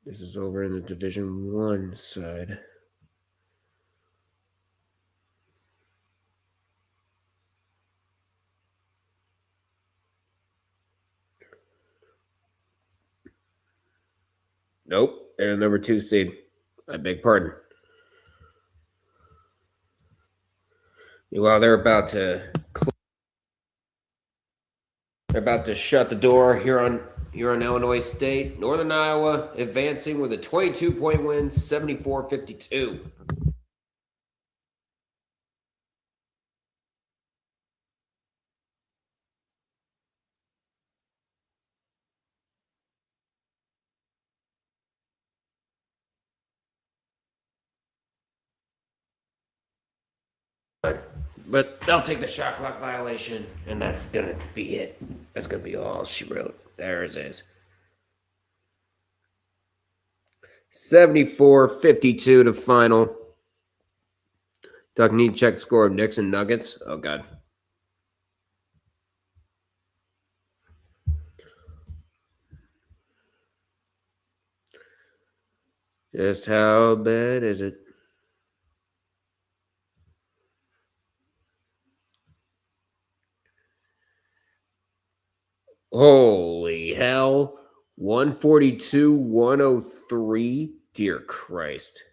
This is over in the Division 1 side. Nope. They're the number 2 seed. I beg pardon. Well, they're about to shut the door here on Illinois State. Northern Iowa advancing with a 22-point win, 74-52. But they'll take the shot clock violation, and that's gonna be it. That's gonna be all she wrote. There it is. 74-52 to final. Duck, need to check the score of Knicks and Nuggets. Oh, God. Just how bad is it? Holy hell. 142-103. Dear Christ.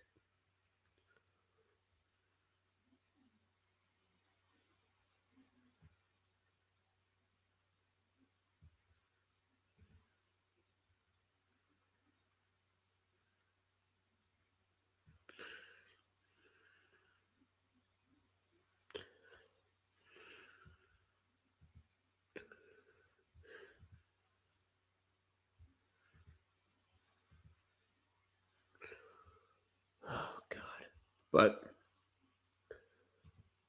Oh, God. But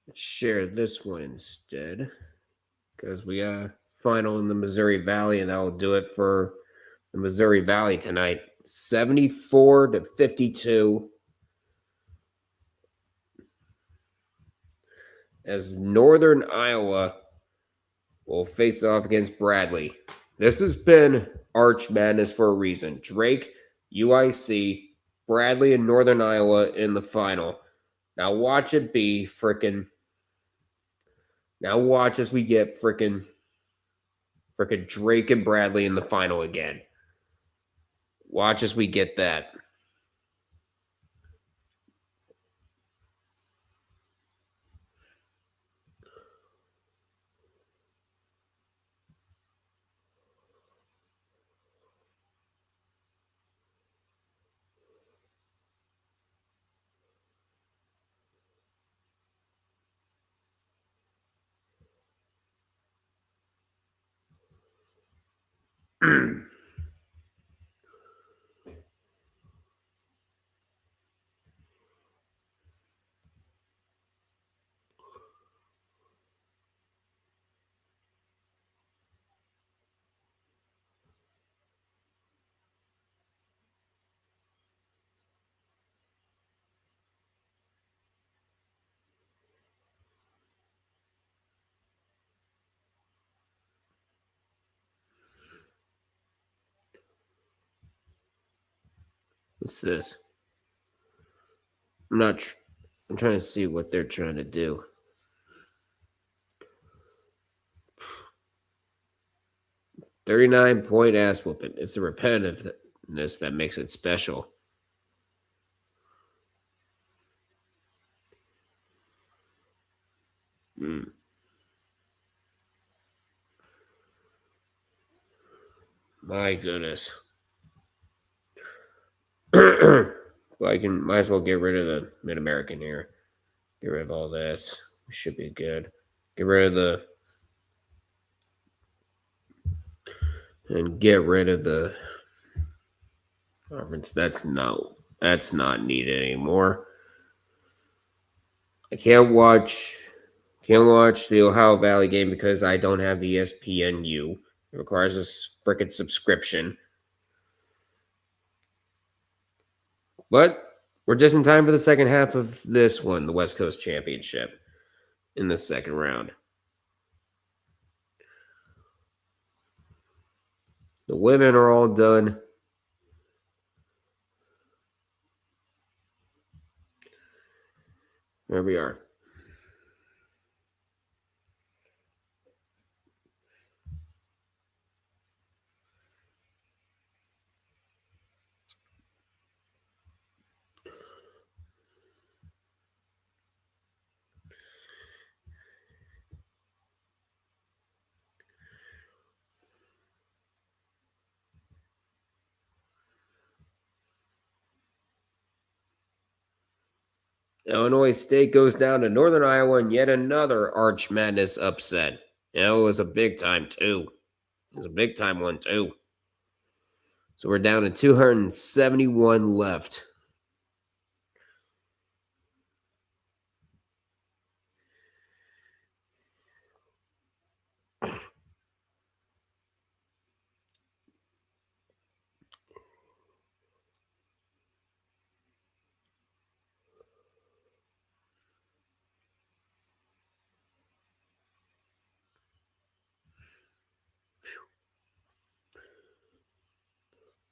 let's share this one instead. Because we got a final in the Missouri Valley, and that will do it for the Missouri Valley tonight. 74-52. As Northern Iowa will face off against Bradley. This has been Arch Madness for a reason. Drake, UIC, Bradley, and Northern Iowa in the final. Now watch it be freaking. Now watch as we get freaking Drake and Bradley in the final again. Watch as we get that. What's this? I'm trying to see what they're trying to do. .39 point ass whooping. It's a repetitive that makes it special. My goodness. Well, might as well get rid of the Mid American here. Get rid of all this. Should be good. Get rid of the conference. That's not needed anymore. I can't watch the Ohio Valley game because I don't have ESPNU. It requires a freaking subscription. But we're just in time for the second half of this one, the West Coast Championship, in the second round. The women are all done. There we are. Illinois State goes down to Northern Iowa in yet another Arch Madness upset. And it was a big time, too. It was a big time one, too. So we're down to 271 left.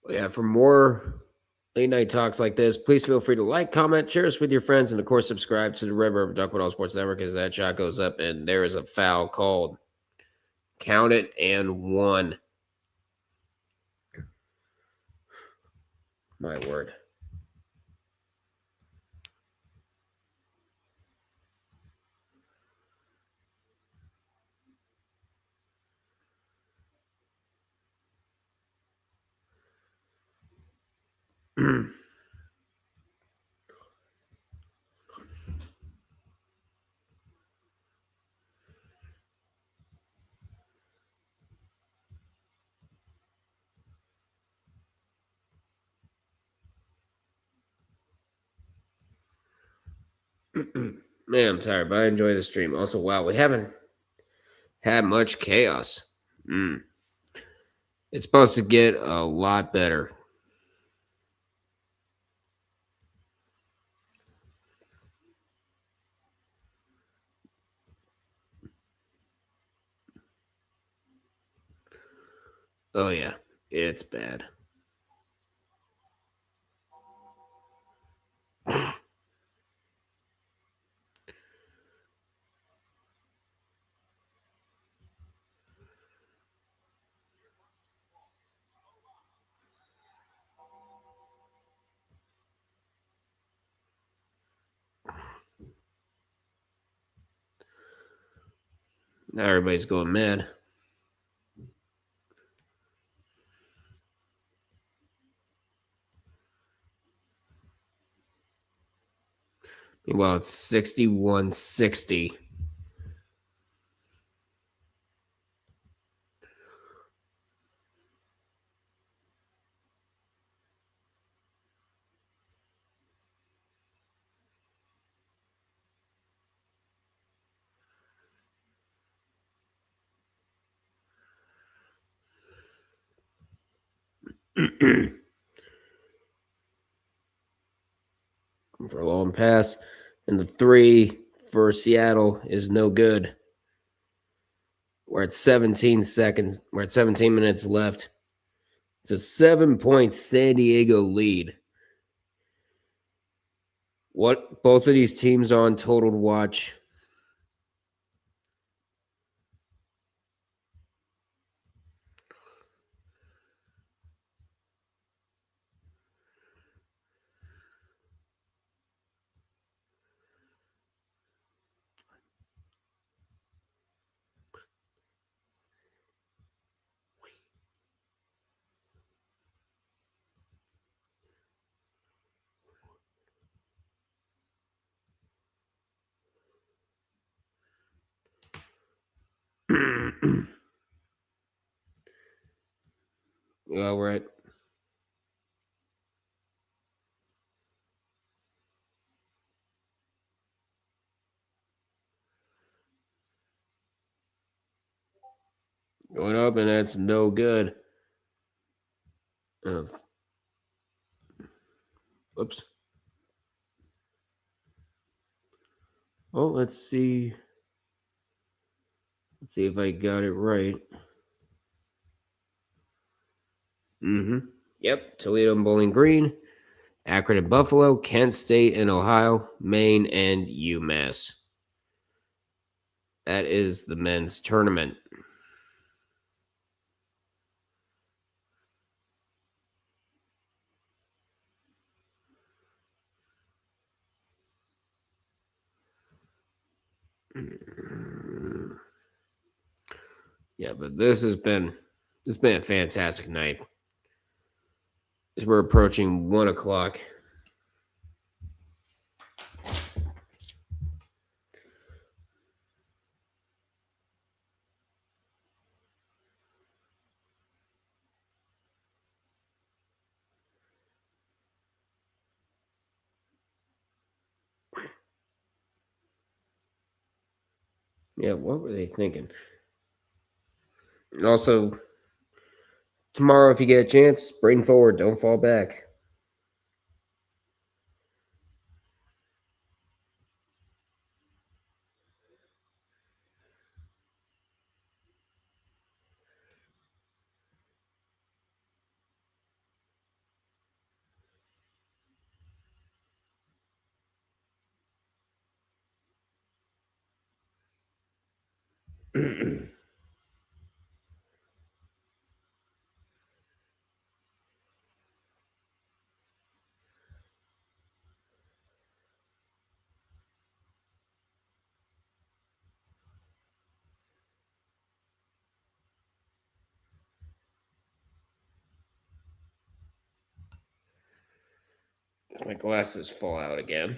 Yeah, for more late night talks like this, please feel free to like, comment, share us with your friends, and of course, subscribe to the Red River Duckwood All Sports Network as that shot goes up and there is a foul called. Count it and one. My word. Man, I'm tired, but I enjoy the stream. Also, wow, we haven't had much chaos. It's supposed to get a lot better. Oh, yeah, it's bad. Now everybody's going mad. Meanwhile, it's 61-60. For a long pass. And the three for Seattle is no good. We're at 17 seconds. We're at 17 minutes left. It's a 7-point San Diego lead. What both of these teams are on total to watch. All right. Going up, and that's no good. Oops. Well, let's see. Let's see if I got it right. Yep. Toledo and Bowling Green, Akron and Buffalo, Kent State and Ohio, Maine and UMass. That is the men's tournament. Yeah, but this has been a fantastic night. As we're approaching 1 o'clock. Yeah, what were they thinking? And also, tomorrow, if you get a chance, spring forward, don't fall back. My glasses fall out again.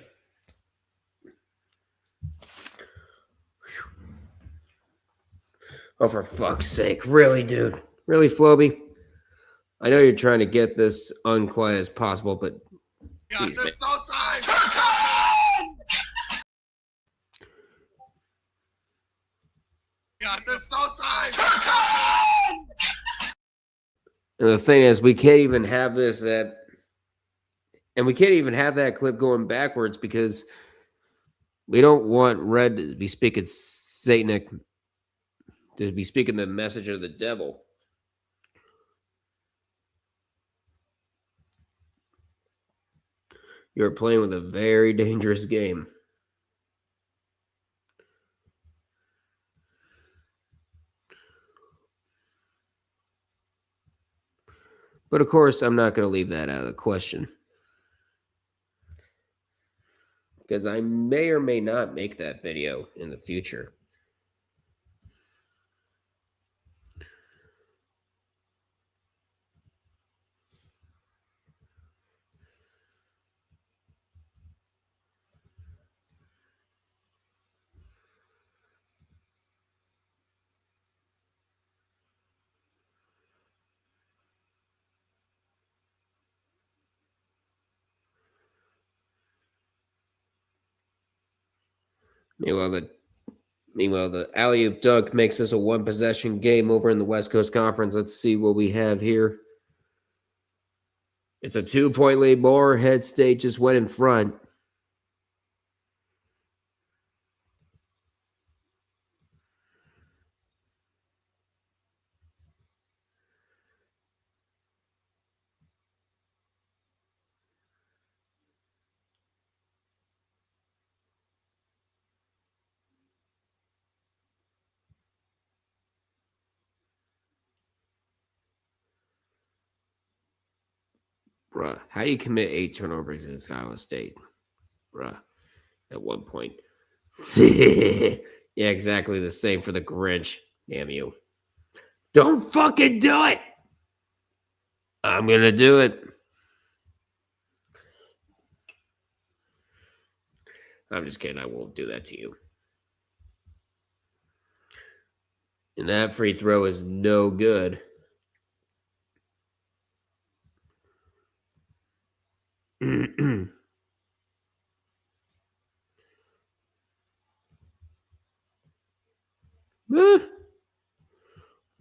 Oh, for fuck's sake. Really, dude? Really, Floby? I know you're trying to get this unquiet as possible, but please, man. And the thing is, we can't even have this and we can't even have that clip going backwards because we don't want Red to be speaking Satanic, to be speaking the message of the devil. You're playing with a very dangerous game. But of course, I'm not going to leave that out of the question. Because I may or may not make that video in the future. Meanwhile, the alley-oop dunk makes this a one-possession game over in the West Coast Conference. Let's see what we have here. It's a 2-point lead. Moorhead State just went in front. Bruh, how do you commit 8 turnovers against Iowa State? Bruh, at one point. Yeah, exactly the same for the Grinch. Damn you. Don't fucking do it! I'm gonna do it. I'm just kidding. I won't do that to you. And that free throw is no good.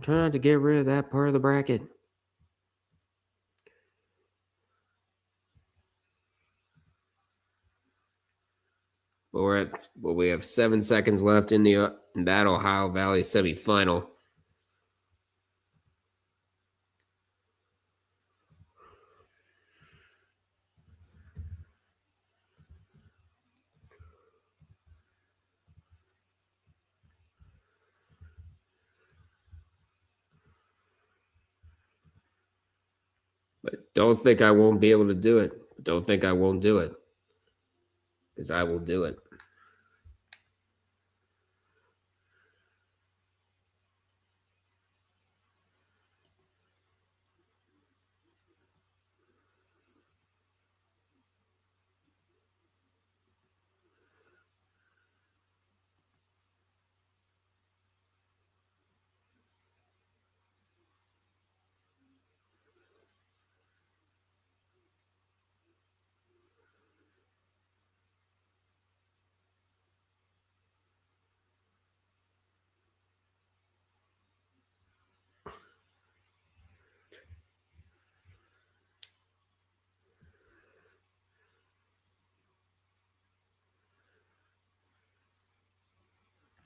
Try not to get rid of that part of the bracket. But we have 7 seconds left in that Ohio Valley semifinal. But don't think I won't be able to do it. Don't think I won't do it. Because I will do it.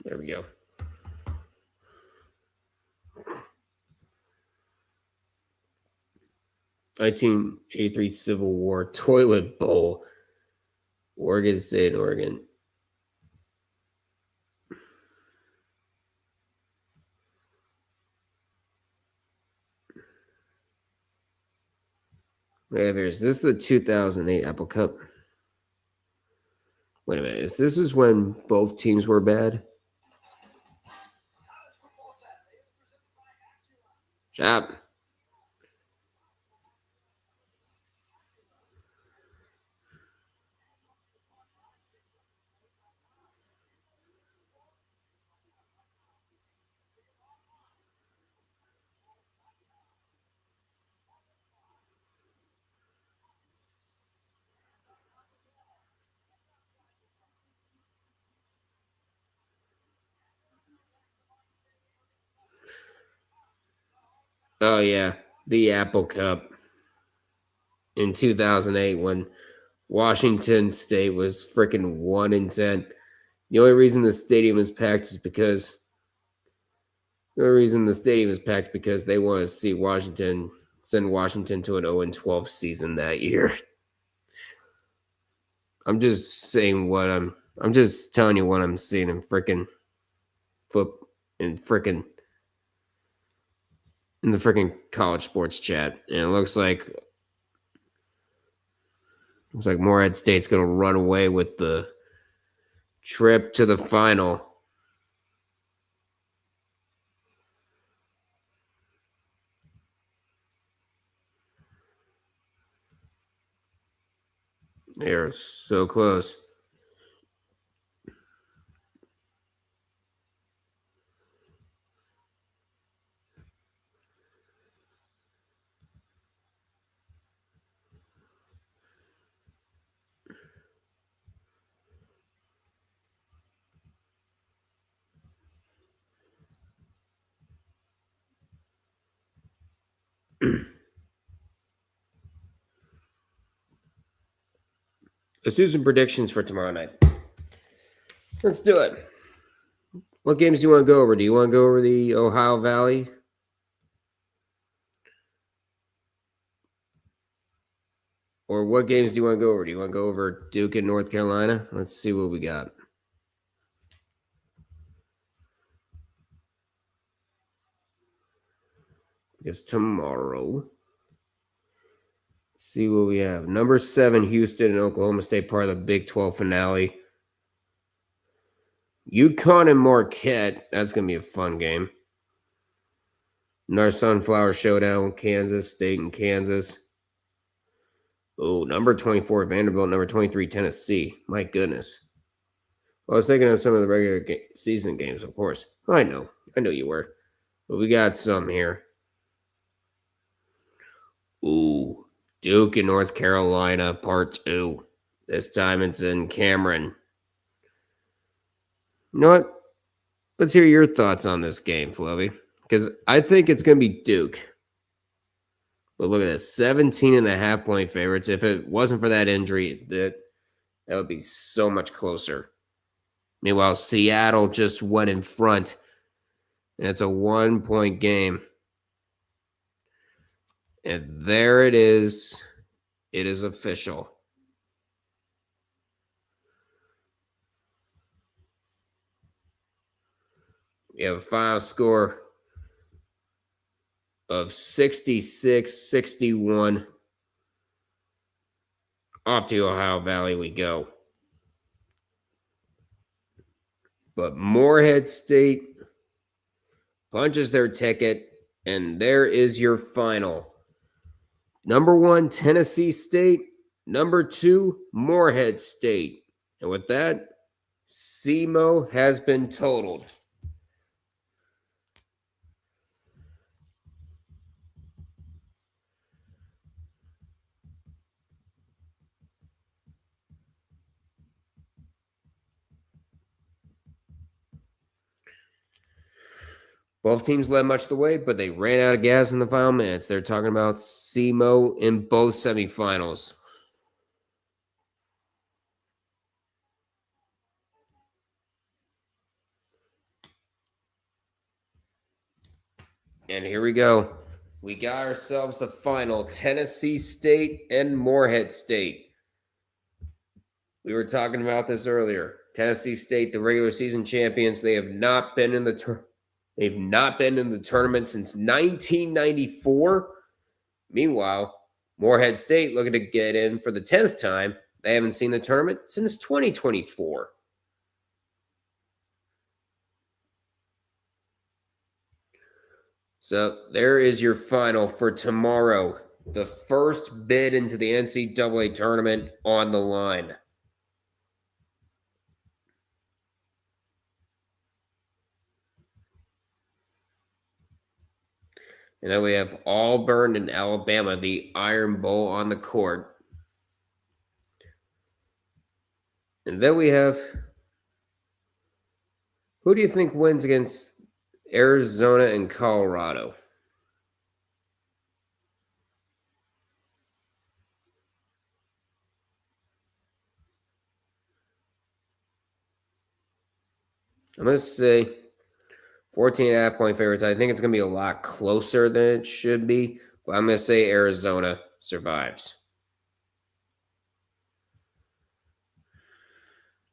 There we go. 1983 Civil War toilet bowl. Oregon State, Oregon. Is this the 2008 Apple Cup? Wait a minute. This is when both teams were bad? Chop. Oh, yeah. The Apple Cup in 2008 when Washington State was freaking 1-10. The only reason the stadium is packed is because they want to see Washington send Washington to an 0-12 season that year. I'm just saying I'm just telling you what I'm seeing in freaking in the freaking college sports chat. And it looks like Morehead State's gonna run away with the trip to the final. They're so close. Let's do some predictions for tomorrow night. Let's do it. What games do you want to go over? Do you want to go over the Ohio Valley? Or what games do you want to go over? Do you want to go over Duke and North Carolina? Let's see what we got. Because tomorrow, see what we have. Number 7, Houston and Oklahoma State, part of the Big 12 finale. UConn and Marquette. That's going to be a fun game. And our Sunflower Showdown, Kansas State and Kansas. Oh, number 24, Vanderbilt. Number 23, Tennessee. My goodness. Well, I was thinking of some of the regular season games, of course. I know you were. But we got some here. Ooh, Duke and North Carolina, part 2. This time it's in Cameron. You know what? Let's hear your thoughts on this game, Flovey. Because I think it's going to be Duke. But look at this, 17.5-point favorites. If it wasn't for that injury, that would be so much closer. Meanwhile, Seattle just went in front, and it's a 1-point game. And there it is. It is official. We have a final score of 66-61. Off to Ohio Valley we go. But Morehead State punches their ticket, and there is your final. Number 1, Tennessee State. Number 2, Morehead State. And with that, SEMO has been totaled. Both teams led much of the way, but they ran out of gas in the final minutes. They're talking about SEMO in both semifinals. And here we go. We got ourselves the final, Tennessee State and Morehead State. We were talking about this earlier. Tennessee State, the regular season champions, they have not been in the tournament since 1994. Meanwhile, Morehead State looking to get in for the 10th time. They haven't seen the tournament since 2024. So there is your final for tomorrow. The first bid into the NCAA tournament on the line. And then we have Auburn and Alabama, the Iron Bowl on the court. And then we have, who do you think wins against Arizona and Colorado? I'm going to say 14.5-point favorites. I think it's going to be a lot closer than it should be, but I'm going to say Arizona survives.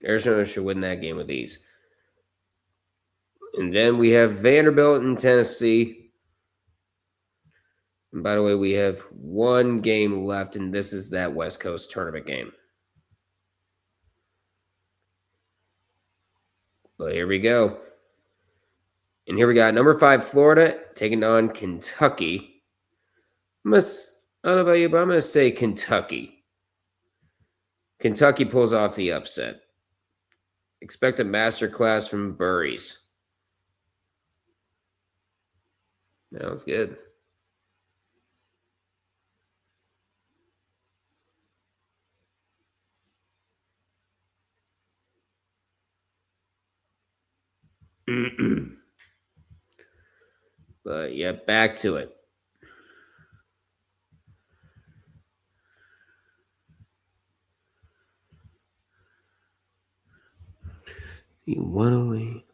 Arizona should win that game with ease. And then we have Vanderbilt and Tennessee. And by the way, we have one game left, and this is that West Coast tournament game. But here we go. And here we got number 5, Florida, taking on Kentucky. I don't know about you, but I'm going to say Kentucky. Kentucky pulls off the upset. Expect a masterclass from Burries. That was good. But yeah, back to it. You went away.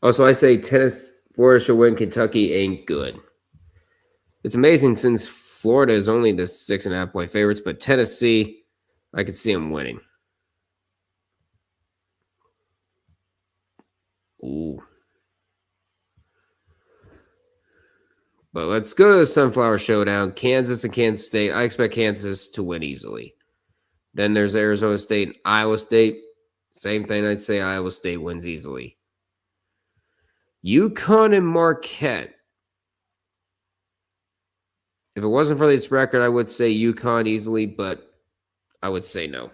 Also, I say Florida should win. Kentucky ain't good. It's amazing since Florida is only the 6.5-point favorites, but Tennessee, I could see them winning. Ooh. But let's go to the Sunflower Showdown. Kansas and Kansas State. I expect Kansas to win easily. Then there's Arizona State and Iowa State. Same thing, I'd say Iowa State wins easily. UConn and Marquette. If it wasn't for this record, I would say UConn easily, but I would say no.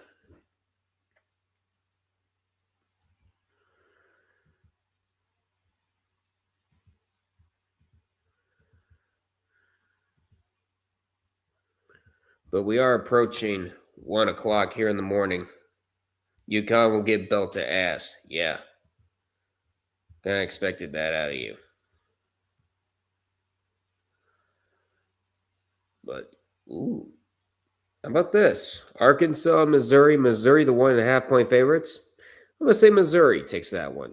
But we are approaching 1 o'clock here in the morning. UConn will get belt to ass. Yeah. Kind of expected that out of you. But, ooh. How about this? Arkansas, Missouri. Missouri, the 1.5 point favorites. I'm going to say Missouri takes that one.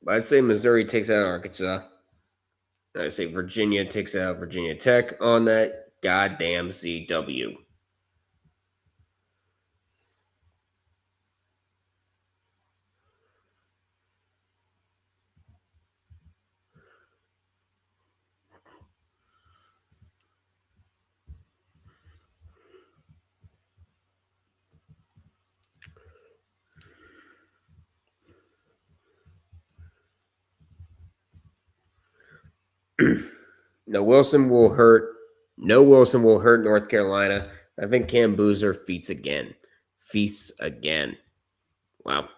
I'd say Missouri takes out Arkansas. I'd say Virginia takes out Virginia Tech on that goddamn CW. No Wilson will hurt North Carolina. I think Cam Boozer feasts again. Wow.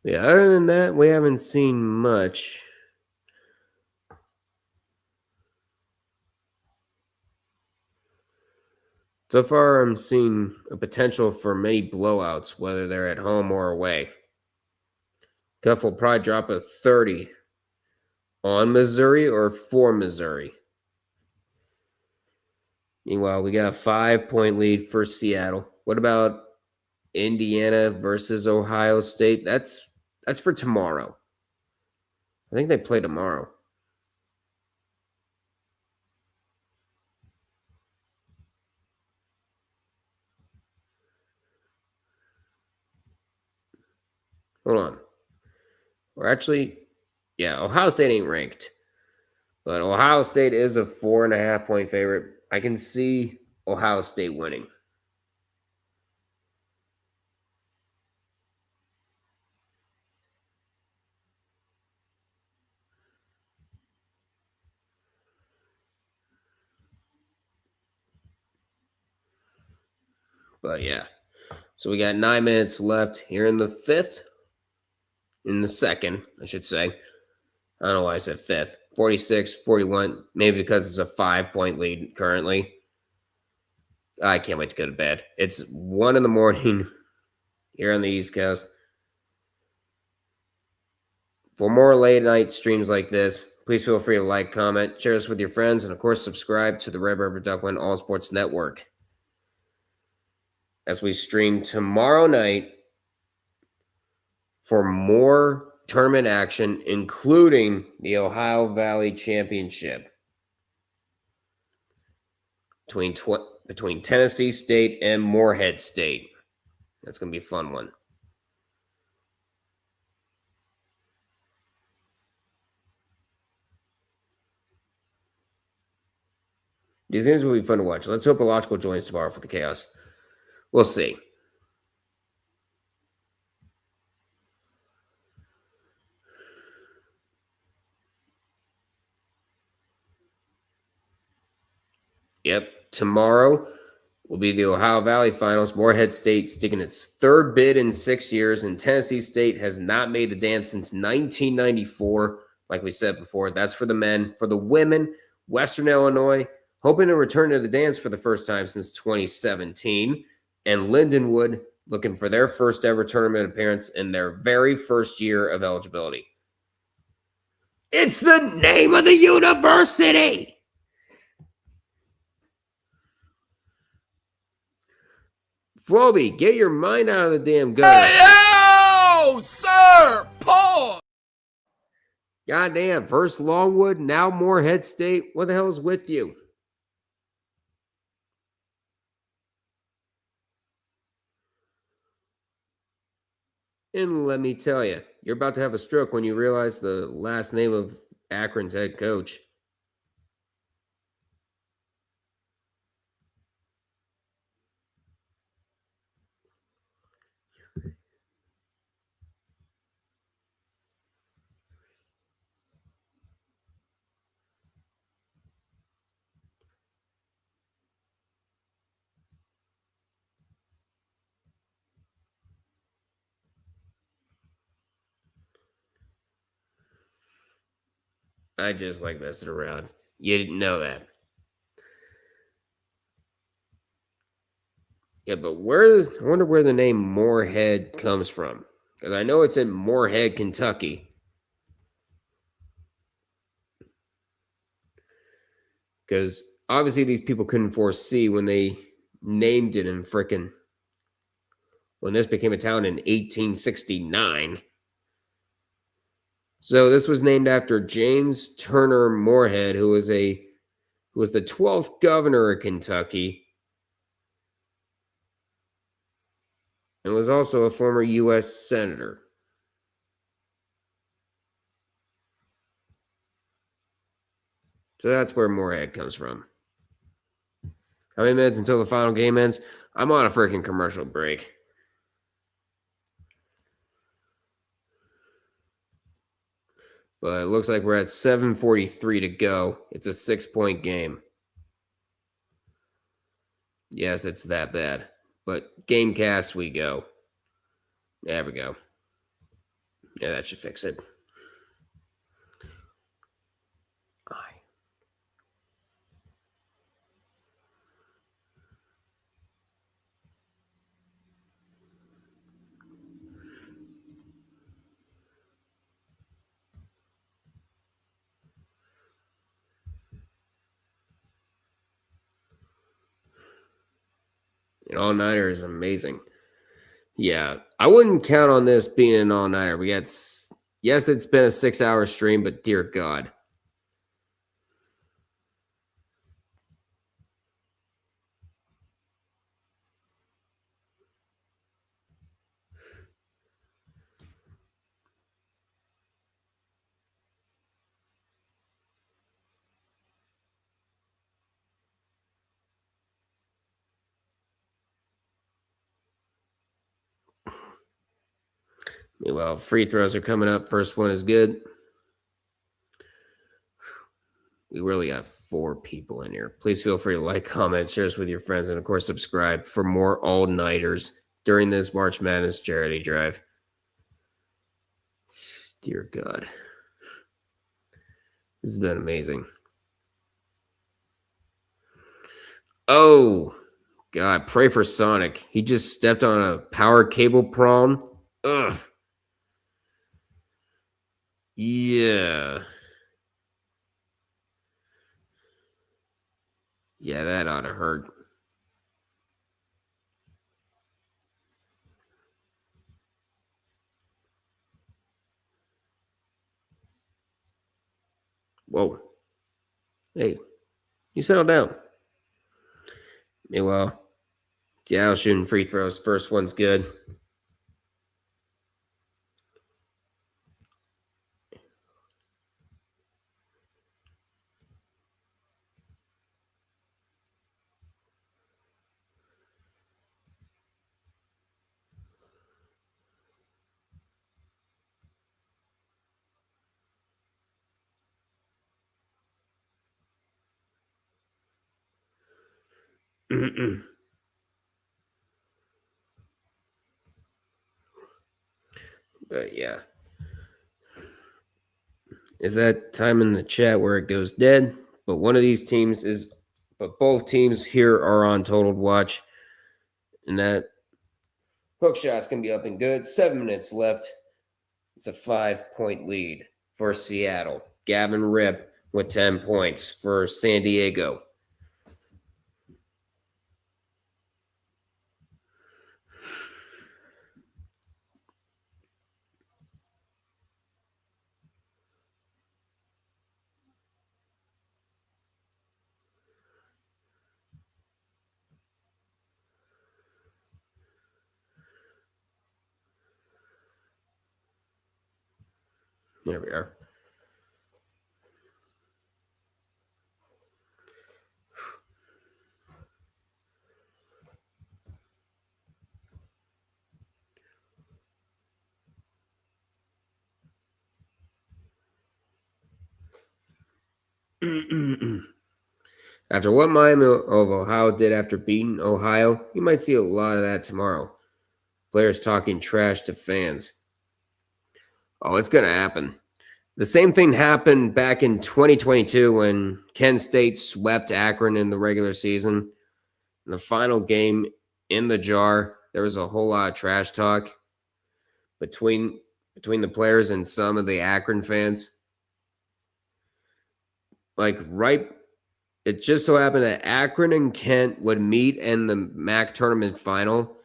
Yeah, other than that, we haven't seen much. So far, I'm seeing a potential for many blowouts, whether they're at home or away. Cuff will probably drop a 30 on Missouri or for Missouri. Meanwhile, we got a 5-point lead for Seattle. What about Indiana versus Ohio State? That's for tomorrow. I think they play tomorrow. Hold on. Or actually, yeah, Ohio State ain't ranked. But Ohio State is a 4.5 point favorite. I can see Ohio State winning. But yeah. So we got 9 minutes left here in the second, I should say. I don't know why I said fifth. 46-41, maybe because it's a 5-point lead currently. I can't wait to go to bed. It's 1 in the morning here on the East Coast. For more late night streams like this, please feel free to like, comment, share this with your friends, and of course, subscribe to the Red River Duckland All Sports Network. As we stream tomorrow night for more tournament action, including the Ohio Valley Championship between Tennessee State and Morehead State. That's going to be a fun one. Do you think this will be fun to watch? Let's hope Illogical joins tomorrow for the chaos. We'll see. Yep. Tomorrow will be the Ohio Valley Finals. Morehead State sticking its 3rd bid in 6 years, and Tennessee State has not made the dance since 1994. Like we said before, that's for the men. For the women, Western Illinois, hoping to return to the dance for the first time since 2017. and Lindenwood looking for their first ever tournament appearance in their very first year of eligibility. It's the name of the university. Floby, get your mind out of the damn gutter. Hey, yo, sir, Paul. Goddamn, first Longwood, now Moorhead State. What the hell is with you? And let me tell you, you're about to have a stroke when you realize the last name of Akron's head coach. I just like messing around. You didn't know that. Yeah, but I wonder where the name Moorhead comes from. Because I know it's in Moorhead, Kentucky. Because obviously these people couldn't foresee when they named it in frickin' when this became a town in 1869. So this was named after James Turner Moorhead, who was the 12th governor of Kentucky and was also a former U.S. senator. So that's where Moorhead comes from. How many minutes until the final game ends? I'm on a freaking commercial break. But it looks like we're at 7:43 to go. It's a 6-point game. Yes, it's that bad. But Gamecast, we go. There we go. Yeah, that should fix it. An all-nighter is amazing. Yeah, I wouldn't count on this being an all-nighter. Yes, it's been a 6-hour stream, but dear God. Well, free throws are coming up. First one is good. We really got 4 people in here. Please feel free to like, comment, share this with your friends, and of course, subscribe for more all-nighters during this March Madness charity drive. Dear God. This has been amazing. Oh, God. Pray for Sonic. He just stepped on a power cable prawn. Ugh. Yeah. Yeah, that ought to hurt. Whoa. Hey, you settle down. Meanwhile, Diao shooting free throws. First one's good. But yeah. Is that time in the chat where it goes dead? But both teams here are on totaled watch. And that hook shot's going to be up and good. 7 minutes left. It's a 5-point lead for Seattle. Gavin Rip with 10 points for San Diego. There we are. After what Miami of Ohio did after beating Ohio, you might see a lot of that tomorrow. Players talking trash to fans. Oh, it's going to happen. The same thing happened back in 2022 when Kent State swept Akron in the regular season. In the final game in the jar, there was a whole lot of trash talk between the players and some of the Akron fans. It just so happened that Akron and Kent would meet in the MAC tournament final.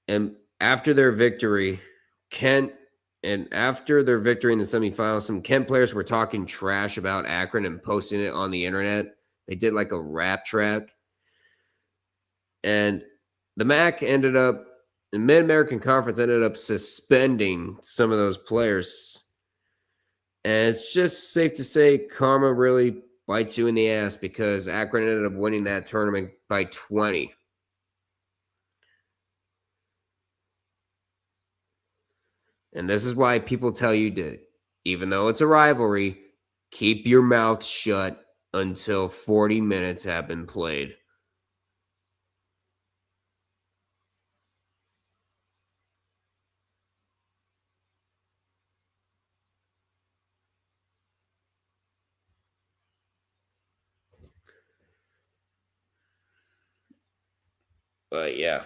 And after their victory in the semifinals, some Kent players were talking trash about Akron and posting it on the internet. They did like a rap track. And the Mid-American Conference ended up suspending some of those players. And it's just safe to say karma really bites you in the ass because Akron ended up winning that tournament by 20. And this is why people tell you to, even though it's a rivalry, keep your mouth shut until 40 minutes have been played. But yeah,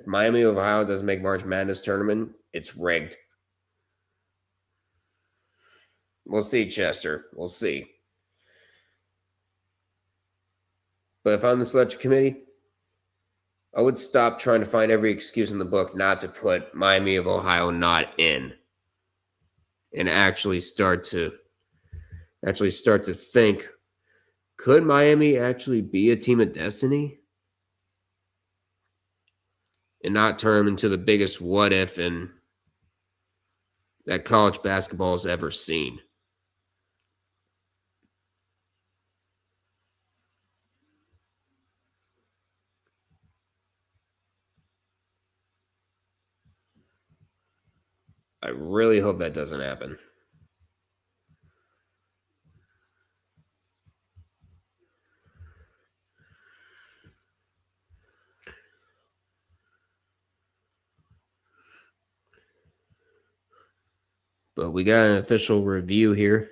Miami of Ohio doesn't make March Madness tournament. It's rigged. We'll see, Chester. We'll see. But if I'm the selection committee, I would stop trying to find every excuse in the book not to put Miami of Ohio not in, and actually start to think, could Miami actually be a team of destiny? And not turn them into the biggest what if that college basketball has ever seen. I really hope that doesn't happen. But we got an official review here.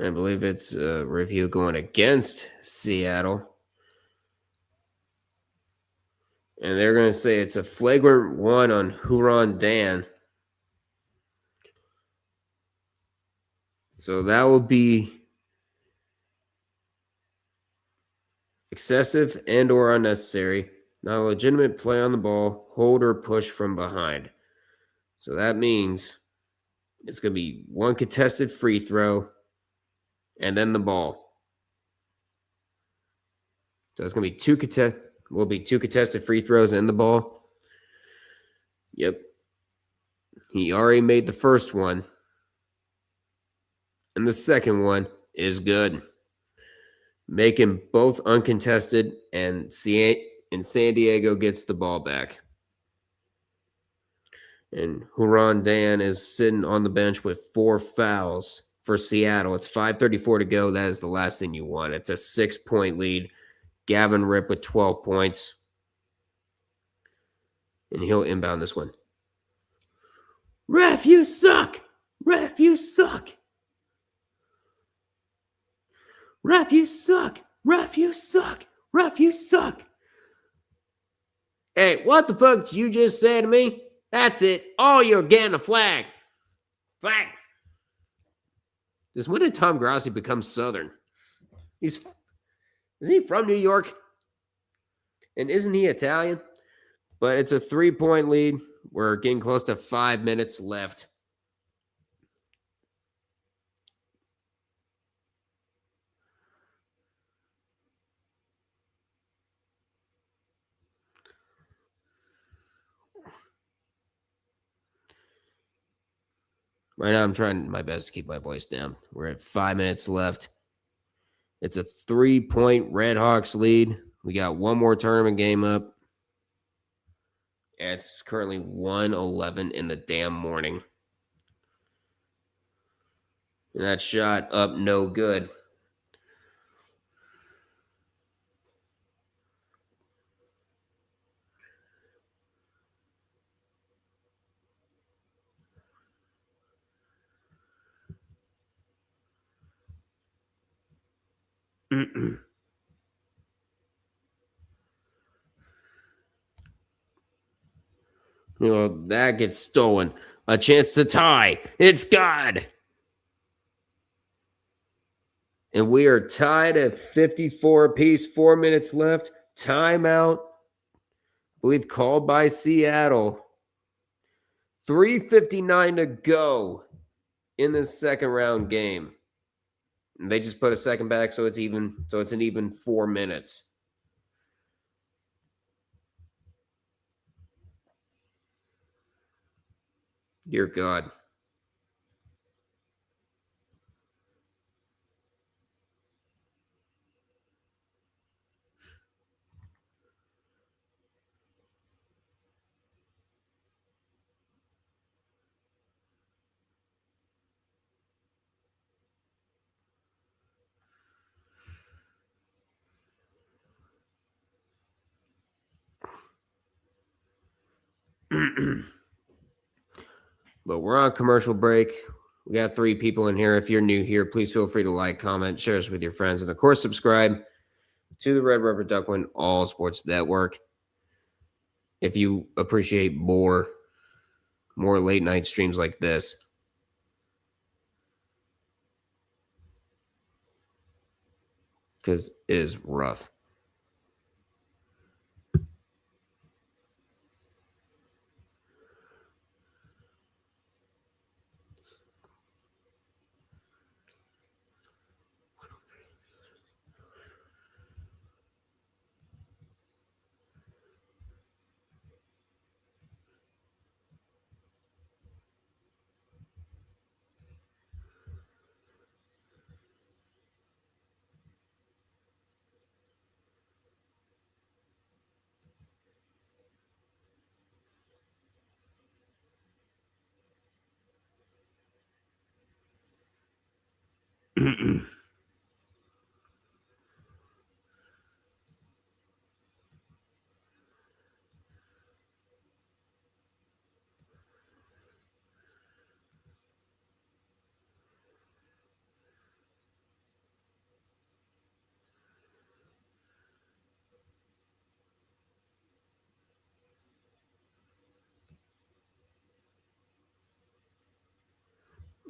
I believe it's a review going against Seattle. And they're going to say it's a flagrant one on Huron Dan. So that will be excessive and or unnecessary, not a legitimate play on the ball, hold or push from behind. So that means it's going to be one contested free throw and then the ball. So it's going to be two contested free throws and the ball. Yep. He already made the first one. And the second one is good. Making both uncontested, and San Diego gets the ball back. And Huron Dan is sitting on the bench with 4 fouls for Seattle. It's 5:34 to go. That is the last thing you want. It's a 6-point lead. Gavin Rip with 12 points. And he'll inbound this one. Ref, you suck! Ref, you suck! Ref, you suck! Ref, you suck! Ref, you suck! Hey, what the fuck did you just say to me? That's it. Oh, you're getting a flag. Flag. Just when did Tom Grassi become Southern? Isn't he from New York? And isn't he Italian? But it's a 3-point lead. We're getting close to 5 minutes left. Right now, I'm trying my best to keep my voice down. We're at 5 minutes left. It's a 3-point Red Hawks lead. We got one more tournament game up. And it's currently 1:11 in the damn morning. And that shot up no good. That gets stolen. A chance to tie. It's God. And we are tied at 54 apiece. 4 minutes left. Timeout. I believe called by Seattle. 3:59 to go in this second round game. And they just put a second back, so it's even. So it's an even 4 minutes. Dear God. But we're on commercial break. We got 3 people in here. If you're new here, please feel free to like, comment, share us with your friends, and of course, subscribe to the Red Rubber Duckman All Sports Network. If you appreciate more late night streams like this. Because it is rough.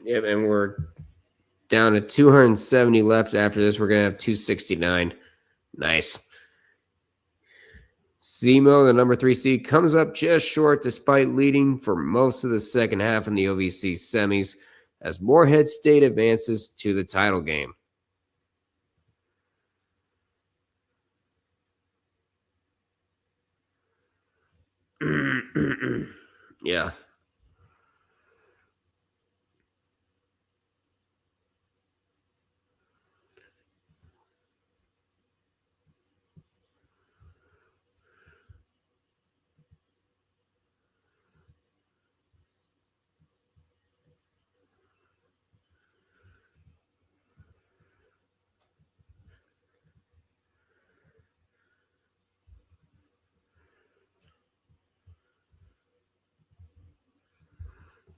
Yep, and we're down to 270 left after this. We're going to have 269. Nice. Zemo, the number 3 seed, comes up just short despite leading for most of the second half in the OVC semis as Morehead State advances to the title game. Yeah.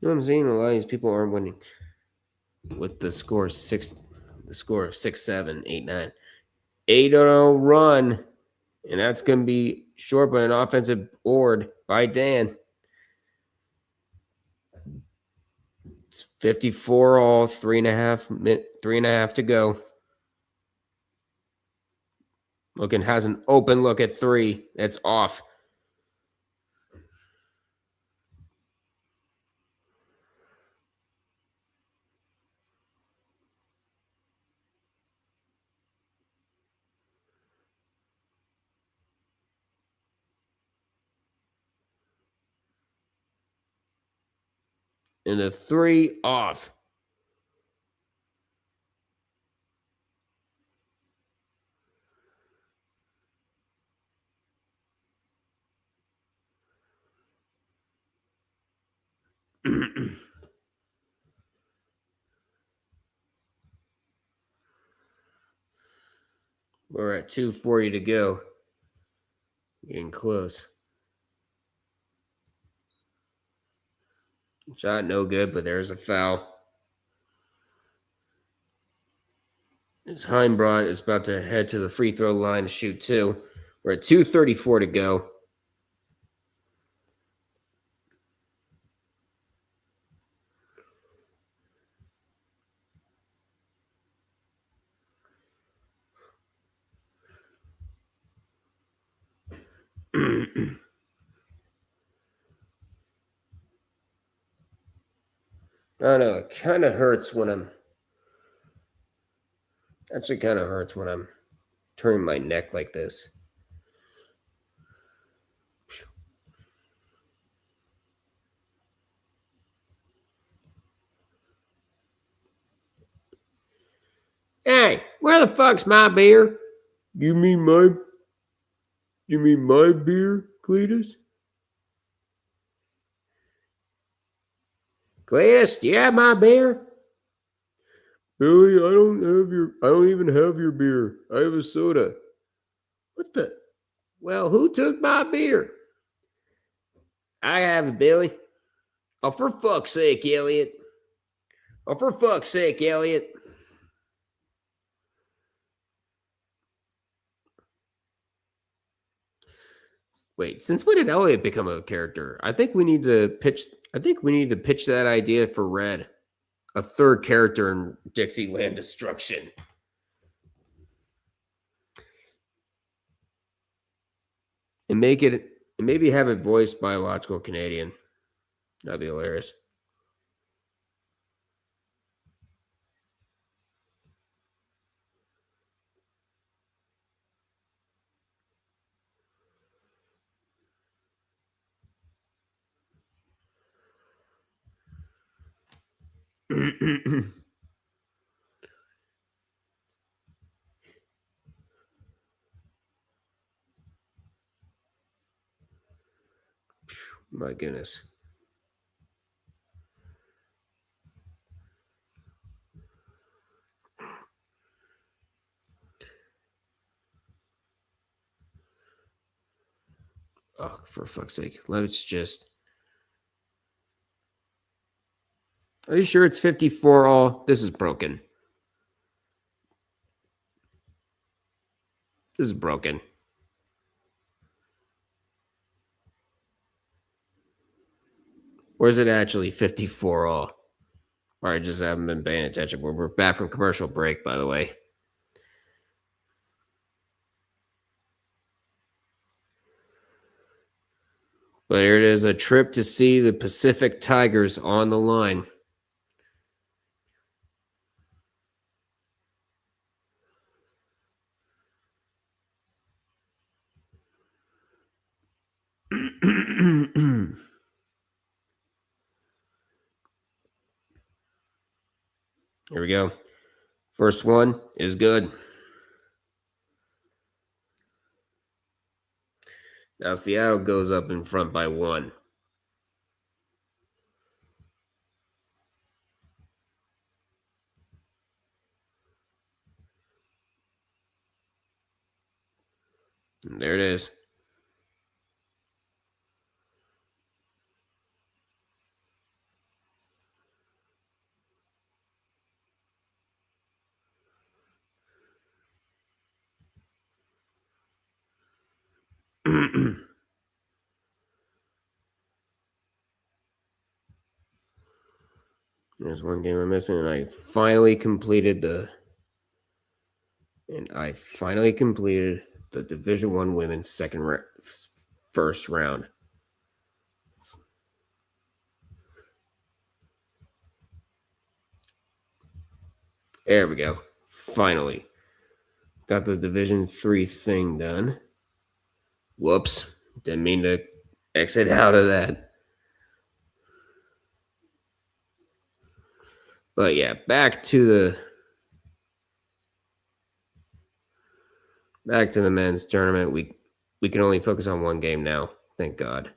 No, I'm saying a lot of these people aren't winning with the score of 6, 7, 8, 9. 8-0 run, and that's going to be short by an offensive board by Dan. It's 54 all, 3.5 to go. Looking has an open look at 3. That's off. And the 3 off. We're at 2:40 to go. Getting close. Shot no good, but there's a foul. As Heimbrot is about to head to the free throw line to shoot 2. We're at 2:34 to go. I don't know. It kind of hurts when I'm. Actually, kind of hurts when I'm turning my neck like this. Hey, where the fuck's my beer? You mean my beer, Cletus? Cletus, do you have my beer? Billy, I don't even have your beer. I have a soda. What the? Well, who took my beer? I have it, Billy. Oh, for fuck's sake, Elliot. Oh, for fuck's sake, Elliot. Wait, since when did Elliot become a character? I think we need to pitch that idea for Red. A third character in Dixieland Destruction. And maybe have it voiced by a logical Canadian. That'd be hilarious. My goodness. Oh, for fuck's sake. Let's just. Are you sure it's 54 all? This is broken. This is broken. Or is it actually 54 all? Or I just haven't been paying attention. We're back from commercial break, by the way. But here it is, a trip to see the Pacific Tigers on the line. Here we go. First one is good. Now Seattle goes up in front by 1. And there it is. There's one game I'm missing, and I finally completed the Division One women's first round. There we go. Finally got the Division 3 thing done. Whoops, didn't mean to exit out of that. But yeah, back to the men's tournament. We can only focus on one game now. Thank God.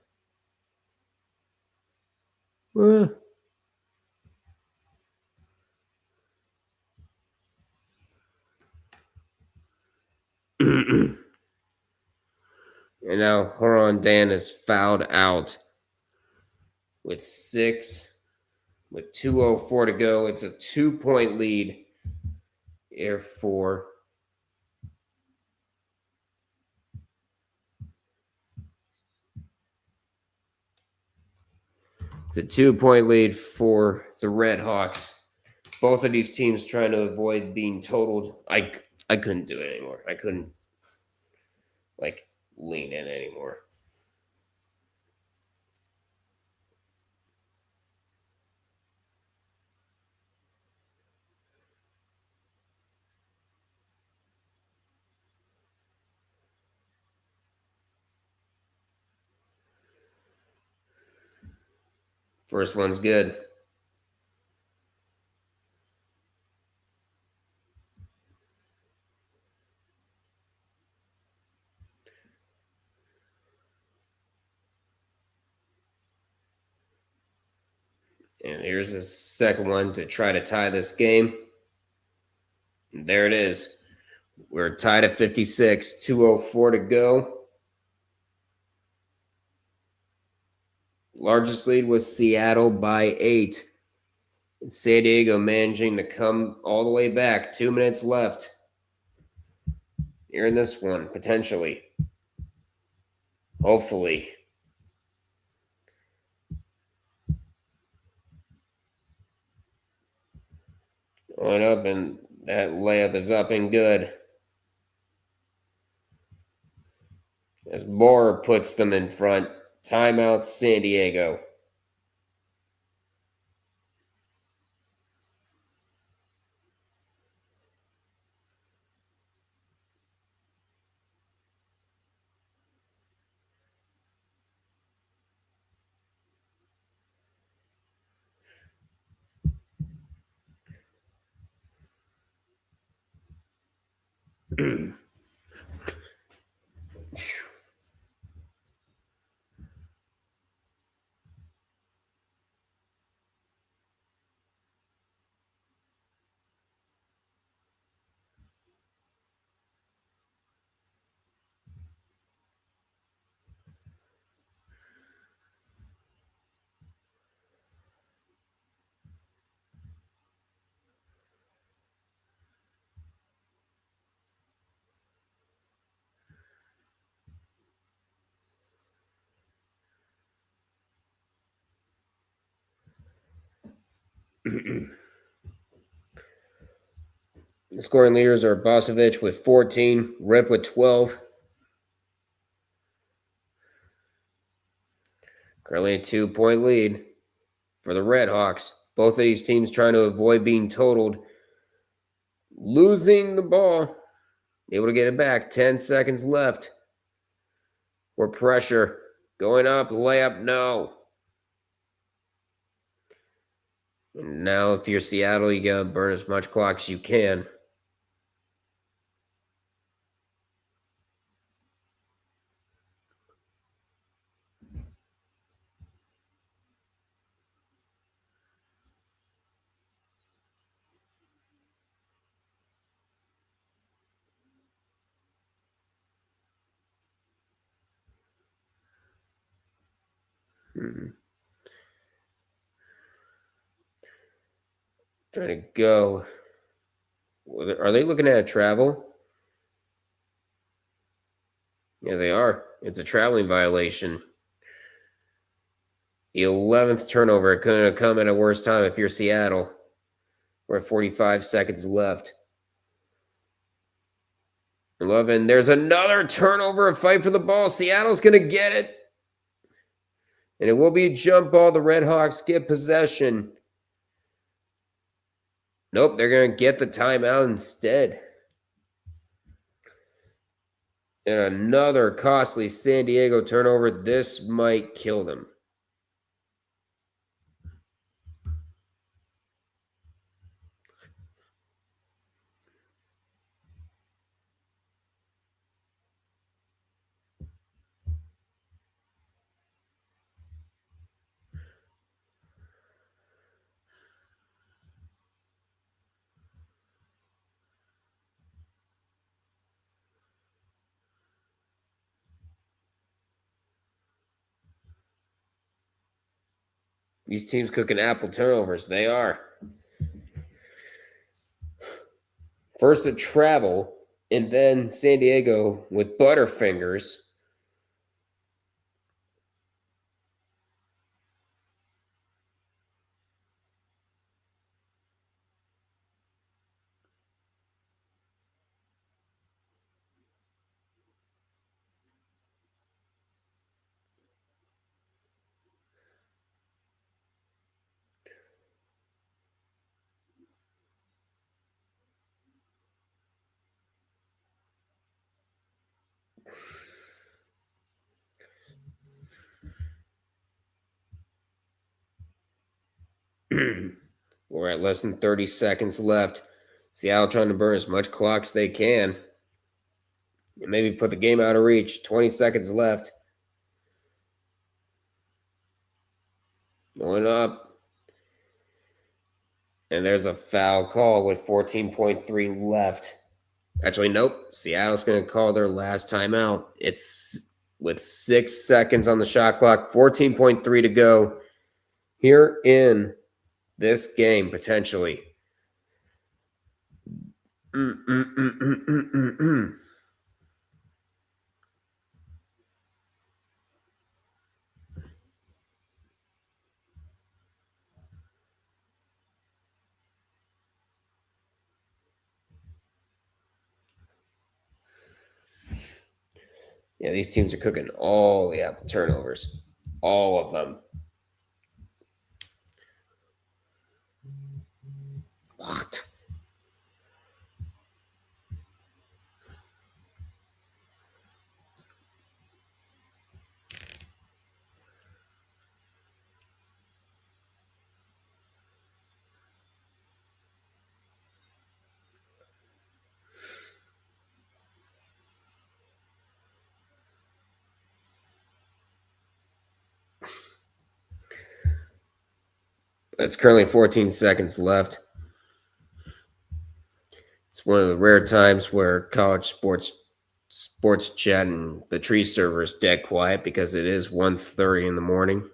And now Horon Dan is fouled out with 2:04 to go. It's a 2-point lead here for It's a 2-point lead for the Red Hawks. Both of these teams trying to avoid being totaled. I couldn't do it anymore. I couldn't lean in anymore. First one's good. And here's the second one to try to tie this game. And there it is. We're tied at 56, 2:04 to go. Largest lead was Seattle by 8. And San Diego managing to come all the way back. 2 minutes left. Here in this one, potentially. Hopefully. Going up, and that layup is up and good. As Borer puts them in front. Timeout, San Diego. The scoring leaders are Bosovic with 14, Rip with 12. Currently a 2-point lead for the Red Hawks. Both of these teams trying to avoid being totaled. Losing the ball. Able to get it back. 10 seconds left. More pressure. Going up. Layup. No. And now if you're Seattle, you got to burn as much clock as you can. Trying to go. Are they looking at travel? Yeah, they are. It's a traveling violation. The 11th turnover. It couldn't have come at a worse time if you're Seattle. We're at 45 seconds left. 11. There's another turnover. A fight for the ball. Seattle's going to get it. And it will be a jump ball. The Red Hawks get possession. Nope, they're going to get the timeout instead. And another costly San Diego turnover. This might kill them. These teams cooking apple turnovers. They are. First a travel, and then San Diego with Butterfingers. We're at less than 30 seconds left. Seattle trying to burn as much clock as they can. And maybe put the game out of reach. 20 seconds left. Going up. And there's a foul call with 14.3 left. Actually, nope. Seattle's going to call their last timeout. It's with 6 seconds on the shot clock. 14.3 to go here in this game, potentially. Yeah, these teams are cooking all the apple turnovers. All of them. What? It's currently 14 seconds left. It's one of the rare times where college sports chat and the tree server is dead quiet because it is 1:30 in the morning.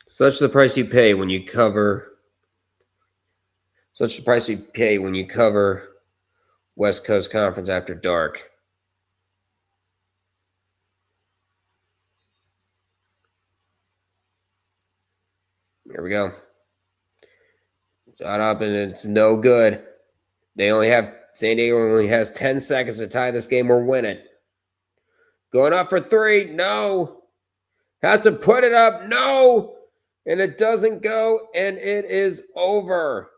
Such the price you pay when you cover West Coast Conference after dark. Here we go. Shot up, and it's no good. San Diego only has 10 seconds to tie this game or win it. Going up for three. No. Has to put it up. No. And it doesn't go, and it is over.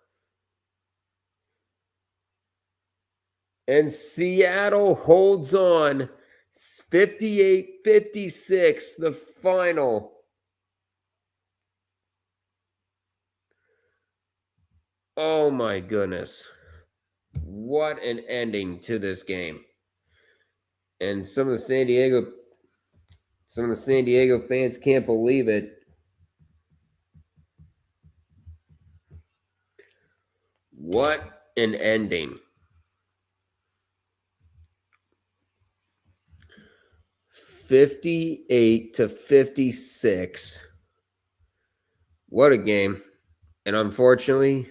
And Seattle holds on 58-56, the final. Oh my goodness. What an ending to this game. And some of the San Diego fans can't believe it. What an ending. 58-56. What a game. And unfortunately,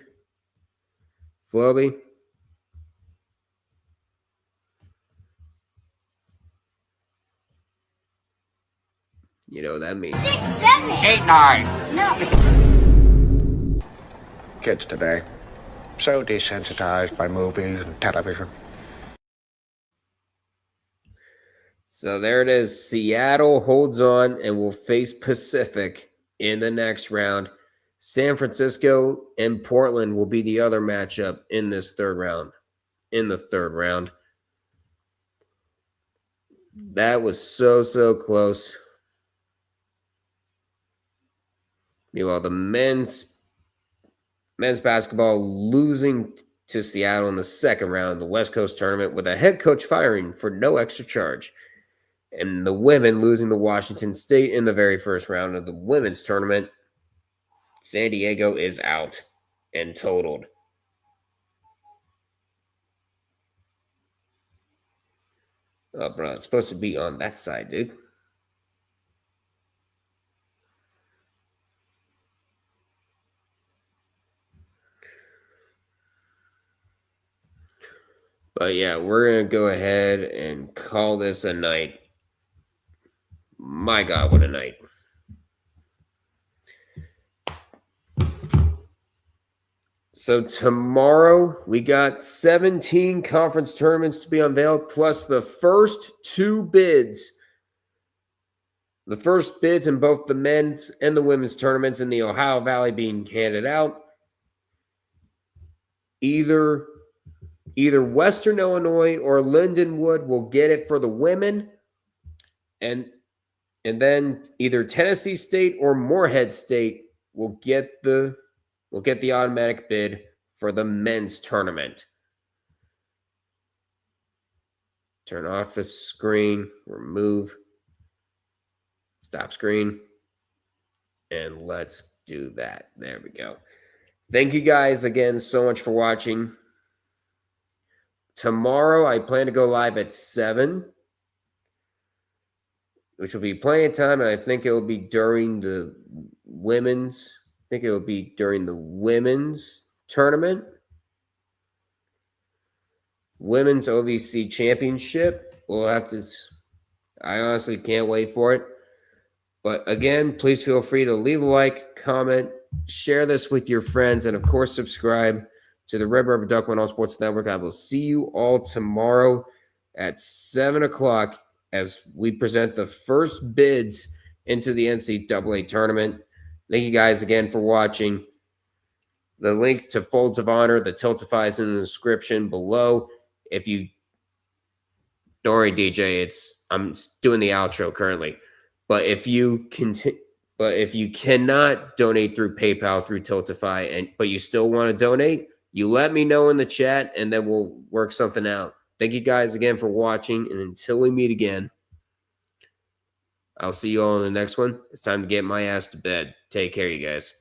Floby, You know what that means. 6, 7. 8, 9. No. Kids today, so desensitized by movies and television. So there it is. Seattle holds on and will face Pacific in the next round. San Francisco and Portland will be the other matchup in this third round. That was so close. Meanwhile, the men's basketball losing to Seattle in the second round of the West Coast tournament with a head coach firing for no extra charge. And the women losing to Washington State in the very first round of the women's tournament. San Diego is out and totaled. Oh, bro, it's supposed to be on that side, dude. But yeah, we're going to go ahead and call this a night. My God, what a night. So tomorrow, we got 17 conference tournaments to be unveiled, plus the first two bids. The first bids in both the men's and the women's tournaments in the Ohio Valley being handed out. Either Western Illinois or Lindenwood will get it for the women, and then either Tennessee State or Morehead State will get the automatic bid for the men's tournament. Turn off the screen, remove, stop screen, and let's do that. There we go. Thank you guys again so much for watching. Tomorrow, I plan to go live at 7, which will be plenty of time, and I think it will be during the women's tournament. Women's OVC Championship. I honestly can't wait for it. But again, please feel free to leave a like, comment, share this with your friends, and of course, subscribe to the Red Rubber Duck All Sports Network. I will see you all tomorrow at 7 o'clock as we present the first bids into the NCAA tournament. Thank you guys again for watching. The link to Folds of Honor, the Tiltify is in the description below. If you don't worry, DJ, I'm doing the outro currently. But if you cannot donate through PayPal through Tiltify, but you still want to donate, you let me know in the chat, and then we'll work something out. Thank you guys again for watching, and until we meet again, I'll see you all in the next one. It's time to get my ass to bed. Take care, you guys.